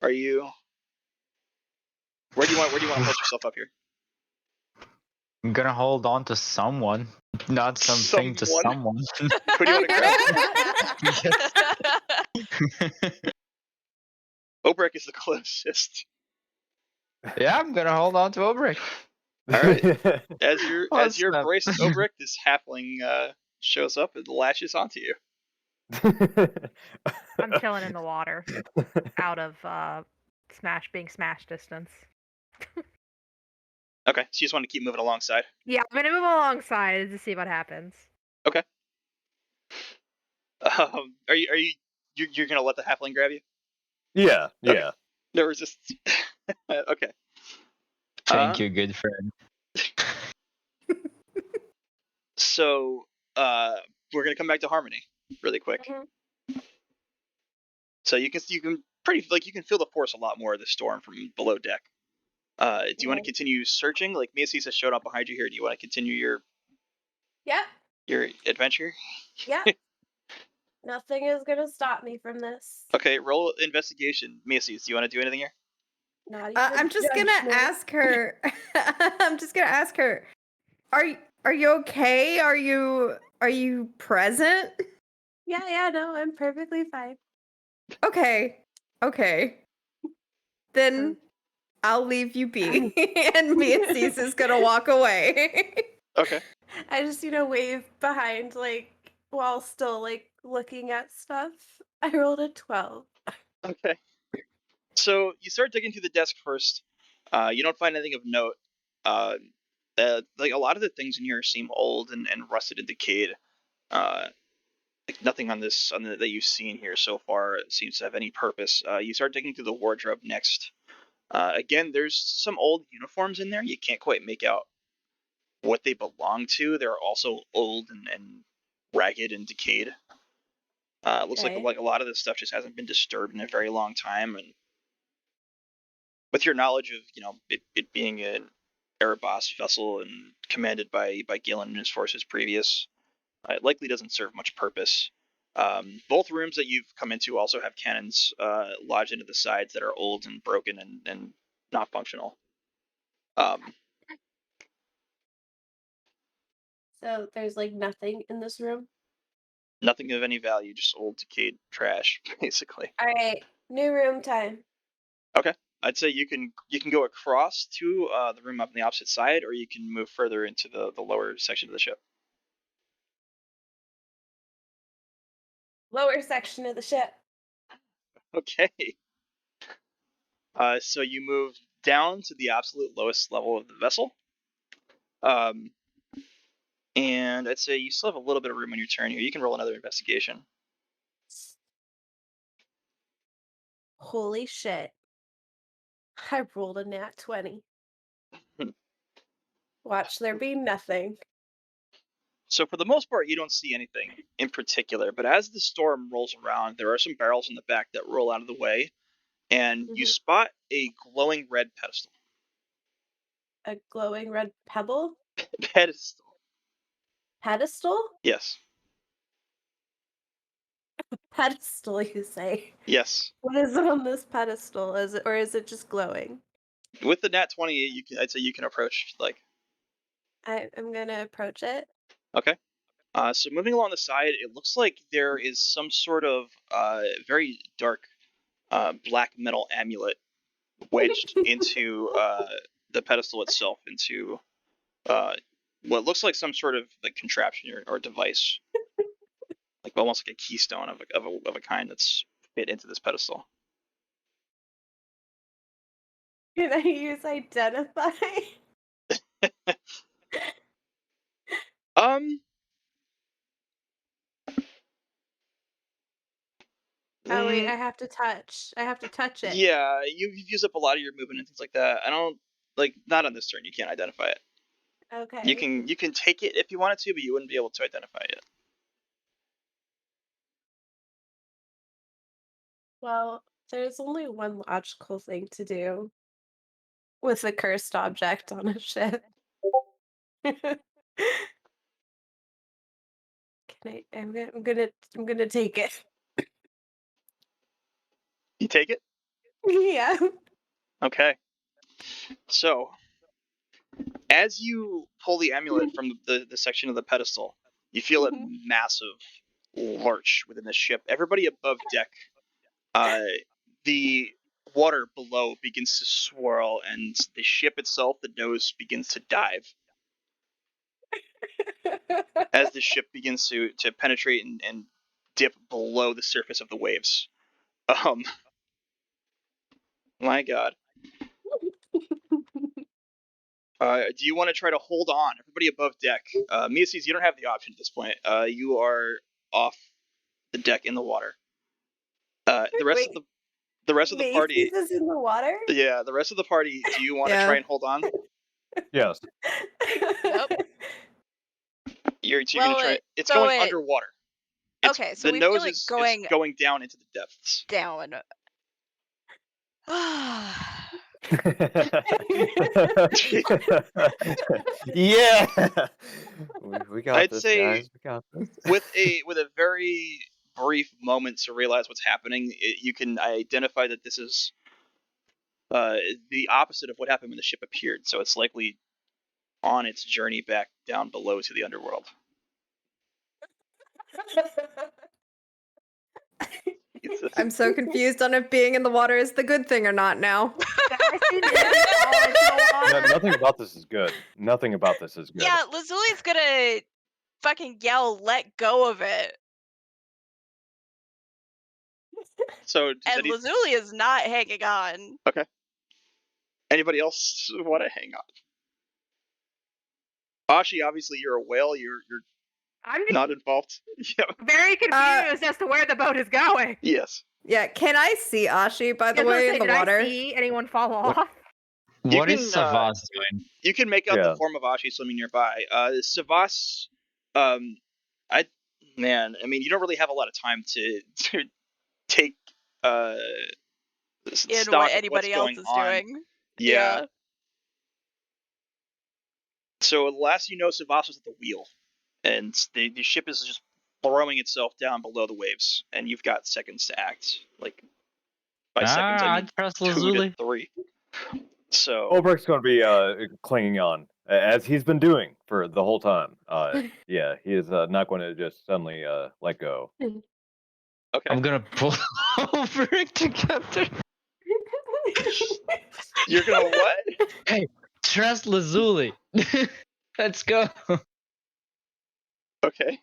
Speaker 3: are you? Where do you want to hold yourself up here?
Speaker 6: I'm gonna hold on to someone, not something to
Speaker 3: Someone?
Speaker 6: someone.
Speaker 3: Who do you want to grab? Obrick is the closest.
Speaker 6: Yeah, I'm gonna hold on to Obrick.
Speaker 3: All right. As you're
Speaker 6: Awesome.
Speaker 3: braced, Obrick, this halfling shows up and lashes onto you.
Speaker 5: I'm chilling in the water, out of being smash distance.
Speaker 3: Okay, so you just want to keep moving alongside.
Speaker 5: Yeah, I'm gonna move alongside to see what happens.
Speaker 3: Okay. Are you're gonna let the halfling grab you?
Speaker 4: Yeah,
Speaker 3: Okay.
Speaker 4: yeah.
Speaker 3: No resistance. Okay.
Speaker 6: Thank you, good friend.
Speaker 3: So we're gonna come back to Harmony really quick. So you can you can feel the force a lot more of the storm from below deck. Do you want to continue searching? Like Macy's has showed up behind you here. Do you want to continue your adventure?
Speaker 2: Yeah. Nothing is gonna stop me from this.
Speaker 3: Okay, roll investigation. Macy's, do you want to do anything here?
Speaker 2: Not even
Speaker 7: I'm just gonna
Speaker 2: judgment.
Speaker 7: ask her. I'm just gonna ask her. Are you okay? Are you present?
Speaker 2: Yeah, no, I'm perfectly fine.
Speaker 7: Okay. Then I'll leave you be, and me and Cease is gonna walk away.
Speaker 3: Okay.
Speaker 2: I just, wave behind, while still, looking at stuff. I rolled a 12.
Speaker 3: Okay. So you start digging through the desk first. You don't find anything of note. Like a lot of the things in here seem old and rusted and decayed. Like nothing that you've seen here so far seems to have any purpose. You start digging through the wardrobe next. Again, there's some old uniforms in there. You can't quite make out what they belong to. They're also old and ragged and decayed. It looks like a lot of this stuff just hasn't been disturbed in a very long time. And with your knowledge of it being an Erebos vessel and commanded by Galen and his forces previous, it likely doesn't serve much purpose. Both rooms that you've come into also have cannons lodged into the sides that are old and broken and not functional.
Speaker 2: So there's nothing in this room?
Speaker 3: Nothing of any value, just old decayed trash, basically.
Speaker 2: Alright, new room time.
Speaker 3: Okay. I'd say you can go across to the room up on the opposite side, or you can move further into the lower section of the ship.
Speaker 2: Lower section of the ship.
Speaker 3: Okay. So you move down to the absolute lowest level of the vessel. And I'd say you still have a little bit of room on your turn here. You can roll another investigation.
Speaker 2: Holy shit. I rolled a nat 20. Watch there be nothing.
Speaker 3: So for the most part, you don't see anything in particular. But as the storm rolls around, there are some barrels in the back that roll out of the way, and you spot a glowing red pedestal.
Speaker 2: A glowing red pebble?
Speaker 3: Pedestal.
Speaker 2: Pedestal?
Speaker 3: Yes.
Speaker 2: Pedestal, you say?
Speaker 3: Yes.
Speaker 2: What is on this pedestal? Is it just glowing?
Speaker 3: With the nat 20, I'd say you can approach like
Speaker 2: I'm gonna approach it.
Speaker 3: Okay. So moving along the side, it looks like there is some sort of very dark black metal amulet wedged into the pedestal itself, into what looks like some sort of like contraption or device, like almost like a keystone of a kind that's fit into this pedestal.
Speaker 2: Can I use identify? Oh wait, I have to touch. I have to touch it.
Speaker 3: Yeah, you've used up a lot of your movement and things like that. I don't like not on this turn. You can't identify it.
Speaker 2: Okay.
Speaker 3: You can take it if you wanted to, but you wouldn't be able to identify it.
Speaker 2: Well, there's only one logical thing to do with a cursed object on a ship. Can I'm gonna take it.
Speaker 3: You take it?
Speaker 2: Yeah.
Speaker 3: Okay. So, as you pull the amulet from the section of the pedestal, you feel a massive lurch within the ship. Everybody above deck, the water below begins to swirl, and the ship itself, the nose, begins to dive. As the ship begins to penetrate and dip below the surface of the waves. My God. Do you want to try to hold on? Everybody above deck. Miaces, you don't have the option at this point. You are off the deck in the water. The rest of the party.
Speaker 2: Macy's is in the water?
Speaker 3: Yeah, the rest of the party. Do you want to try and hold on?
Speaker 4: Yes.
Speaker 1: Nope.
Speaker 3: You're gonna try. It's going underwater.
Speaker 1: Okay, so
Speaker 3: the
Speaker 1: we
Speaker 3: nose
Speaker 1: feel like
Speaker 3: is going down into the depths.
Speaker 1: down.
Speaker 4: Yeah. We got
Speaker 3: I'd
Speaker 4: this,
Speaker 3: say
Speaker 4: guys. We got this.
Speaker 3: with a very brief moment to realize what's happening, you can identify that this is the opposite of what happened when the ship appeared. So it's likely on its journey back down below to the underworld.
Speaker 7: I'm so confused on if being in the water is the good thing or not now.
Speaker 4: Nothing about this is good. Nothing about this is good.
Speaker 1: Yeah, Lazuli's gonna fucking yell, "Let go of it!"
Speaker 3: So
Speaker 1: and Lazuli is not hanging on.
Speaker 3: Okay. Anybody else want to hang on? Ashi, obviously you're a whale. You're
Speaker 5: I'm
Speaker 3: not involved. Yeah.
Speaker 5: very confused as to where the boat is going.
Speaker 3: Yes.
Speaker 7: Yeah, can I see Ashi, by the way, in the
Speaker 5: did
Speaker 7: water?
Speaker 5: I see anyone fall off?
Speaker 6: What is Savas doing?
Speaker 3: You can make out the form of Ashi swimming nearby. Savas, I mean, you don't really have a lot of time to take
Speaker 1: in
Speaker 3: stock
Speaker 1: what
Speaker 3: of
Speaker 1: anybody
Speaker 3: what's
Speaker 1: else
Speaker 3: going
Speaker 1: is
Speaker 3: on.
Speaker 1: doing.
Speaker 3: Yeah. So last you know, Savas was at the wheel, and the ship is just throwing itself down below the waves, and you've got seconds to act. Like by seconds, I mean
Speaker 6: trust
Speaker 3: 2
Speaker 6: Lazuli.
Speaker 3: to 3. So
Speaker 4: Obrecht's going to be clinging on, as he's been doing for the whole time. Yeah, he is not going to just suddenly let go.
Speaker 3: Okay.
Speaker 6: I'm gonna pull Obrecht together.
Speaker 3: You're gonna what?
Speaker 6: Hey, trust Lazuli. Let's go.
Speaker 3: Okay.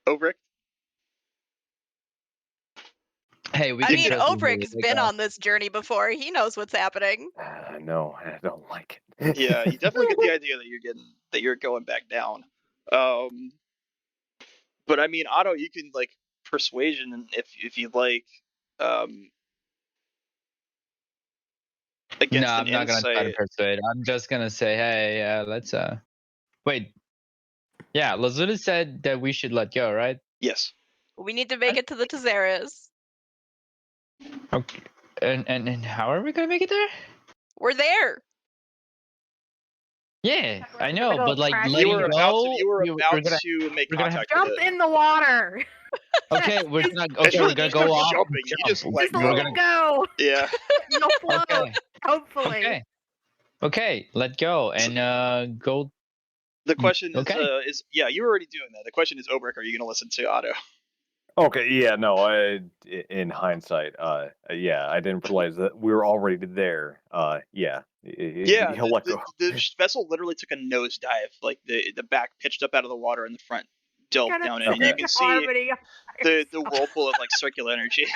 Speaker 3: Obrecht.
Speaker 6: Hey, we
Speaker 1: I
Speaker 6: can
Speaker 1: mean,
Speaker 6: trust
Speaker 1: Obrecht's
Speaker 6: Lazuli.
Speaker 1: been on this journey before. He knows what's happening.
Speaker 4: No, I don't like it.
Speaker 3: Yeah, you definitely get the idea that you're going back down. But I mean, Otto, you can like persuasion if you'd like. Against
Speaker 6: I'm not gonna try to persuade. I'm just gonna say, hey, let's wait. Yeah, Lazuli said that we should let go, right?
Speaker 3: Yes.
Speaker 1: We need to make it to the Tezaras.
Speaker 6: Okay. And how are we gonna make it there?
Speaker 1: We're there.
Speaker 6: Yeah, I know, but like
Speaker 5: crash.
Speaker 6: letting
Speaker 3: You were
Speaker 6: go.
Speaker 3: about to make
Speaker 6: we're gonna have
Speaker 3: contact
Speaker 5: Jump
Speaker 3: with it.
Speaker 5: in the water.
Speaker 6: Okay, we're not.
Speaker 3: It's
Speaker 6: Okay,
Speaker 3: really
Speaker 6: we're gonna
Speaker 3: just
Speaker 6: go
Speaker 3: no
Speaker 6: off.
Speaker 3: jumping. You just let
Speaker 5: Just let it go.
Speaker 3: Yeah.
Speaker 5: You'll float.
Speaker 6: Okay.
Speaker 5: Hopefully.
Speaker 6: Okay. Okay, let go and go
Speaker 3: The question
Speaker 6: Okay.
Speaker 3: is yeah, you were already doing that. The question is, Obrick, are you going to listen to Otto?
Speaker 4: Okay, yeah, no, in hindsight, yeah, I didn't realize that we were already there. Yeah,
Speaker 3: Yeah,
Speaker 4: he'll let go.
Speaker 3: the vessel literally took a nosedive. Like the back pitched up out of the water, and the front delved
Speaker 5: Gonna
Speaker 3: down in, and you
Speaker 5: send
Speaker 3: can see
Speaker 5: Harmony
Speaker 3: the whirlpool of like circular energy.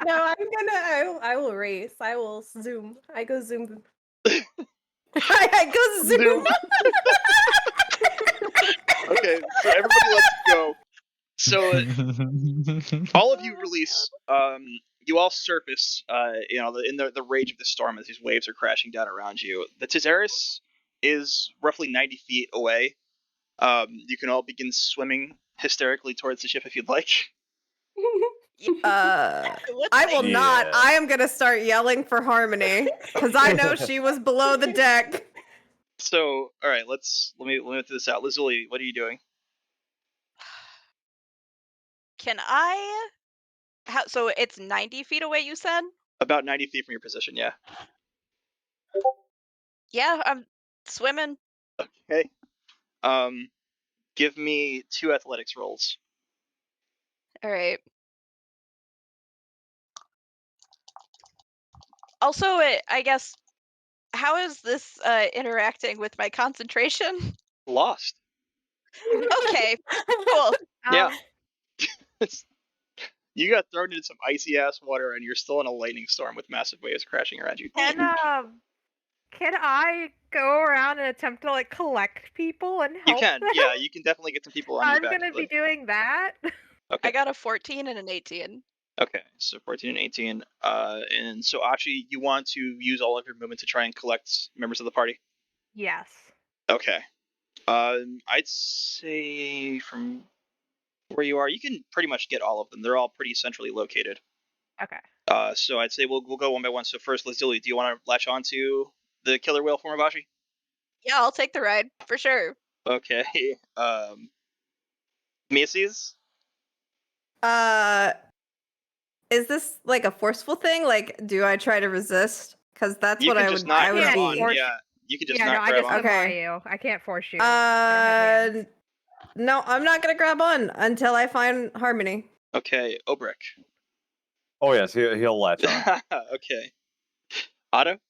Speaker 2: No, I will race. I will zoom. I go zoom.
Speaker 7: I go zoom.
Speaker 3: Okay, so everybody, let's go. So all of you release. You all surface. In the rage of the storm as these waves are crashing down around you. The Theros is roughly 90 feet away. You can all begin swimming hysterically towards the ship if you'd like.
Speaker 7: I will not.
Speaker 4: Yeah.
Speaker 7: I am gonna start yelling for Harmony because I know she was below the deck.
Speaker 3: So, all right, let me throw this out. Lazuli, what are you doing?
Speaker 1: Can I? So it's 90 feet away, you said?
Speaker 3: About 90 feet from your position, yeah.
Speaker 1: Yeah, I'm swimming.
Speaker 3: Okay. Give me 2 athletics rolls.
Speaker 1: All right. Also, I guess, how is this interacting with my concentration?
Speaker 3: Lost.
Speaker 1: Okay, cool.
Speaker 3: Yeah. You got thrown into some icy ass water, and you're still in a lightning storm with massive waves crashing around you.
Speaker 5: Can I go around and attempt to like collect people and help
Speaker 3: You can,
Speaker 5: them?
Speaker 3: yeah. You can definitely get some people on your
Speaker 5: I'm
Speaker 3: back.
Speaker 5: gonna be doing that.
Speaker 3: Okay.
Speaker 1: I got a 14 and an 18.
Speaker 3: Okay, so 14 and 18. And so Achi, you want to use all of your movement to try and collect members of the party?
Speaker 5: Yes.
Speaker 3: Okay. I'd say from where you are, you can pretty much get all of them. They're all pretty centrally located.
Speaker 5: Okay.
Speaker 3: So I'd say we'll go one by one. So first, Lazuli, do you want to latch on to the killer whale form of Achi?
Speaker 1: Yeah, I'll take the ride for sure.
Speaker 3: Okay. Macy's?
Speaker 7: Is this like a forceful thing? Like, do I try to resist? Because that's
Speaker 3: You
Speaker 7: what
Speaker 3: can
Speaker 7: I
Speaker 3: just
Speaker 7: would.
Speaker 3: not
Speaker 7: I would
Speaker 3: grab
Speaker 5: be.
Speaker 3: on.
Speaker 5: Force-
Speaker 3: Yeah, you can just
Speaker 5: Yeah,
Speaker 3: not
Speaker 5: no, I
Speaker 3: grab
Speaker 5: just
Speaker 3: on.
Speaker 5: defy
Speaker 7: Okay.
Speaker 5: you. I can't force you. I don't have hands.
Speaker 7: No, I'm not gonna grab on until I find Harmony.
Speaker 3: Okay, Obrick.
Speaker 4: Oh yes, he'll latch on.
Speaker 3: Okay. Otto?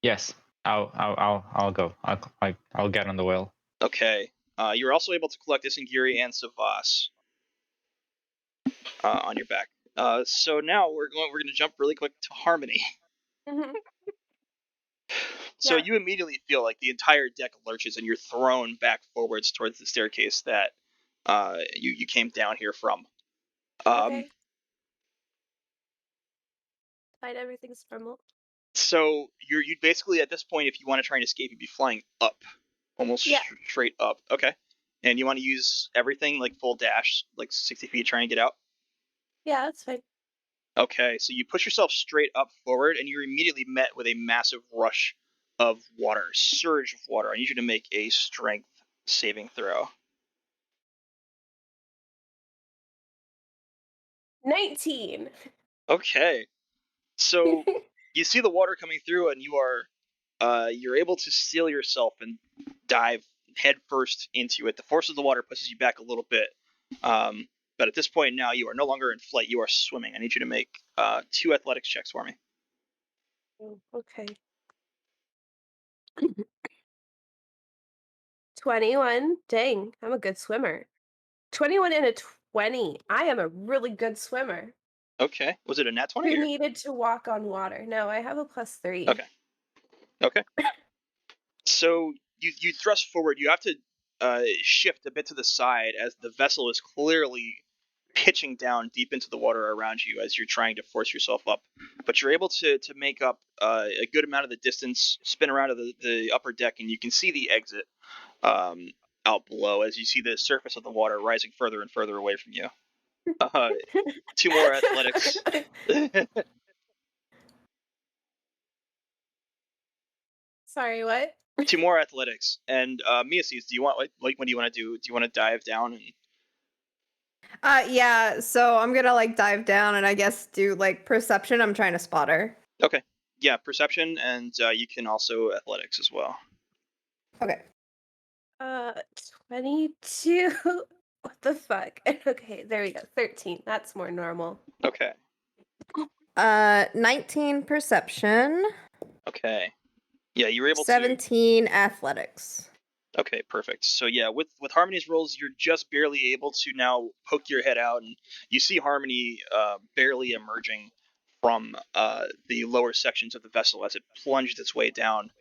Speaker 6: Yes, I'll go. I'll get on the whale.
Speaker 3: Okay. You're also able to collect Isengiri and Savas on your back. So now we're gonna jump really quick to Harmony. So
Speaker 2: Yeah.
Speaker 3: you immediately feel like the entire deck lurches and you're thrown back forwards towards the staircase that you came down here from.
Speaker 2: Okay. Find everything's normal.
Speaker 3: So you basically at this point, if you want to try and escape, you'd be flying up, almost
Speaker 2: Yeah.
Speaker 3: straight up. Okay. And you want to use everything like full dash, like 60 feet, trying to get out.
Speaker 2: Yeah, that's fine.
Speaker 3: Okay, so you push yourself straight up forward, and you're immediately met with a massive rush of water, surge of water. I need you to make a strength saving throw.
Speaker 2: 19.
Speaker 3: Okay, so you see the water coming through, and you're able to seal yourself and dive head first into it. The force of the water pushes you back a little bit, but at this point now you are no longer in flight. You are swimming. I need you to make 2 athletics checks for me.
Speaker 2: Oh, okay. 21. Dang, I'm a good swimmer. 21 and a 20. I am a really good swimmer.
Speaker 3: Okay, was it a nat 20?
Speaker 2: Who
Speaker 3: Or?
Speaker 2: needed to walk on water? No, I have a +3.
Speaker 3: Okay. Okay. So you thrust forward. You have to shift a bit to the side as the vessel is clearly pitching down deep into the water around you as you're trying to force yourself up. But you're able to make up a good amount of the distance, spin around to the upper deck, and you can see the exit out below as you see the surface of the water rising further and further away from you. 2 more athletics.
Speaker 2: Sorry, what?
Speaker 3: 2 more athletics. And Miasis, do you want like what do you want to do? Do you want to dive down and
Speaker 7: Yeah, so I'm gonna like dive down and I guess do like perception. I'm trying to spot her.
Speaker 3: Okay. Yeah, perception, and you can also athletics as well.
Speaker 7: Okay.
Speaker 2: 22. What the fuck? Okay, there we go. 13. That's more normal.
Speaker 3: Okay.
Speaker 7: 19 perception.
Speaker 3: Okay. Yeah, you were able to.
Speaker 7: 17 athletics.
Speaker 3: Okay, perfect. So yeah, with Harmony's rolls, you're just barely able to now poke your head out, and you see Harmony barely emerging from the lower sections of the vessel as it plunged its way down.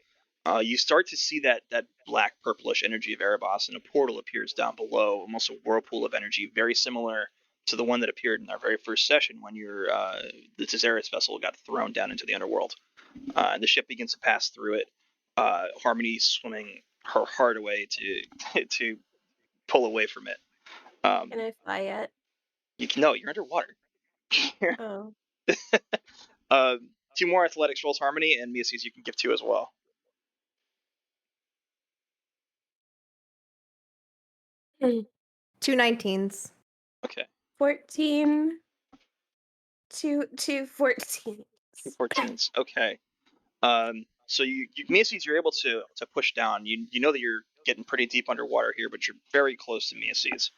Speaker 3: You start to see that black purplish energy of Erebos, and a portal appears down below, almost a whirlpool of energy, very similar to the one that appeared in our very first session when the Theros vessel got thrown down into the underworld. And the ship begins to pass through it. Harmony swimming her heart away to pull away from it.
Speaker 2: Can I fly yet?
Speaker 3: You're underwater.
Speaker 2: Oh.
Speaker 3: 2 more athletics rolls, Harmony, and Miasis you can give 2 as well.
Speaker 7: 2 19s.
Speaker 3: Okay.
Speaker 2: 14. 2 14.
Speaker 3: 2 14s. Okay. So Miasis, you're able to push down. You know that you're getting pretty deep underwater here, but you're very close to Miasis.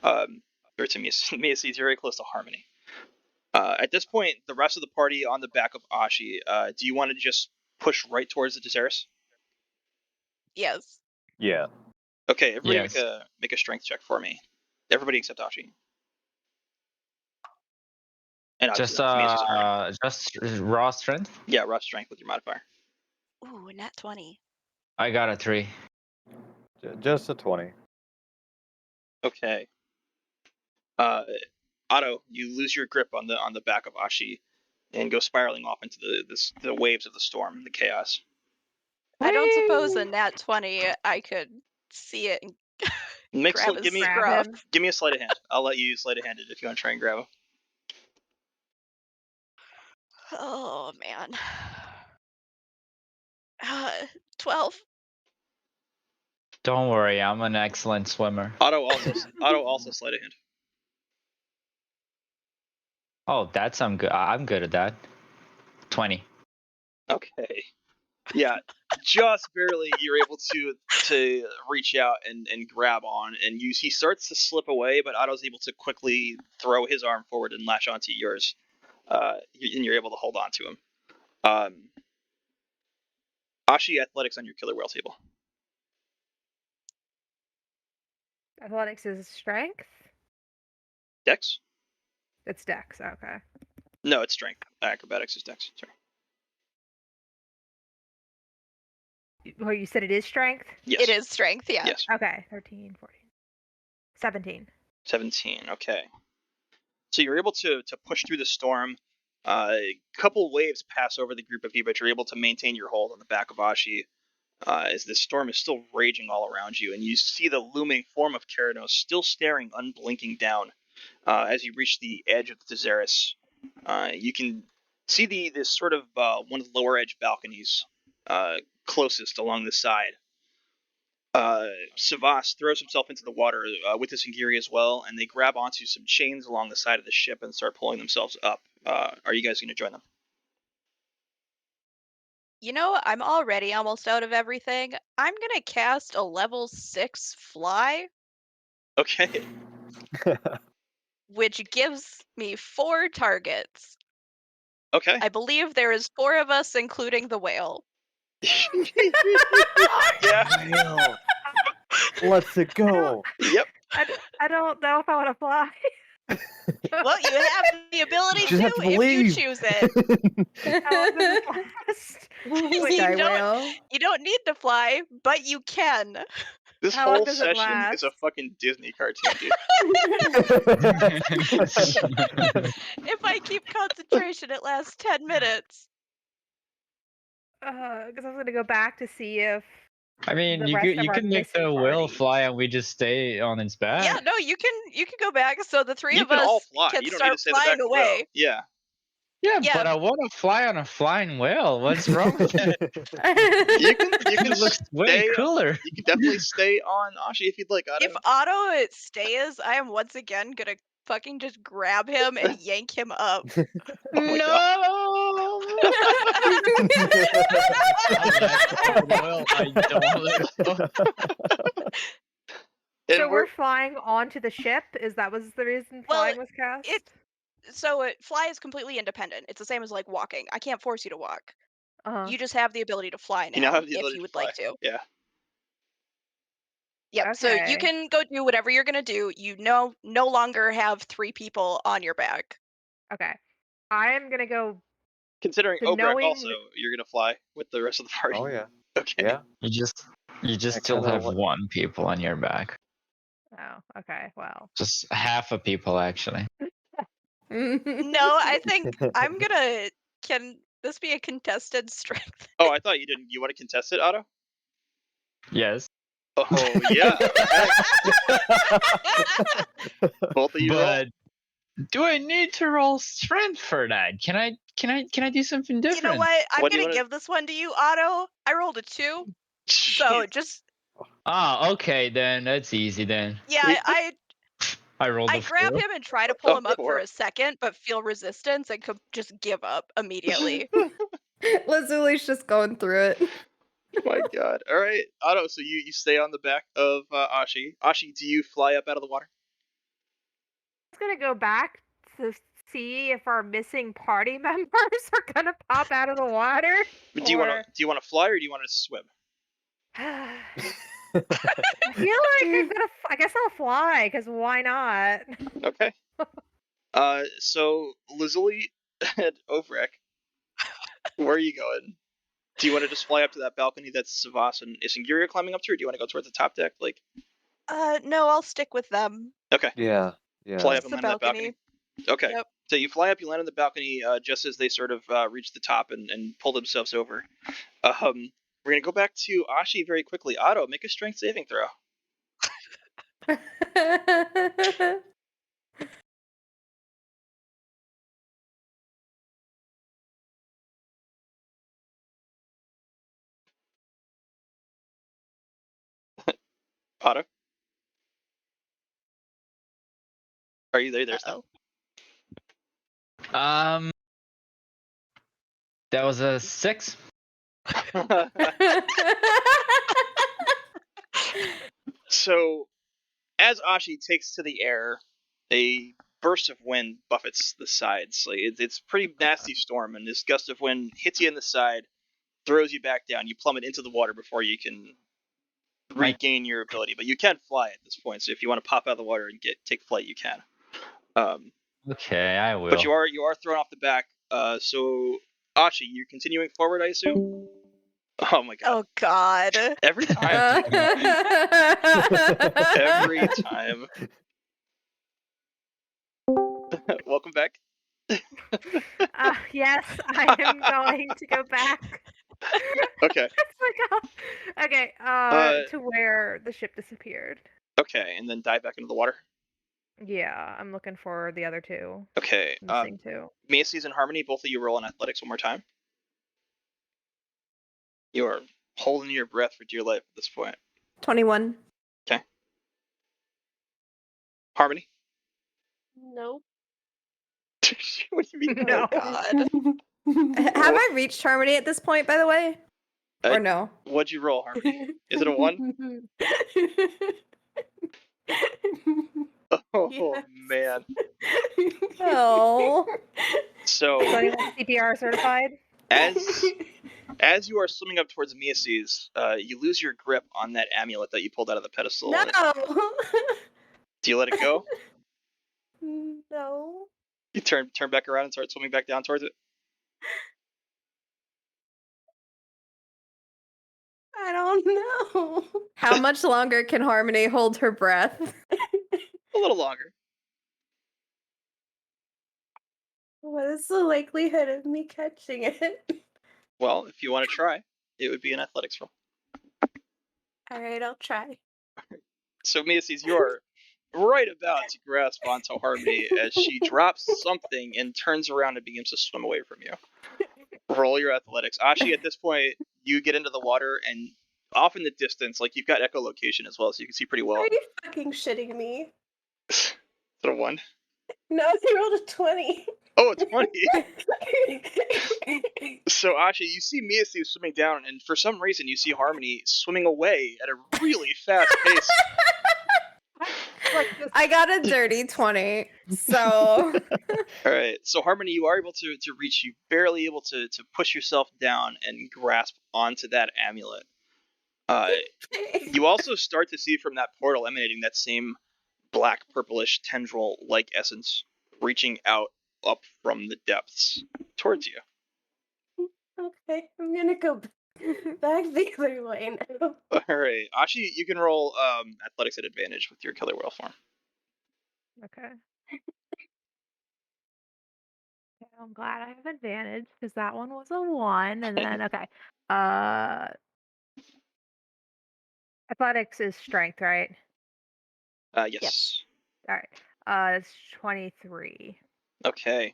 Speaker 3: Or to Miasis, you're very close to Harmony. At this point, the rest of the party on the back of Ashi, do you want to just push right towards the Theros?
Speaker 1: Yes.
Speaker 4: Yeah.
Speaker 3: Okay, everybody
Speaker 6: Yes.
Speaker 3: make a strength check for me. Everybody except Ashi. And
Speaker 6: Just
Speaker 3: Miasis and Harmony.
Speaker 6: just raw strength.
Speaker 3: Yeah, raw strength with your modifier.
Speaker 1: Ooh, nat 20.
Speaker 6: I got a 3.
Speaker 4: Just a 20.
Speaker 3: Okay. Otto, you lose your grip on the back of Ashi and go spiraling off into the waves of the storm, the chaos.
Speaker 1: I don't suppose a nat 20 I could see it and grab his
Speaker 3: Give me
Speaker 1: scruff.
Speaker 3: give me a sleight of hand. I'll let you sleight of hand it if you want to try and grab him.
Speaker 1: Oh man. 12.
Speaker 6: Don't worry, I'm an excellent swimmer.
Speaker 3: Otto also sleight of hand.
Speaker 6: Oh, I'm good. I'm good at that. 20.
Speaker 3: Okay. Yeah, just barely you're able to reach out and grab on, and he starts to slip away, but Otto's able to quickly throw his arm forward and latch onto yours, and you're able to hold on to him. Ashi, athletics on your killer whale table.
Speaker 5: Athletics is strength.
Speaker 3: Dex?
Speaker 5: It's dex. Okay.
Speaker 3: No, it's strength. Acrobatics is dex. Sorry.
Speaker 5: Well, you said it is strength?
Speaker 3: Yes.
Speaker 1: It is strength, yeah.
Speaker 3: Yes.
Speaker 5: Okay. 13, 14. 17.
Speaker 3: 17. Okay. So you're able to push through the storm. A couple waves pass over the group of you, but you're able to maintain your hold on the back of Ashi as the storm is still raging all around you, and you see the looming form of Keranos still staring unblinking down as you reach the edge of the Theros. You can see this sort of one of the lower edge balconies closest along the side. Savas throws himself into the water with the Singiri as well, and they grab onto some chains along the side of the ship and start pulling themselves up. Are you guys going to join them?
Speaker 1: You know, I'm already almost out of everything. I'm gonna cast a level 6 fly,
Speaker 3: Okay.
Speaker 1: which gives me 4 targets.
Speaker 3: Okay.
Speaker 1: I believe there is 4 of us, including the whale.
Speaker 3: Yeah.
Speaker 4: Whale. Let's it go.
Speaker 3: Yep.
Speaker 5: I don't know if I want to fly.
Speaker 1: Well, you have the ability
Speaker 4: You
Speaker 1: to
Speaker 4: just have to
Speaker 1: if you
Speaker 4: believe.
Speaker 1: choose it.
Speaker 5: How long does it last?
Speaker 1: You
Speaker 7: Sky
Speaker 1: don't-
Speaker 7: whale.
Speaker 1: You don't need to fly, but you can.
Speaker 3: This
Speaker 5: How long
Speaker 3: whole
Speaker 5: does it
Speaker 3: session is a
Speaker 5: last?
Speaker 3: fucking Disney cartoon, dude.
Speaker 1: If I keep concentration, it lasts 10 minutes.
Speaker 5: Because I was going to go back to see if
Speaker 6: I mean,
Speaker 5: the
Speaker 6: you
Speaker 5: rest of our
Speaker 6: can make
Speaker 5: missing
Speaker 6: the whale
Speaker 5: party.
Speaker 6: fly and we just stay on its back.
Speaker 1: Yeah, no, you can go back. So the 3
Speaker 3: You
Speaker 1: of
Speaker 3: can
Speaker 1: us
Speaker 3: all fly.
Speaker 1: can
Speaker 3: You don't need
Speaker 1: start
Speaker 3: to stay in the back
Speaker 1: flying
Speaker 3: of the whale.
Speaker 1: away.
Speaker 3: Yeah.
Speaker 6: Yeah,
Speaker 1: Yeah.
Speaker 6: but I want to fly on a flying whale. What's wrong with that?
Speaker 3: You can
Speaker 6: It looks way
Speaker 3: stay.
Speaker 6: cooler.
Speaker 3: You can definitely stay on Ashi if you'd like, Otto.
Speaker 1: If Otto stays, I am once again gonna fucking just grab him and yank him up.
Speaker 3: Oh my
Speaker 6: No. I don't.
Speaker 3: And
Speaker 5: So we're flying onto the ship? That was the reason
Speaker 1: Well,
Speaker 5: flying was cast?
Speaker 1: Fly is completely independent. It's the same as like walking. I can't force you to walk.
Speaker 5: Uh-huh.
Speaker 1: You just have the ability to fly
Speaker 3: you now
Speaker 1: now
Speaker 3: have the
Speaker 1: if
Speaker 3: ability
Speaker 1: you
Speaker 3: to
Speaker 1: would
Speaker 3: fly.
Speaker 1: like to.
Speaker 3: Yeah.
Speaker 1: Yep. So you
Speaker 5: Okay.
Speaker 1: can go do whatever you're gonna do. You no longer have 3 people on your back.
Speaker 5: Okay. I am gonna go
Speaker 3: Considering
Speaker 5: So
Speaker 3: Obrek
Speaker 5: knowing
Speaker 3: also, you're gonna fly with the rest of the party.
Speaker 4: Oh yeah.
Speaker 3: Okay.
Speaker 4: Yeah.
Speaker 6: You just
Speaker 4: I
Speaker 6: still
Speaker 4: kinda
Speaker 6: have
Speaker 4: li-
Speaker 6: one people on your back.
Speaker 5: Oh, okay. Well.
Speaker 6: Just half a people actually.
Speaker 1: No, I think I'm gonna. Can this be a contested strength?
Speaker 3: Oh, I thought you didn't. You want to contest it, Otto?
Speaker 6: Yes.
Speaker 3: Oh yeah. Okay. Both of you roll.
Speaker 6: But do I need to roll strength for that? Can I do something different?
Speaker 1: You know what? I'm
Speaker 3: What do you
Speaker 1: gonna
Speaker 3: wanna-
Speaker 1: give this one to you, Otto. I rolled a 2, so
Speaker 3: Jeez.
Speaker 1: just
Speaker 6: Ah, okay then. That's easy then.
Speaker 1: yeah.
Speaker 6: I rolled
Speaker 1: I
Speaker 6: a
Speaker 1: grab
Speaker 6: 4.
Speaker 1: him and try to pull
Speaker 3: A
Speaker 1: him up for
Speaker 3: 4.
Speaker 1: a second, but feel resistance and could just give up immediately.
Speaker 7: Lazuli's just going through it.
Speaker 3: My God. All right, Otto. So you stay on the back of Ashi. Ashi, do you fly up out of the water?
Speaker 5: I was gonna go back to see if our missing party members are gonna pop out of the water.
Speaker 3: Do you want to fly or do you want to swim?
Speaker 5: I feel like I guess I'll fly, because why not?
Speaker 3: Okay. So Lazuli and Ovrek, where are you going? Do you want to just fly up to that balcony that's Savas and Isingiri are climbing up to, or do you want to go towards the top deck? Like,
Speaker 1: No, I'll stick with them.
Speaker 3: okay,
Speaker 4: Yeah. Yeah.
Speaker 3: fly up
Speaker 1: Just
Speaker 3: and
Speaker 1: the
Speaker 3: land on that balcony. Okay.
Speaker 1: Yep.
Speaker 3: So you fly up, you land on the balcony just as they sort of reach the top and pull themselves over. We're gonna go back to Ashi very quickly. Otto, make a strength saving throw. Otto, are you there? There's
Speaker 1: Uh-oh.
Speaker 6: That was a 6.
Speaker 3: no. So as Ashi takes to the air, a burst of wind buffets the sides. Like it's pretty nasty storm, and this gust of wind hits you in the side, throws you back down. You plummet into the water before you can regain your ability. But you can fly at this point, so if you want to pop out of the water and take flight, you can.
Speaker 6: Okay, I will.
Speaker 3: But you are thrown off the back. So Ashi, you're continuing forward, I assume. Oh my God!
Speaker 1: Oh God.
Speaker 3: Every time. Every time. Welcome back.
Speaker 5: Yes, I am going to go back.
Speaker 3: Okay.
Speaker 5: Okay, to where the ship disappeared.
Speaker 3: Okay, and then dive back into the water.
Speaker 5: Yeah, I'm looking for the other 2.
Speaker 3: Okay.
Speaker 5: Missing 2.
Speaker 3: Macy's and Harmony, both of you roll in athletics one more time. You are holding your breath for dear life at this point.
Speaker 7: 21.
Speaker 3: Okay. Harmony?
Speaker 2: Nope.
Speaker 3: What do you mean?
Speaker 5: No.
Speaker 1: Oh God.
Speaker 7: Have I reached Harmony at this point, by the way? Or no?
Speaker 3: What'd you roll, Harmony? Is it a 1? Oh,
Speaker 2: Yes.
Speaker 3: man.
Speaker 7: Oh.
Speaker 3: So,
Speaker 5: Is anyone CPR certified?
Speaker 3: as you are swimming up towards Miaces, you lose your grip on that amulet that you pulled out of the pedestal.
Speaker 2: No.
Speaker 3: Do you let it go?
Speaker 2: No.
Speaker 3: You turn back around and start swimming back down towards it?
Speaker 2: I don't know.
Speaker 7: How much longer can Harmony hold her breath?
Speaker 3: A little longer.
Speaker 2: What is the likelihood of me catching it?
Speaker 3: Well, if you want to try, it would be an athletics roll.
Speaker 2: All right, I'll try.
Speaker 3: So, Miaces, you are right about to grasp onto Harmony as she drops something and turns around and begins to swim away from you. Roll your athletics. Ashi, at this point, you get into the water and off in the distance, like you've got echolocation as well, so you can see pretty well.
Speaker 2: Are you fucking shitting me?
Speaker 3: Is it a 1?
Speaker 2: No, you rolled a 20.
Speaker 3: Oh, 20. So, Asha, you see Miyasu swimming down, and for some reason, you see Harmony swimming away at a really fast pace.
Speaker 5: Like this.
Speaker 7: I got a dirty 20, so
Speaker 3: All right, so Harmony, you are able to reach. You barely able to push yourself down and grasp onto that amulet. You also start to see from that portal emanating that same black purplish tendril-like essence reaching out up from the depths towards you.
Speaker 2: Okay, I'm gonna go back the other way now.
Speaker 3: All right, Ashi, you can roll athletics at advantage with your killer whale form.
Speaker 5: Okay. I'm glad I have advantage because that one was a 1, and then okay. Athletics is strength, right?
Speaker 3: Yes.
Speaker 5: All right. It's 23.
Speaker 3: Okay.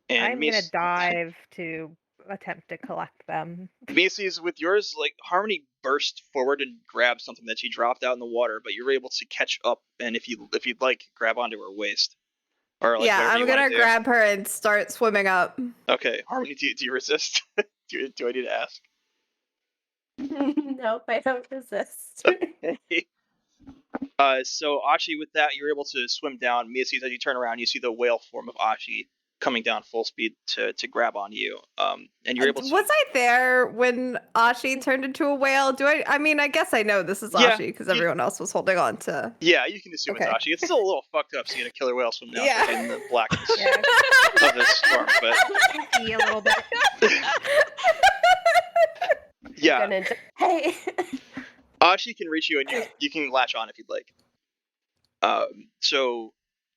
Speaker 3: And
Speaker 5: I'm gonna dive to attempt to collect them.
Speaker 3: Macy's, with yours, like Harmony burst forward and grabbed something that she dropped out in the water, but you're able to catch up and if you'd like, grab onto her waist. Or like
Speaker 7: yeah,
Speaker 3: whatever
Speaker 7: I'm
Speaker 3: you want
Speaker 7: gonna
Speaker 3: to do.
Speaker 7: grab her and start swimming up.
Speaker 3: Okay, Harmony, do you resist? do I need to ask?
Speaker 2: Nope, I don't resist.
Speaker 3: Okay. So Ashi, with that, you're able to swim down. Macy's, as you turn around, you see the whale form of Ashi coming down full speed to grab on you. And you're able to.
Speaker 7: Was I there when Ashi turned into a whale? I mean, I guess I know this is
Speaker 3: Yeah,
Speaker 7: Ashi because everyone else was holding on to.
Speaker 3: Yeah, you can assume
Speaker 7: Okay.
Speaker 3: it's Ashi. It's still a little fucked up seeing a killer whale swim down
Speaker 7: Yeah.
Speaker 3: in the blackness
Speaker 5: Yeah,
Speaker 3: of this storm, but
Speaker 5: see a little bit.
Speaker 3: yeah,
Speaker 2: Gonna die.
Speaker 3: Ashi can reach you and you can latch on if you'd like. So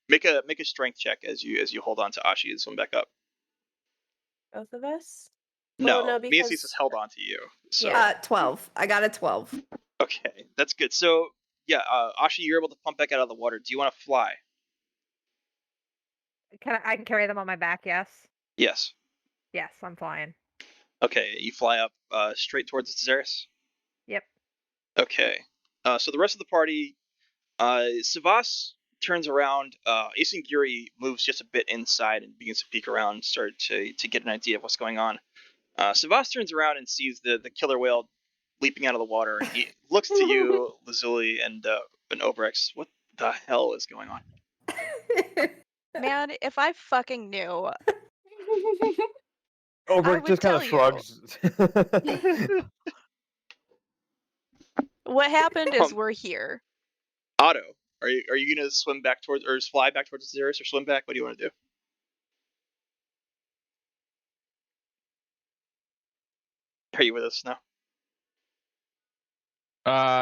Speaker 3: make a strength check as you hold on to Ashi and swim back up.
Speaker 2: Both of us?
Speaker 3: No,
Speaker 2: Well, no,
Speaker 3: Miasis
Speaker 2: because
Speaker 3: is held on to you. So
Speaker 7: Yeah, 12. I got a 12.
Speaker 3: okay, that's good. So yeah, Ashi, you're able to pump back out of the water. Do you want to fly?
Speaker 5: I can carry them on my back, yes?
Speaker 3: Yes.
Speaker 5: Yes, I'm flying.
Speaker 3: Okay, you fly up straight towards the Theros.
Speaker 5: Yep.
Speaker 3: Okay. So the rest of the party, Savas turns around. Ace and Guri moves just a bit inside and begins to peek around, start to get an idea of what's going on. Savas turns around and sees the killer whale leaping out of the water, and he looks to you, Lazuli, and Obrex. What the hell is going on?
Speaker 1: Man, if I fucking knew,
Speaker 4: Obrick
Speaker 1: would
Speaker 4: just kind
Speaker 1: tell
Speaker 4: of
Speaker 1: you.
Speaker 4: shrugs.
Speaker 1: what happened is we're here.
Speaker 3: Otto, are you gonna swim back towards or fly back towards the Zeros or swim back? What do you want to do? Are you with us now?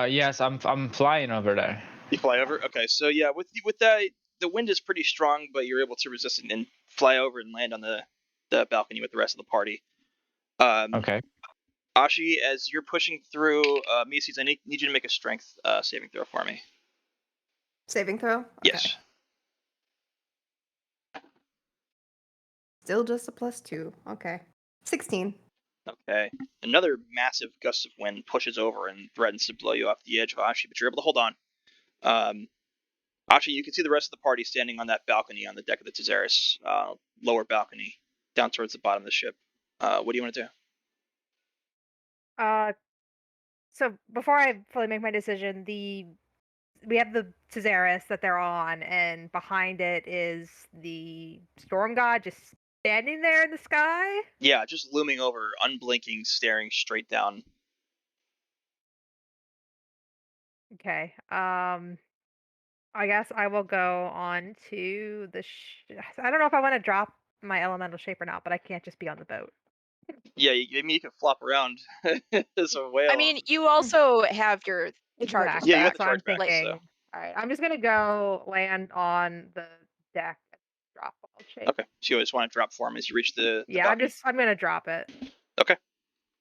Speaker 6: Yes, I'm flying over there.
Speaker 3: You fly over. Okay, so yeah, with that, the wind is pretty strong, but you're able to resist it and fly over and land on the balcony with the rest of the party.
Speaker 6: Okay.
Speaker 3: Ashi, as you're pushing through, Mises, I need you to make a strength saving throw for me.
Speaker 7: Saving throw? Okay.
Speaker 3: Yes.
Speaker 7: Still just a +2. Okay. 16.
Speaker 3: Okay. Another massive gust of wind pushes over and threatens to blow you off the edge of Ashi, but you're able to hold on. Ashi, you can see the rest of the party standing on that balcony on the deck of the Theros, lower balcony, down towards the bottom of the ship. What do you want to do?
Speaker 5: So before I fully make my decision, we have the Theros that they're on, and behind it is the storm god just standing there in the sky.
Speaker 3: Yeah, just looming over, unblinking, staring straight down.
Speaker 5: Okay. I guess I will go on to the. I don't know if I want to drop my elemental shape or not, but I can't just be on the boat.
Speaker 3: Yeah, you can flop around as a whale.
Speaker 1: I mean, you also have your charges
Speaker 5: Exactly.
Speaker 3: Yeah, you got
Speaker 1: back.
Speaker 3: the
Speaker 5: So I'm
Speaker 3: charge back,
Speaker 5: thinking.
Speaker 3: so.
Speaker 5: All right, I'm just gonna go land on the deck, and drop wild shape.
Speaker 3: Okay, so you just want to drop form as you reach the
Speaker 5: Yeah,
Speaker 3: balcony?
Speaker 5: I'm gonna drop it.
Speaker 3: Okay.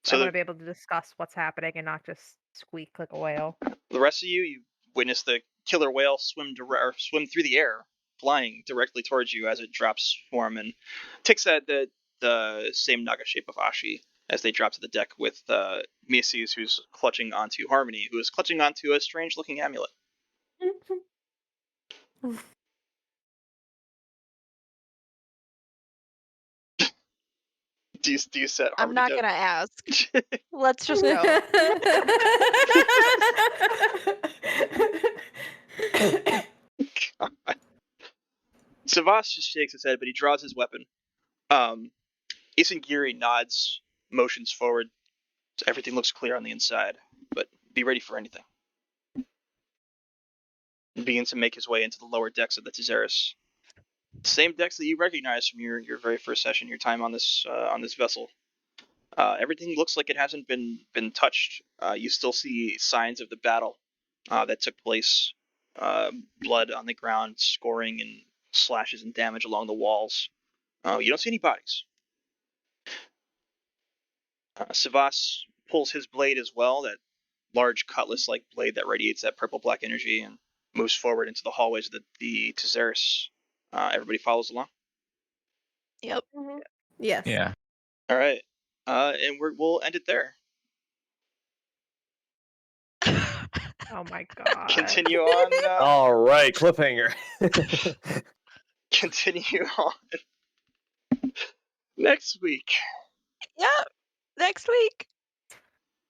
Speaker 5: So
Speaker 3: So
Speaker 5: I want to be able to discuss what's happening and not just squeak like a whale.
Speaker 3: the rest of you witness the killer whale swim through the air, flying directly towards you as it drops form and takes the same naga shape of Ashi as they drop to the deck with Mises, who's clutching onto Harmony, who is clutching onto a strange-looking amulet. Do you set
Speaker 1: I'm
Speaker 3: Harmony
Speaker 1: not
Speaker 3: down?
Speaker 1: gonna ask. Let's just go.
Speaker 3: Savas just shakes his head, but he draws his weapon. Isengiri nods, motions forward. So everything looks clear on the inside, but be ready for anything. And begins to make his way into the lower decks of the Theros. Same decks that you recognize from your very first session, your time on this vessel. Everything looks like it hasn't been touched. You still see signs of the battle that took place. Blood on the ground, scoring and slashes and damage along the walls. You don't see any bodies. Savas pulls his blade as well, that large cutlass-like blade that radiates that purple-black energy, and moves forward into the hallways of the Theros. Everybody follows along?
Speaker 1: Yep.
Speaker 7: Yes.
Speaker 6: Yeah.
Speaker 3: All right. And we'll end it there.
Speaker 5: Oh my god.
Speaker 3: Continue on.
Speaker 4: All right, cliffhanger.
Speaker 3: Continue on next week.
Speaker 1: Yep. Next week.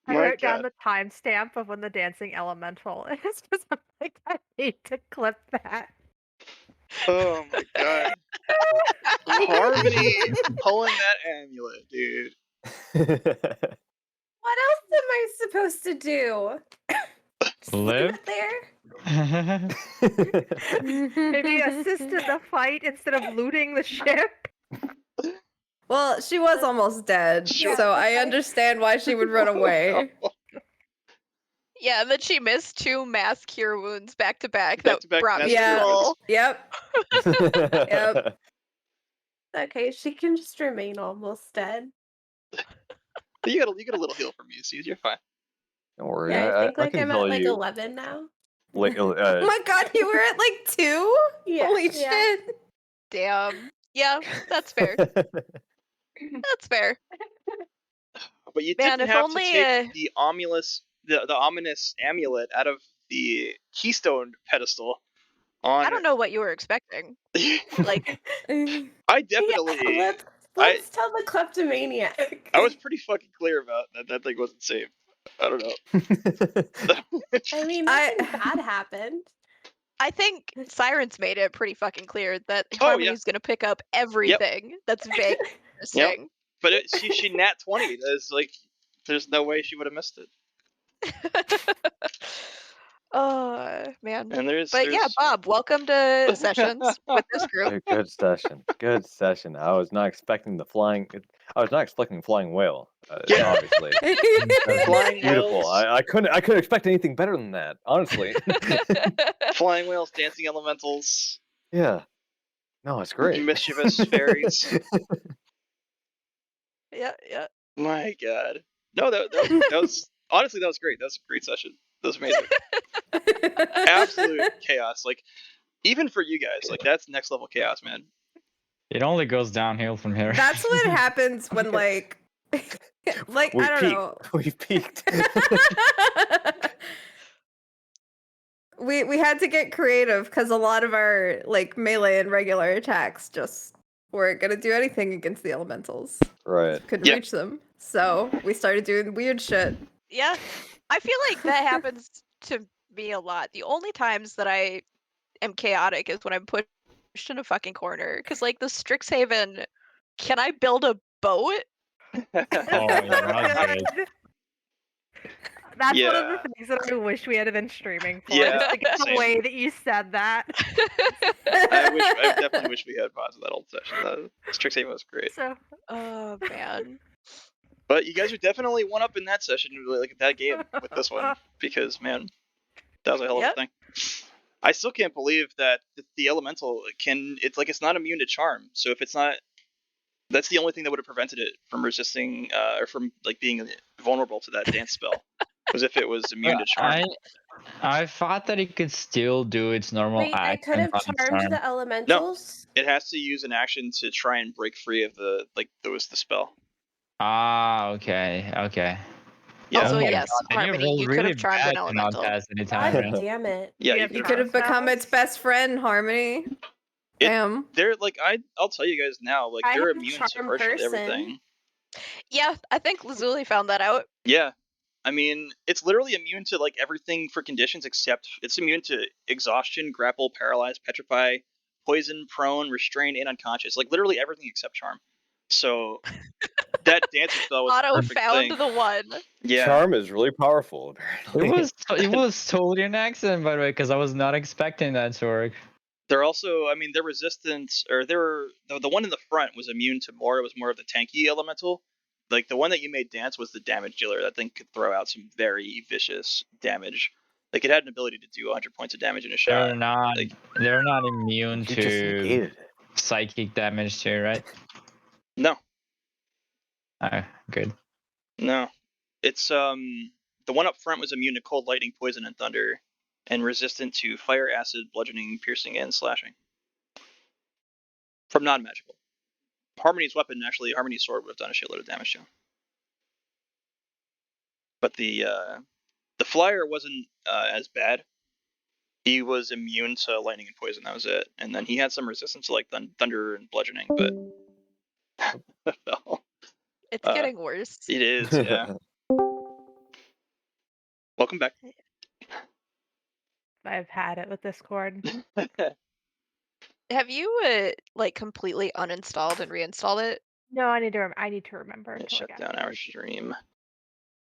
Speaker 5: I
Speaker 3: My
Speaker 5: wrote down
Speaker 3: God.
Speaker 5: the timestamp of when the dancing elemental is because I'm like, I need to clip that.
Speaker 3: Oh my God. Harmony pulling that amulet, dude.
Speaker 2: What else am I supposed to do? Just leave
Speaker 6: Live?
Speaker 2: it there?
Speaker 5: Maybe assist in the fight instead of looting the ship.
Speaker 7: Well, she was almost dead,
Speaker 3: She was-
Speaker 7: so I understand why she would run away.
Speaker 1: Yeah, and then she missed 2 mass cure wounds back to back that
Speaker 3: Back-to-back
Speaker 1: brought me
Speaker 3: mass
Speaker 7: cure
Speaker 1: full.
Speaker 7: Yep. Yep.
Speaker 2: Okay, she can just remain almost dead.
Speaker 3: You get a little heal from me, so you're fine.
Speaker 4: Don't worry,
Speaker 2: Yeah, I think
Speaker 4: I
Speaker 2: like
Speaker 4: can
Speaker 2: I'm
Speaker 4: tell
Speaker 2: at like
Speaker 4: you.
Speaker 2: 11 now.
Speaker 4: Like,
Speaker 7: Oh my god, you were at like 2?
Speaker 2: Yeah,
Speaker 7: Holy
Speaker 2: yeah.
Speaker 7: shit.
Speaker 1: Damn. Yeah, that's fair. That's fair.
Speaker 3: But you
Speaker 1: Man,
Speaker 3: didn't
Speaker 1: if
Speaker 3: have
Speaker 1: only,
Speaker 3: to take the ominous amulet out of the keystone pedestal.
Speaker 1: I don't know what you were expecting. Like,
Speaker 3: I definitely.
Speaker 2: Yeah, let's tell the kleptomaniac.
Speaker 3: I was pretty fucking clear about that thing wasn't safe. I don't know.
Speaker 2: I mean, nothing bad happened.
Speaker 1: I think Sirens made it pretty fucking clear that
Speaker 3: Oh, yeah.
Speaker 1: Harmony's gonna pick up everything that's vague and interesting.
Speaker 3: But she nat 20. There's like, there's no way she would have missed it.
Speaker 1: Oh man.
Speaker 3: And
Speaker 1: But yeah, Bob, welcome to sessions with this group.
Speaker 4: Good session. Good session. I was not expecting flying whale.
Speaker 3: Yeah.
Speaker 4: Obviously.
Speaker 3: Flying
Speaker 4: Beautiful.
Speaker 3: whales.
Speaker 4: I couldn't expect anything better than that. Honestly.
Speaker 3: Flying whales, dancing elementals,
Speaker 4: Yeah. No, it's great.
Speaker 3: mischievous fairies.
Speaker 1: Yeah, yeah.
Speaker 3: My God. No, that was honestly, that was great. That was a great session. That was amazing. Absolute chaos. Like, even for you guys, like, that's next level chaos, man.
Speaker 6: It only goes downhill from here.
Speaker 7: That's what happens when like like
Speaker 4: We
Speaker 7: I don't
Speaker 4: peaked.
Speaker 7: know.
Speaker 4: We peaked.
Speaker 7: we had to get creative because a lot of our like melee and regular attacks just weren't gonna do anything against the elementals.
Speaker 4: Right.
Speaker 7: Couldn't
Speaker 3: Yeah.
Speaker 7: reach them. So we started doing weird shit.
Speaker 1: Yeah. I feel like that happens to me a lot. The only times that I am chaotic is when I'm pushed in a fucking corner. Because, like, the Strixhaven, can I build a boat?
Speaker 6: Oh, yeah, that's good.
Speaker 5: That's one of
Speaker 3: Yeah.
Speaker 5: the things that I wish we had been streaming for.
Speaker 3: Yeah,
Speaker 5: Just like the
Speaker 3: same.
Speaker 5: way that you said that.
Speaker 3: I definitely wish we had pods of that old session. Strixhaven was great.
Speaker 5: So
Speaker 1: Oh, man.
Speaker 3: But you guys are definitely one up in that session, like that game with this one, because man, that was a hell of
Speaker 1: Yep.
Speaker 3: a thing. I still can't believe that the elemental it's like it's not immune to charm. So if it's not, that's the only thing that would have prevented it from resisting or from like being vulnerable to that dance spell, was if it was immune to charm.
Speaker 6: I thought that it could still do its normal
Speaker 2: Wait, I could have
Speaker 6: action on its
Speaker 2: charmed
Speaker 6: turn.
Speaker 2: the elementals?
Speaker 3: It has to use an action to try and break free of the spell.
Speaker 6: Ah, okay.
Speaker 3: Yeah.
Speaker 1: Also,
Speaker 6: Oh my
Speaker 1: yes,
Speaker 6: God, then
Speaker 1: Harmony,
Speaker 6: rolled
Speaker 1: you could
Speaker 6: really
Speaker 1: have charmed
Speaker 6: bad
Speaker 1: an
Speaker 6: to not
Speaker 1: elemental.
Speaker 6: pass any time.
Speaker 2: God
Speaker 6: right?
Speaker 2: damn it.
Speaker 3: Yeah,
Speaker 5: you
Speaker 3: you
Speaker 5: have
Speaker 7: You
Speaker 3: could
Speaker 7: could have
Speaker 5: charm
Speaker 7: become
Speaker 5: spells?
Speaker 7: its best friend, Harmony.
Speaker 3: It-
Speaker 7: Damn.
Speaker 3: They're like I'll tell you guys now, like
Speaker 2: I
Speaker 3: they're
Speaker 2: have
Speaker 3: immune to
Speaker 2: charm
Speaker 3: virtually
Speaker 2: person.
Speaker 3: everything.
Speaker 1: Yeah, I think Lazuli found that out.
Speaker 3: Yeah. I mean, it's literally immune to like everything for conditions except it's immune to exhaustion, grapple, paralyze, petrify, poison, prone, restrain, and unconscious. Like literally everything except charm. So that dancing spell was the
Speaker 1: Otto
Speaker 3: perfect
Speaker 1: found
Speaker 3: thing.
Speaker 1: the one.
Speaker 3: Yeah.
Speaker 4: Charm is really powerful.
Speaker 6: It
Speaker 4: Apparently.
Speaker 6: was totally an accident, by the way, because I was not expecting that to work.
Speaker 3: They're also, I mean, their resistance, or the one in the front was immune to more. It was more of the tanky elemental. Like the one that you made dance was the damage dealer. That thing could throw out some very vicious damage. Like it had an ability to do 100 points of damage in a shot.
Speaker 6: They're not immune
Speaker 4: You just
Speaker 6: to
Speaker 4: negated it.
Speaker 6: psychic damage too, right?
Speaker 3: No,
Speaker 6: Oh, good.
Speaker 3: no. It's the one up front was immune to cold, lightning, poison, and thunder, and resistant to fire, acid, bludgeoning, piercing, and slashing. From non-magical. Harmony's weapon, actually, Harmony's sword would have done a shitload of damage to him. But the flyer wasn't as bad. He was immune to lightning and poison. That was it. And then he had some resistance to like thunder and bludgeoning, but
Speaker 1: It's getting worse.
Speaker 3: it is. Yeah. Welcome back.
Speaker 5: I've had it with Discord.
Speaker 1: Have you like completely uninstalled and reinstalled it?
Speaker 5: No, I need to remember.
Speaker 3: Shut down our stream.